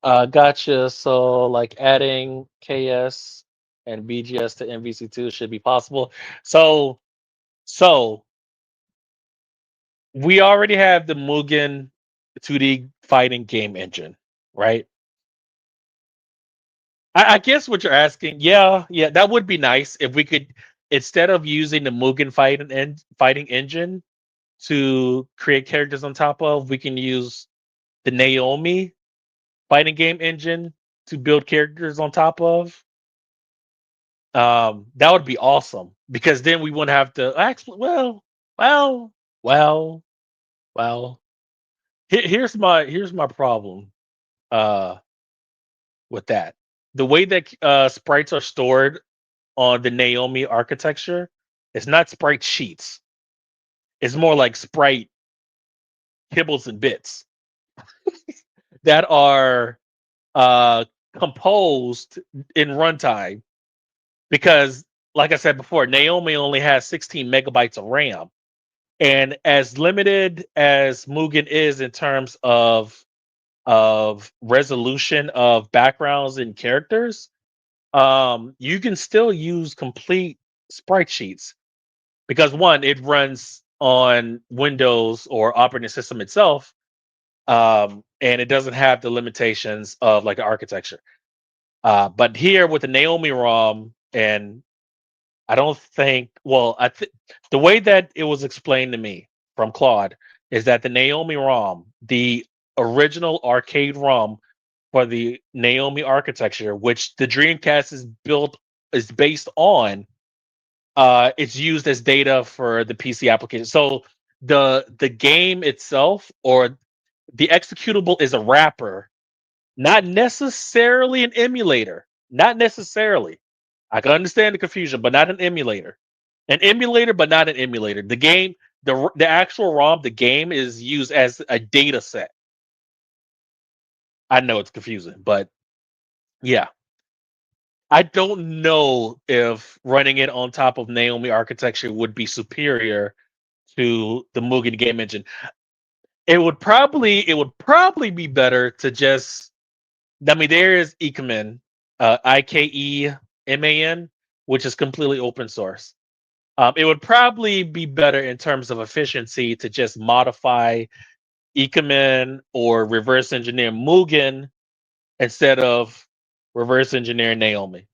Gotcha. So like adding KS and BGS to MVC2 should be possible. So we already have the Mugen 2D fighting game engine, right? I guess what you're asking, yeah, that would be nice if we could instead of using the Mugen fighting engine to create characters on top of, we can use the Naomi fighting game engine to build characters on top of. That would be awesome because then we wouldn't have to actually well, well, well. Here's my problem uh with that. The way that sprites are stored on the Naomi architecture, it's not sprite sheets. It's more like sprite kibbles and bits that are uh composed in runtime because like I said before, Naomi only has 16 megabytes of RAM. And as limited as Mugen is in terms of resolution of backgrounds and characters, you can still use complete sprite sheets because one, it runs on Windows or operating system itself, and it doesn't have the limitations of like the architecture. But here with the Naomi ROM, and I don't think, well, the way that it was explained to me from Claude is that the Naomi ROM, the original arcade ROM for the Naomi architecture, which the Dreamcast is based on, it's used as data for the PC application. So the game itself or the executable is a wrapper, not necessarily an emulator. Not necessarily. I can understand the confusion, but not an emulator. An emulator, but not an emulator. The game, the actual ROM, the game is used as a data set. I know it's confusing, but yeah. I don't know if running it on top of Naomi architecture would be superior to the Mugen game engine. It would probably be better to just, I mean, there is Ikemen, Ikeman, which is completely open source. It would probably be better in terms of efficiency to just modify Ikemen or reverse engineer Mugen instead of reverse engineer Naomi.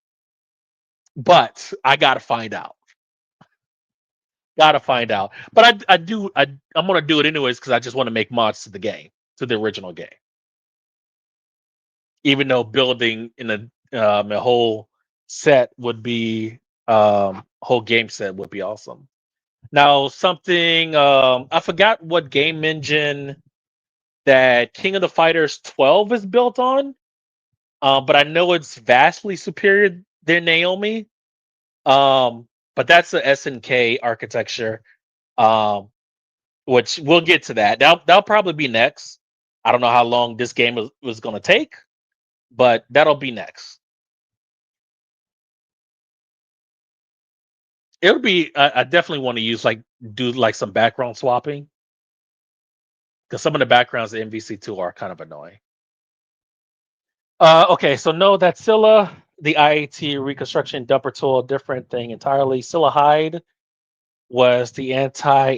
But I gotta find out. Gotta find out. But I'm gonna do it anyways because I just want to make mods to the game, to the original game. Even though building in a whole set would be whole game set would be awesome. Now something I forgot what game engine that King of the Fighters 12 is built on, but I know it's vastly superior than Naomi. Um, but that's the SNK architecture, um, which we'll get to that. That'll probably be next. I don't know how long this game was going to take, but that'll be next. It'll be. I definitely want to use like do like some background swapping because some of the backgrounds in MVC2 are kind of annoying. Okay, so no, that's Scylla, the IAT reconstruction dumper tool, different thing entirely. Scylla Hide was the anti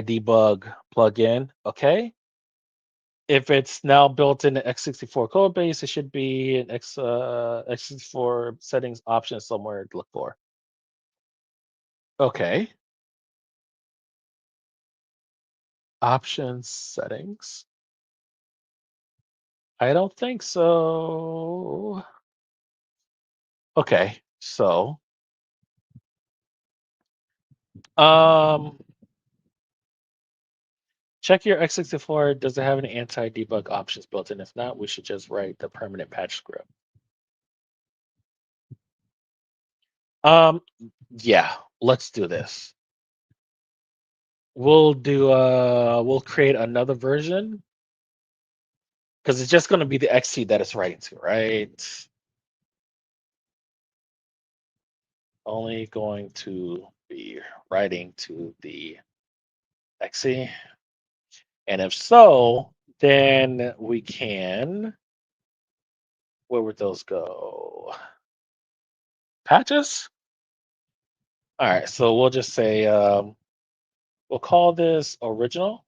debug plugin. Okay, if it's now built in the x64 code base, it should be an x64 settings option somewhere to look for. Okay, options settings. I don't think so. Okay, so um check your x64. Does it have any anti-debug options built in? If not, we should just write the permanent patch script. Um, yeah, let's do this. We'll create another version because it's just gonna be the XC that it's writing to, right? Only going to be writing to the XC. And if so, then we can, where would those go? Patches? All right, so we'll just say we'll call this original.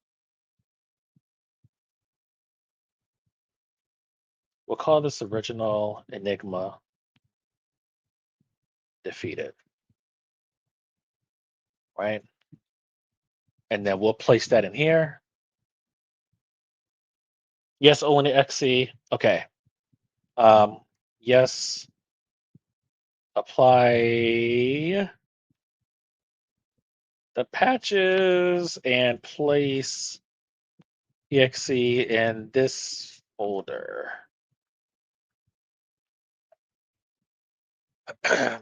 We'll call this original Enigma defeated, right? And then we'll place that in here. Yes, O and XC. Okay. Um, yes, apply the patches and place exe in this folder.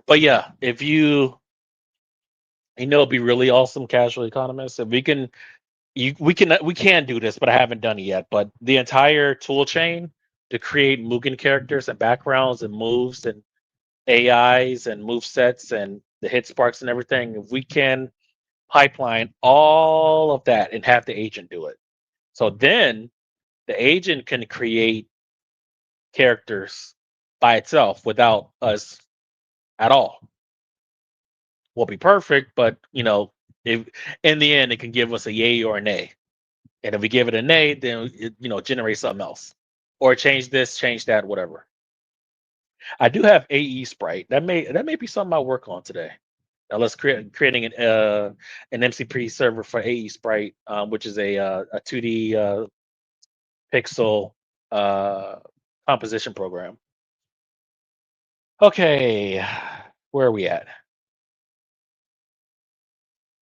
But yeah, if it'd be really awesome, casual economist, if we can we can do this, but I haven't done it yet. But the entire tool chain to create Mugen characters and backgrounds and moves and AIs and move sets and the hit sparks and everything, if we can pipeline all of that and have the agent do it. So then the agent can create characters by itself without us at all. Will be perfect, but if in the end it can give us a yay or a nay. And if we give it a nay, then it, generate something else. Or change this, change that, whatever. I do have AE Sprite. That may be something I'll work on today. Now let's creating an MCP server for AE Sprite, which is a 2D pixel uh, composition program. Okay, where are we at?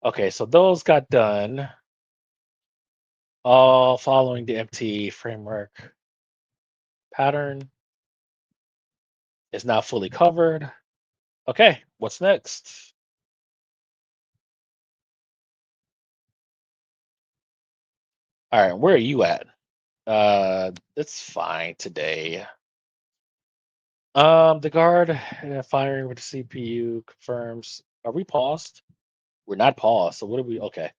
Okay, so those got done, all following the MT framework pattern. Is now fully covered. Okay, what's next? All right, where are you at? It's fine today. The guard firing with the CPU confirms. Are we paused? We're not paused. So what are we? Okay.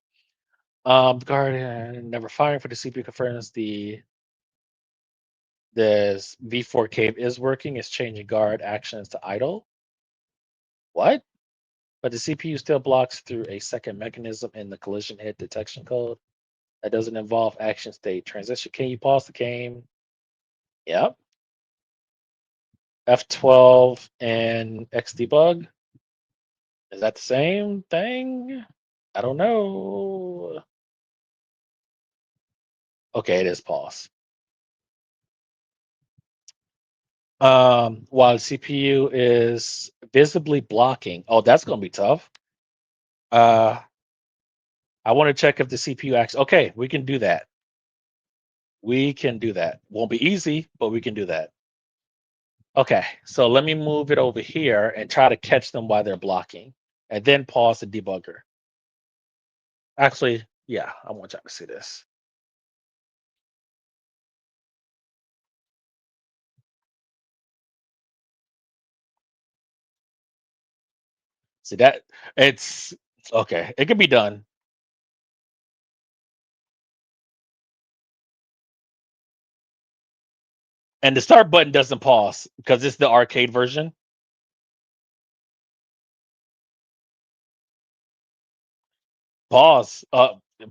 The guard never firing for the CPU confirms the V4 cave is working. It's changing guard actions to idle. What? But the CPU still blocks through a second mechanism in the collision hit detection code that doesn't involve action state transition. Can you pause the game? Yep. F12 and Xdebug. Is that the same thing? I don't know. Okay, it is pause. While the CPU is visibly blocking. Oh, that's gonna be tough. Uh, I want to check if the CPU acts. Okay, we can do that. We can do that. Won't be easy, but we can do that. Okay, so let me move it over here and try to catch them while they're blocking, and then pause the debugger. Actually, yeah, I want y'all to see this. See that? It's okay. It can be done. And the start button doesn't pause because it's the arcade version. Pause.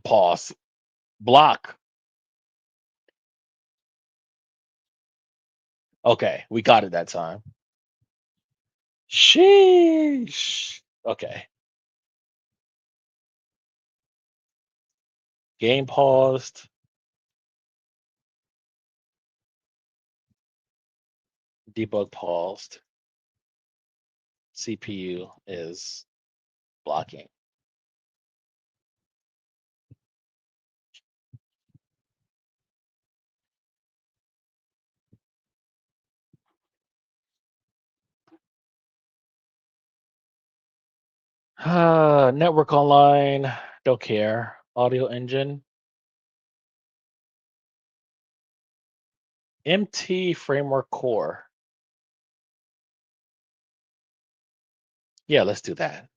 Pause. Block. Okay, we got it that time. Sheesh. Okay. Game paused. Debug paused. CPU is blocking. Network online. Don't care. Audio engine. MT framework core. Yeah, let's do that.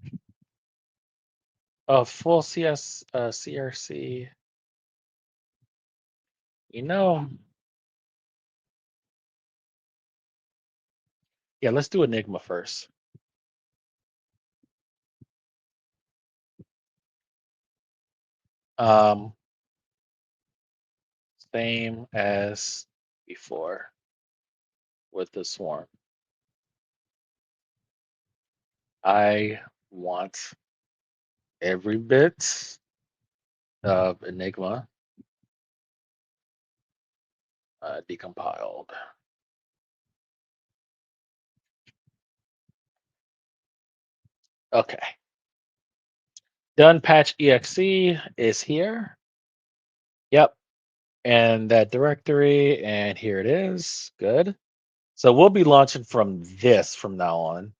Full CS CRC. You know, yeah, let's do Enigma first. Um, Same as before with the swarm. I want every bit of Enigma decompiled. Okay. Done patch exe is here. Yep. and that directory, and here it is. Good. So we'll be launching from this from now on.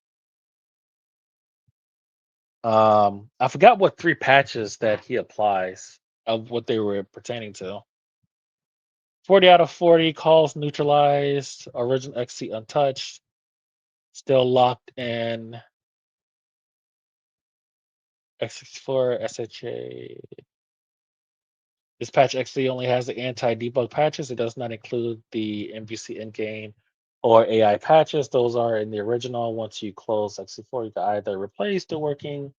I forgot what 3 patches that he applies of what they were pertaining to. 40 out of 40 calls neutralized, original XC untouched, still locked in x64 SHA. This patch XC only has the anti-debug patches. It does not include the MVC in-game or AI patches. Those are in the original. Once you close XC4, you can either replace the working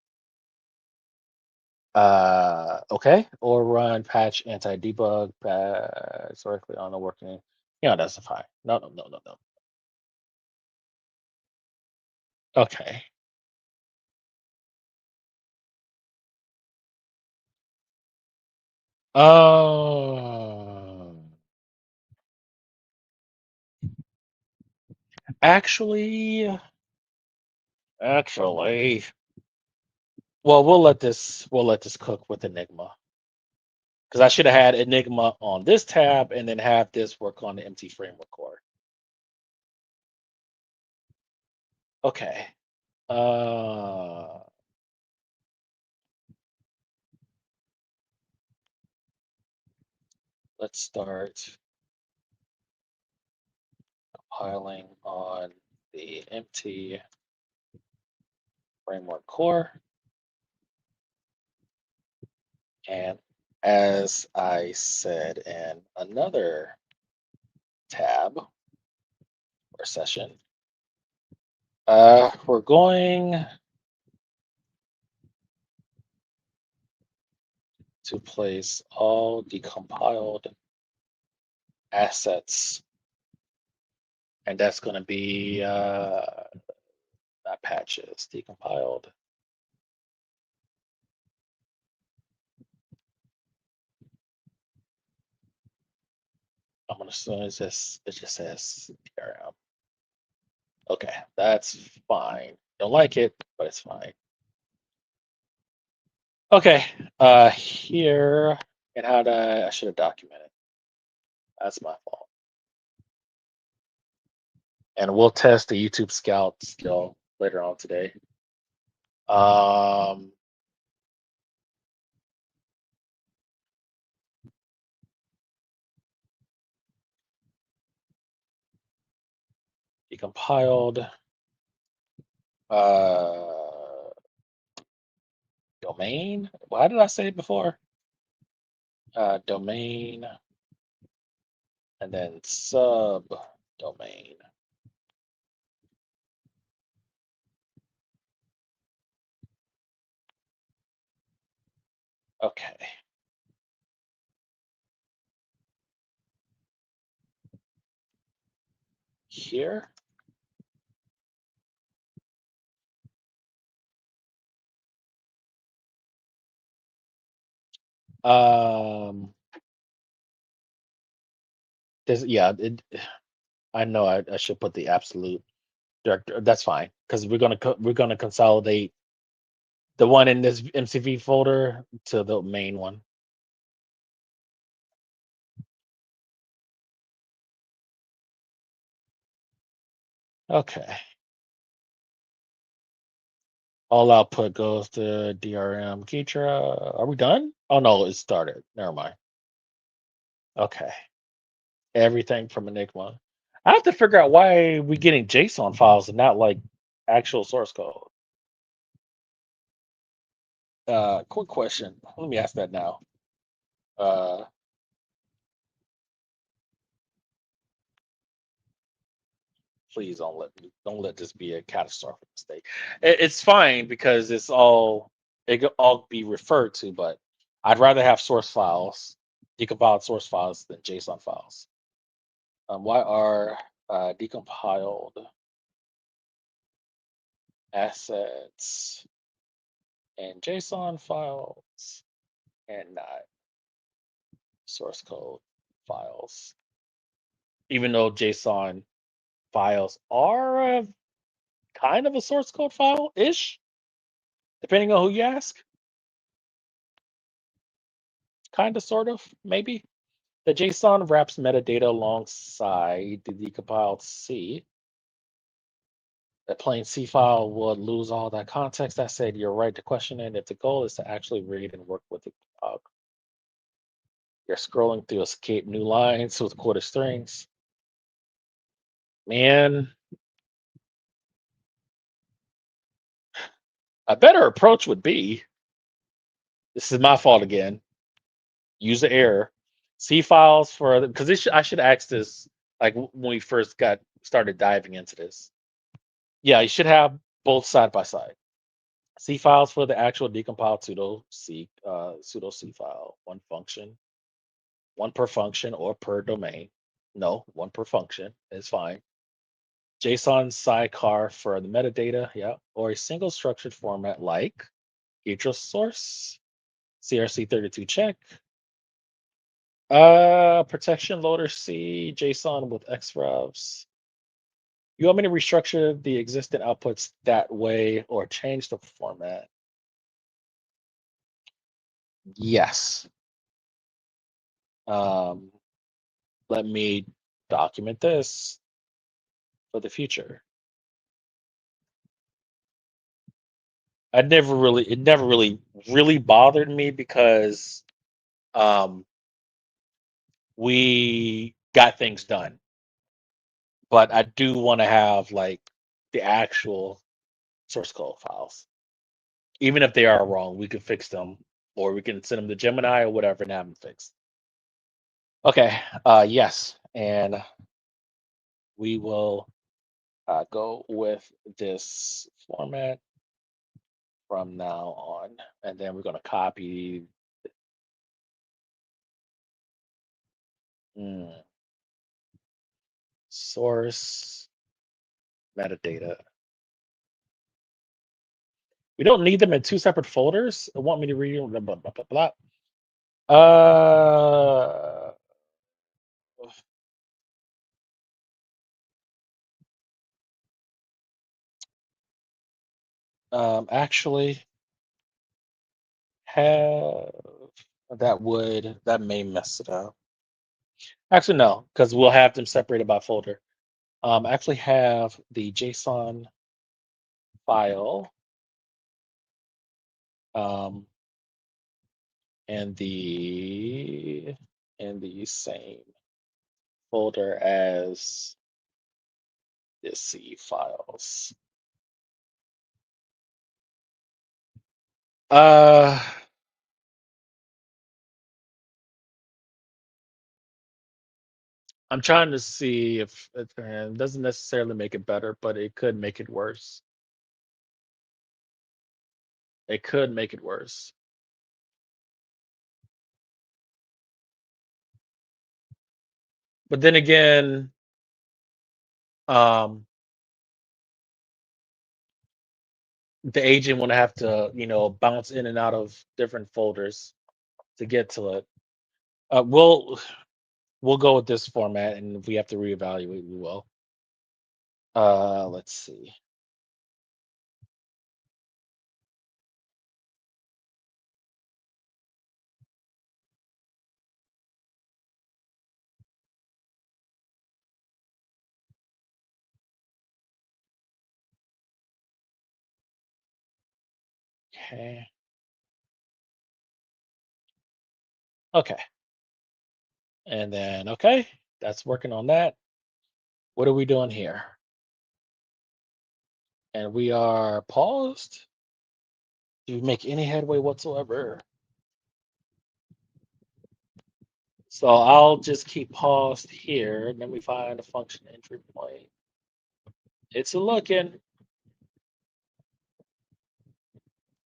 okay, or run patch anti-debug patch directly on the working. That's fine. No, no, no, no, no. Okay. Um, actually, actually, well, we'll let this cook with Enigma because I should have had Enigma on this tab and then have this work on the MT framework core. Okay. Uh, let's start compiling on the MT framework core. And as I said in another tab or session, we're going to place all decompiled assets, and that's going to be not patches, decompiled. I'm going to assume it just says DRM. Okay, that's fine. Don't like it, but it's fine. Okay, here and I should have documented. That's my fault. And we'll test the YouTube Scout skill later on today. Um, decompiled uh, domain. Why did I say it before? Domain and then sub domain. Okay. Here. Um, yeah, I know I should put the absolute director. That's fine because we're gonna consolidate the one in this MCV folder to the main one. Okay. All output goes to DRM Keytra. Are we done? Oh no, it started. Never mind. Okay. Everything from Enigma. I have to figure out why we getting JSON files and not like actual source code. Quick question. Let me ask that now. Uh, please don't let this be a catastrophic mistake. It's fine because it could all be referred to, but I'd rather have source files, decompiled source files than JSON files. Why are decompiled assets and JSON files and not source code files? Even though JSON files are kind of a source code file ish, depending on who you ask. Kind of, sort of, maybe. The JSON wraps metadata alongside the decompiled C. The plain C file would lose all that context. I said you're right to question it if the goal is to actually read and work with the debug. You're scrolling through escape new lines with quarter strings. Man, a better approach would be, this is my fault again, use the error. C files for because I should ask this like when we first got started diving into this. Yeah, you should have both side by side. C files for the actual decompiled pseudo C file, one function, one per function or per domain. No, one per function is fine. JSON sidecar for the metadata, yeah, or a single structured format like hetero source, CRC32 check, protection loader C, JSON with xrefs. You want me to restructure the existing outputs that way or change the format? Yes. Um, Let me document this for the future. It never really bothered me because um, we got things done. But I do want to have like the actual source code files. Even if they are wrong, we can fix them or we can send them to Gemini or whatever and have them fixed. Okay, yes. And we will go with this format from now on. And then we're going to copy mm, source metadata. We don't need them in two separate folders. I want me to read blah, blah, blah, blah, blah. Actually, have that may mess it up. Actually, no, because we'll have them separated by folder. Actually have the JSON file um, and the same folder as the C files. Uh, I'm trying to see if it doesn't necessarily make it better, but it could make it worse. It could make it worse. But then again, um, the agent would have to, bounce in and out of different folders to get to it. We'll go with this format, and if we have to reevaluate, we will. Let's see. Okay. Okay. And then okay, that's working on that. What are we doing here? And we are paused. Do we make any headway whatsoever? So I'll just keep paused here, and then we find a function entry point. It's a looking.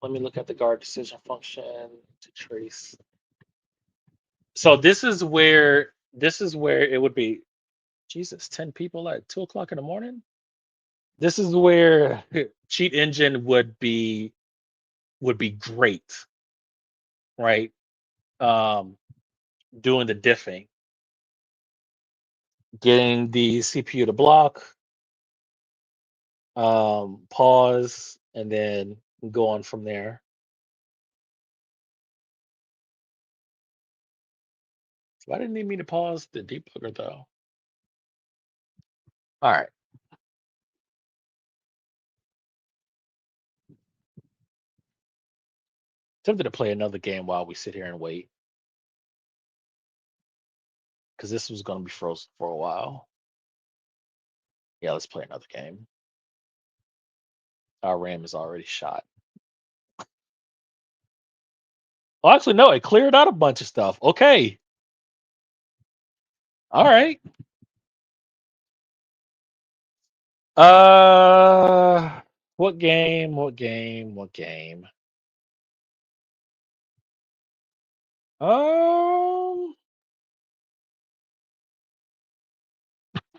Let me look at the guard decision function to trace. So this is where it would be. Jesus, 10 people at 2 o'clock in the morning. This is where cheat engine would be great, right? Um, Doing the diffing, getting the CPU to block, pause, and then go on from there. Why didn't he mean to pause the debugger though? All right. Tempted to play another game while we sit here and wait because this was going to be frozen for a while. Yeah, let's play another game. Our RAM is already shot. Oh, actually, no, it cleared out a bunch of stuff. Okay. All right. What game? What game? What game? Um,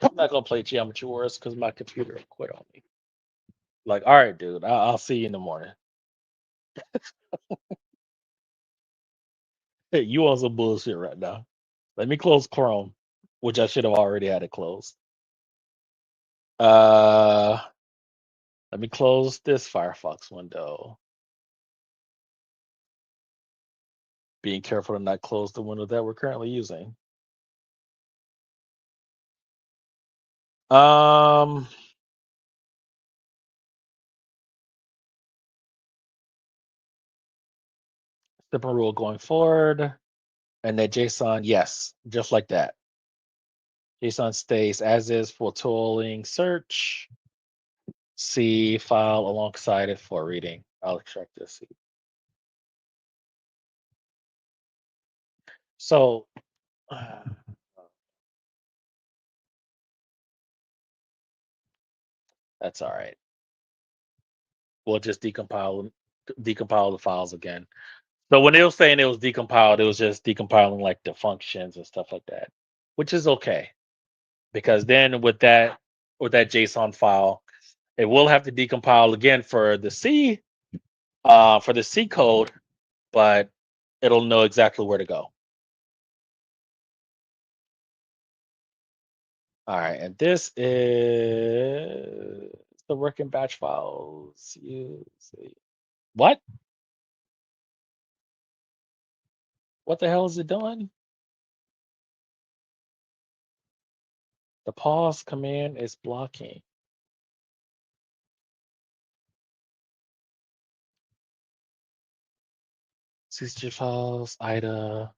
I'm not gonna play Geometry Wars because my computer quit on me. Like, all right, dude, I'll see you in the morning. Hey, you on some bullshit right now. Let me close Chrome, which I should have already had it closed. Uh, Let me close this Firefox window. Being careful to not close the window that we're currently using. Um, Different rule going forward. And then JSON, yes, just like that. JSON stays as is for tooling search. C file alongside it for reading. I'll extract this. So that's all right. We'll just decompile the files again. So when it was saying it was decompiled, it was just decompiling like the functions and stuff like that, which is okay because then with that JSON file, it will have to decompile again for the C code, but it'll know exactly where to go. All right, and this is the working batch files. What? What the hell is it doing? The pause command is blocking. CSG files, IDA.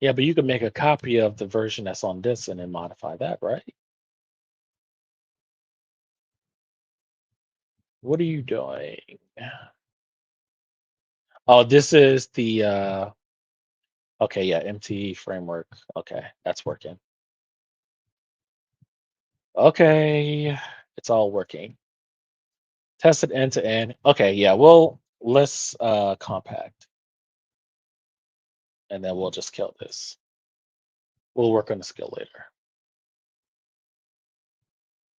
Yeah, but you can make a copy of the version that's on this and then modify that, right? What are you doing? Oh, this is the okay, yeah, MT framework. Okay, that's working. Okay, it's all working. Test it end to end. Okay, yeah, well, let's compact and then we'll just kill this. We'll work on the skill later.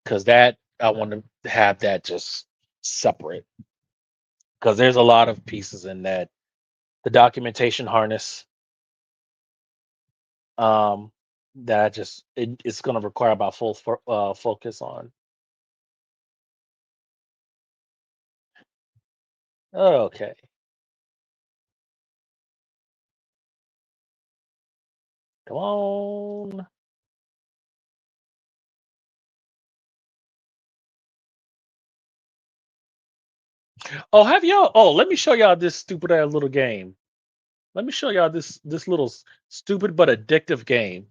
Because that I want to have that just separate. Because there's a lot of pieces in that. The documentation harness, um, that it's going to require about focus on. Okay, come on. Oh, have y'all? Oh, let me show y'all this stupid ass little game. Let me show y'all this little stupid but addictive game,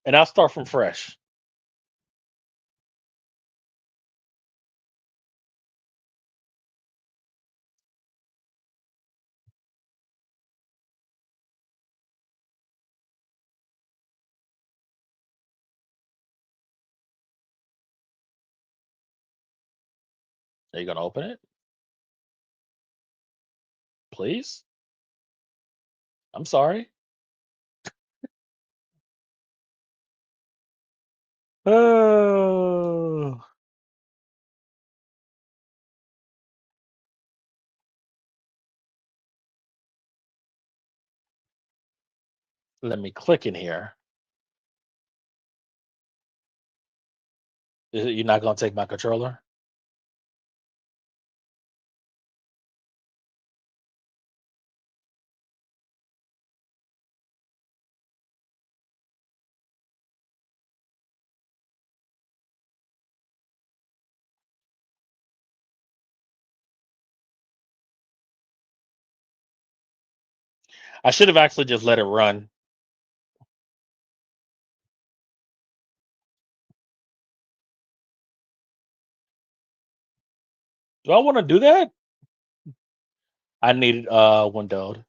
and I'll start from fresh. Are you gonna open it, please? I'm sorry. Oh, let me click in here. You're not gonna take my controller? I should have actually just let it run. Do I want to do that? I need windowed.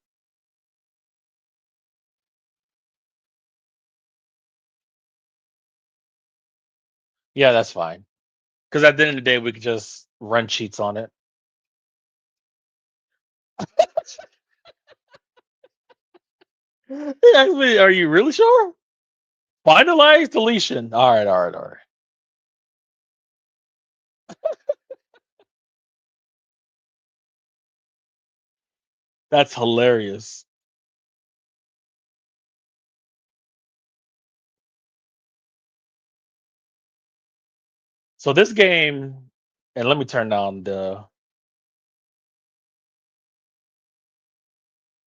Yeah, that's fine. Because at the end of the day, we could just run cheats on it. Actually, are you really sure? Finalize deletion. All right, all right, all right. That's hilarious. So this game, and let me turn down the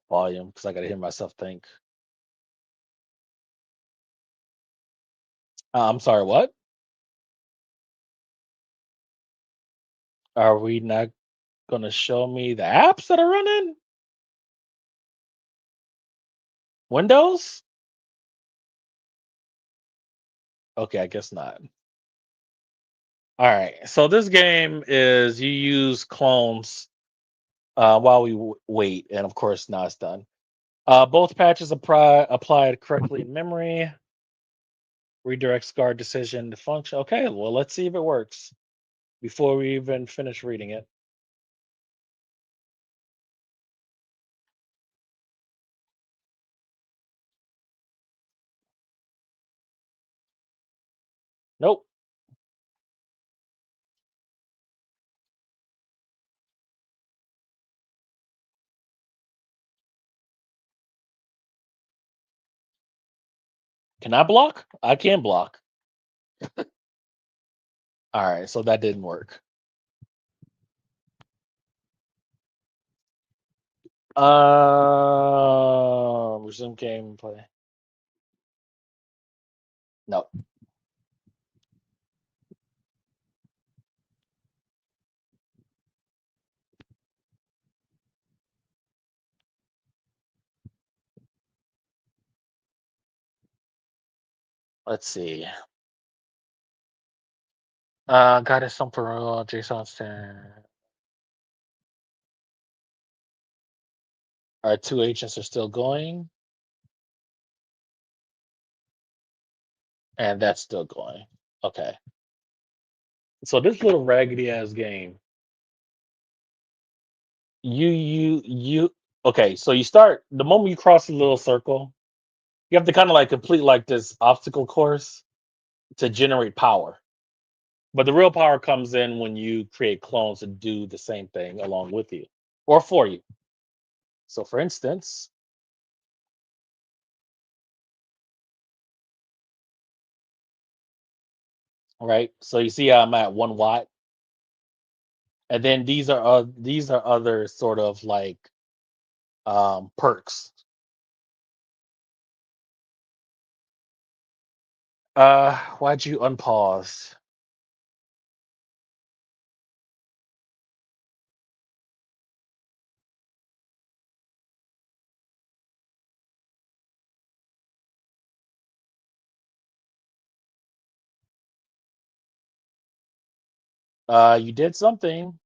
volume because I got to hear myself think. I'm sorry, what? Are we not going to show me the apps that are running? Windows? Okay, I guess not. All right. So this game is you use clones while we wait, and of course now it's done. Both patches applied correctly in memory. Redirects guard decision to function. Okay, well let's see if it works before we even finish reading it. Nope. Can I block? I can block. All right, so that didn't work. Resume gameplay. No. Let's see. Got it. Some for JSON stand. Our two agents are still going, and that's still going. Okay. So this little raggedy ass game, you. Okay, so you start the moment you cross the little circle, you have to kind of like complete like this obstacle course to generate power. But the real power comes in when you create clones to do the same thing along with you or for you. So, for instance, right? So you see, I'm at 1 watt, and then these are other sort of like perks. Why'd you unpause? You did something.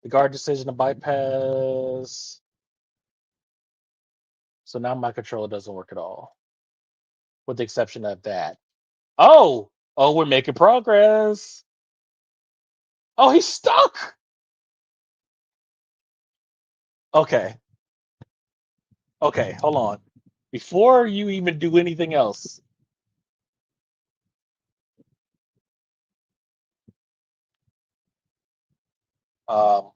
The guard decision to bypass. So now my controller doesn't work at all, with the exception of that. Oh, we're making progress. Oh, he's stuck. Okay, okay, hold on. Before you even do anything else, um,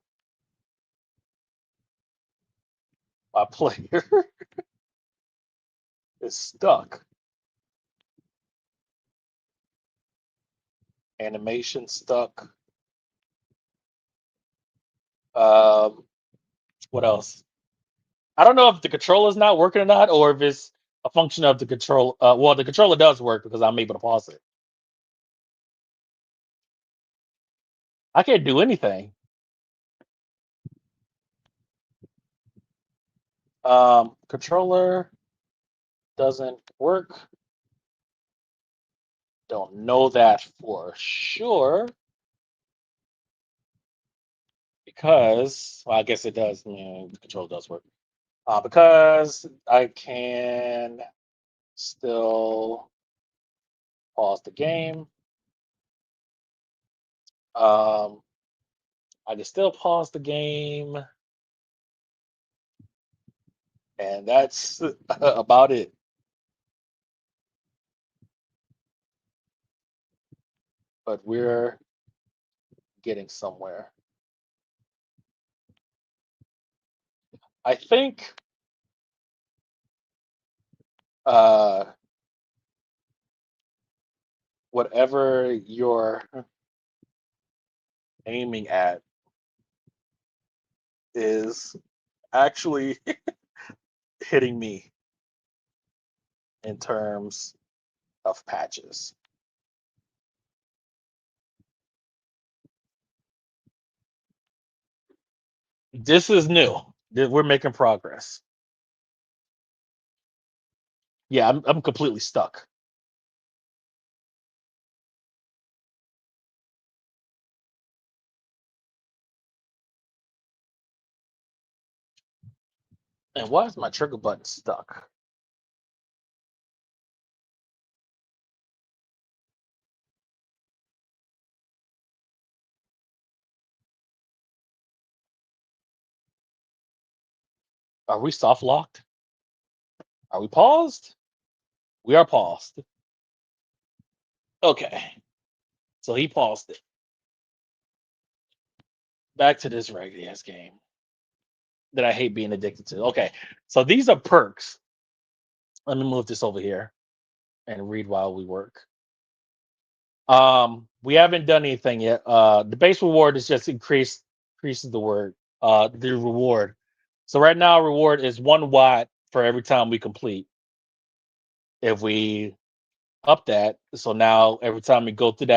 my player is stuck. Animation stuck. Um, what else? I don't know if the controller's not working or not, or if it's a function of the control. Well, the controller does work because I'm able to pause it. I can't do anything. Controller doesn't work. Don't know that for sure because well, I guess it does. Yeah, the controller does work. Because I can still pause the game. Um, I can still pause the game, and that's about it. But we're getting somewhere. I think uh, whatever you're aiming at is actually hitting me in terms of patches. This is new. We're making progress. Yeah, I'm completely stuck. And why is my trigger button stuck? Are we soft locked? Are we paused? We are paused. Okay. So he paused it. Back to this raggedy ass game that I hate being addicted to. Okay. So these are perks. Let me move this over here and read while we work. We haven't done anything yet. The base reward is just increases the reward. So right now reward is 1 watt for every time we complete. If we up that, so now every time we go through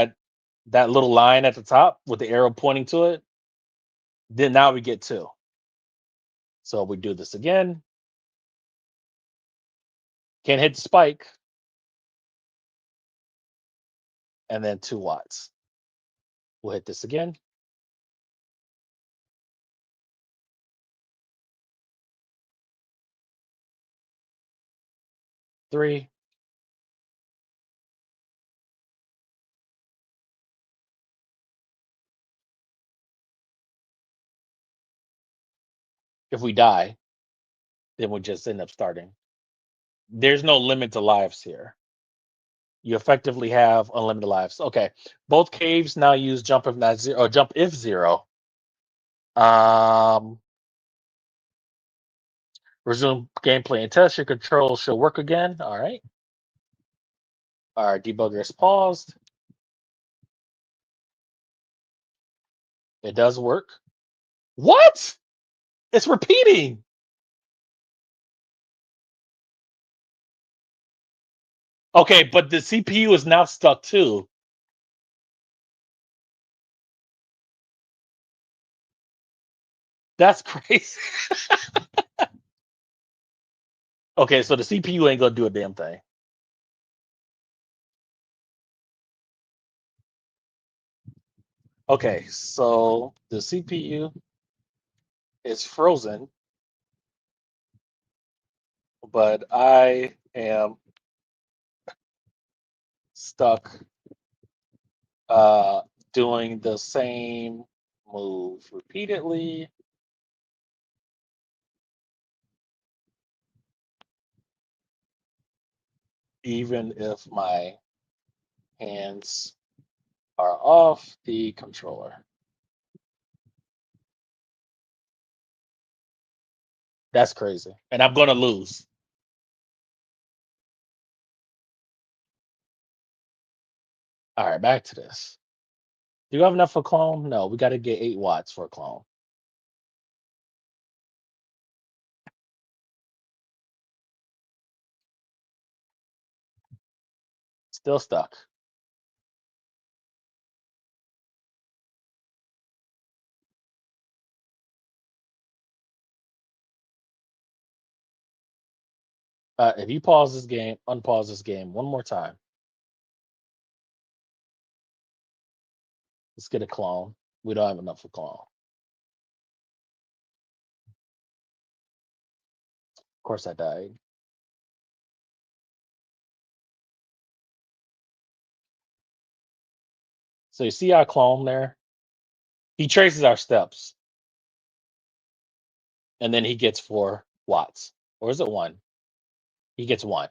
that little line at the top with the arrow pointing to it, then now we get 2. So we do this again. Can't hit the spike, and then 2 watts. We'll hit this again. 3. If we die, then we just end up starting. There's no limit to lives here. You effectively have unlimited lives. Okay. Both caves now use jump if not zero or jump if zero. Um Resume gameplay and test. Your controls should work again. All right. Our debugger is paused. It does work. What? It's repeating. Okay, but the CPU is now stuck too. That's crazy. Okay, so the CPU ain't gonna do a damn thing. Okay, so the CPU is frozen, but I am stuck uh doing the same move repeatedly. Even if my hands are off the controller. That's crazy. And I'm gonna lose. All right, back to this. Do you have enough for clone? No, we gotta get 8 watts for a clone. Still stuck. If you pause this game, unpause this game one more time, let's get a clone. We don't have enough for clone. Of course, I died. So you see our clone there? He traces our steps, and then he gets 4 watts. Or is it one? He gets one.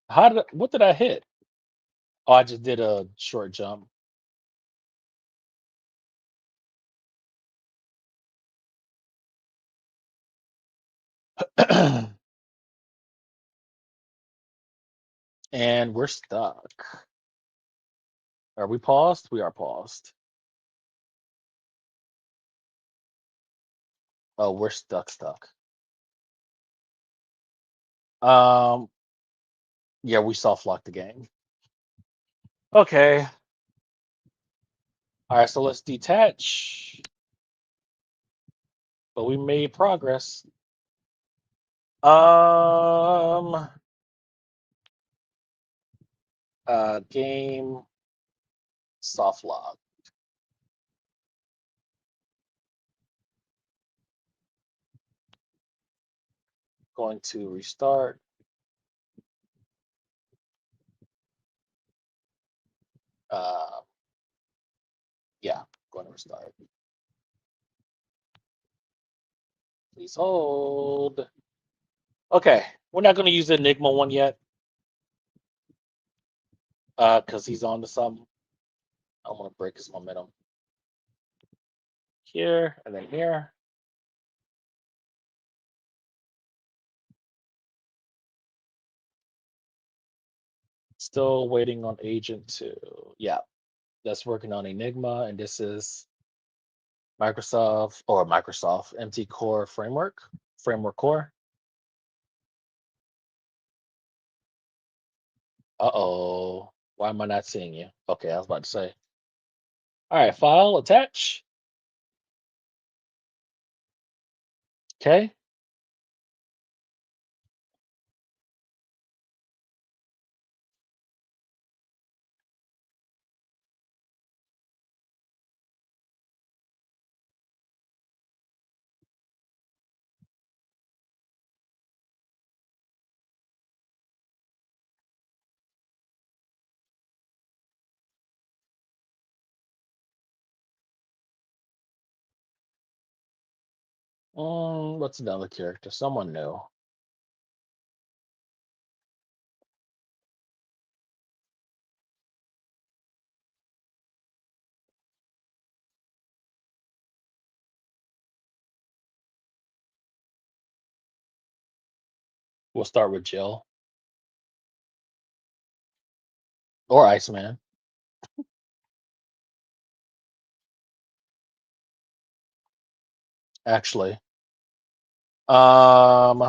What did I hit? Oh, I just did a short jump. And we're stuck. Are we paused? We are paused. Oh, we're stuck. Um, yeah, we soft locked the game. Okay. All right, so let's detach. But we made progress. Um, game soft lock. Going to restart. Uh, yeah, going to restart. Please hold. Okay, we're not going to use the Enigma one yet, because he's on to something. I want to break his momentum. Here and then here. Still waiting on agent 2. Yeah, that's working on Enigma, and this is Microsoft MT Core framework core. Uh-oh. Why am I not seeing you? Okay, I was about to say. All right, file attach. Okay. What's another character? Someone new. We'll start with Jill or Iceman, actually. Um,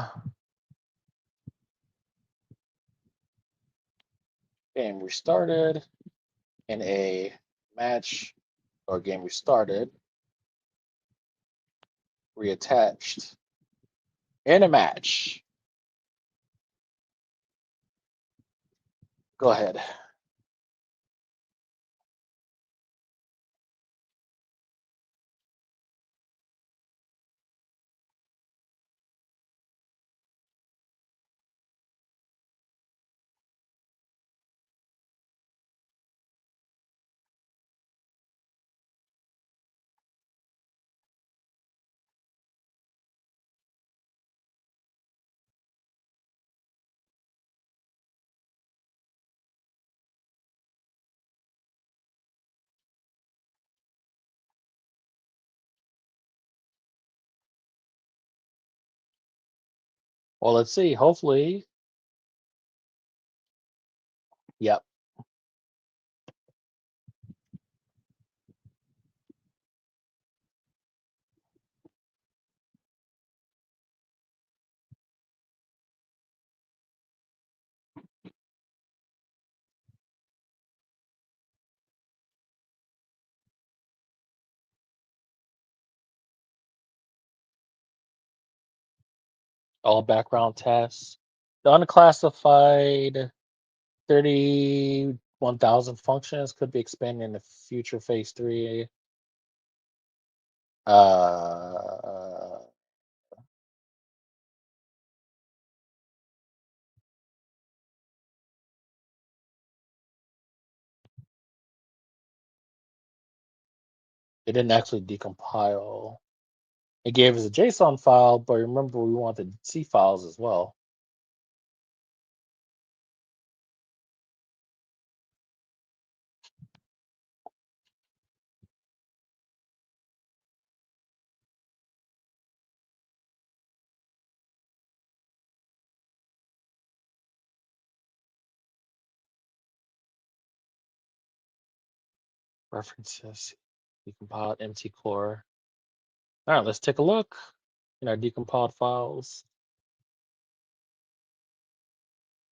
game restarted in a match or game restarted, reattached in a match. Go ahead. Well, let's see. Hopefully, yep. All background tasks. The unclassified 31,000 functions could be expanded in the future phase three. Uh, it didn't actually decompile. It gave us a JSON file, but remember we wanted C files as well. References, decompiled empty core. All right, let's take a look in our decompiled files.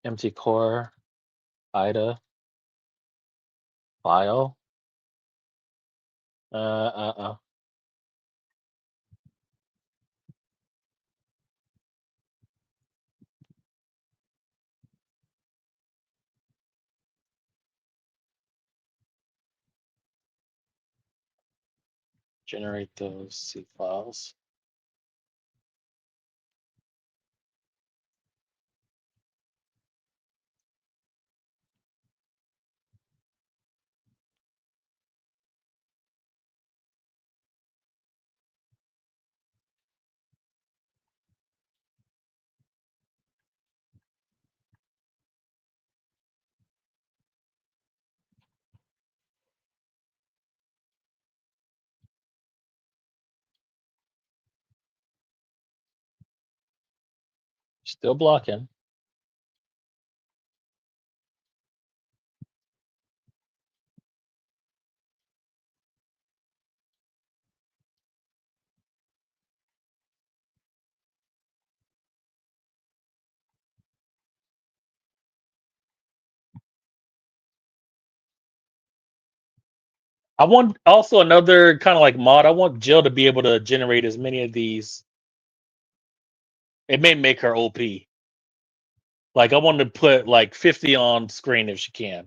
Empty core, IDA, file. Uh. Generate those C files. Still blocking. I want also another kind of like mod. I want Jill to be able to generate as many of these. It may make her OP. Like I want to put like 50 on screen if she can.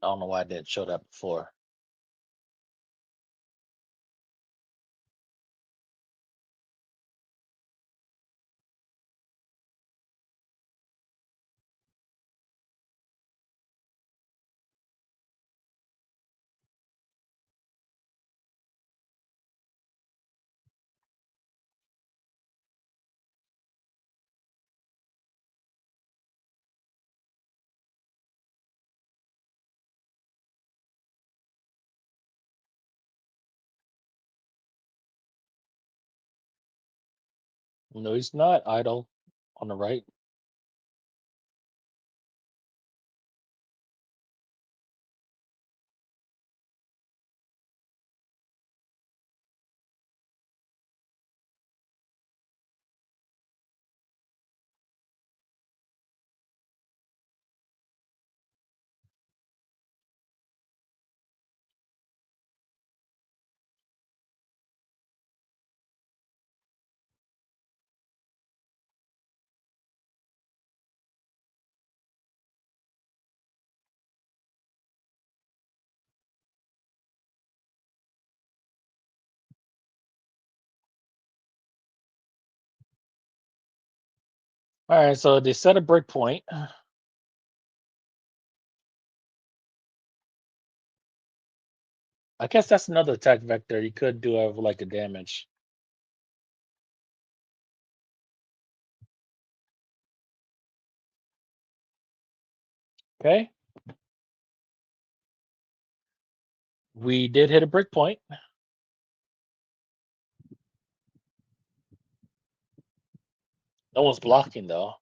I don't know why I didn't show that before. No, he's not idle on the right. All right, so they set a breakpoint. I guess that's another attack vector. You could do like a damage. Okay, we did hit a breakpoint. No one's blocking though.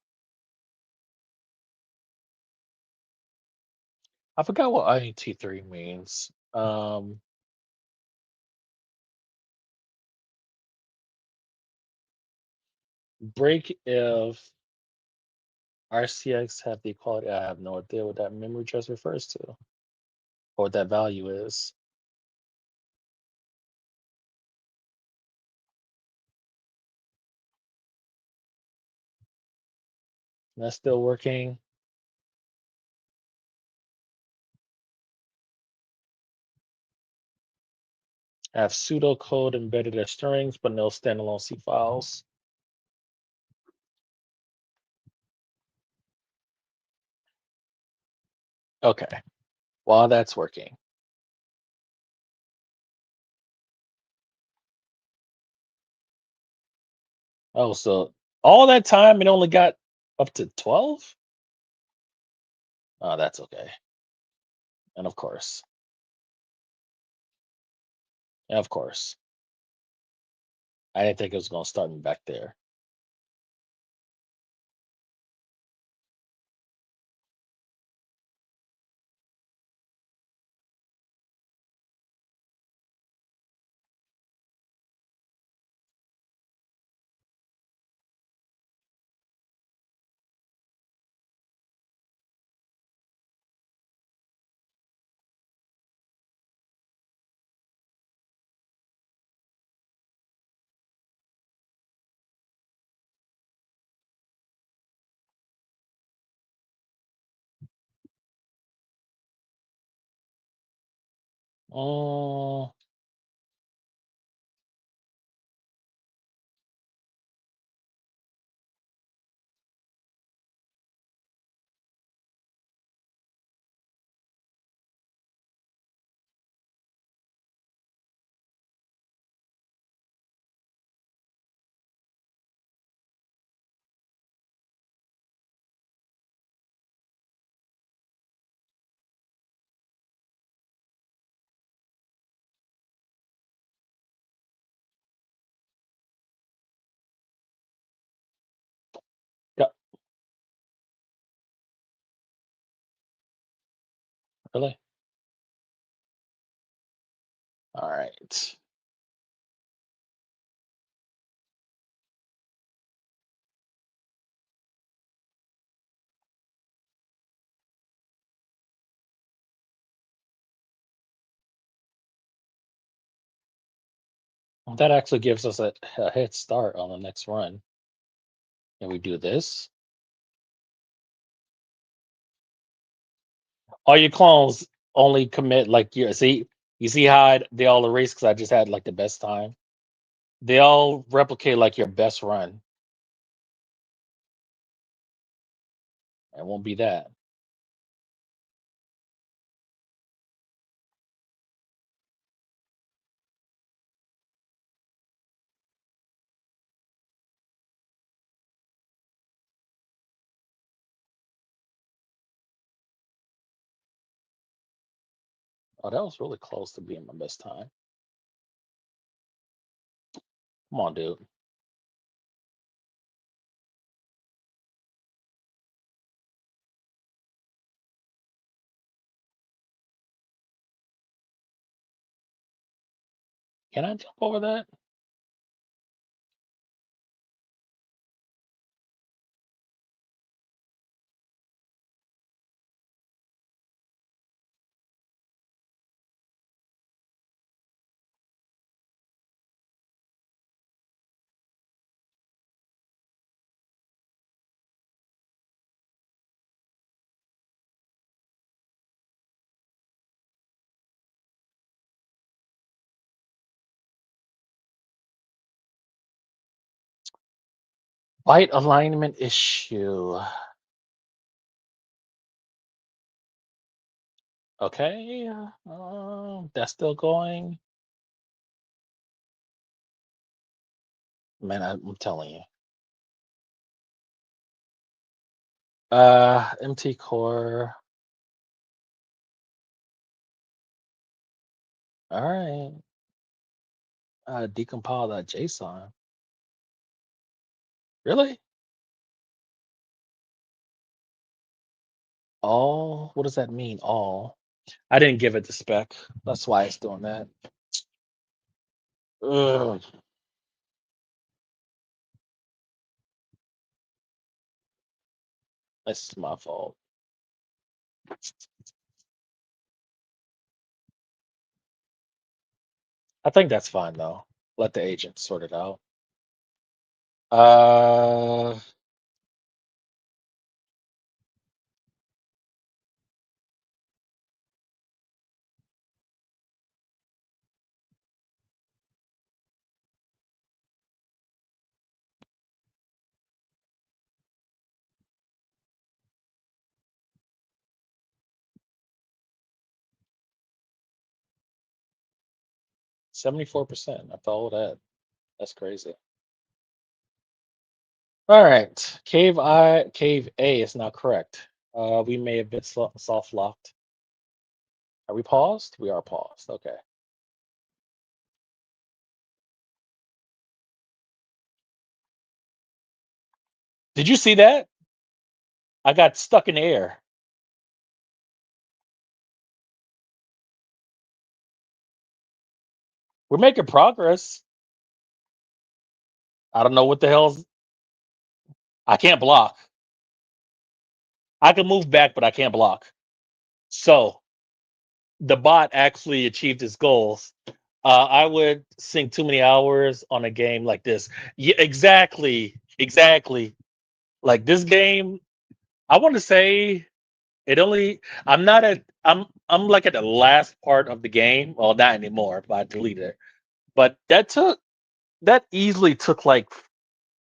I forgot what INT3 means. Break if RCX have the equality. I have no idea what that memory address refers to or what that value is. That's still working. I have pseudocode embedded as strings, but no standalone C files. Okay, while that's working. Oh, so all that time it only got up to 12? Oh, that's okay. And of course, I didn't think it was going to start me back there. Oh, yeah, really? All right. Well, that actually gives us a head start on the next run. And we do this. All your clones only commit like you see how they all erase because I just had like the best time. They all replicate like your best run. It won't be that. Oh, that was really close to being my best time. Come on, dude. Can I jump over that? Light alignment issue. Okay, that's still going. Man, I'm telling you. MT core. All right. Decompile that JSON. Really? All? What does that mean? All? I didn't give it the spec. That's why it's doing that. Ugh, that's my fault. I think that's fine though. Let the agent sort it out. Uh, 74%. After all that. That's crazy. All right. Cave A is not correct. We may have been soft locked. Are we paused? We are paused. Okay. Did you see that? I got stuck in the air. We're making progress. I don't know what the hell's. I can't block. I can move back, but I can't block. So the bot actually achieved its goals. I would sink too many hours on a game like this. Yeah, exactly, exactly. Like this game, I want to say it only. I'm not at. I'm like at the last part of the game. Well, not anymore, but I deleted it. But that easily took like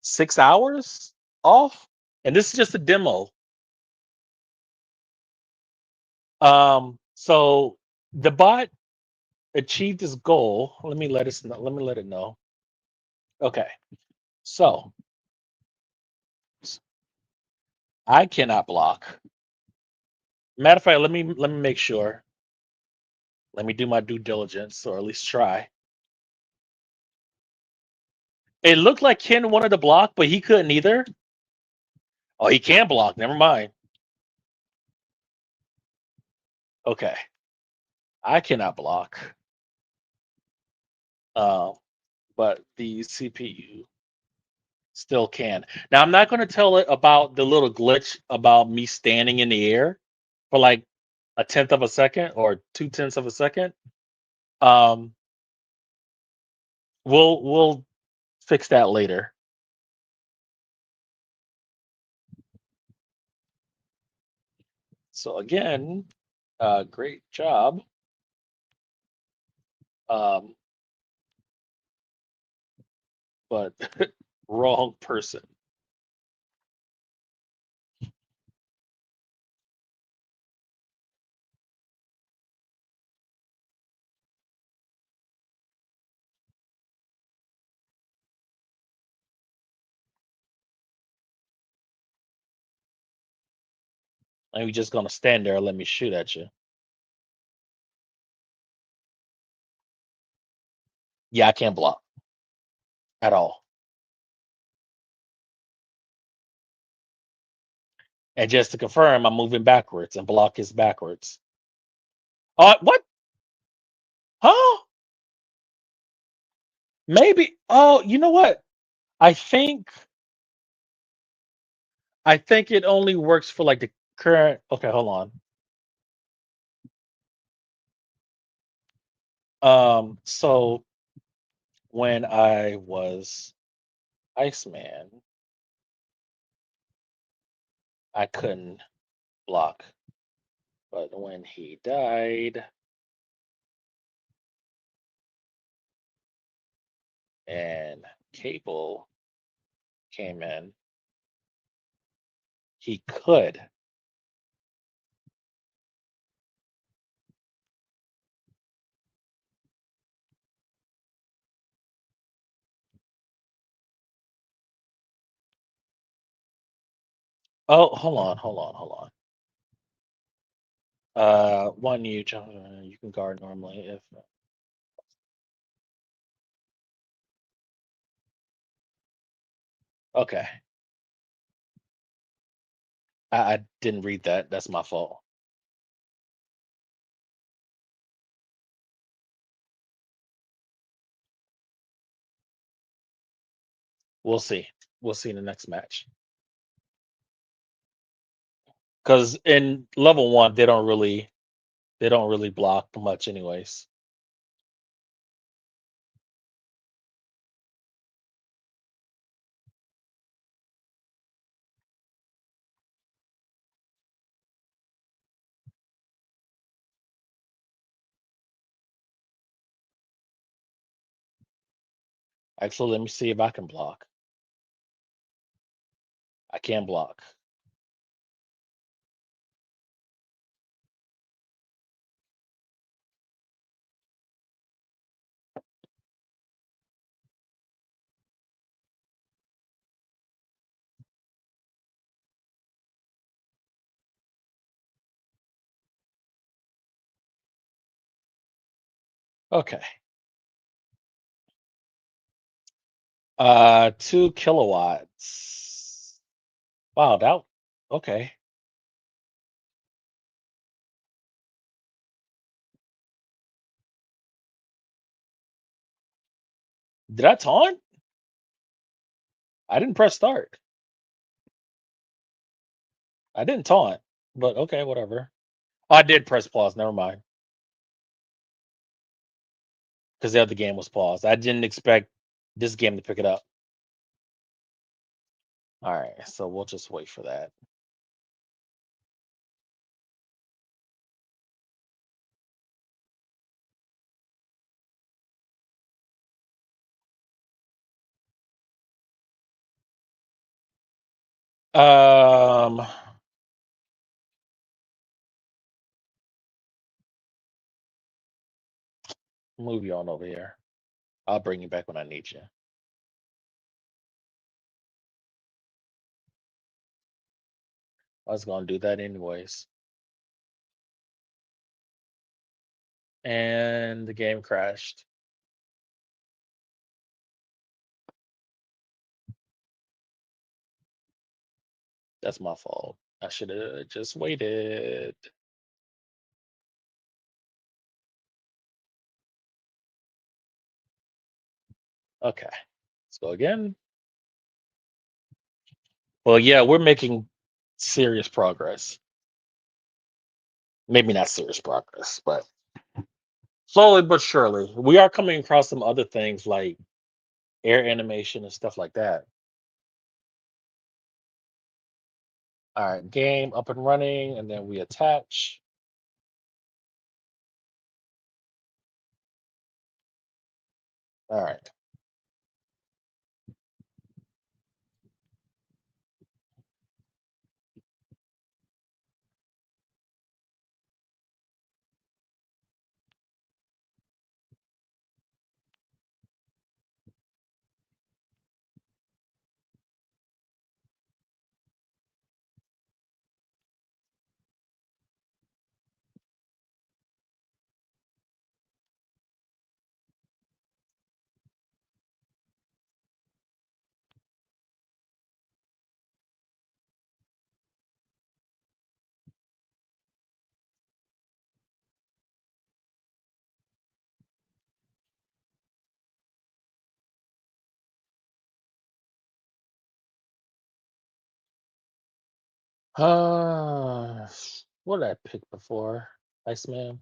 6 hours off, and this is just a demo. So the bot achieved his goal. Let me let it know. Okay, so I cannot block. Matter of fact, let me make sure. Let me do my due diligence, or at least try. It looked like Ken wanted to block, but he couldn't either. Oh, he can block. Never mind. Okay, I cannot block. Uh, but the CPU still can. Now I'm not going to tell it about the little glitch about me standing in the air for like a tenth of a second or 2/10 of a second. Um, we'll fix that later. So again, great job. Um, but wrong person. And you're just gonna stand there and let me shoot at you. Yeah, I can't block at all. And just to confirm, I'm moving backwards and block is backwards. What? Huh? Maybe. Oh, you know what? I think I think it only works for like the current. Okay, hold on. So when I was Iceman, I couldn't block. But when he died and Cable came in, He could. Oh, hold on. One you, John, you can guard normally if. Okay, I didn't read that. That's my fault. We'll see. We'll see in the next match. Because in level one, they don't really block much, anyways. Actually, let me see if I can block. I can block. Okay. 2 kilowatts. Wow, that okay. Did I taunt? I didn't press start. I didn't taunt, but okay, whatever. Oh, I did press pause. Never mind, because the other game was paused. I didn't expect this game to pick it up. All right, so we'll just wait for that. Um, move you on over here. I'll bring you back when I need you. I was gonna do that anyways, and the game crashed. That's my fault. I should have just waited. Okay, let's go again. Well, yeah, we're making serious progress. Maybe not serious progress, but slowly but surely. We are coming across some other things like air animation and stuff like that. All right, game up and running, and then we attach. All right. Uh, what did I pick before? Iceman.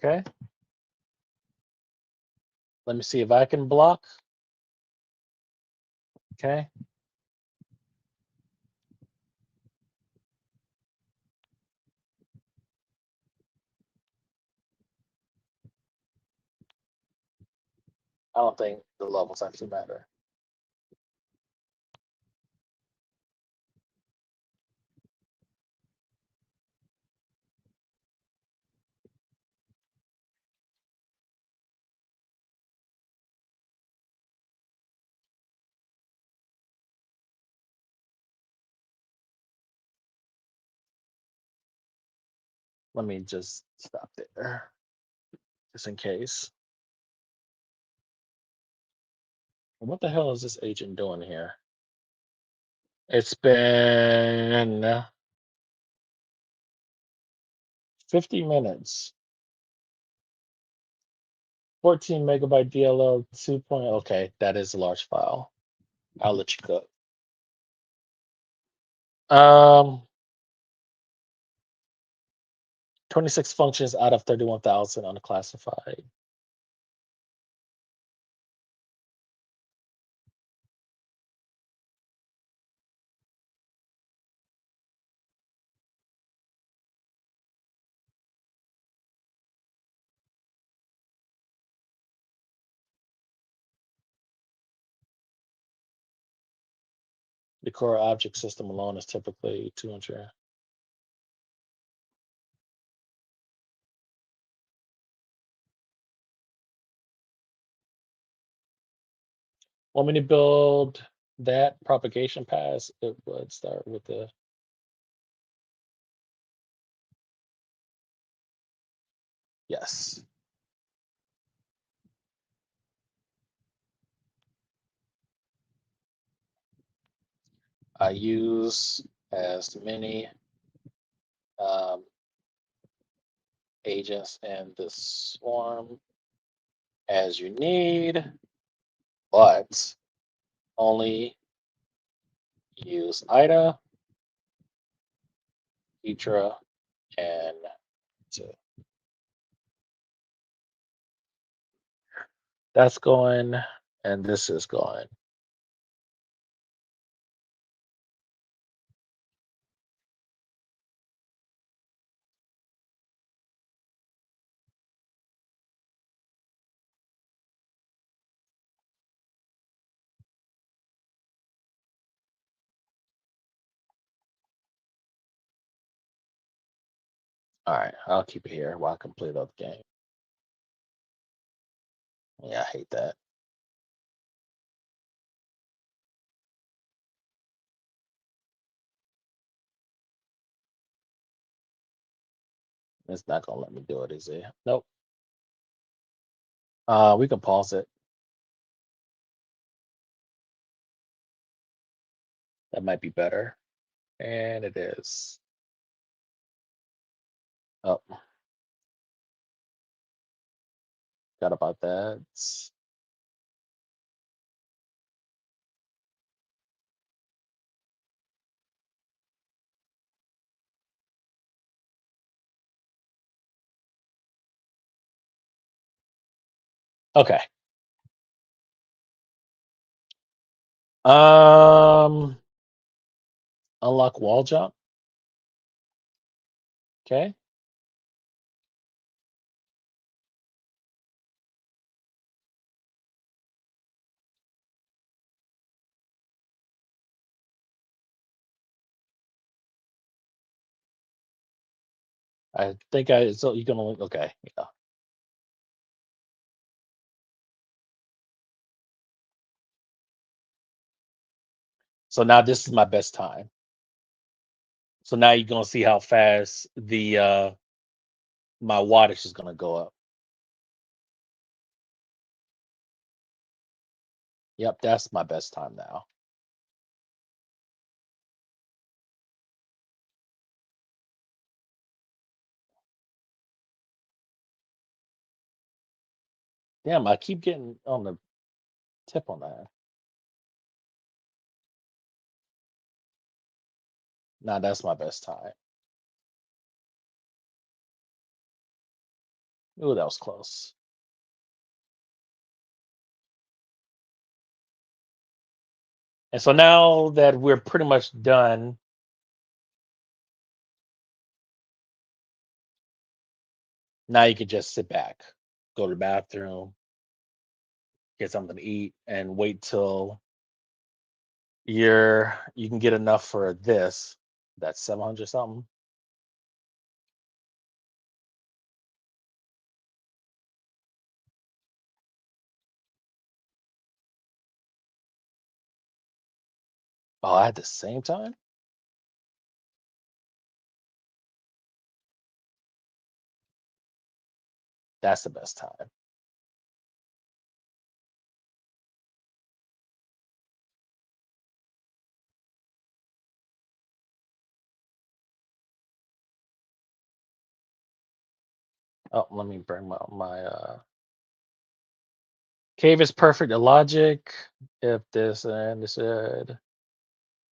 Okay. Let me see if I can block. Okay. I don't think the levels actually matter. Let me just stop there, just in case. What the hell is this agent doing here? It's been 50 minutes. 14 megabyte DLL 2. Okay, that is a large file. I'll let you cook. Um, 26 functions out of 31,000 unclassified. The core object system alone is typically 200. Want me to build that propagation pass? It would start with the yes. I use as many um, agents in the swarm as you need, but only use IDA, Hydra, and two. That's going, and this is going. All right, I'll keep it here while I complete up the game. Yeah, I hate that. It's not gonna let me do it, is it? Nope. We can pause it. That might be better. And it is. Oh, forgot about that. Okay. Um, unlock wall jump. Okay. I think I so you can only okay. Yeah. So now this is my best time. So now you're gonna see how fast the my wattage is gonna go up. Yep, that's my best time now. Damn, I keep getting on the tip on that. Now that's my best time. Ooh, that was close. And so now that we're pretty much done, now you can just sit back, go to the bathroom, get something to eat, and wait till you can get enough for this. That's 700 something. Oh, at the same time? That's the best time. Oh, let me bring my cave is perfect. The logic. If this and this said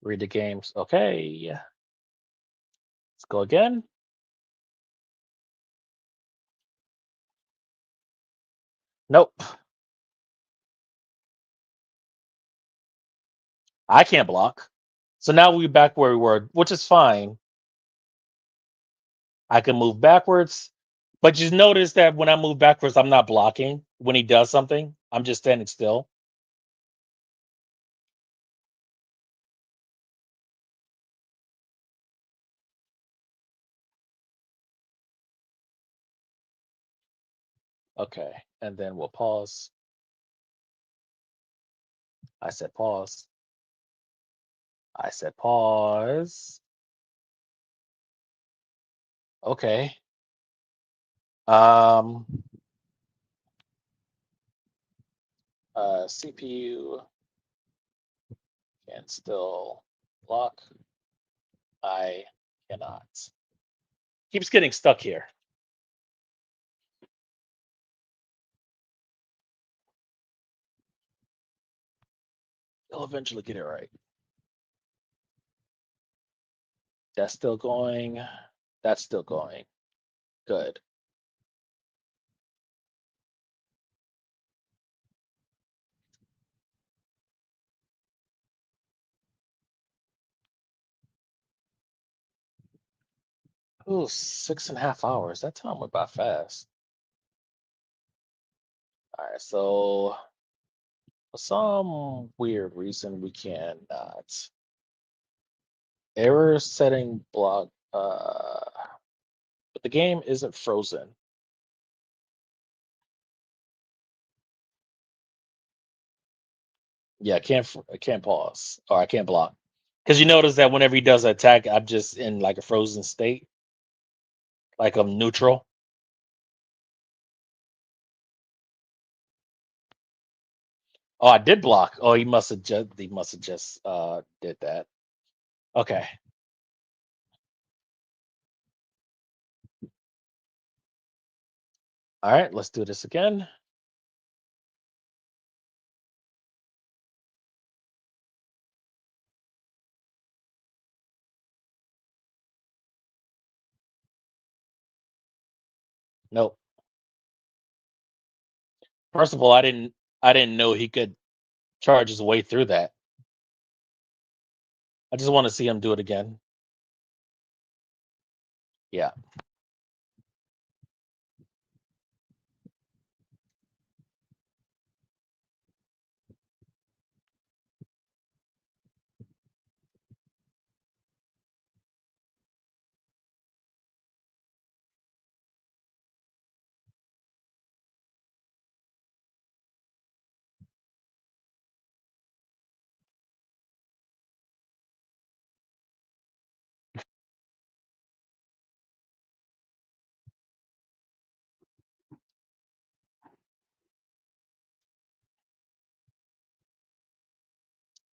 read the games. Okay. Let's go again. Nope. I can't block. So now we're back where we were, which is fine. I can move backwards. But you notice that when I move backwards, I'm not blocking. When he does something, I'm just standing still. Okay. And then we'll pause. I said pause. I said pause. Okay. Um CPU can still block. I cannot. Keeps getting stuck here. He'll eventually get it right. That's still going. That's still going. Good. Ooh, 6.5 hours. That time went by fast. All right, so for some weird reason we cannot. Error setting block. But the game isn't frozen. Yeah, I can't pause or I can't block because you notice that whenever he does an attack, I'm just in like a frozen state, like I'm neutral. Oh, I did block. Oh, he must have just did that. Okay. All right, let's do this again. Nope. First of all, I didn't know he could charge his way through that. I just want to see him do it again. Yeah.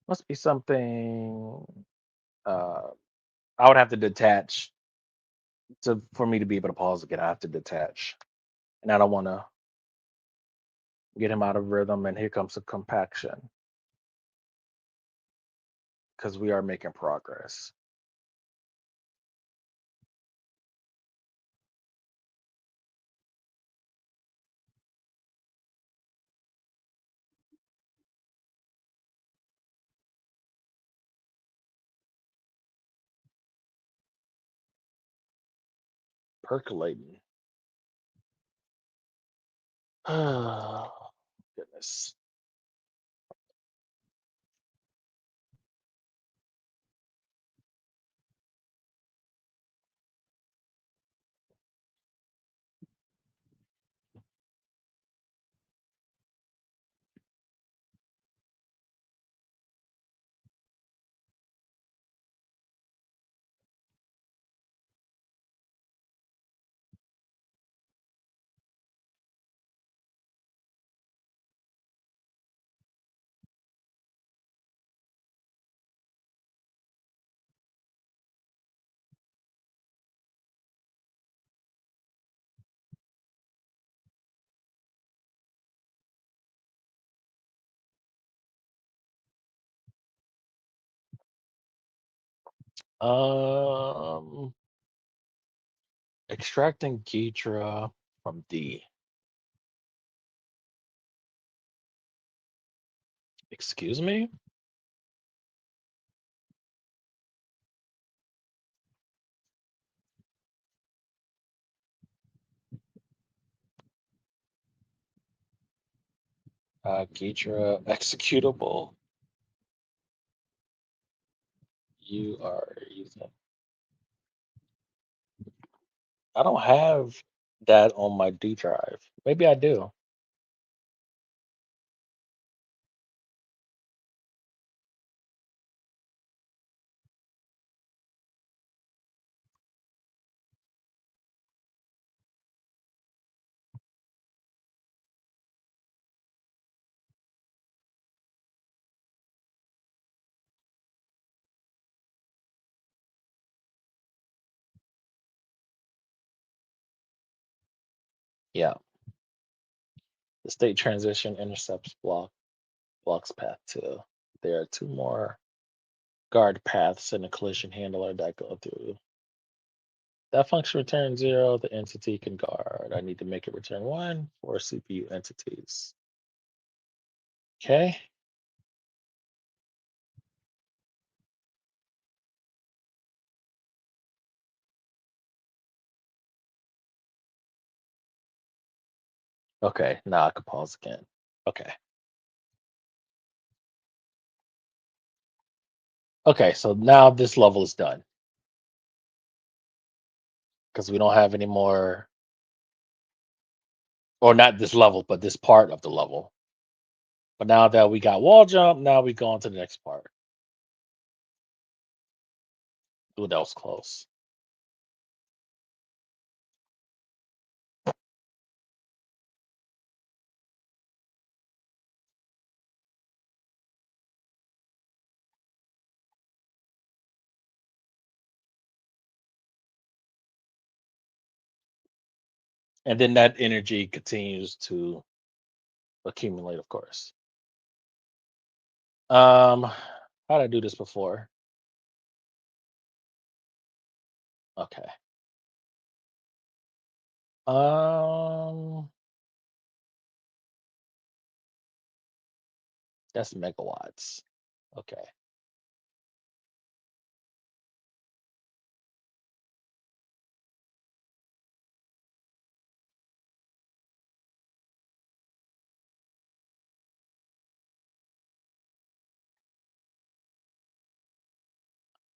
Must be something uh I would have to detach to for me to be able to pause again. I have to detach. And I don't want to get him out of rhythm and here comes the compaction because we are making progress. percolating. Oh, goodness. Um, Extracting Ghidra from D. Excuse me? Ghidra executable. You are using. I don't have that on my D drive. Maybe I do. Yeah. The state transition intercepts blocks path two. There are two more guard paths and a collision handler that go through. That function returns zero. The entity can guard. I need to make it return one for CPU entities. Okay. Okay. Now I can pause again. Okay. Okay. So now this level is done because we don't have any more, or not this level, but this part of the level. But now that we got wall jump, now we go on to the next part. Ooh, that was close. And then that energy continues to accumulate, of course. How did I do this before? Okay. Um, that's megawatts. Okay.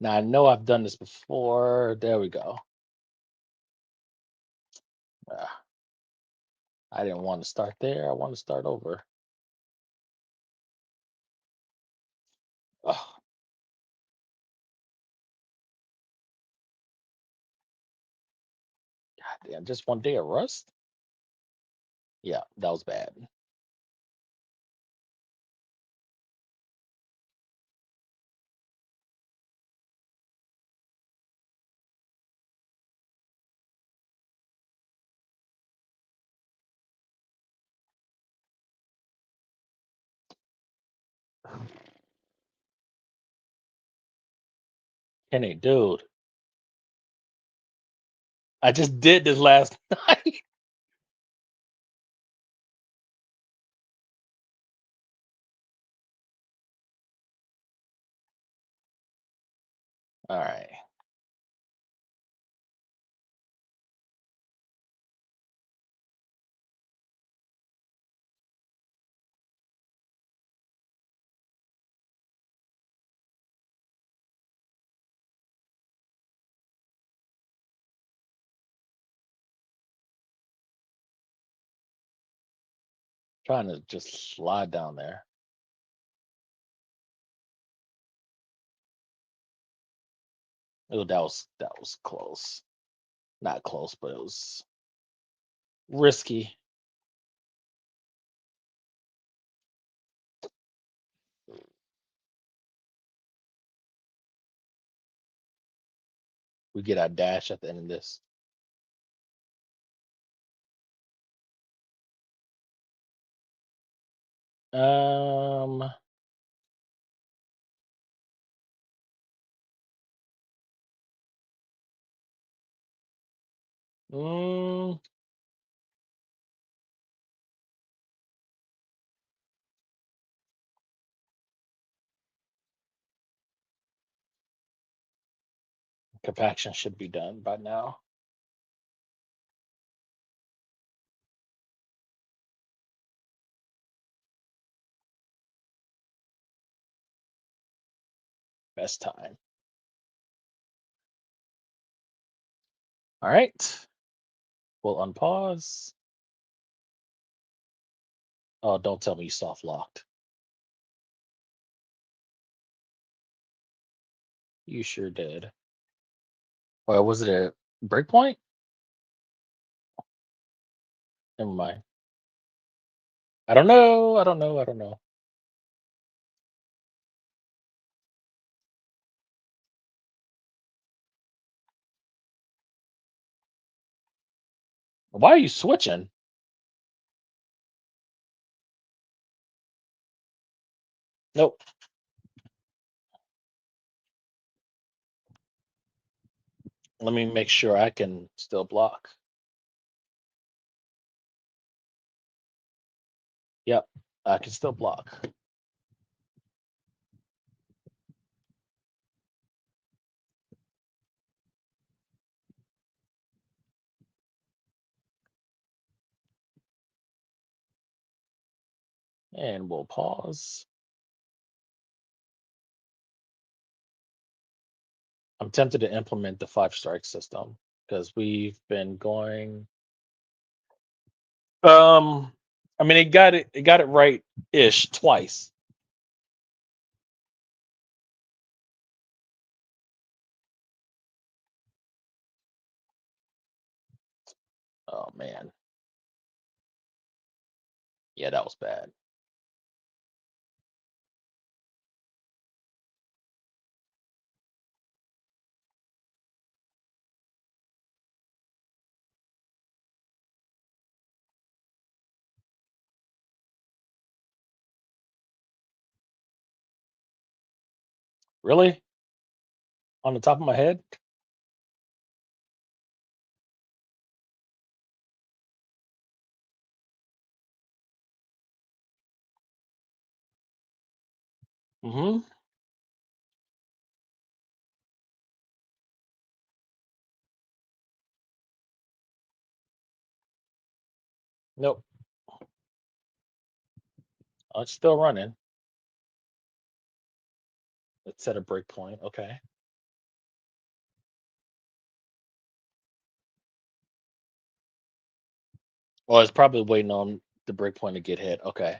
Now I know I've done this before. There we go. Ah, I didn't want to start there. I want to start over. Oh, God damn, just one day of rust? Yeah, that was bad. Kenny, dude, I just did this last night. All right. Trying to just slide down there. Oh, that was close. Not close, but it was risky. We get our dash at the end of this. Um, mm, compaction should be done by now. Best time. All right. We'll unpause. Oh, don't tell me you soft locked. You sure did. Well, was it a breakpoint? Never mind. I don't know. I don't know. I don't know. Why are you switching? Nope. Let me make sure I can still block. Yep, I can still block. And we'll pause. I'm tempted to implement the five strike system because we've been going. I mean, it got it right ish twice. Oh man, yeah, that was bad. Really, on the top of my head. Mm-hmm. Nope, it's still running. Let's set a breakpoint. Okay. Well, it's probably waiting on the breakpoint to get hit. Okay.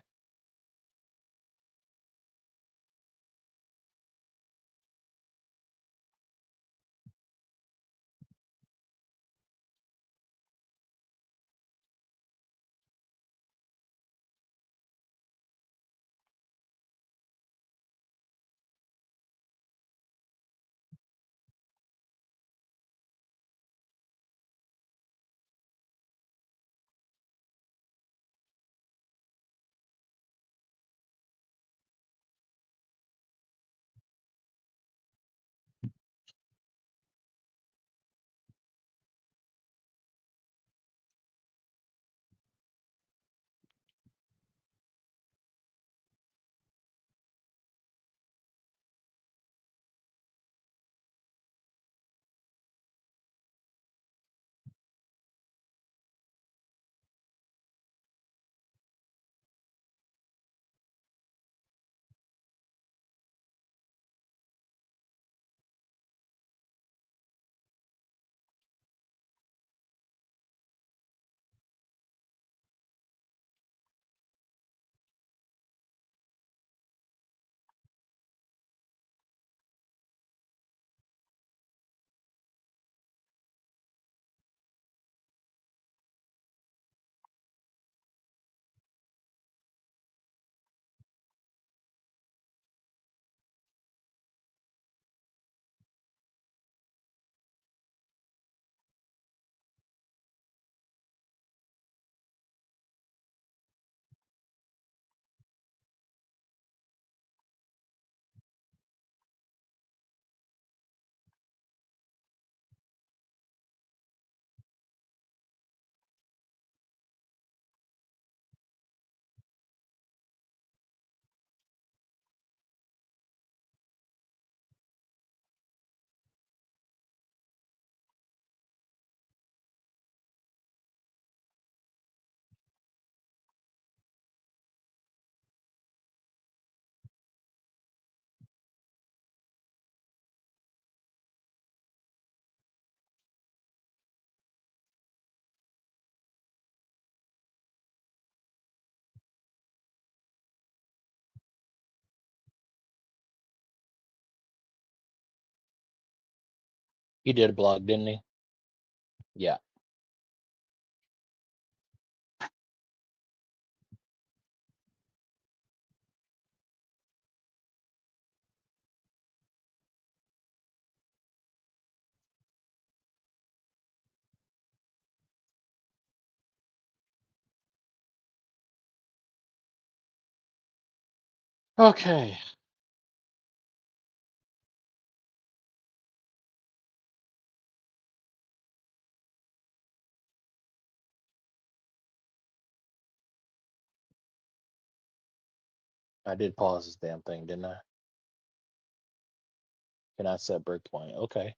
He did a blog, didn't he? Yeah. Okay. I did pause this damn thing, didn't I? Can I set breakpoint? Okay.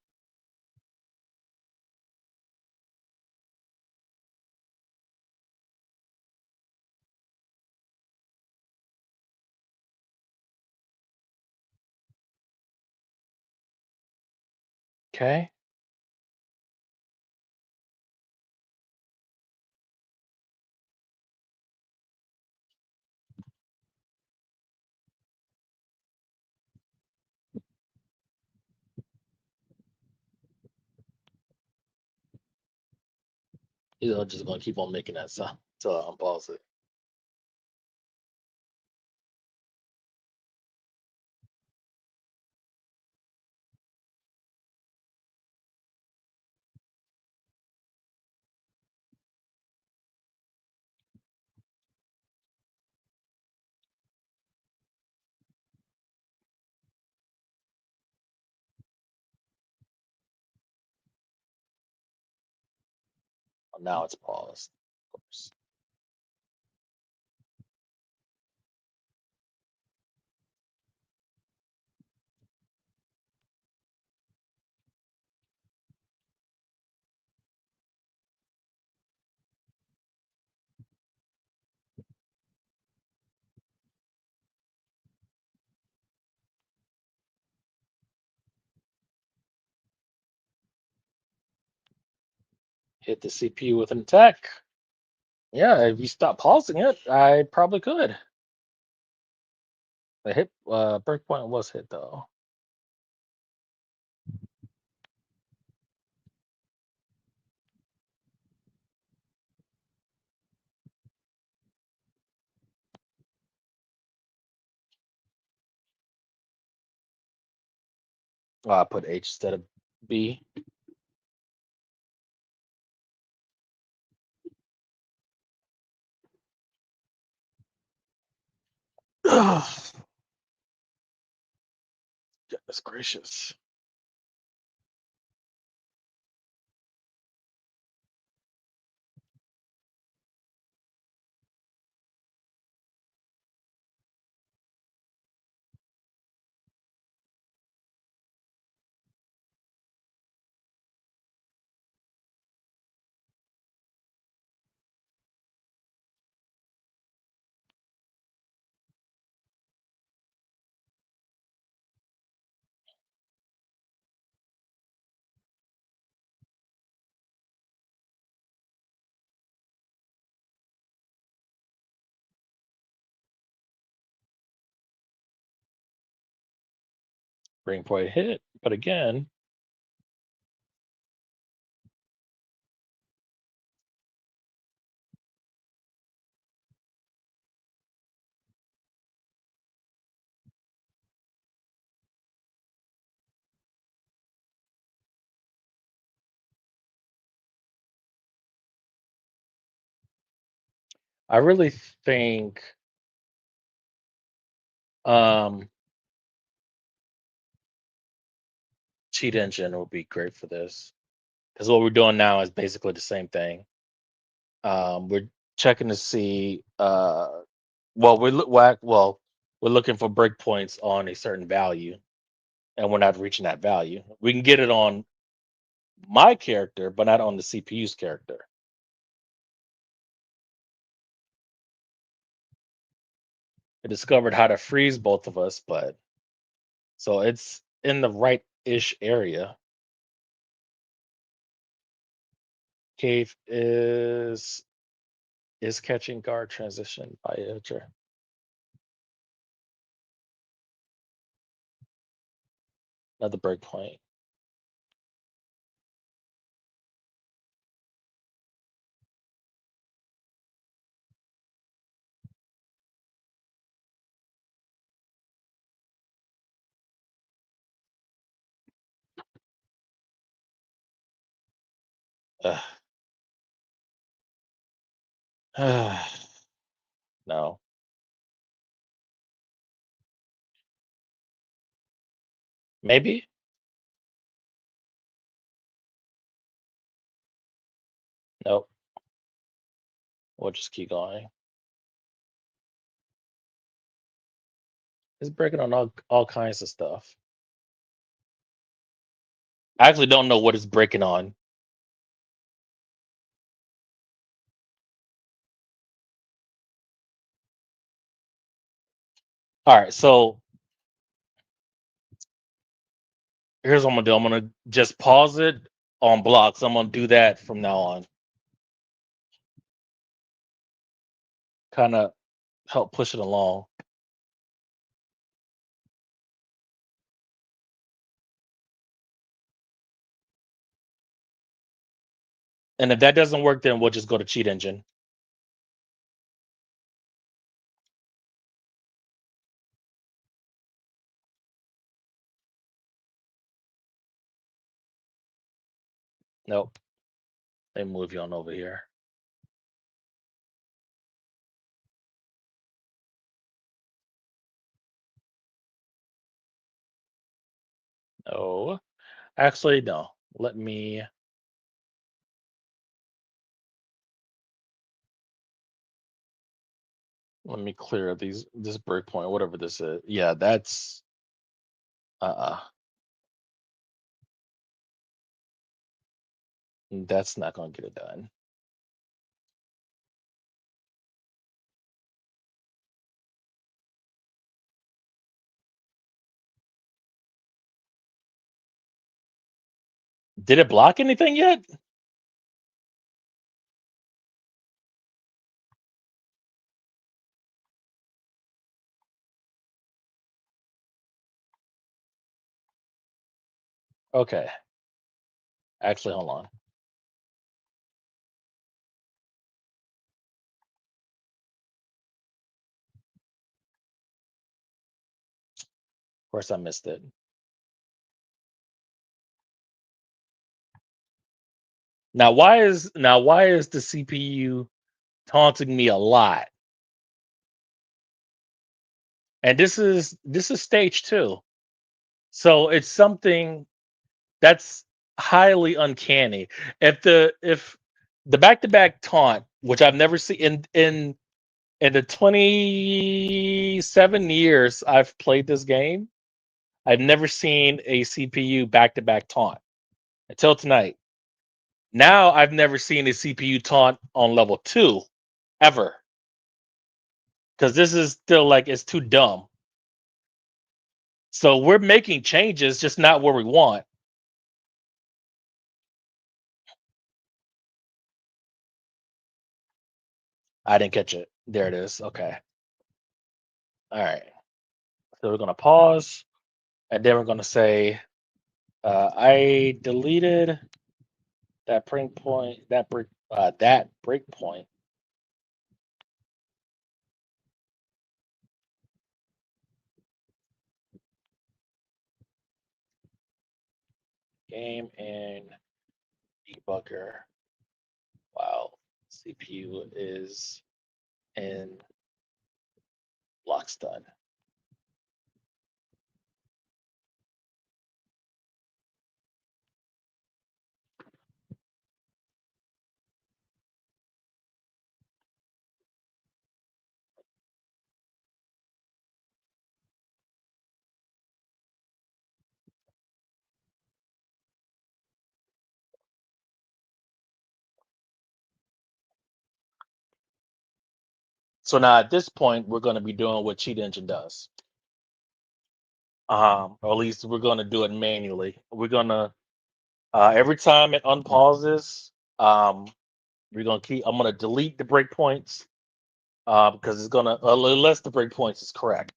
Okay. He's just gonna keep on making that sound until I unpause it. Now it's paused, of course. Hit the CPU with an attack. Yeah, if you stop pausing it, I probably could. The hit breakpoint was hit though. Oh, I put H instead of B. Goodness gracious. Breakpoint hit, but again, I really think um cheat engine will be great for this. Because what we're doing now is basically the same thing. We're checking to see well we're looking for breakpoints on a certain value and we're not reaching that value. We can get it on my character, but not on the CPU's character. It discovered how to freeze both of us, but so it's in the right ish area. Cave is catching guard transition by editor. Another breakpoint. Ugh. No. Maybe? Nope. We'll just keep going. It's breaking on all kinds of stuff. I actually don't know what it's breaking on. All right, so here's what I'm gonna do. I'm gonna just pause it on blocks. I'm gonna do that from now on. Kind of help push it along. And if that doesn't work, then we'll just go to cheat engine. Nope. They move you on over here. No. Actually, no. Let me clear this breakpoint, whatever this is. Yeah, that's uh-uh. That's not gonna get it done. Did it block anything yet? Okay. Actually, hold on. Of course I missed it. Now why is the CPU taunting me a lot? And this is stage two. So it's something that's highly uncanny. If the back-to-back taunt, which I've never seen in the 27 years I've played this game, I've never seen a CPU back-to-back taunt until tonight. Now I've never seen a CPU taunt on level 2 ever, because this is still like it's too dumb. So we're making changes, just not where we want. I didn't catch it. There it is. Okay. All right. So we're gonna pause, and then we're gonna say, I deleted that break point, that break point game and debugger while CPU is in block stun. So now at this point, we're going to be doing what Cheat Engine does. Or at least we're going to do it manually. We're going to every time it unpauses, um, I'm going to delete the breakpoints because it's going to unless the breakpoints is correct.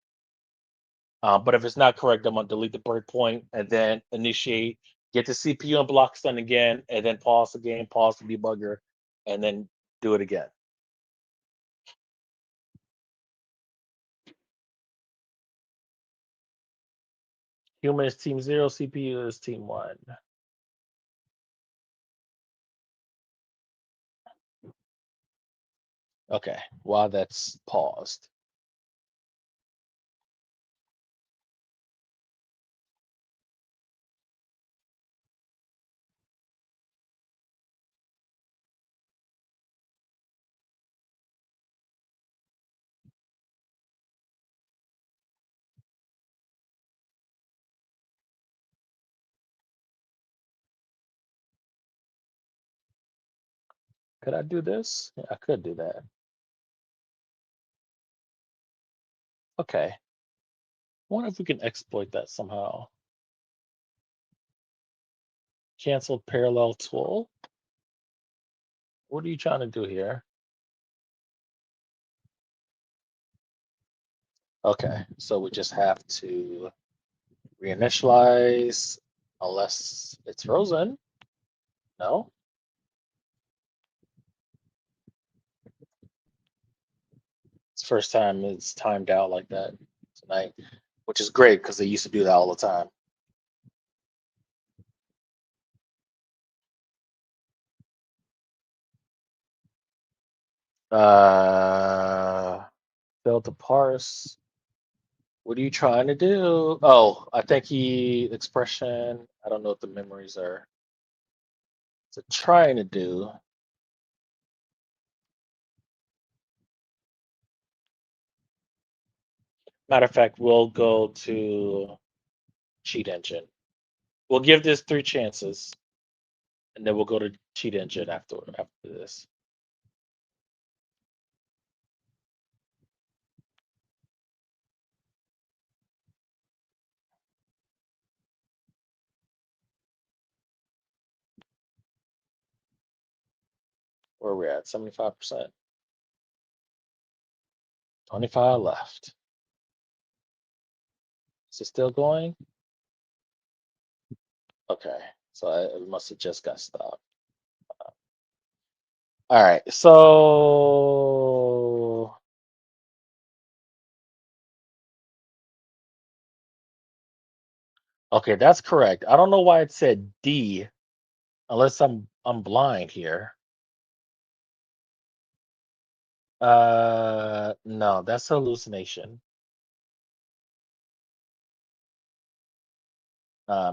But if it's not correct, I'm going to delete the breakpoint and then initiate, get the CPU and block stun again, and then pause the game, pause the debugger, and then do it again. Human is team 0, CPU is team 1. Okay, while that's paused, could I do this? Yeah, I could do that. Okay, wonder if we can exploit that somehow. Canceled parallel tool. What are you trying to do here? Okay, so we just have to reinitialize unless it's frozen. No? It's the first time it's timed out like that tonight, which is great because they used to do that all the time. Uh, failed to parse. What are you trying to do? Oh, I think he expression. I don't know what the memories are. So trying to do. Matter of fact, we'll go to cheat engine. We'll give this three chances, and then we'll go to cheat engine after this. Where we're at, 75%. 25 left. Is it still going? Okay, so it must have just got stopped. All right, so okay, that's correct. I don't know why it said D, unless I'm blind here. No, that's hallucination.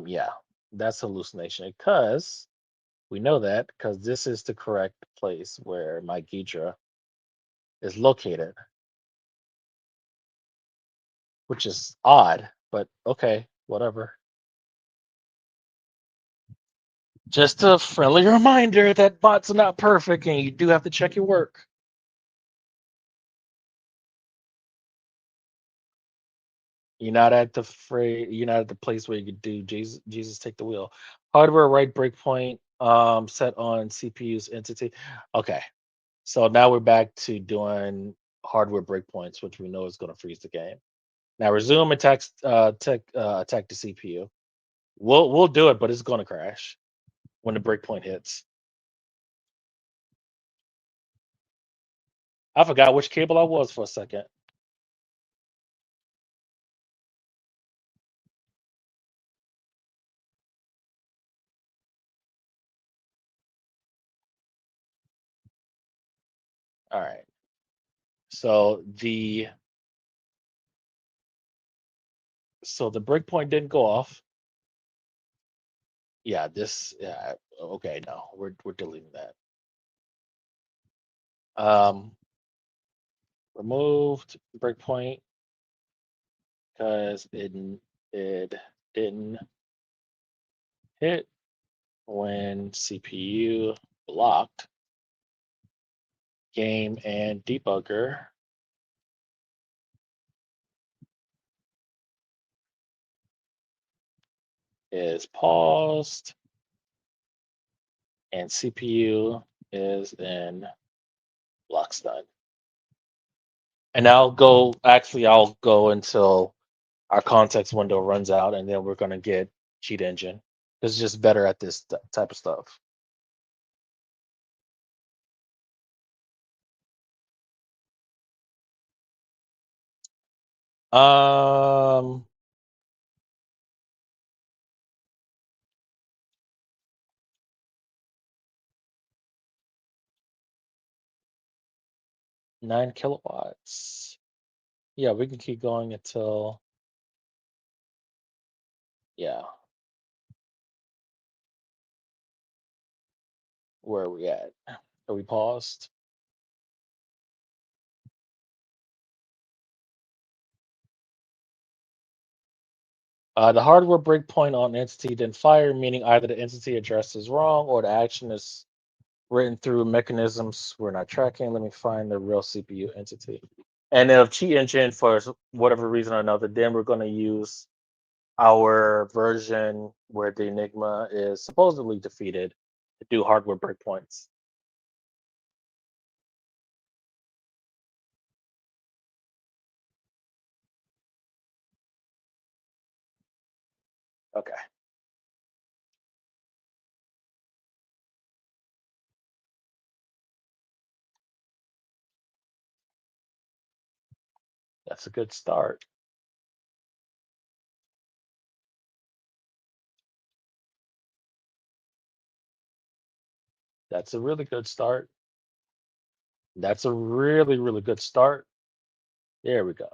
Yeah, that's hallucination because we know that because this is the correct place where my Ghidra is located, which is odd, but okay, whatever. Just a friendly reminder that bots are not perfect and you do have to check your work. You're not at the place where you could do Jesus take the wheel. Hardware write breakpoint set on CPU's entity. Okay. So now we're back to doing hardware breakpoints, which we know is going to freeze the game. Now resume attack the CPU. We'll do it, but it's going to crash when the breakpoint hits. I forgot which cable I was for a second. All right. So the breakpoint didn't go off. Yeah, this yeah, okay, no. We're deleting that. Um removed breakpoint because it didn't hit when CPU blocked game and debugger is paused and CPU is in lock stun. And I'll go until our context window runs out and then we're going to get cheat engine. It's just better at this type of stuff. Um, 9 kilowatts. Yeah, we can keep going until, yeah, where are we at? Are we paused? The hardware breakpoint on entity didn't fire, meaning either the entity address is wrong or the action is written through mechanisms we're not tracking. Let me find the real CPU entity. And if cheat engine for whatever reason or another, then we're going to use our version where the Enigma is supposedly defeated to do hardware breakpoints. Okay, that's a good start. That's a really good start. That's a really, really good start. There we go.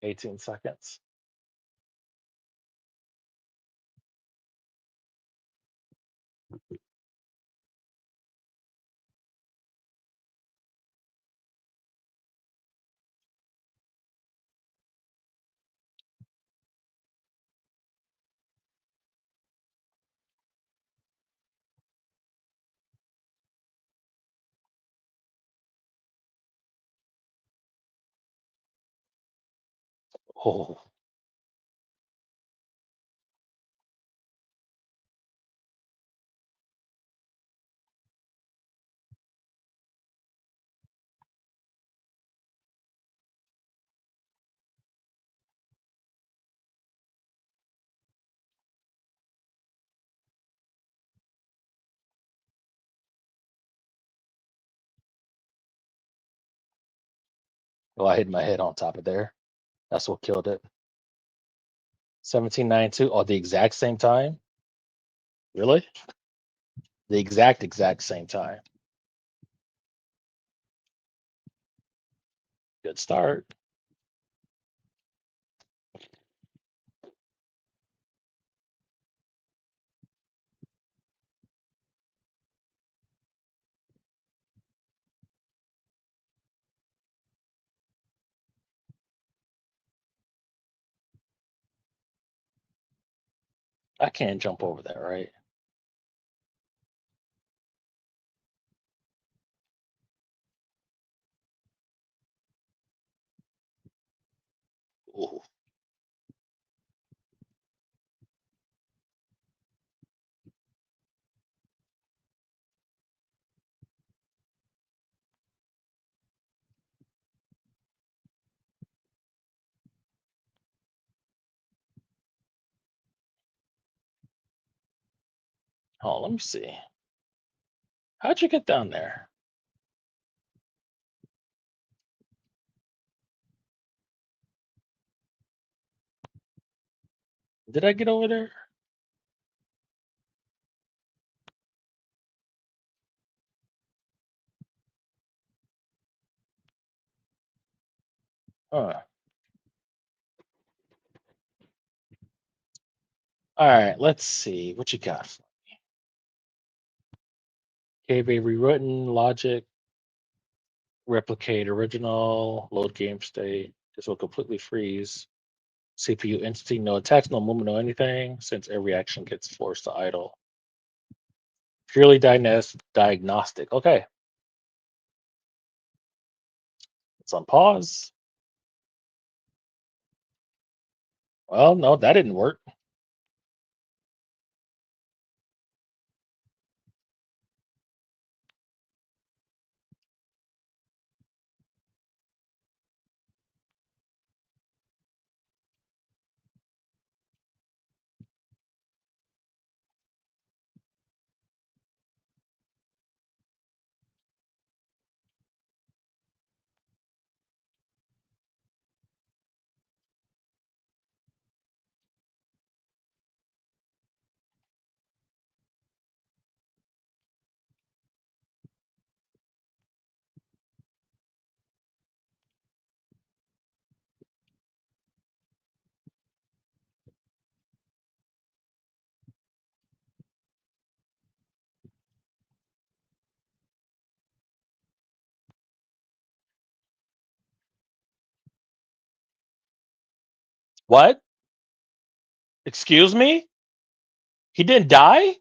18 seconds. Oh, well, I hit my head on top of there. That's what killed it. 1792. Oh, the exact same time? Really? The exact same time. Good start. I can't jump over that, right? Ooh. Oh, let me see. How'd you get down there? Did I get over there? Huh. All right, let's see. What you got? KB rewritten, logic, replicate original, load game state. This will completely freeze. CPU entity, no attacks, no movement, no anything, since every action gets forced to idle. Purely diagnostic. Okay, it's on pause. Well, no, that didn't work. What? Excuse me? He didn't die?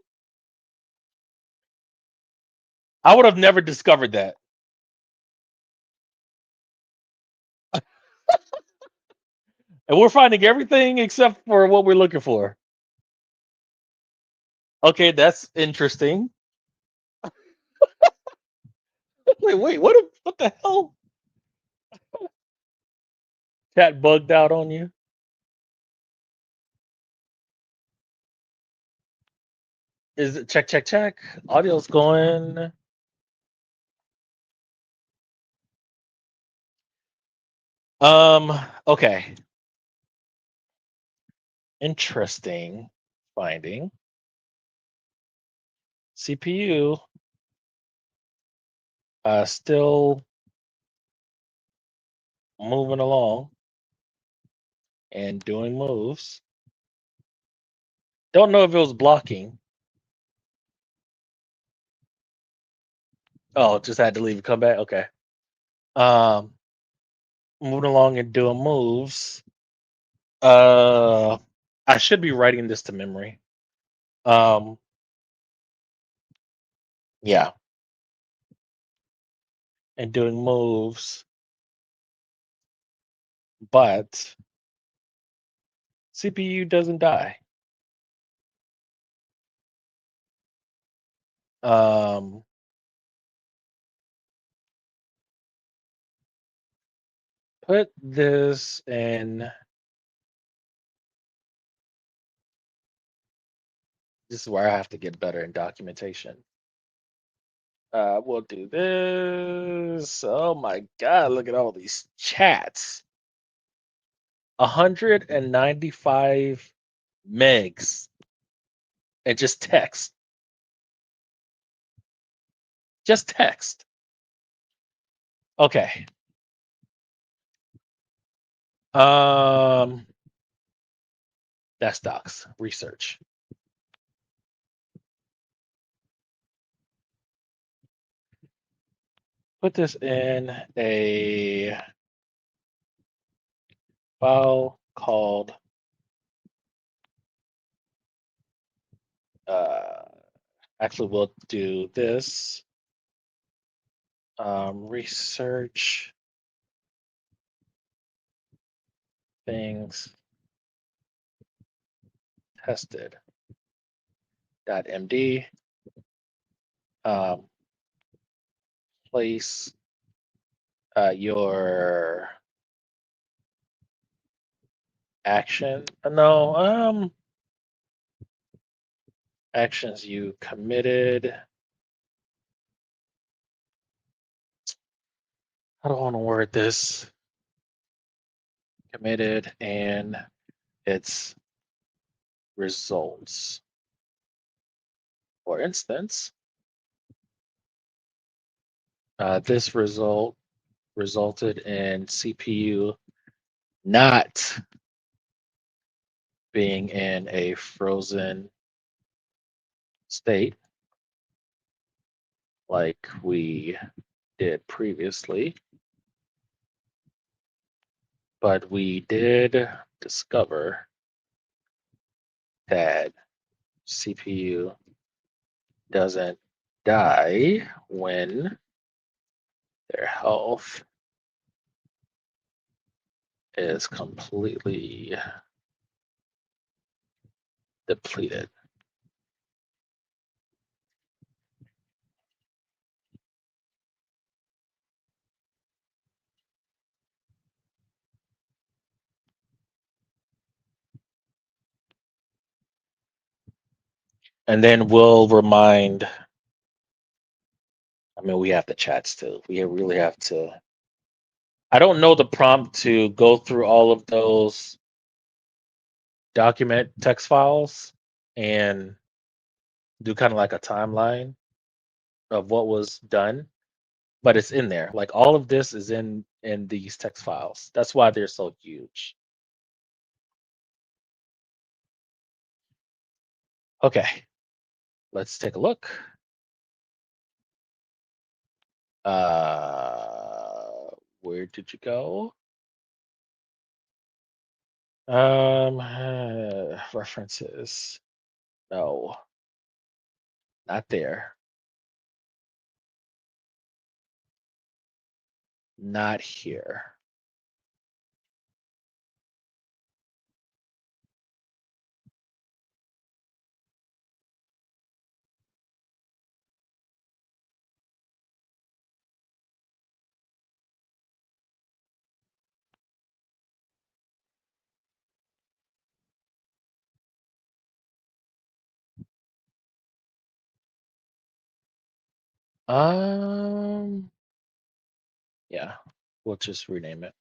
I would have never discovered that. And we're finding everything except for what we're looking for. Okay, that's interesting. Wait, what the hell? Chat bugged out on you? Is it check, check, check? Audio's going. Okay. Interesting finding. CPU still moving along and doing moves. Don't know if it was blocking. Oh, just had to leave and come back. Okay. Um, moving along and doing moves. Uh, I should be writing this to memory. Um, yeah, and doing moves, but CPU doesn't die. Um, put this in. This is where I have to get better in documentation. We'll do this. Oh my God, look at all these chats. 195 megs and just text. Just text. Okay. Um, that's docs research. Put this in a file called uh, actually we'll do this research things tested .md um, place your action no actions you committed. I don't want to word this. Committed and its results. For instance, this result resulted in CPU not being in a frozen state like we did previously, but we did discover that CPU doesn't die when their health is completely depleted. And then we'll remind, I mean, we have the chats too. We really have to. I don't know the prompt to go through all of those document text files and do kind of like a timeline of what was done, but it's in there. Like all of this is in these text files. That's why they're so huge. Okay, let's take a look. Uh, where did you go? References. No, not there. Not here. Um, yeah, we'll just rename it.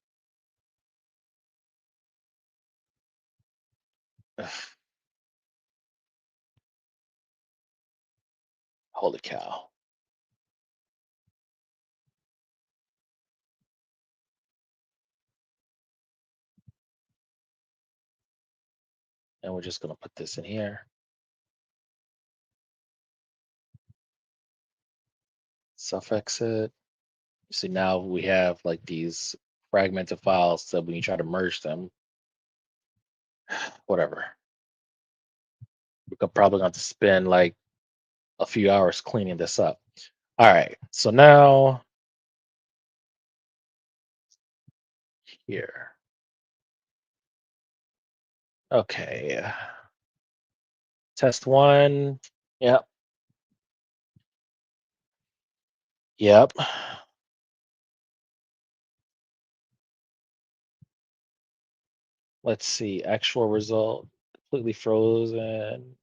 Ugh, holy cow. And we're just gonna put this in here. Suffix it. See, now we have like these fragmented files that when you try to merge them, whatever. We're probably going to spend like a few hours cleaning this up. All right. So now here. Okay. Test one. Yep. Yep. Let's see. Actual result completely frozen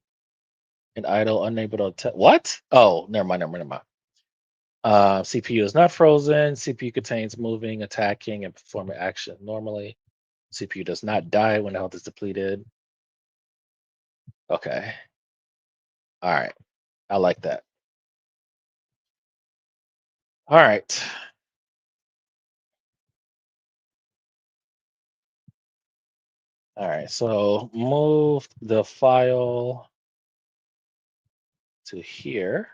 and idle, unable to test. What? Oh, never mind. CPU is not frozen. CPU contains moving, attacking, and performing action normally. CPU does not die when health is depleted. Okay. All right. I like that. All right. All right. So move the file to here,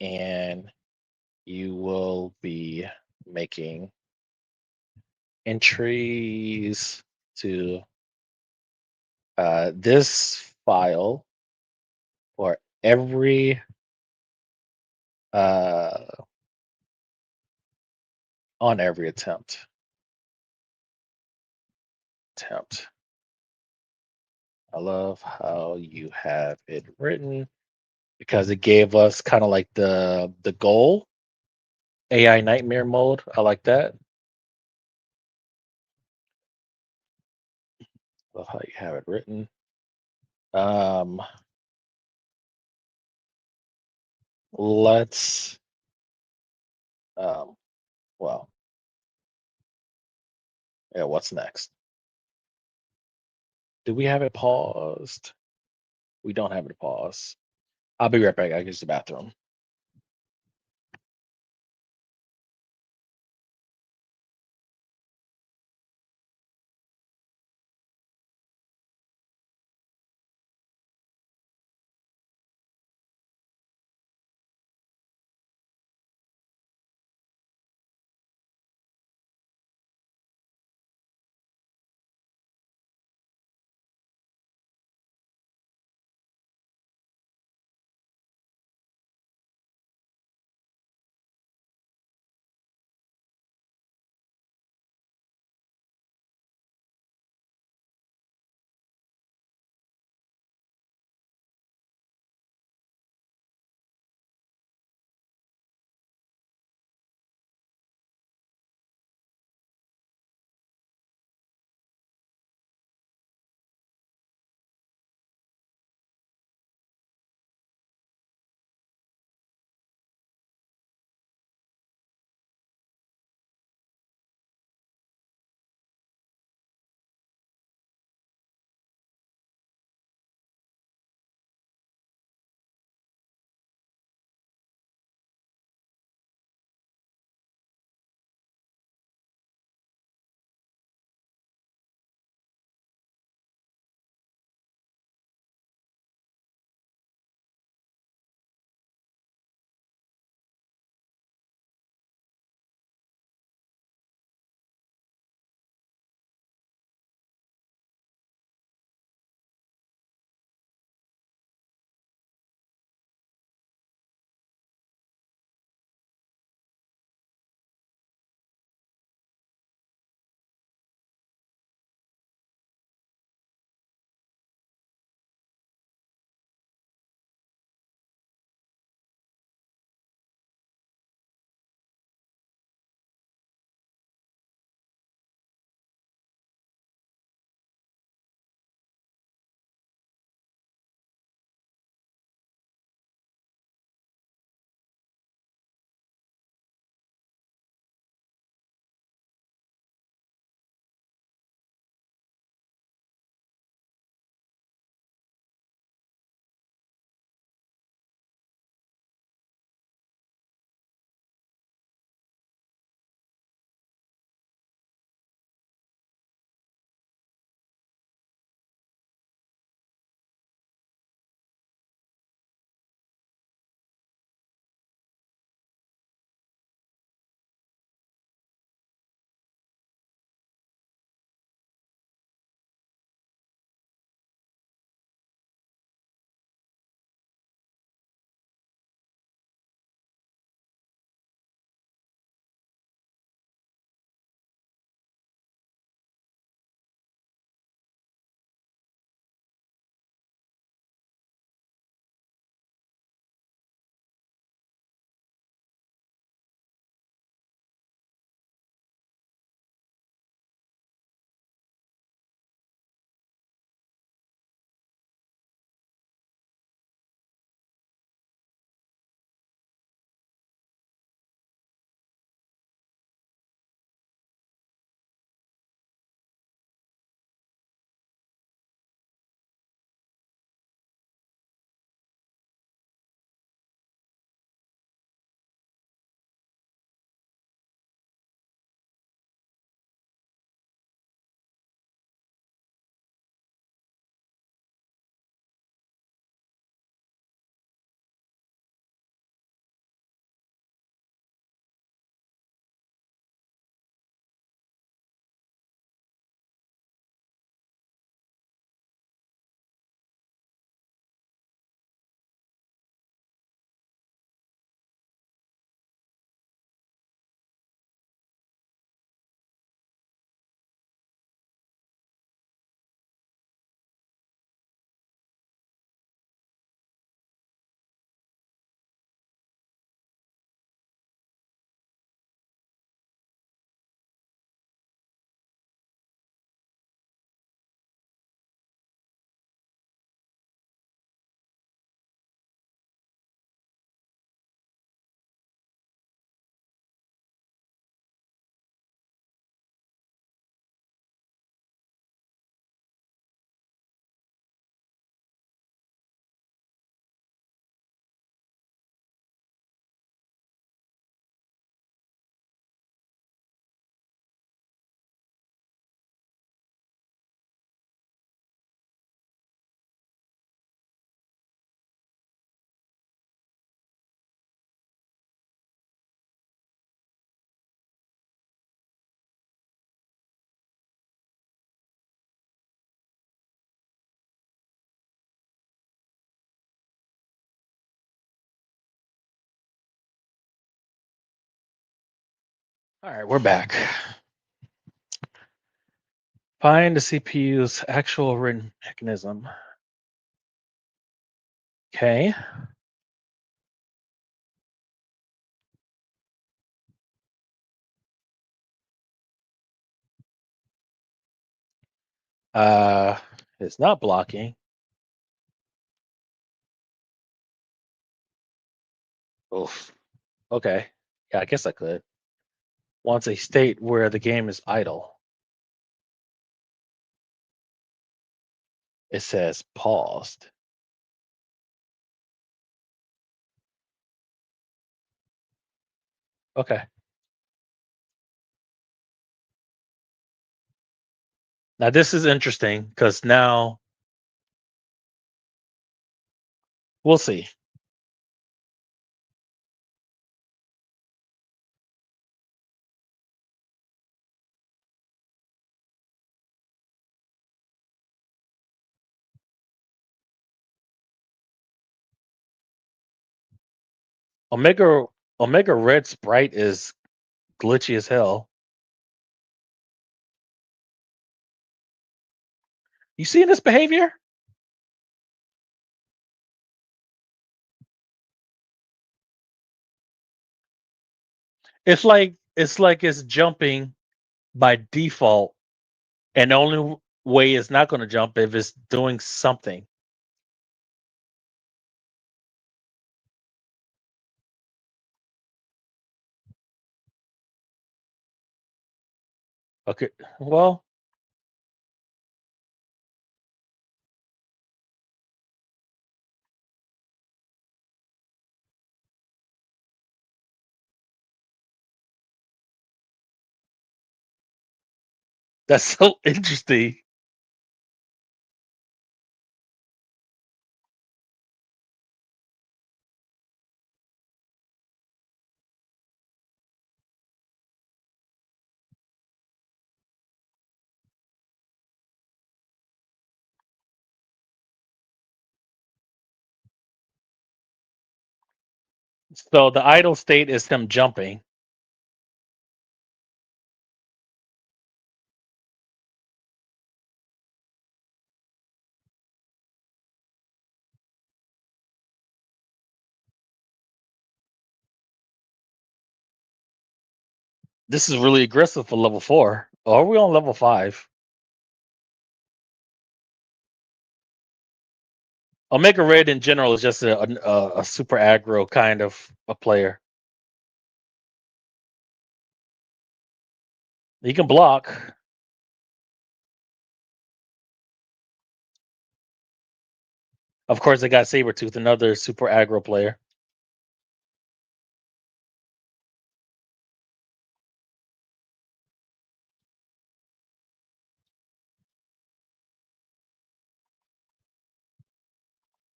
and you will be making entries to this file for every uh, on every attempt. I love how you have it written because it gave us kind of like the goal AI nightmare mode. I like that. Love how you have it written. Um, let's um, well, yeah. What's next? Do we have it paused? We don't have it paused. I'll be right back. I use the bathroom. All right, we're back. Find the CPU's actual written mechanism. Okay. Uh, it's not blocking. Oof. Okay. Yeah, I guess I could. Wants a state where the game is idle. It says paused. Okay. Now this is interesting because now we'll see. Omega Omega Red Sprite is glitchy as hell. You seeing this behavior? It's like it's jumping by default, and the only way it's not going to jump if it's doing something. Okay. Well, that's so interesting. So the idle state is him jumping. This is really aggressive for level 4. Or are we on level 5? Omega Red in general is just a super aggro kind of a player. He can block. Of course, they got Sabretooth, another super aggro player.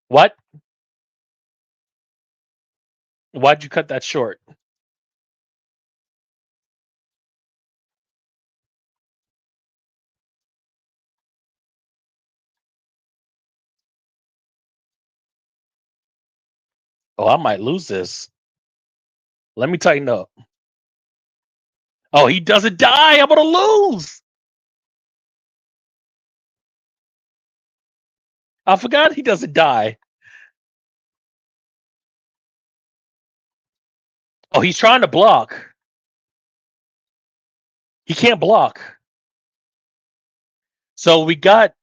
What? Why'd you cut that short? Oh, I might lose this. Let me tighten up. Oh, he doesn't die. I'm gonna lose. I forgot he doesn't die. Oh, he's trying to block. He can't block. So we got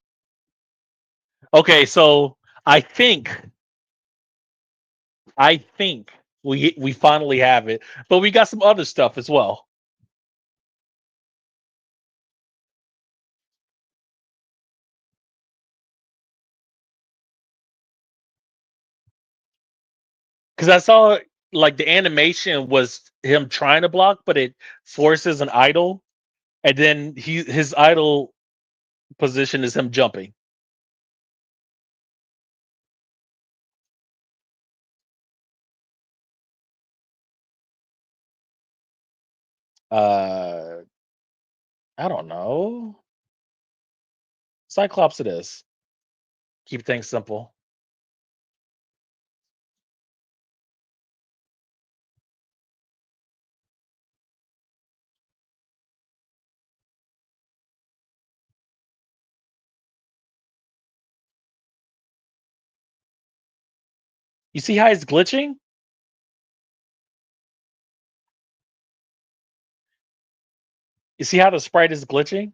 okay. So I think I think we finally have it, but we got some other stuff as well. Because I saw like the animation was him trying to block, but it forces an idle, and then his idle position is him jumping. Uh, I don't know. Cyclops, it is. Keep things simple. You see how it's glitching? You see how the sprite is glitching?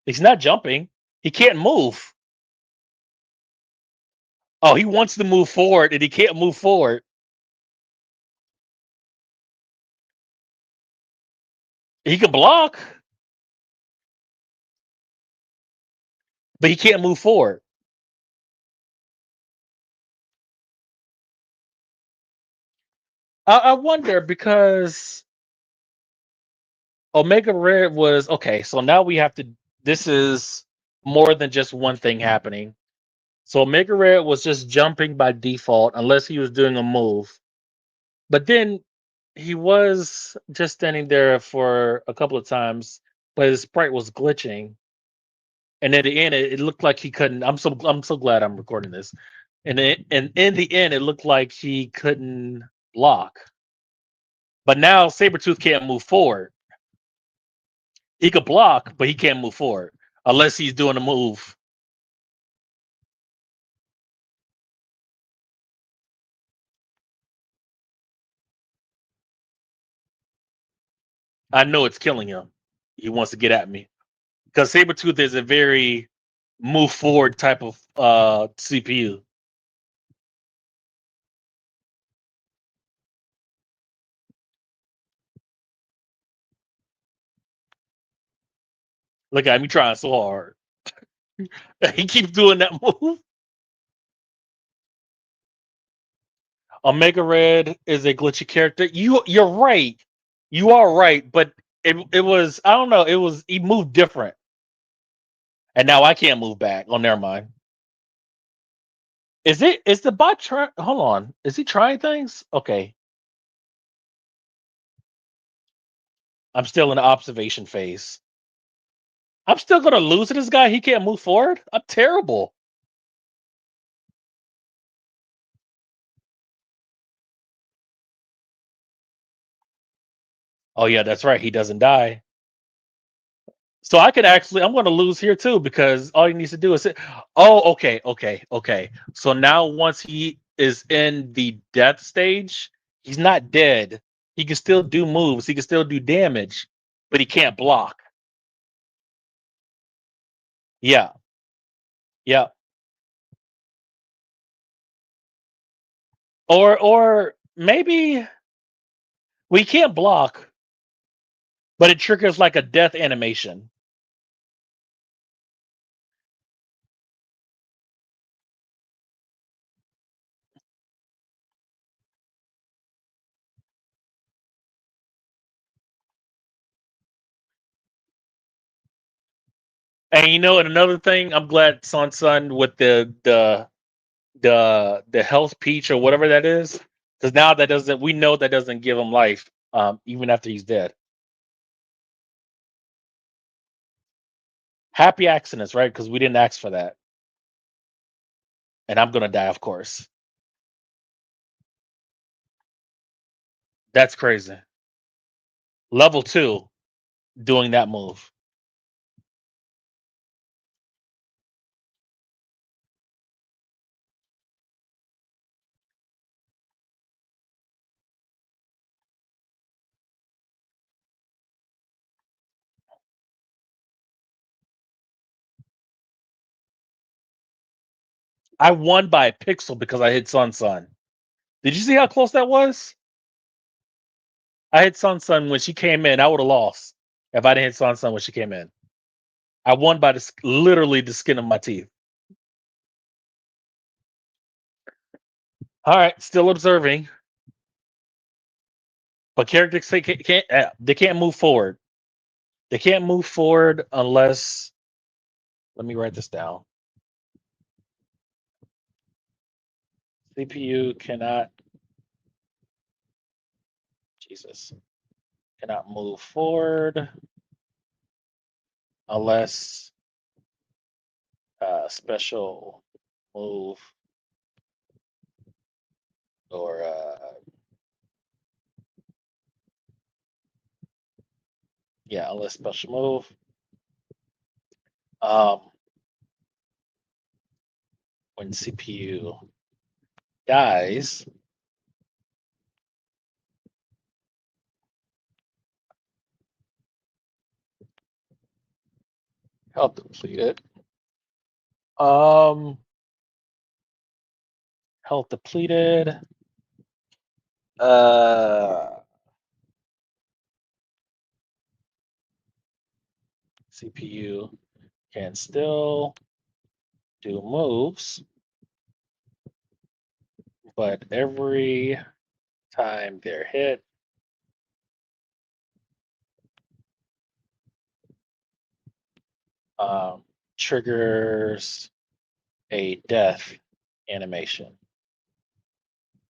He's not jumping. He can't move. Oh, he wants to move forward and he can't move forward. He can block, but he can't move forward. I wonder because Omega Red was okay. So now we have to. This is more than just one thing happening. So Omega Red was just jumping by default unless he was doing a move. But then he was just standing there for a couple of times, but his sprite was glitching. And at the end, it looked like he couldn't. I'm so glad I'm recording this. And in the end, it looked like he couldn't block. But now Sabretooth can't move forward. He could block, but he can't move forward unless he's doing a move. I know it's killing him. He wants to get at me because Sabretooth is a very move forward type of CPU. Look at me trying so hard. He keeps doing that move. Omega Red is a glitchy character. You're right. You are right, but it was I don't know. It was he moved different, and now I can't move back. Oh, never mind. Is the bot trying? Hold on. Is he trying things? Okay, I'm still in the observation phase. I'm still gonna lose to this guy. He can't move forward. I'm terrible. Oh yeah, that's right. He doesn't die. So I could actually, I'm going to lose here too because all he needs to do is say, "Oh, okay, okay, okay." So now once he is in the death stage, he's not dead. He can still do moves. He can still do damage, but he can't block. Yeah, yeah. Or maybe we can't block, but it triggers like a death animation. And and another thing, I'm glad Sun with the health peach or whatever that is, because now that doesn't we know that doesn't give him life, even after he's dead. Happy accidents, right? Because we didn't ask for that, and I'm gonna die, of course. That's crazy. Level two, doing that move. I won by a pixel because I hit Sun. Did you see how close that was? I hit Sun when she came in. I would have lost if I didn't hit Sun when she came in. I won by literally the skin of my teeth. All right, still observing, but characters they can't move forward. They can't move forward unless. Let me write this down. CPU cannot. Jesus cannot move forward unless special move or yeah, unless special move. Um, when CPU dies, health depleted. Um, health depleted. Uh, CPU can still do moves, but every time they're hit, um, triggers a death animation,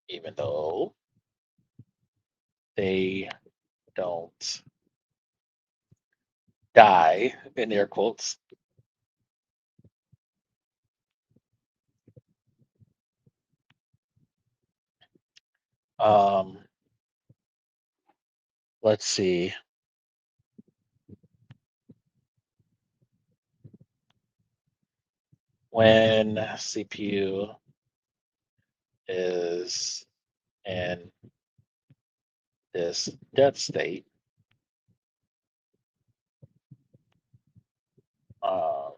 even though they don't die in air quotes. Um, let's see. When CPU is in this dead state, uh,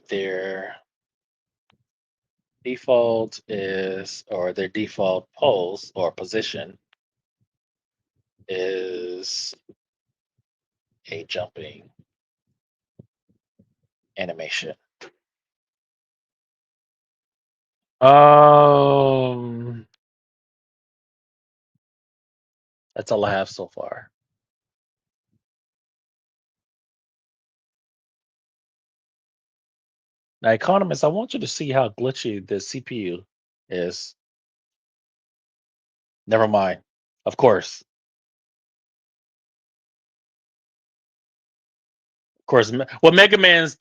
their default is, or their default pose or position is a jumping animation. Um, that's all I have so far. Now, economist, I want you to see how glitchy the CPU is. Never mind. Of course, of course. Well, Mega Man's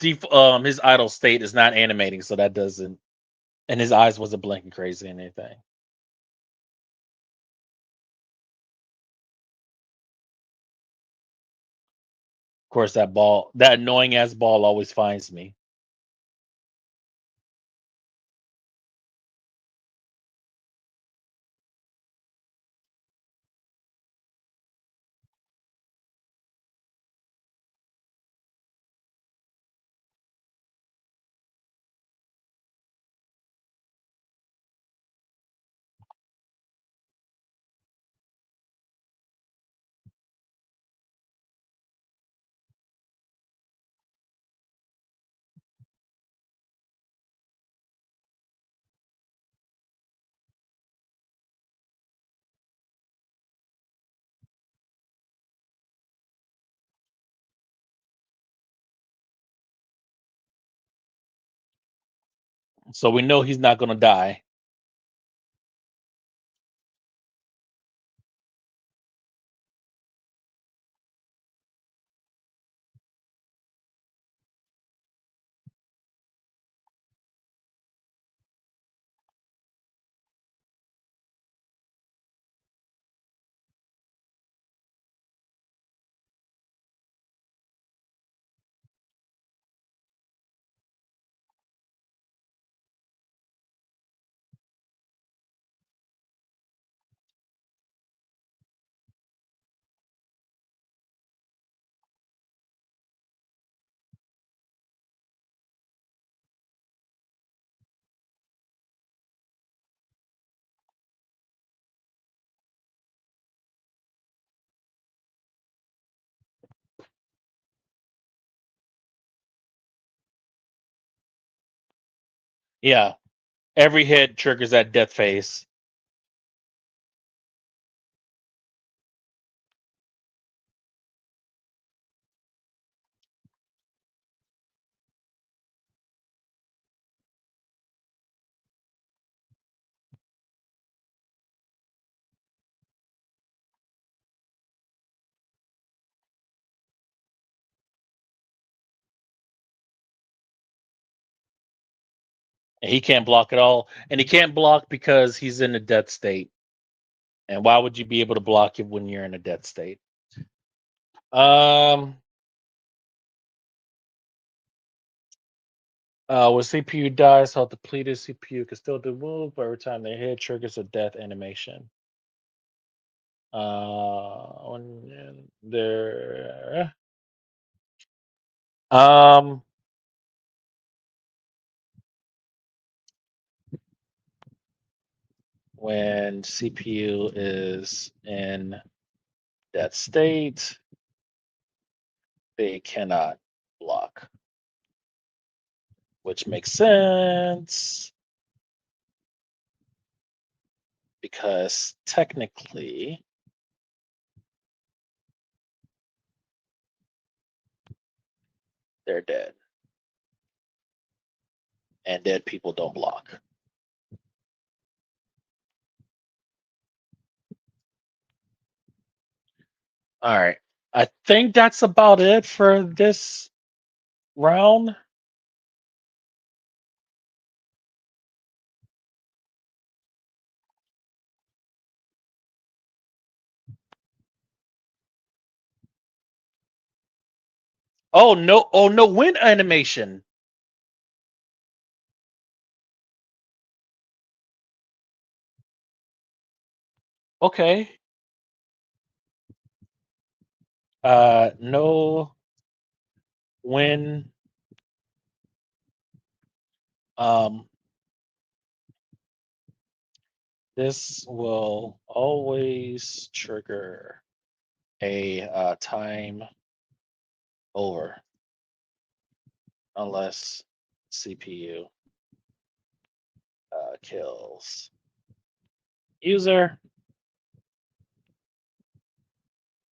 his idle state is not animating, so that doesn't. And his eyes wasn't blinking crazy or anything. Of course, that annoying ass ball, always finds me. So we know he's not gonna die. Yeah, every hit triggers that death phase. And he can't block at all. And he can't block because he's in a death state. And why would you be able to block it when you're in a death state? Um, When CPU dies, how depleted CPU can still do move, but every time they hit, triggers a death animation. When there, um, when CPU is in that state, they cannot block, which makes sense because technically they're dead, and dead people don't block. All right. I think that's about it for this round. Oh no! Oh no! Win animation. Okay. No win. Um, this will always trigger a time over unless CPU kills user,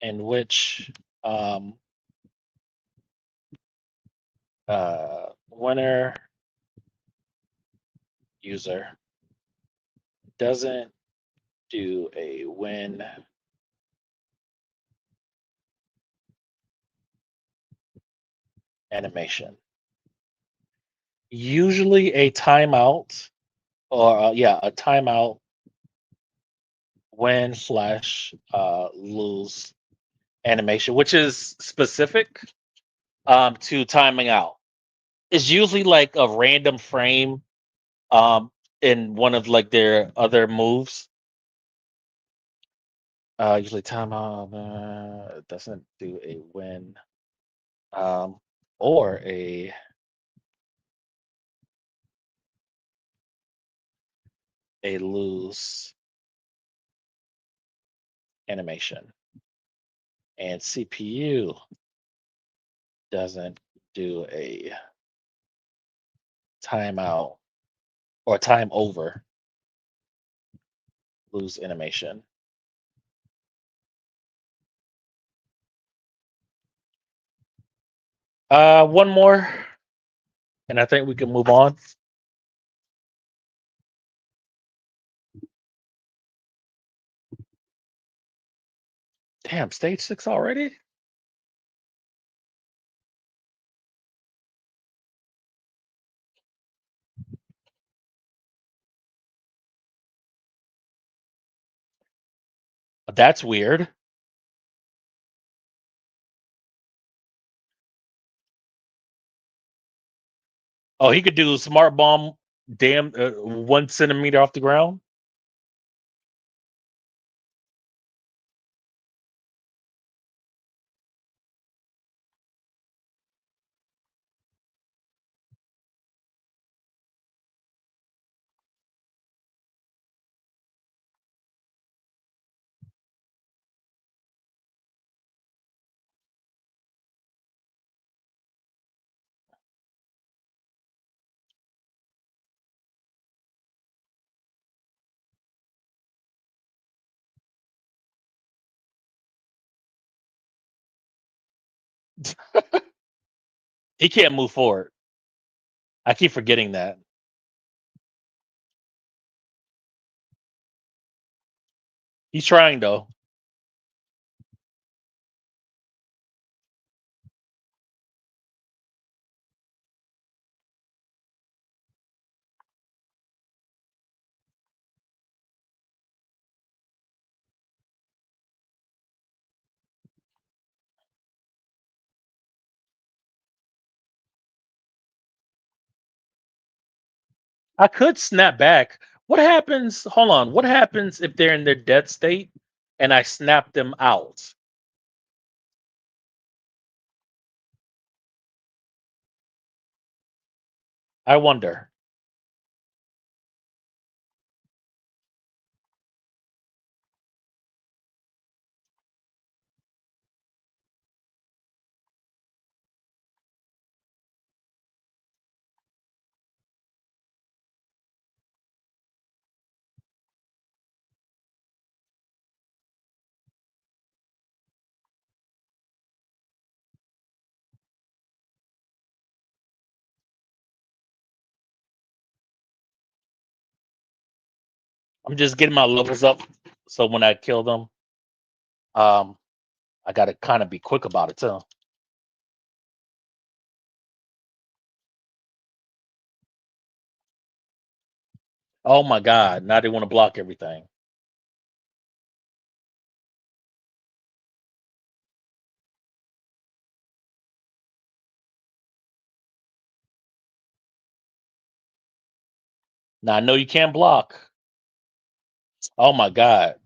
in which um, winner user doesn't do a win animation. Usually a timeout, or yeah, a timeout win slash lose animation, which is specific to timing out. It's usually like a random frame um, in one of like their other moves. Usually timeout doesn't do a win um, or a lose animation, and CPU doesn't do a timeout or time over lose animation. One more, and I think we can move on. Damn, stage 6 already? That's weird. Oh, he could do smart bomb, damn, 1 centimeter off the ground. He can't move forward. I keep forgetting that. He's trying though. I could snap back. What happens? Hold on. What happens if they're in their dead state and I snap them out? I wonder. I'm just getting my levels up, so when I kill them, um, I gotta kind of be quick about it too. Oh my god! Now they want to block everything. Now I know you can't block. Oh my god!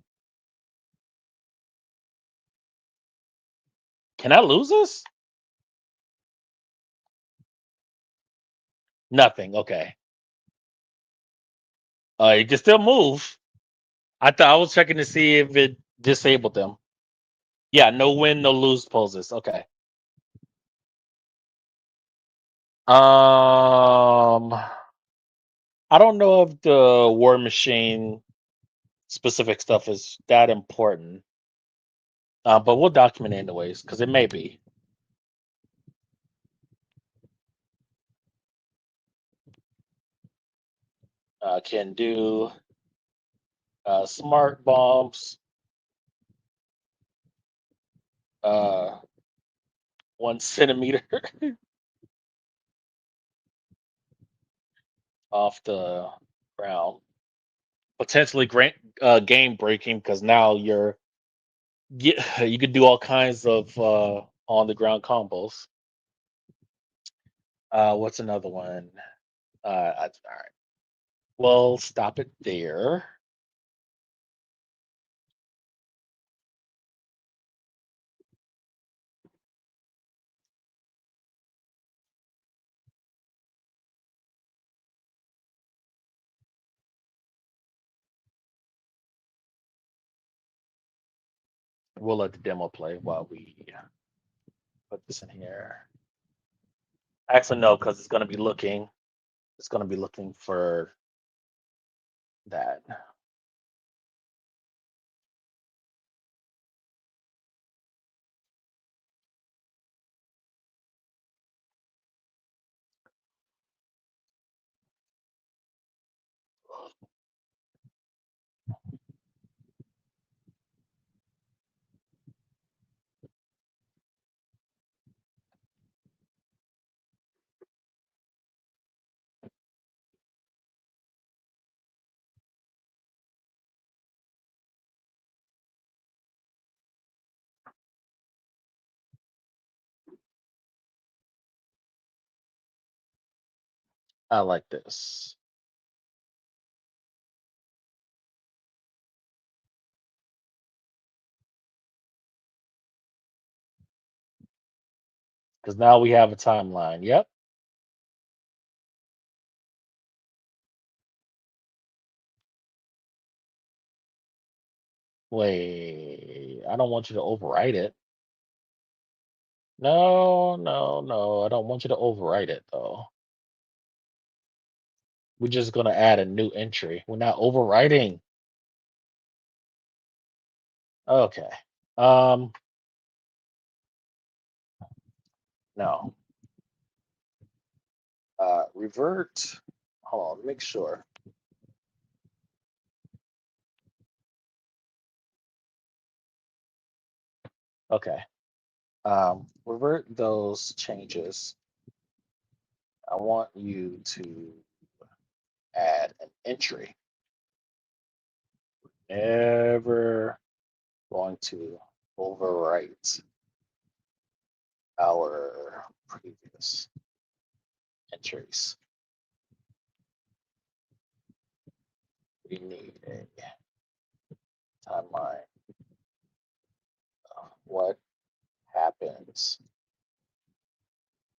Can I lose this? Nothing. Okay. You can still move. I thought I was checking to see if it disabled them. Yeah, no win, no lose poses. Okay. I don't know if the War Machine specific stuff is that important, but we'll document it anyways because it may be. Can do smart bombs, uh, 1 centimeter off the ground. Potentially game breaking because now you could do all kinds of on the ground combos. What's another one? All right. Well, stop it there. We'll let the demo play while we put this in here. Actually, no, because it's going to be looking. It's going to be looking for that. I like this because now we have a timeline. Yep. Wait, I don't want you to overwrite it. No, no, no. I don't want you to overwrite it though. We're just gonna add a new entry. We're not overwriting. Okay. Um, no. Revert. Hold on, make sure. Okay. Revert those changes. I want you to add an entry. Never going to overwrite our previous entries. We need a timeline of what happens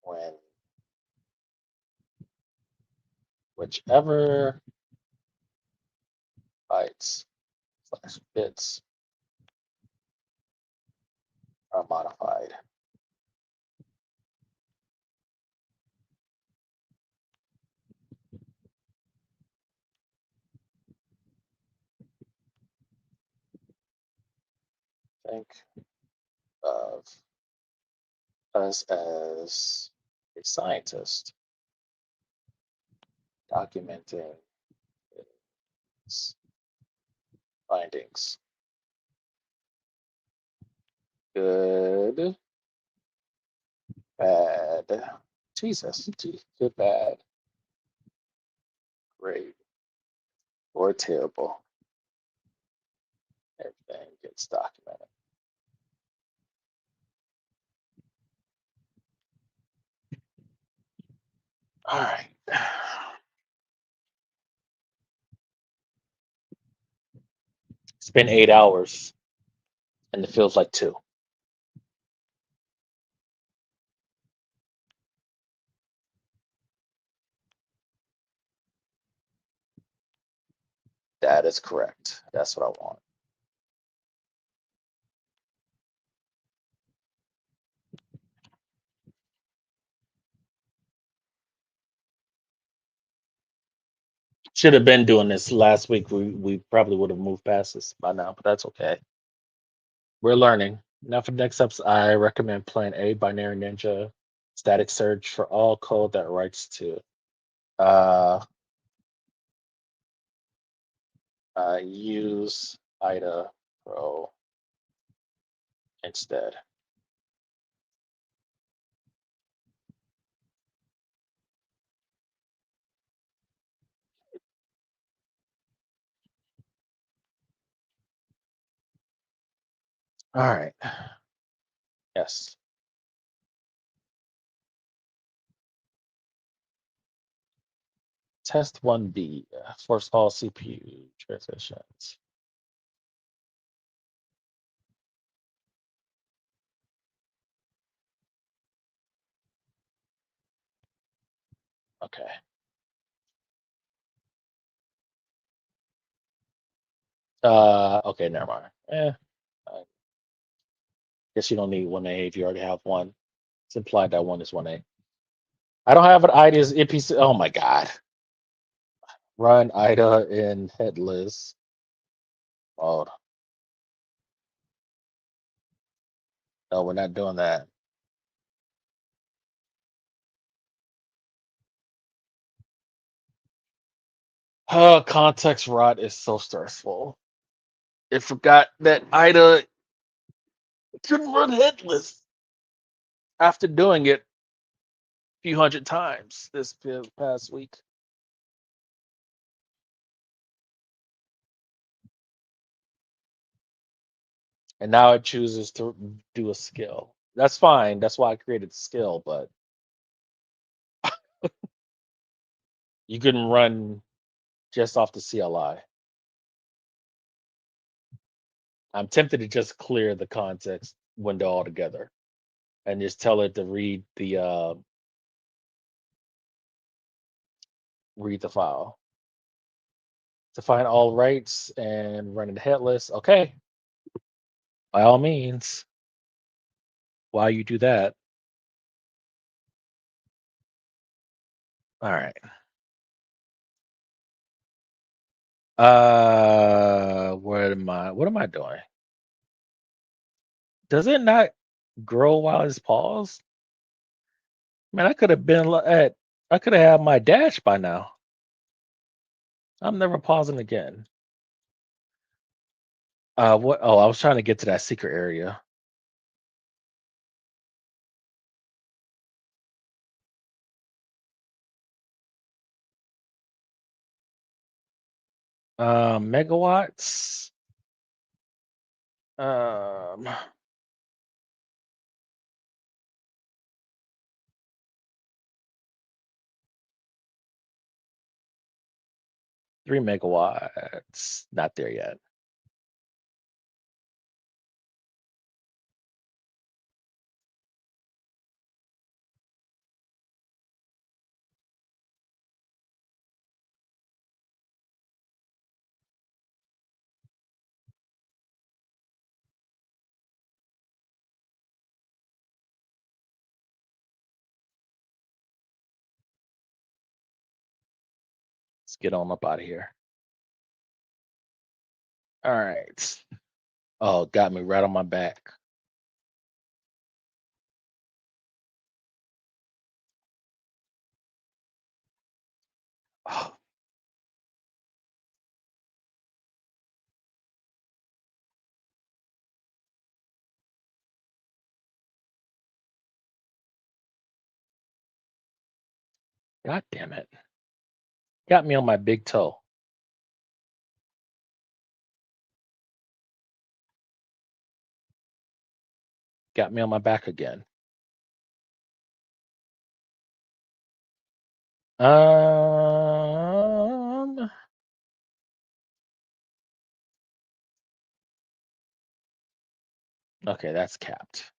when whichever bytes slash bits are modified. Think of us as a scientist documenting its findings. Good, bad, Jesus, good, bad, great, or terrible. Everything gets documented. All right. It's been 8 hours and it feels like two. That is correct. That's what I want. Should have been doing this last week. We probably would have moved past this by now, but that's okay. We're learning. Now for the next steps, I recommend Plan A, Binary Ninja, static search for all code that writes to uh, use IDA Pro instead. All right. Yes. Test 1B, force all CPU transitions. Okay. Okay, never mind. I guess you don't need 1A if you already have one. It's implied that one is 1A. I don't have an IDA as NPC. Oh my God. Run IDA in headless mode. No, we're not doing that. Context rot is so stressful. It forgot that IDA couldn't run headless after doing it a few hundred times this past week. And now it chooses to do a skill. That's fine. That's why I created skill, but you can run just off the CLI. I'm tempted to just clear the context window altogether and just tell it to read the file. To find all rights and run it headless. Okay, by all means. While you do that, all right. What am I? What am I doing? Does it not grow while it's paused? Man, I could have been at. I could have had my dash by now. I'm never pausing again. What? Oh, I was trying to get to that secret area. Megawatts. Um, 3 megawatts. Not there yet. Let's get on up out of here. All right. Oh, got me right on my back. Oh, God damn it. Got me on my big toe. Got me on my back again. Um, okay, that's capped.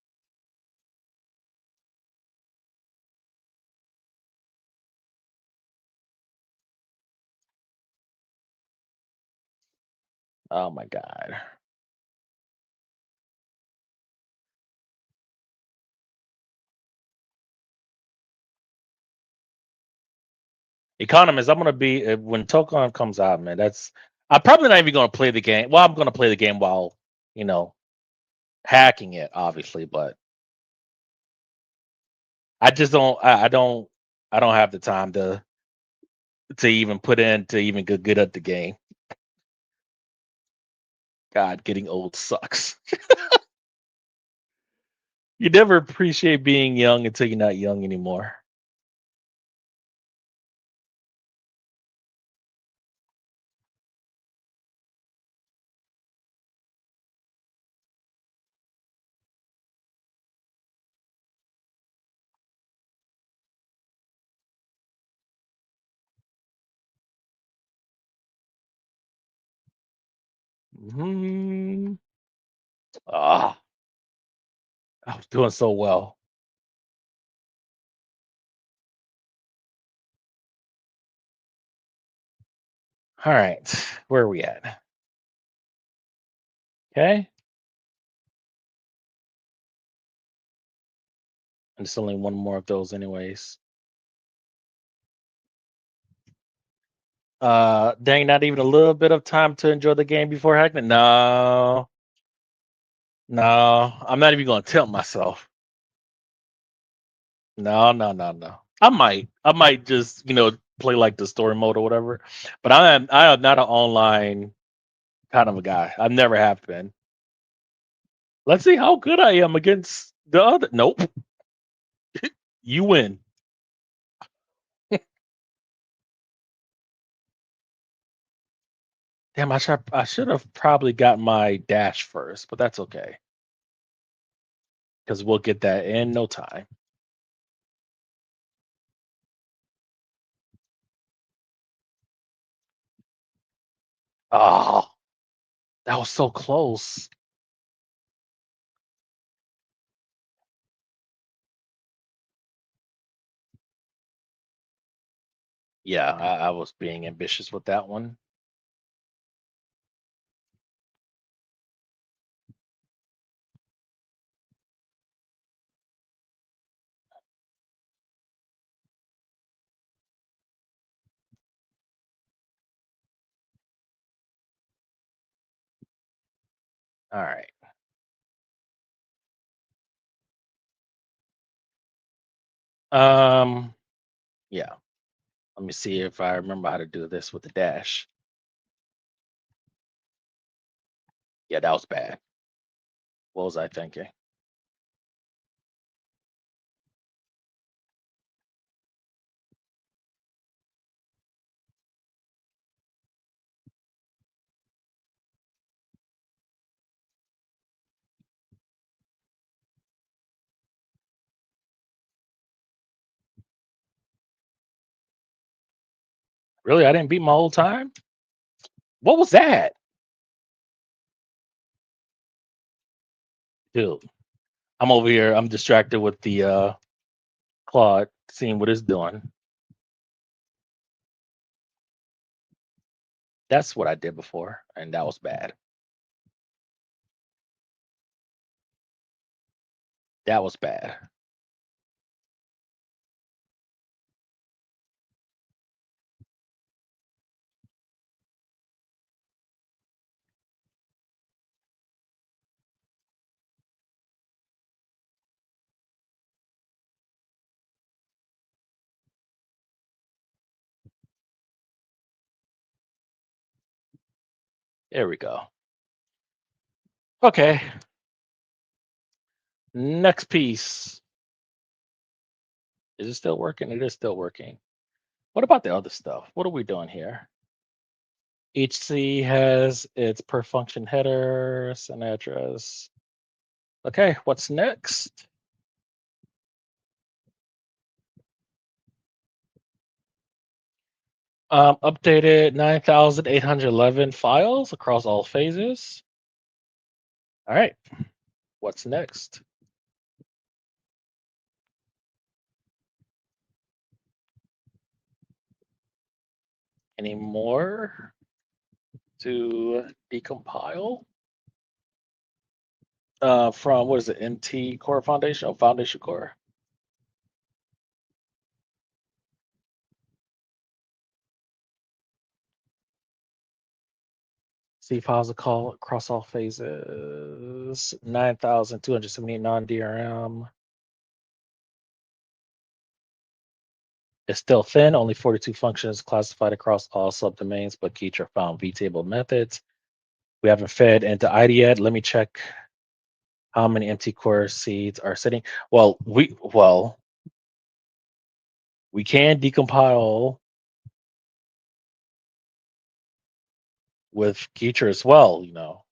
Oh my God. Economist, I'm gonna be when Tokon comes out, man. I'm probably not even gonna play the game. Well, I'm gonna play the game while you know hacking it, obviously, but I just don't. I don't have the time to even put in to even get good at the game. God, getting old sucks. You never appreciate being young until you're not young anymore. Hmm. Ah, I was doing so well. All right, where are we at? Okay, and there's only one more of those, anyways. Dang, not even a little bit of time to enjoy the game before hacking. No, no, I'm not even gonna tempt myself. No, no, no, no. I might just play like the story mode or whatever. But I am not an online kind of a guy. I never have been. Let's see how good I am against the other. Nope, you win. Damn, I should have probably got my dash first, but that's okay because we'll get that in no time. Oh, that was so close. Yeah, I was being ambitious with that one. All right. Um, yeah. Let me see if I remember how to do this with the dash. Yeah, that was bad. What was I thinking? Really, I didn't beat my whole time. What was that? Dude, I'm over here. I'm distracted with the Claude, seeing what it's doing. That's what I did before, and that was bad. That was bad. There we go. Okay, next piece. Is it still working? It is still working. What about the other stuff? What are we doing here? Each C has its per function header, send address. Okay, what's next? Updated 9,811 files across all phases. All right, what's next? Any more to decompile? From what is it, MT Core Foundation? Oh, Foundation Core. C files are called across all phases. 9,278 non-DRM. It's still thin, only 42 functions classified across all subdomains, but Keitra found vtable methods. We haven't fed into ID yet. Let me check how many empty core seeds are sitting. We can decompile with Keitra as well, you know.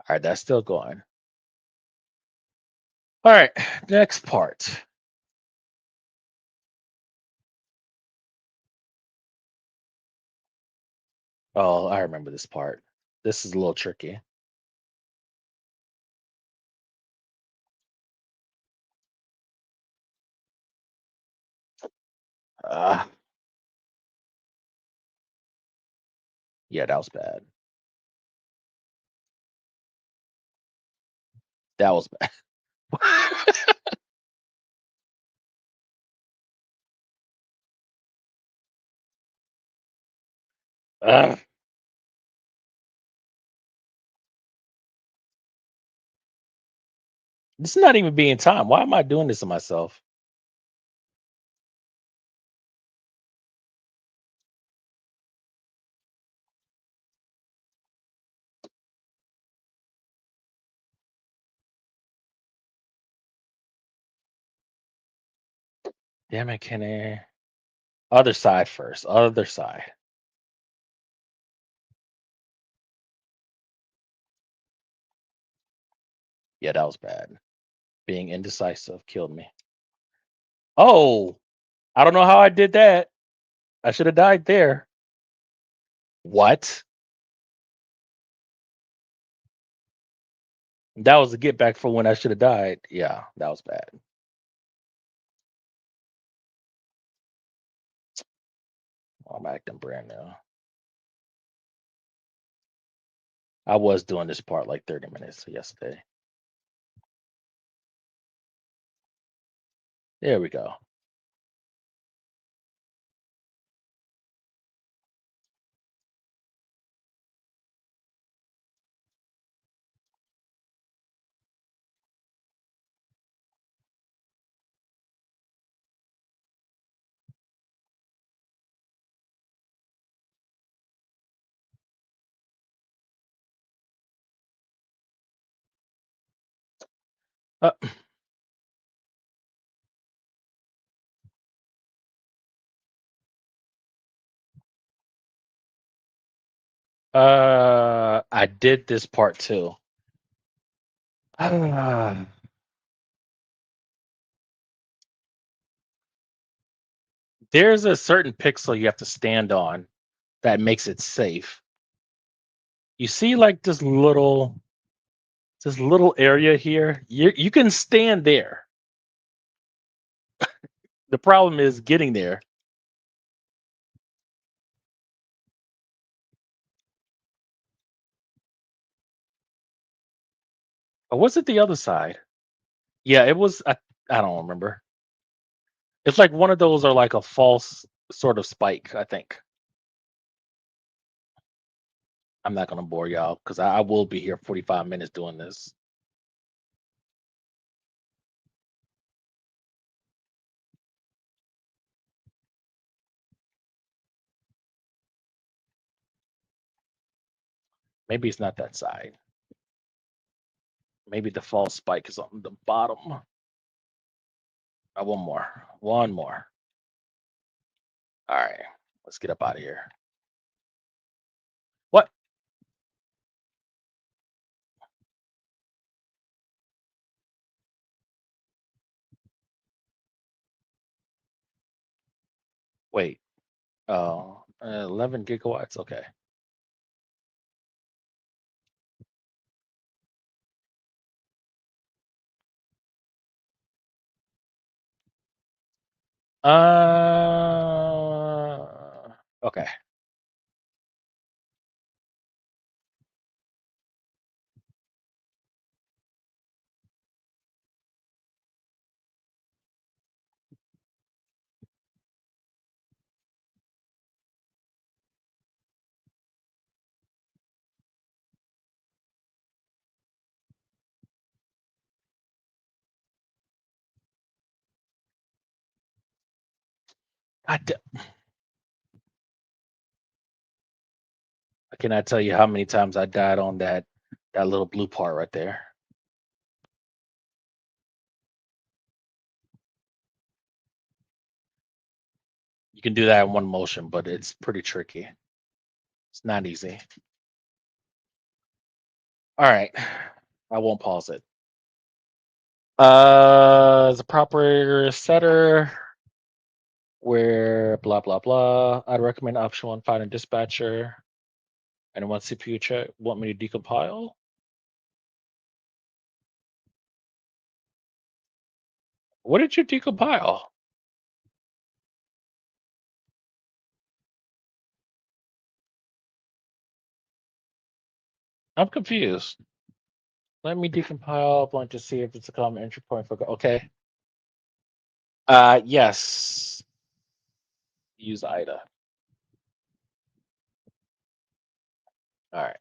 All right, that's still going. All right, next part. Oh, I remember this part. This is a little tricky. Uh, yeah, that was bad. That was bad. uh, this is not even being time. Why am I doing this to myself? Damn it, Kenny. Other side first. Other side. Yeah, that was bad. Being indecisive killed me. Oh, I don't know how I did that. I should have died there. What? That was a get back for when I should have died. Yeah, that was bad. I'm acting brand new. I was doing this part like 30 minutes yesterday. There we go. Uh, I did this part too. There's a certain pixel you have to stand on that makes it safe. You see, like this little area here. You can stand there. The problem is getting there. Or was it the other side? Yeah, it was. I don't remember. It's like one of those are like a false sort of spike. I think. I'm not gonna bore y'all because I will be here 45 minutes doing this. Maybe it's not that side. Maybe the false spike is on the bottom. One more. One more. All right. Let's get up out of here. What? Wait. 11 gigawatts. Okay. Okay. I cannot tell you how many times I died on that little blue part right there. You can do that in one motion, but it's pretty tricky. It's not easy. All right. I won't pause it. As a proper setter, where blah blah blah. I'd recommend option one, find a dispatcher. And one CPU check. Want me to decompile? What did you decompile? I'm confused. Let me decompile. Want to see if it's a common entry point for. Okay. Yes. Use IDA. All right.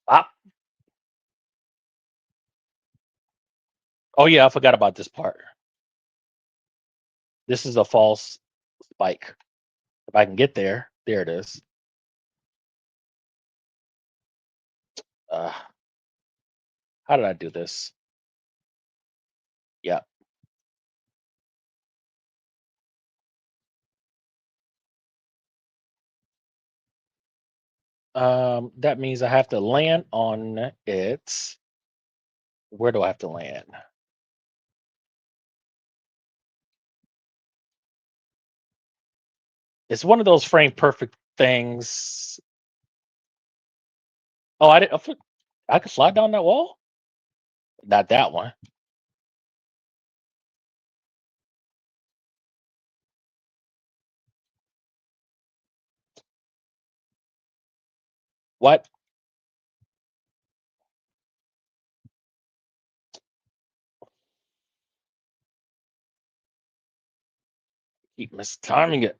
Ah. Oh yeah, I forgot about this part. This is a false spike. If I can get there it is. Uh, how did I do this? Yeah. That means I have to land on it. Where do I have to land? It's one of those frame perfect things. Oh, I could slide down that wall? Not that one. What? Keep mistiming it.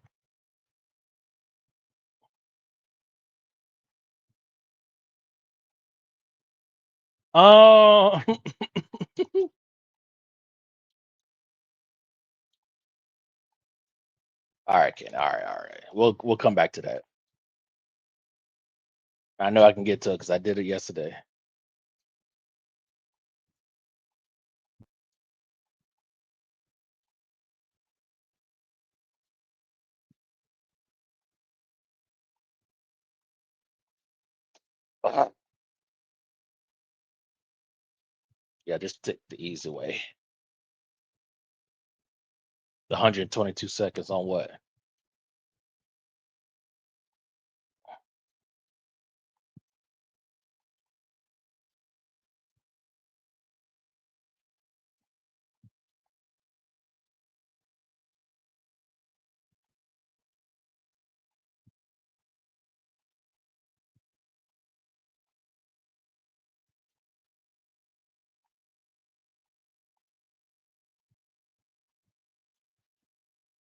Oh, all right, Ken. All right, all right. We'll come back to that. I know I can get to it because I did it yesterday. Yeah, just take the easy way. The 122 seconds on what?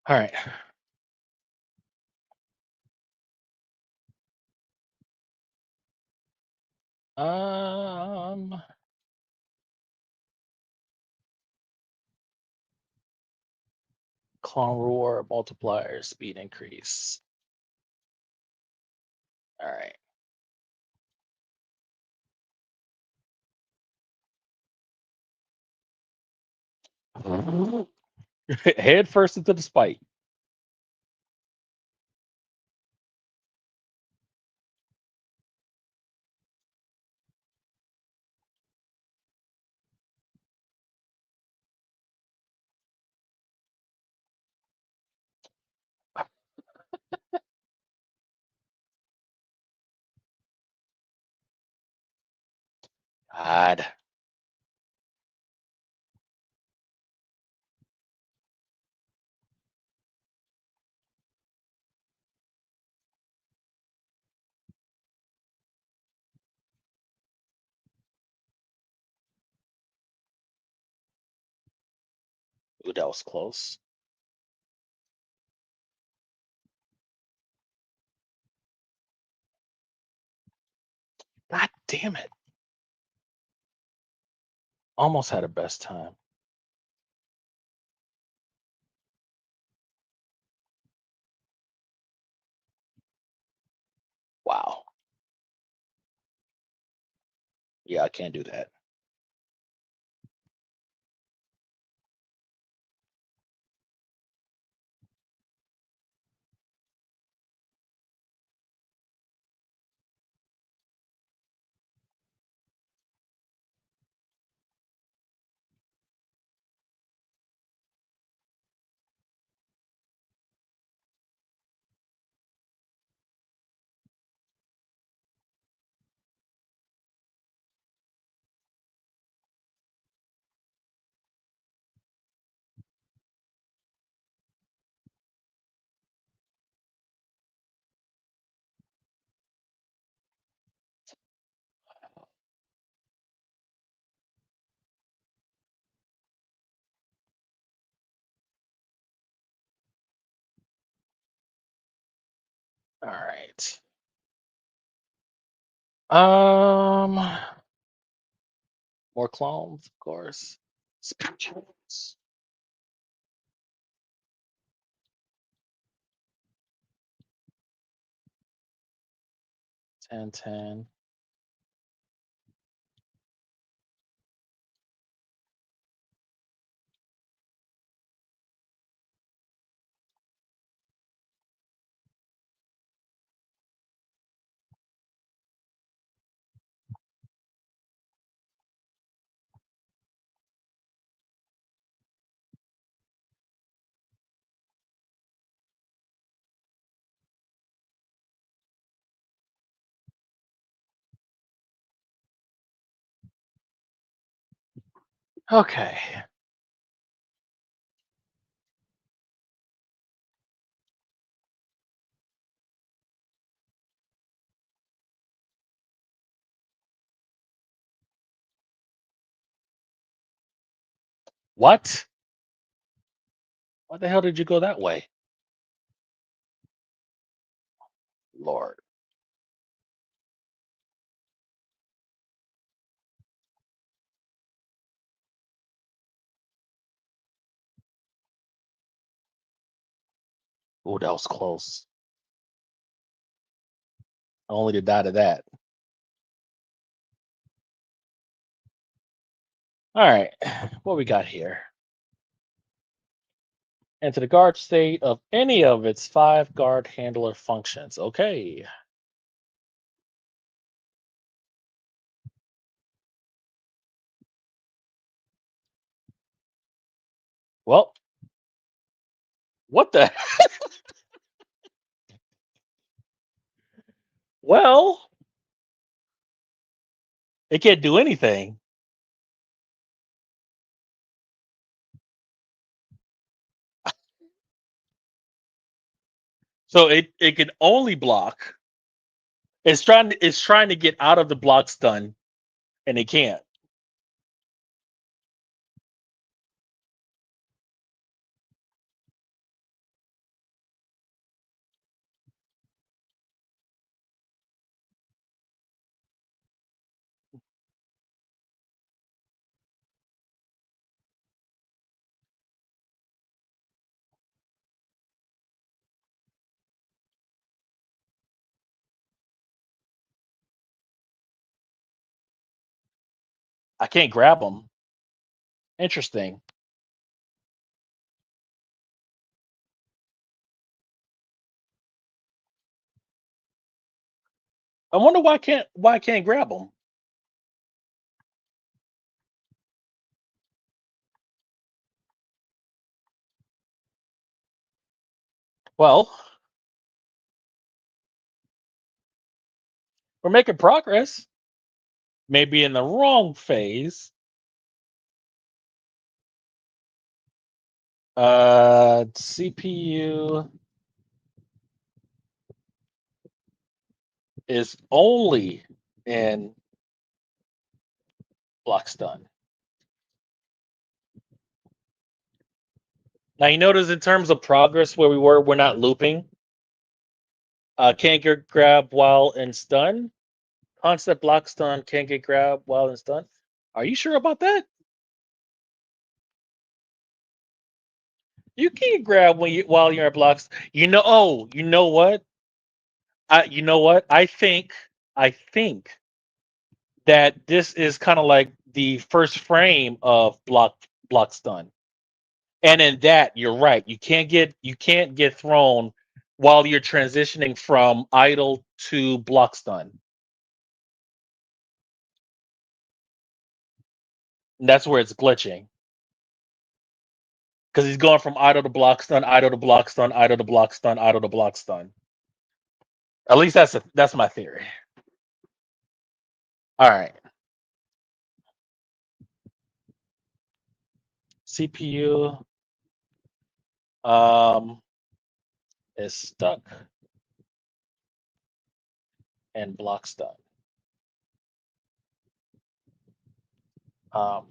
All right. Um, Clone Roar multiplier speed increase. All right. Head first into the spike. God. Ooh, that was close. God damn it. Almost had a best time. Wow. Yeah, I can't do that. All right. Um, more clones, of course. Spirituals. 10, 10. Okay. What? Why the hell did you go that way? Lord. Oh, that was close. Only to die to that. All right. What we got here? Enter the guard state of any of its five guard handler functions. Okay. Well, what the well, it can't do anything. So it can only block. It's trying to get out of the block stun, and it can't. I can't grab them. Interesting. I wonder why I can't grab them. Well, we're making progress. Maybe in the wrong phase. CPU is only in block stun. Now you notice in terms of progress where we're not looping. Can't get grab while in stun. Concept block stun can't get grab while in stun. Are you sure about that? You can grab when you while you're in blocks. You know. Oh, you know what? You know what? I think that this is kind of like the first frame of block stun. And in that, you're right. You can't get thrown while you're transitioning from idle to block stun. And that's where it's glitching because he's going from idle to block stun, idle to block stun, idle to block stun, idle to block stun. At least that's my theory. All right, CPU um, is stuck and block stun. Um,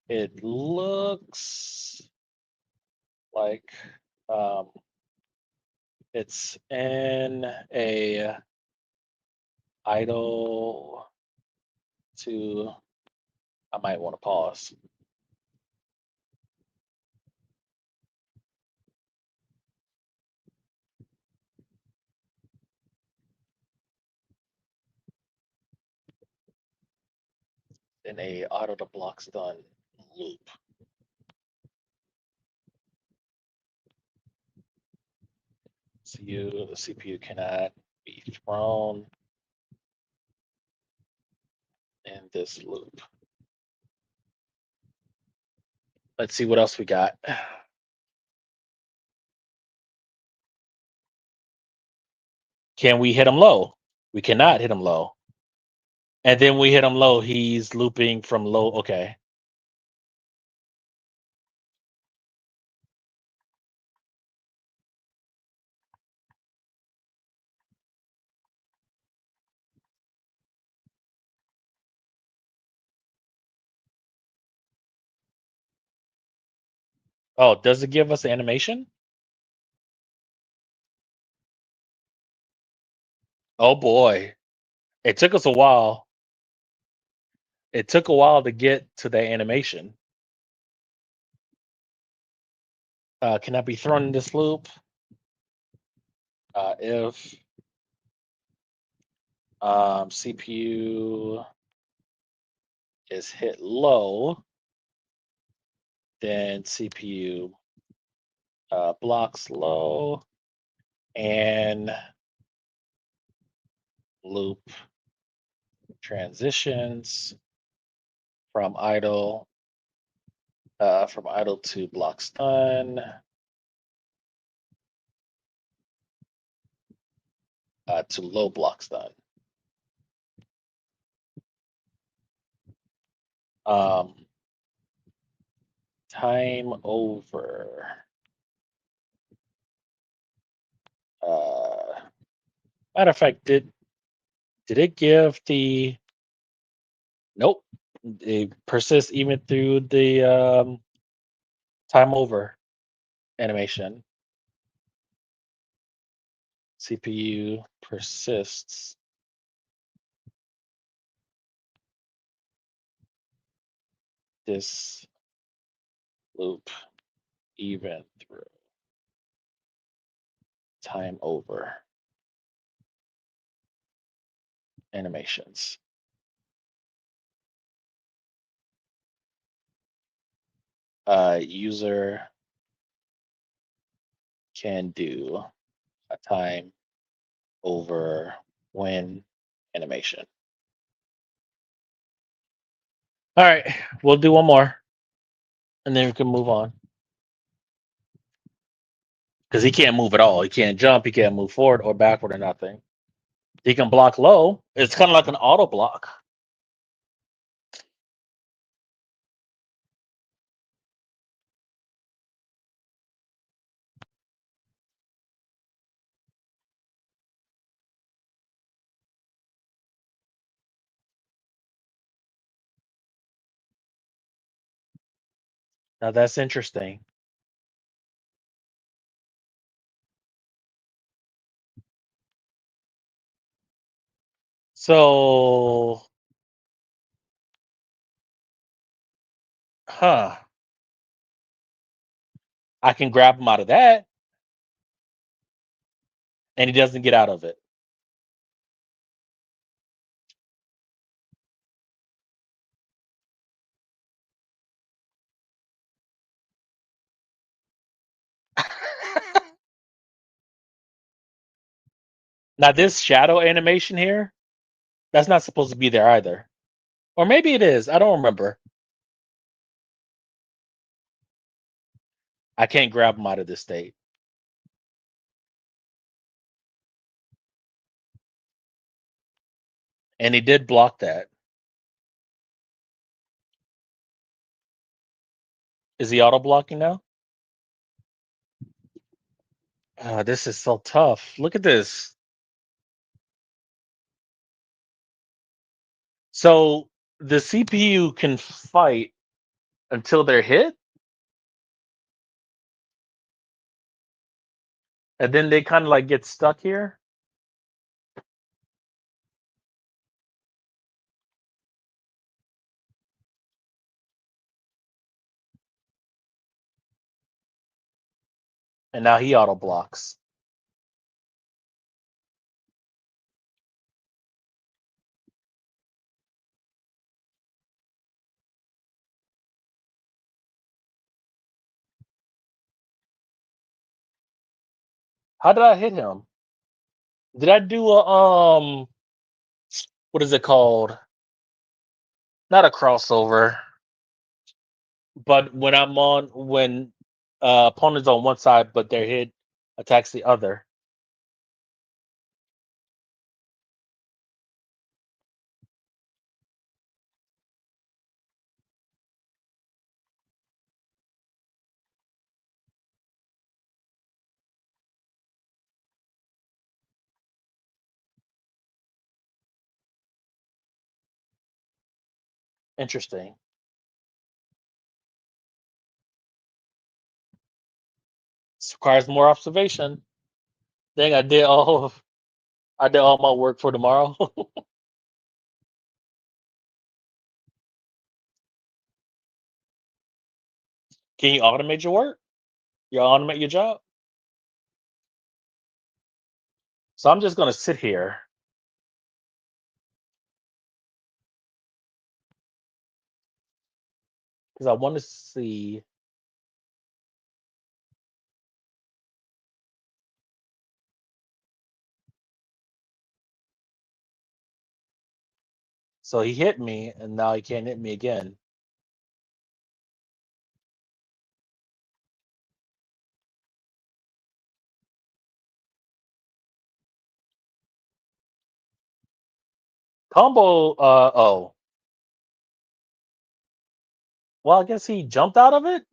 it looks like um, it's in a idle to. I might want to pause. In a auto to block stun loop. The CPU cannot be thrown in this loop. Let's see what else we got. Can we hit him low? We cannot hit him low. And then we hit him low. He's looping from low. Okay. Oh, does it give us animation? Oh boy. It took us a while. It took a while to get to the animation. Can I be thrown in this loop? If CPU is hit low, then CPU blocks low and loop transitions from idle to blocks done to low blocks done. Um, time over. Uh, Matter of fact, did it give the nope? It persists even through the time over animation. CPU persists this loop even through time over animations. User can do a time over when animation. All right, we'll do one more, and then we can move on. Because he can't move at all. He can't jump. He can't move forward or backward or nothing. He can block low. It's kind of like an auto block. Now that's interesting. So, huh? I can grab him out of that, and he doesn't get out of it. Now this shadow animation here, that's not supposed to be there either. Or maybe it is. I don't remember. I can't grab him out of this state. And he did block that. Is he auto blocking now? This is so tough. Look at this. So the CPU can fight until they're hit, and then they kind of like get stuck here. And now he auto blocks. How did I hit him? Did I do a what is it called? Not a crossover, but when opponents on one side but their hit attacks the other. Interesting. This requires more observation. Dang, I did all my work for tomorrow. Can you automate your work? You automate your job? So I'm just gonna sit here because I want to see. So he hit me, and now he can't hit me again. Combo. Oh. Well, I guess he jumped out of it.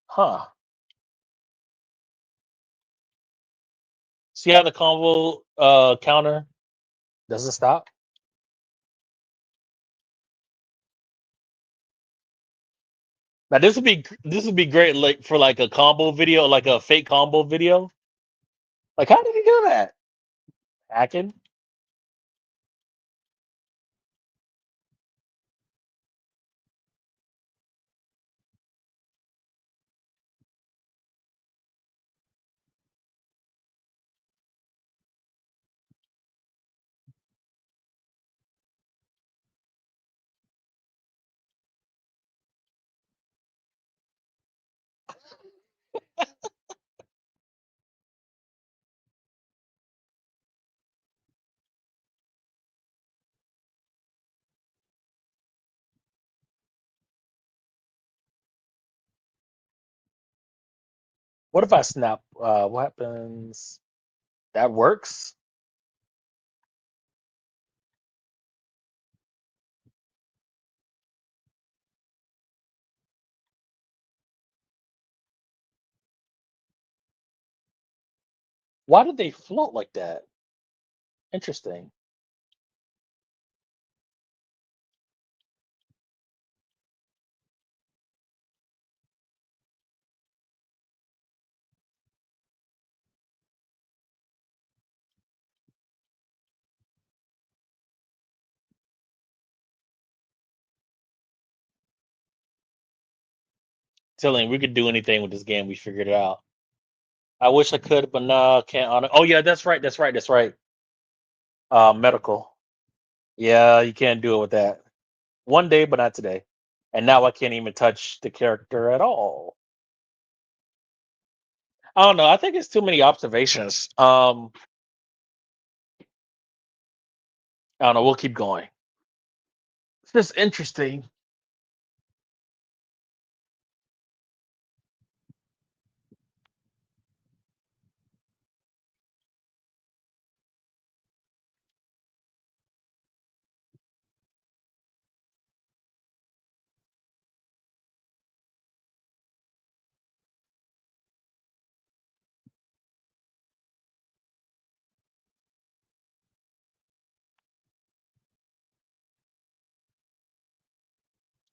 Huh. See how the combo counter doesn't stop. Now this would be great like for like a combo video, like a fake combo video. Like how did he do that? Hacking? What if I snap? What happens? That works. Why did they float like that? Interesting. Telling we could do anything with this game. We figured it out. I wish I could, but no, can't. Oh yeah, that's right. That's right. That's right. Medical. Yeah, you can't do it with that. One day, but not today. And now I can't even touch the character at all. I don't know. I think it's too many observations. I don't know. We'll keep going. It's just interesting.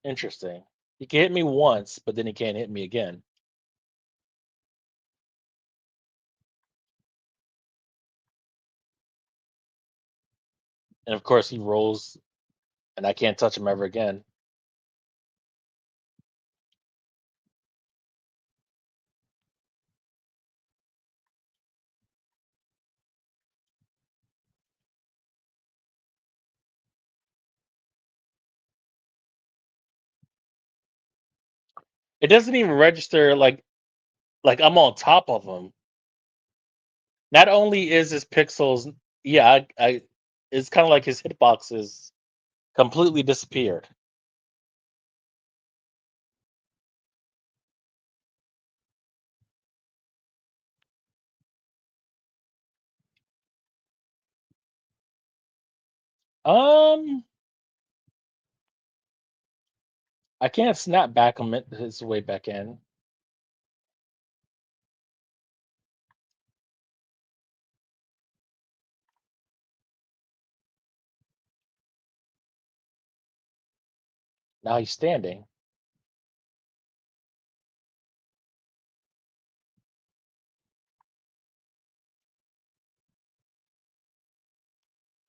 Interesting. He can hit me once, but then he can't hit me again. And of course, he rolls, and I can't touch him ever again. It doesn't even register like I'm on top of him. Not only is his pixels, yeah, it's kind of like his hitbox is completely disappeared. Um, I can't snap back him his way back in. Now he's standing.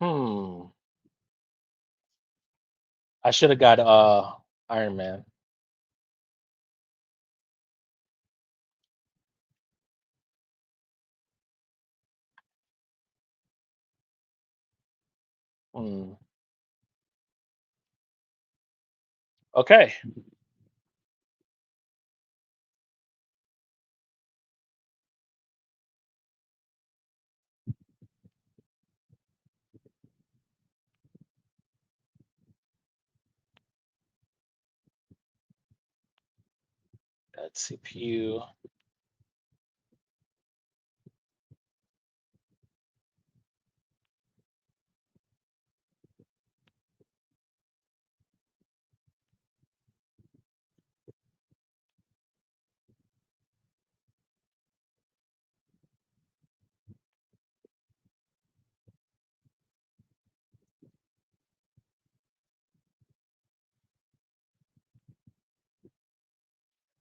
Hmm. I should have got Iron Man. Hmm. Okay. CPU.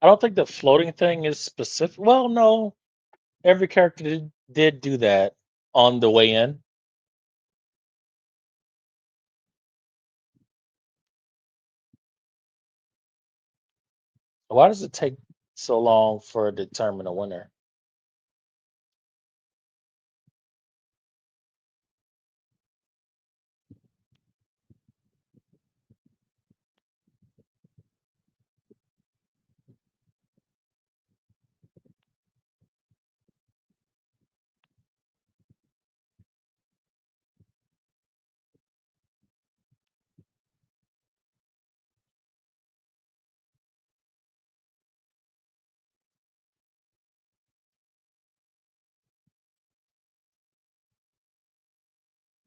I don't think the floating thing is specific. Well, no, every character did do that on the way in. Why does it take so long for to determine a winner?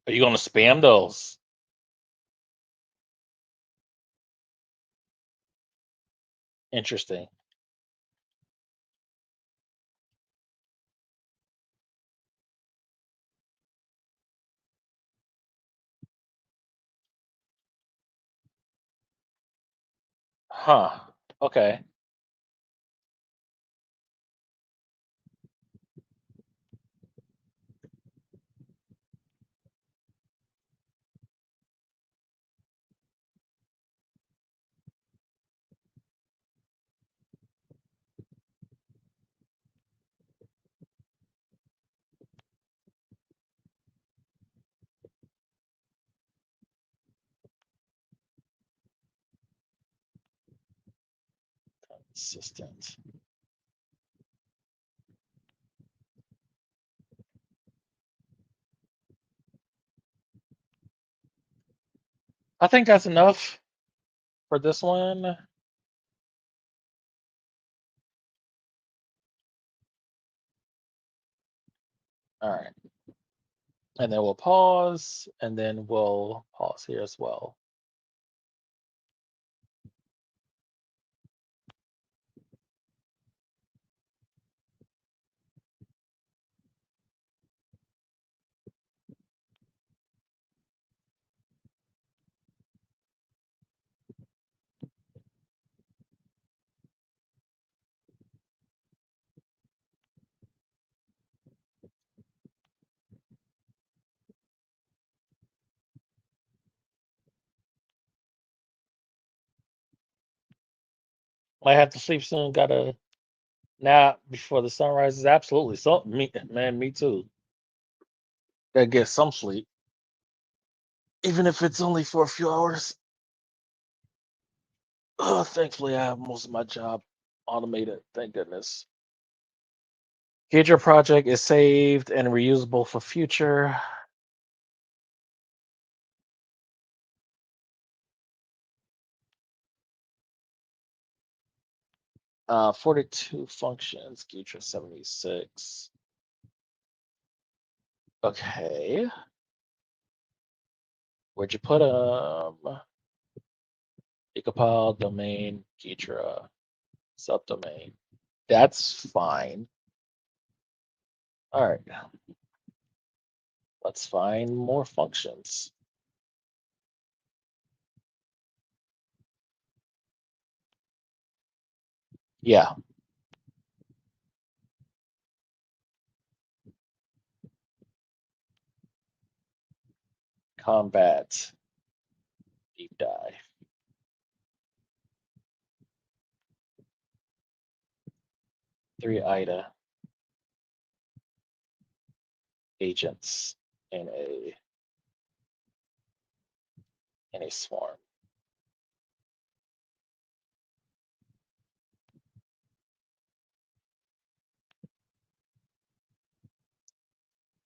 Are you going to spam those? Interesting. Huh. Okay. Consistent. I think that's enough for this one. All right. And then we'll pause, and then we'll pause here as well. Might have to sleep soon. Got a nap before the sun rises. Absolutely. So, me too. Gotta get some sleep, even if it's only for a few hours. Thankfully, I have most of my job automated. Thank goodness. Future project is saved and reusable for future. 42 functions, Future 76. Okay. Where'd you put them? Decopile, domain, Keitra, subdomain. That's fine. All right. Let's find more functions. Yeah. Combat. Deep dive. 3 IDA agents in a swarm.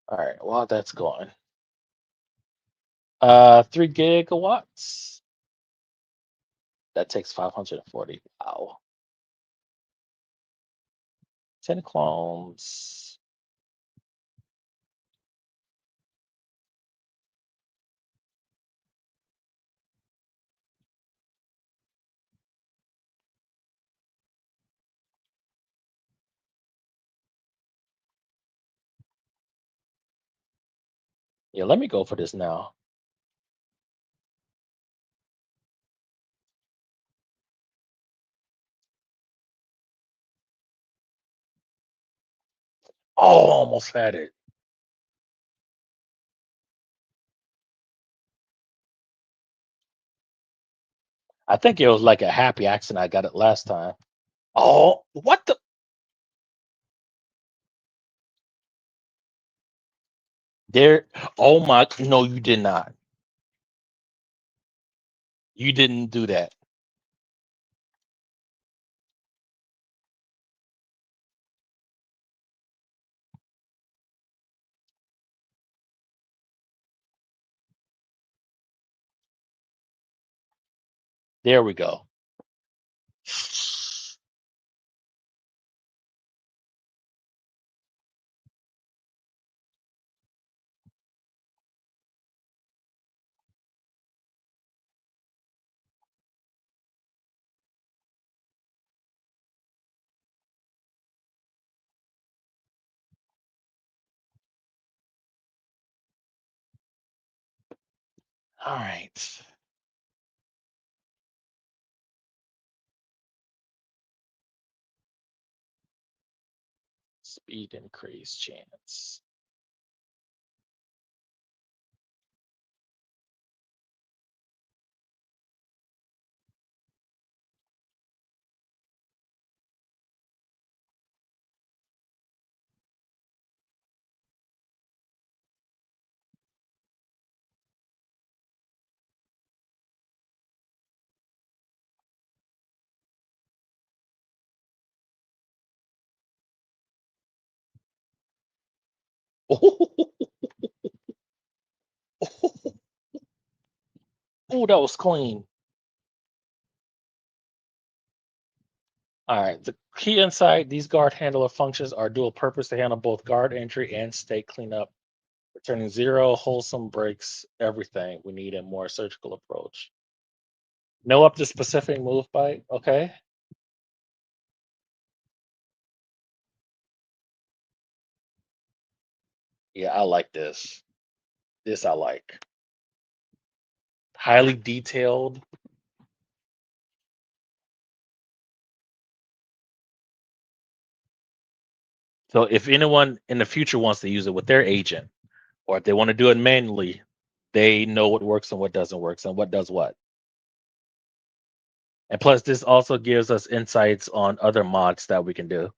All right. While that's going, 3 gigawatts. That takes 540. Wow. 10 clones. Yeah, let me go for this now. Oh, almost had it. I think it was like a happy accident. I got it last time. Oh, what the? There. Oh my. No, you did not. You didn't do that. There we go. All right. Speed increase chance. Oh, that was clean. All right. The key insight: these guard handler functions are dual purpose to handle both guard entry and state cleanup, returning zero wholesome breaks. Everything we need a more surgical approach. Know up to specific move bite. Okay. Yeah, I like this. This I like. Highly detailed. So if anyone in the future wants to use it with their agent, or if they want to do it manually, they know what works and what doesn't work and what does what. And plus, this also gives us insights on other mods that we can do.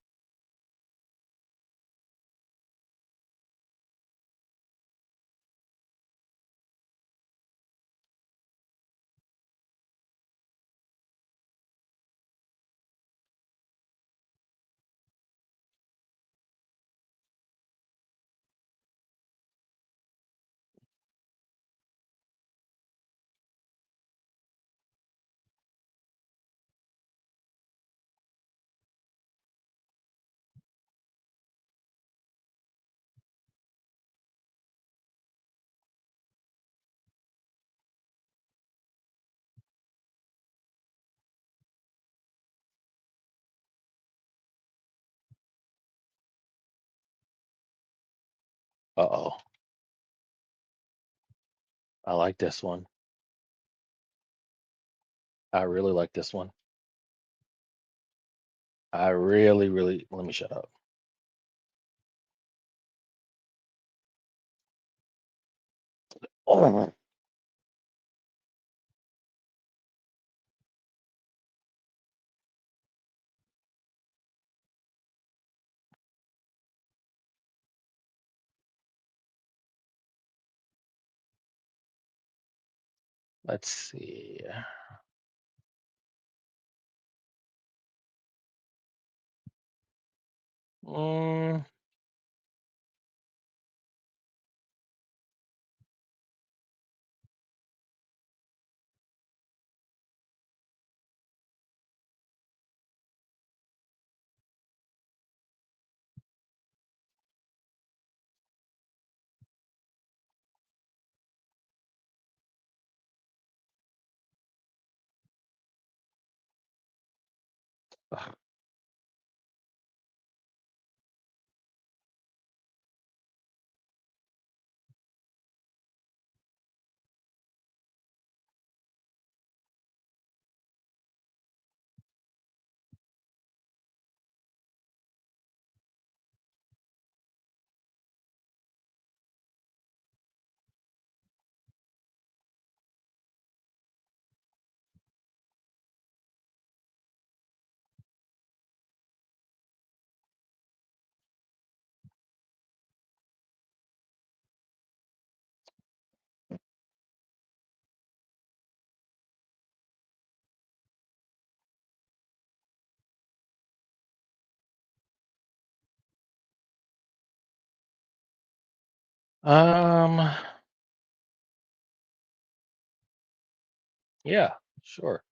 Uh-oh. I like this one. I really like this one. I really, really let me shut up. Oh, let's see. Mm, Ugh. Um, yeah, sure.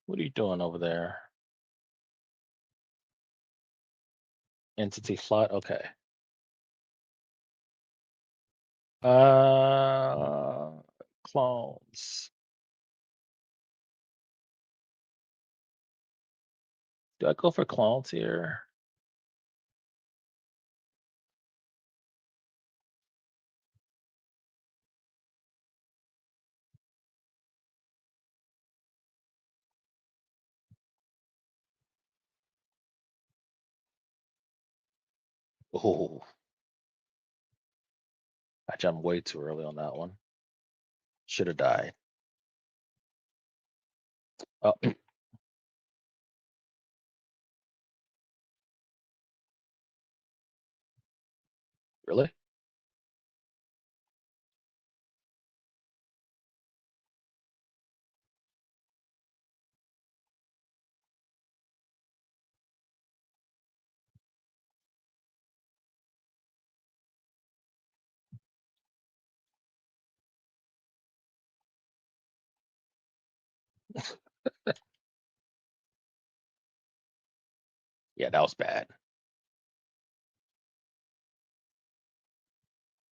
What are you doing over there? Entity slot. Okay. Uh, clones. Do I go for clones here? Oh, I jumped way too early on that one. Should have died. Oh, really? Yeah, that was bad.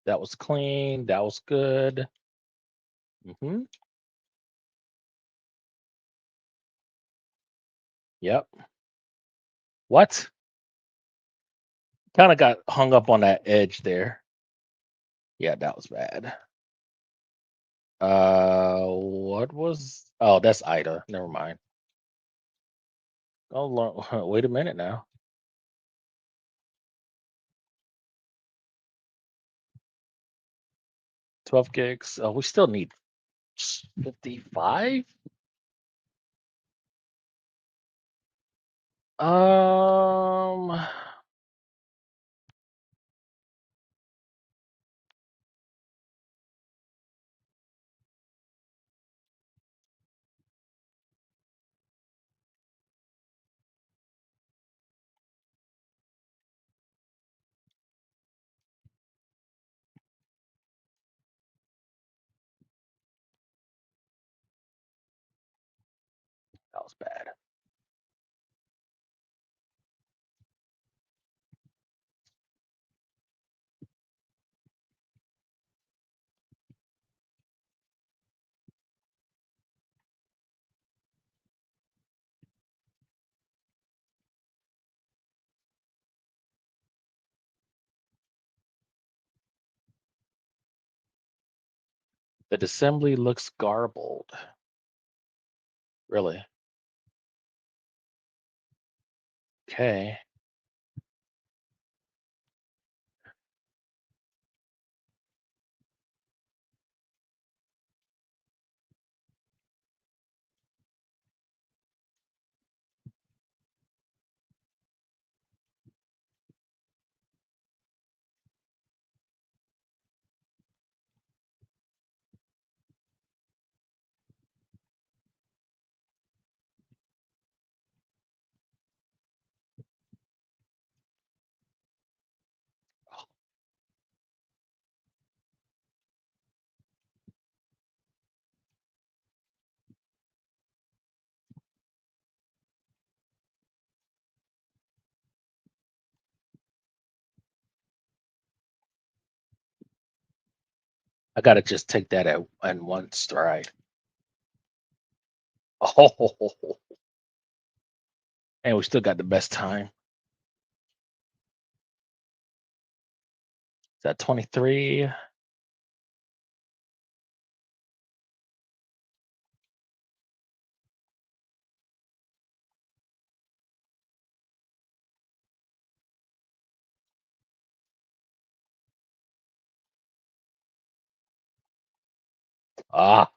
That was clean. That was good. Hmm. Yep. What? Kind of got hung up on that edge there. Yeah, that was bad. What was? Oh, that's Ida. Never mind. Oh, wait a minute now. 12 gigs. Oh, we still need 55. Um, that was bad. The assembly looks garbled. Really? Okay. I gotta just take that at in one stride. Oh, and we still got the best time. Is that 23? Ah,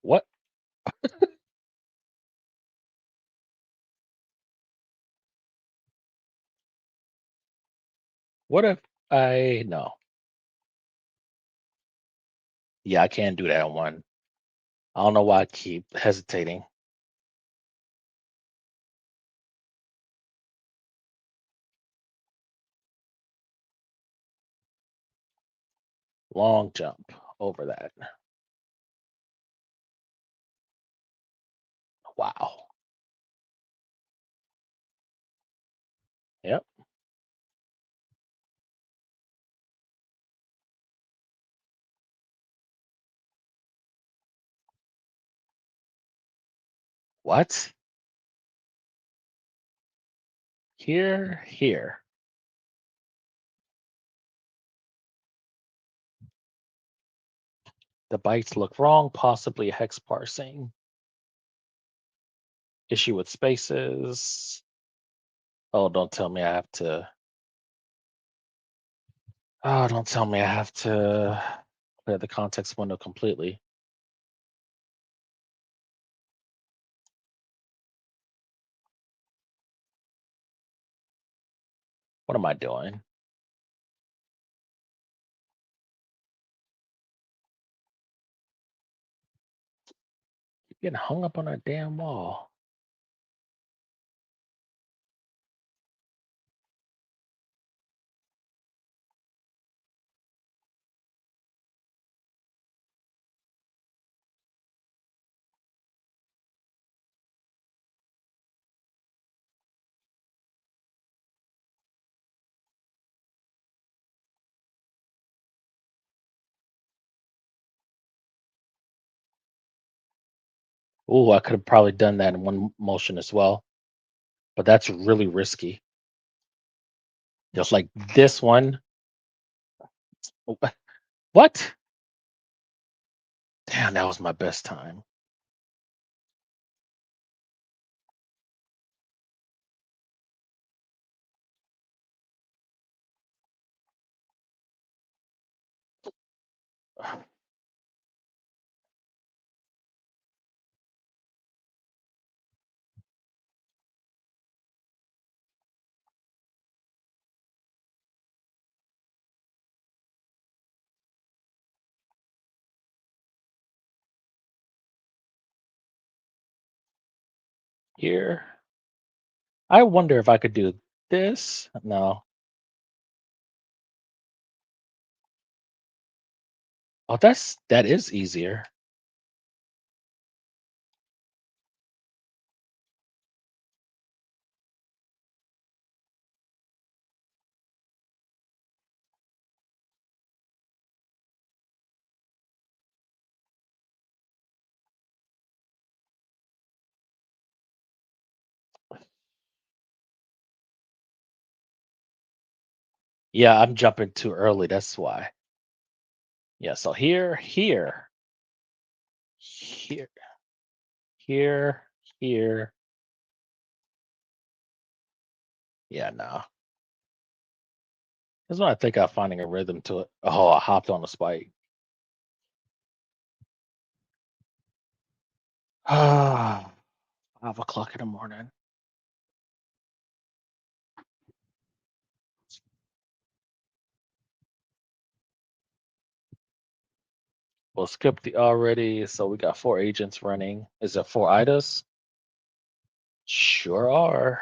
what? What if I no? Yeah, I can't do that one. I don't know why I keep hesitating. Long jump over that. Wow. Yep. What? Here, here. The bytes look wrong, possibly hex parsing. Issue with spaces. Oh, don't tell me I have to. Oh, don't tell me I have to clear the context window completely. What am I doing? Getting hung up on a damn wall. Oh, I could have probably done that in one motion as well, but that's really risky. Just like this one. What? Damn, that was my best time. Here. I wonder if I could do this. No. Oh, that is easier. Yeah, I'm jumping too early. That's why. Yeah, so here, here, here. Yeah, no. That's what I think I'm finding a rhythm to it. Oh, I hopped on the spike. Ah, 5 o'clock in the morning. We'll skip the already. So we got 4 agents running. Is it 4 IDAs? Sure are.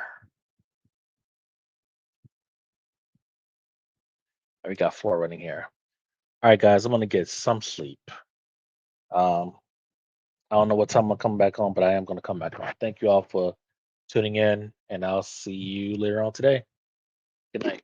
We got 4 running here. All right, guys, I'm gonna get some sleep. Um, I don't know what time I'll come back on, but I am gonna come back on. Thank you all for tuning in, and I'll see you later on today. Good night.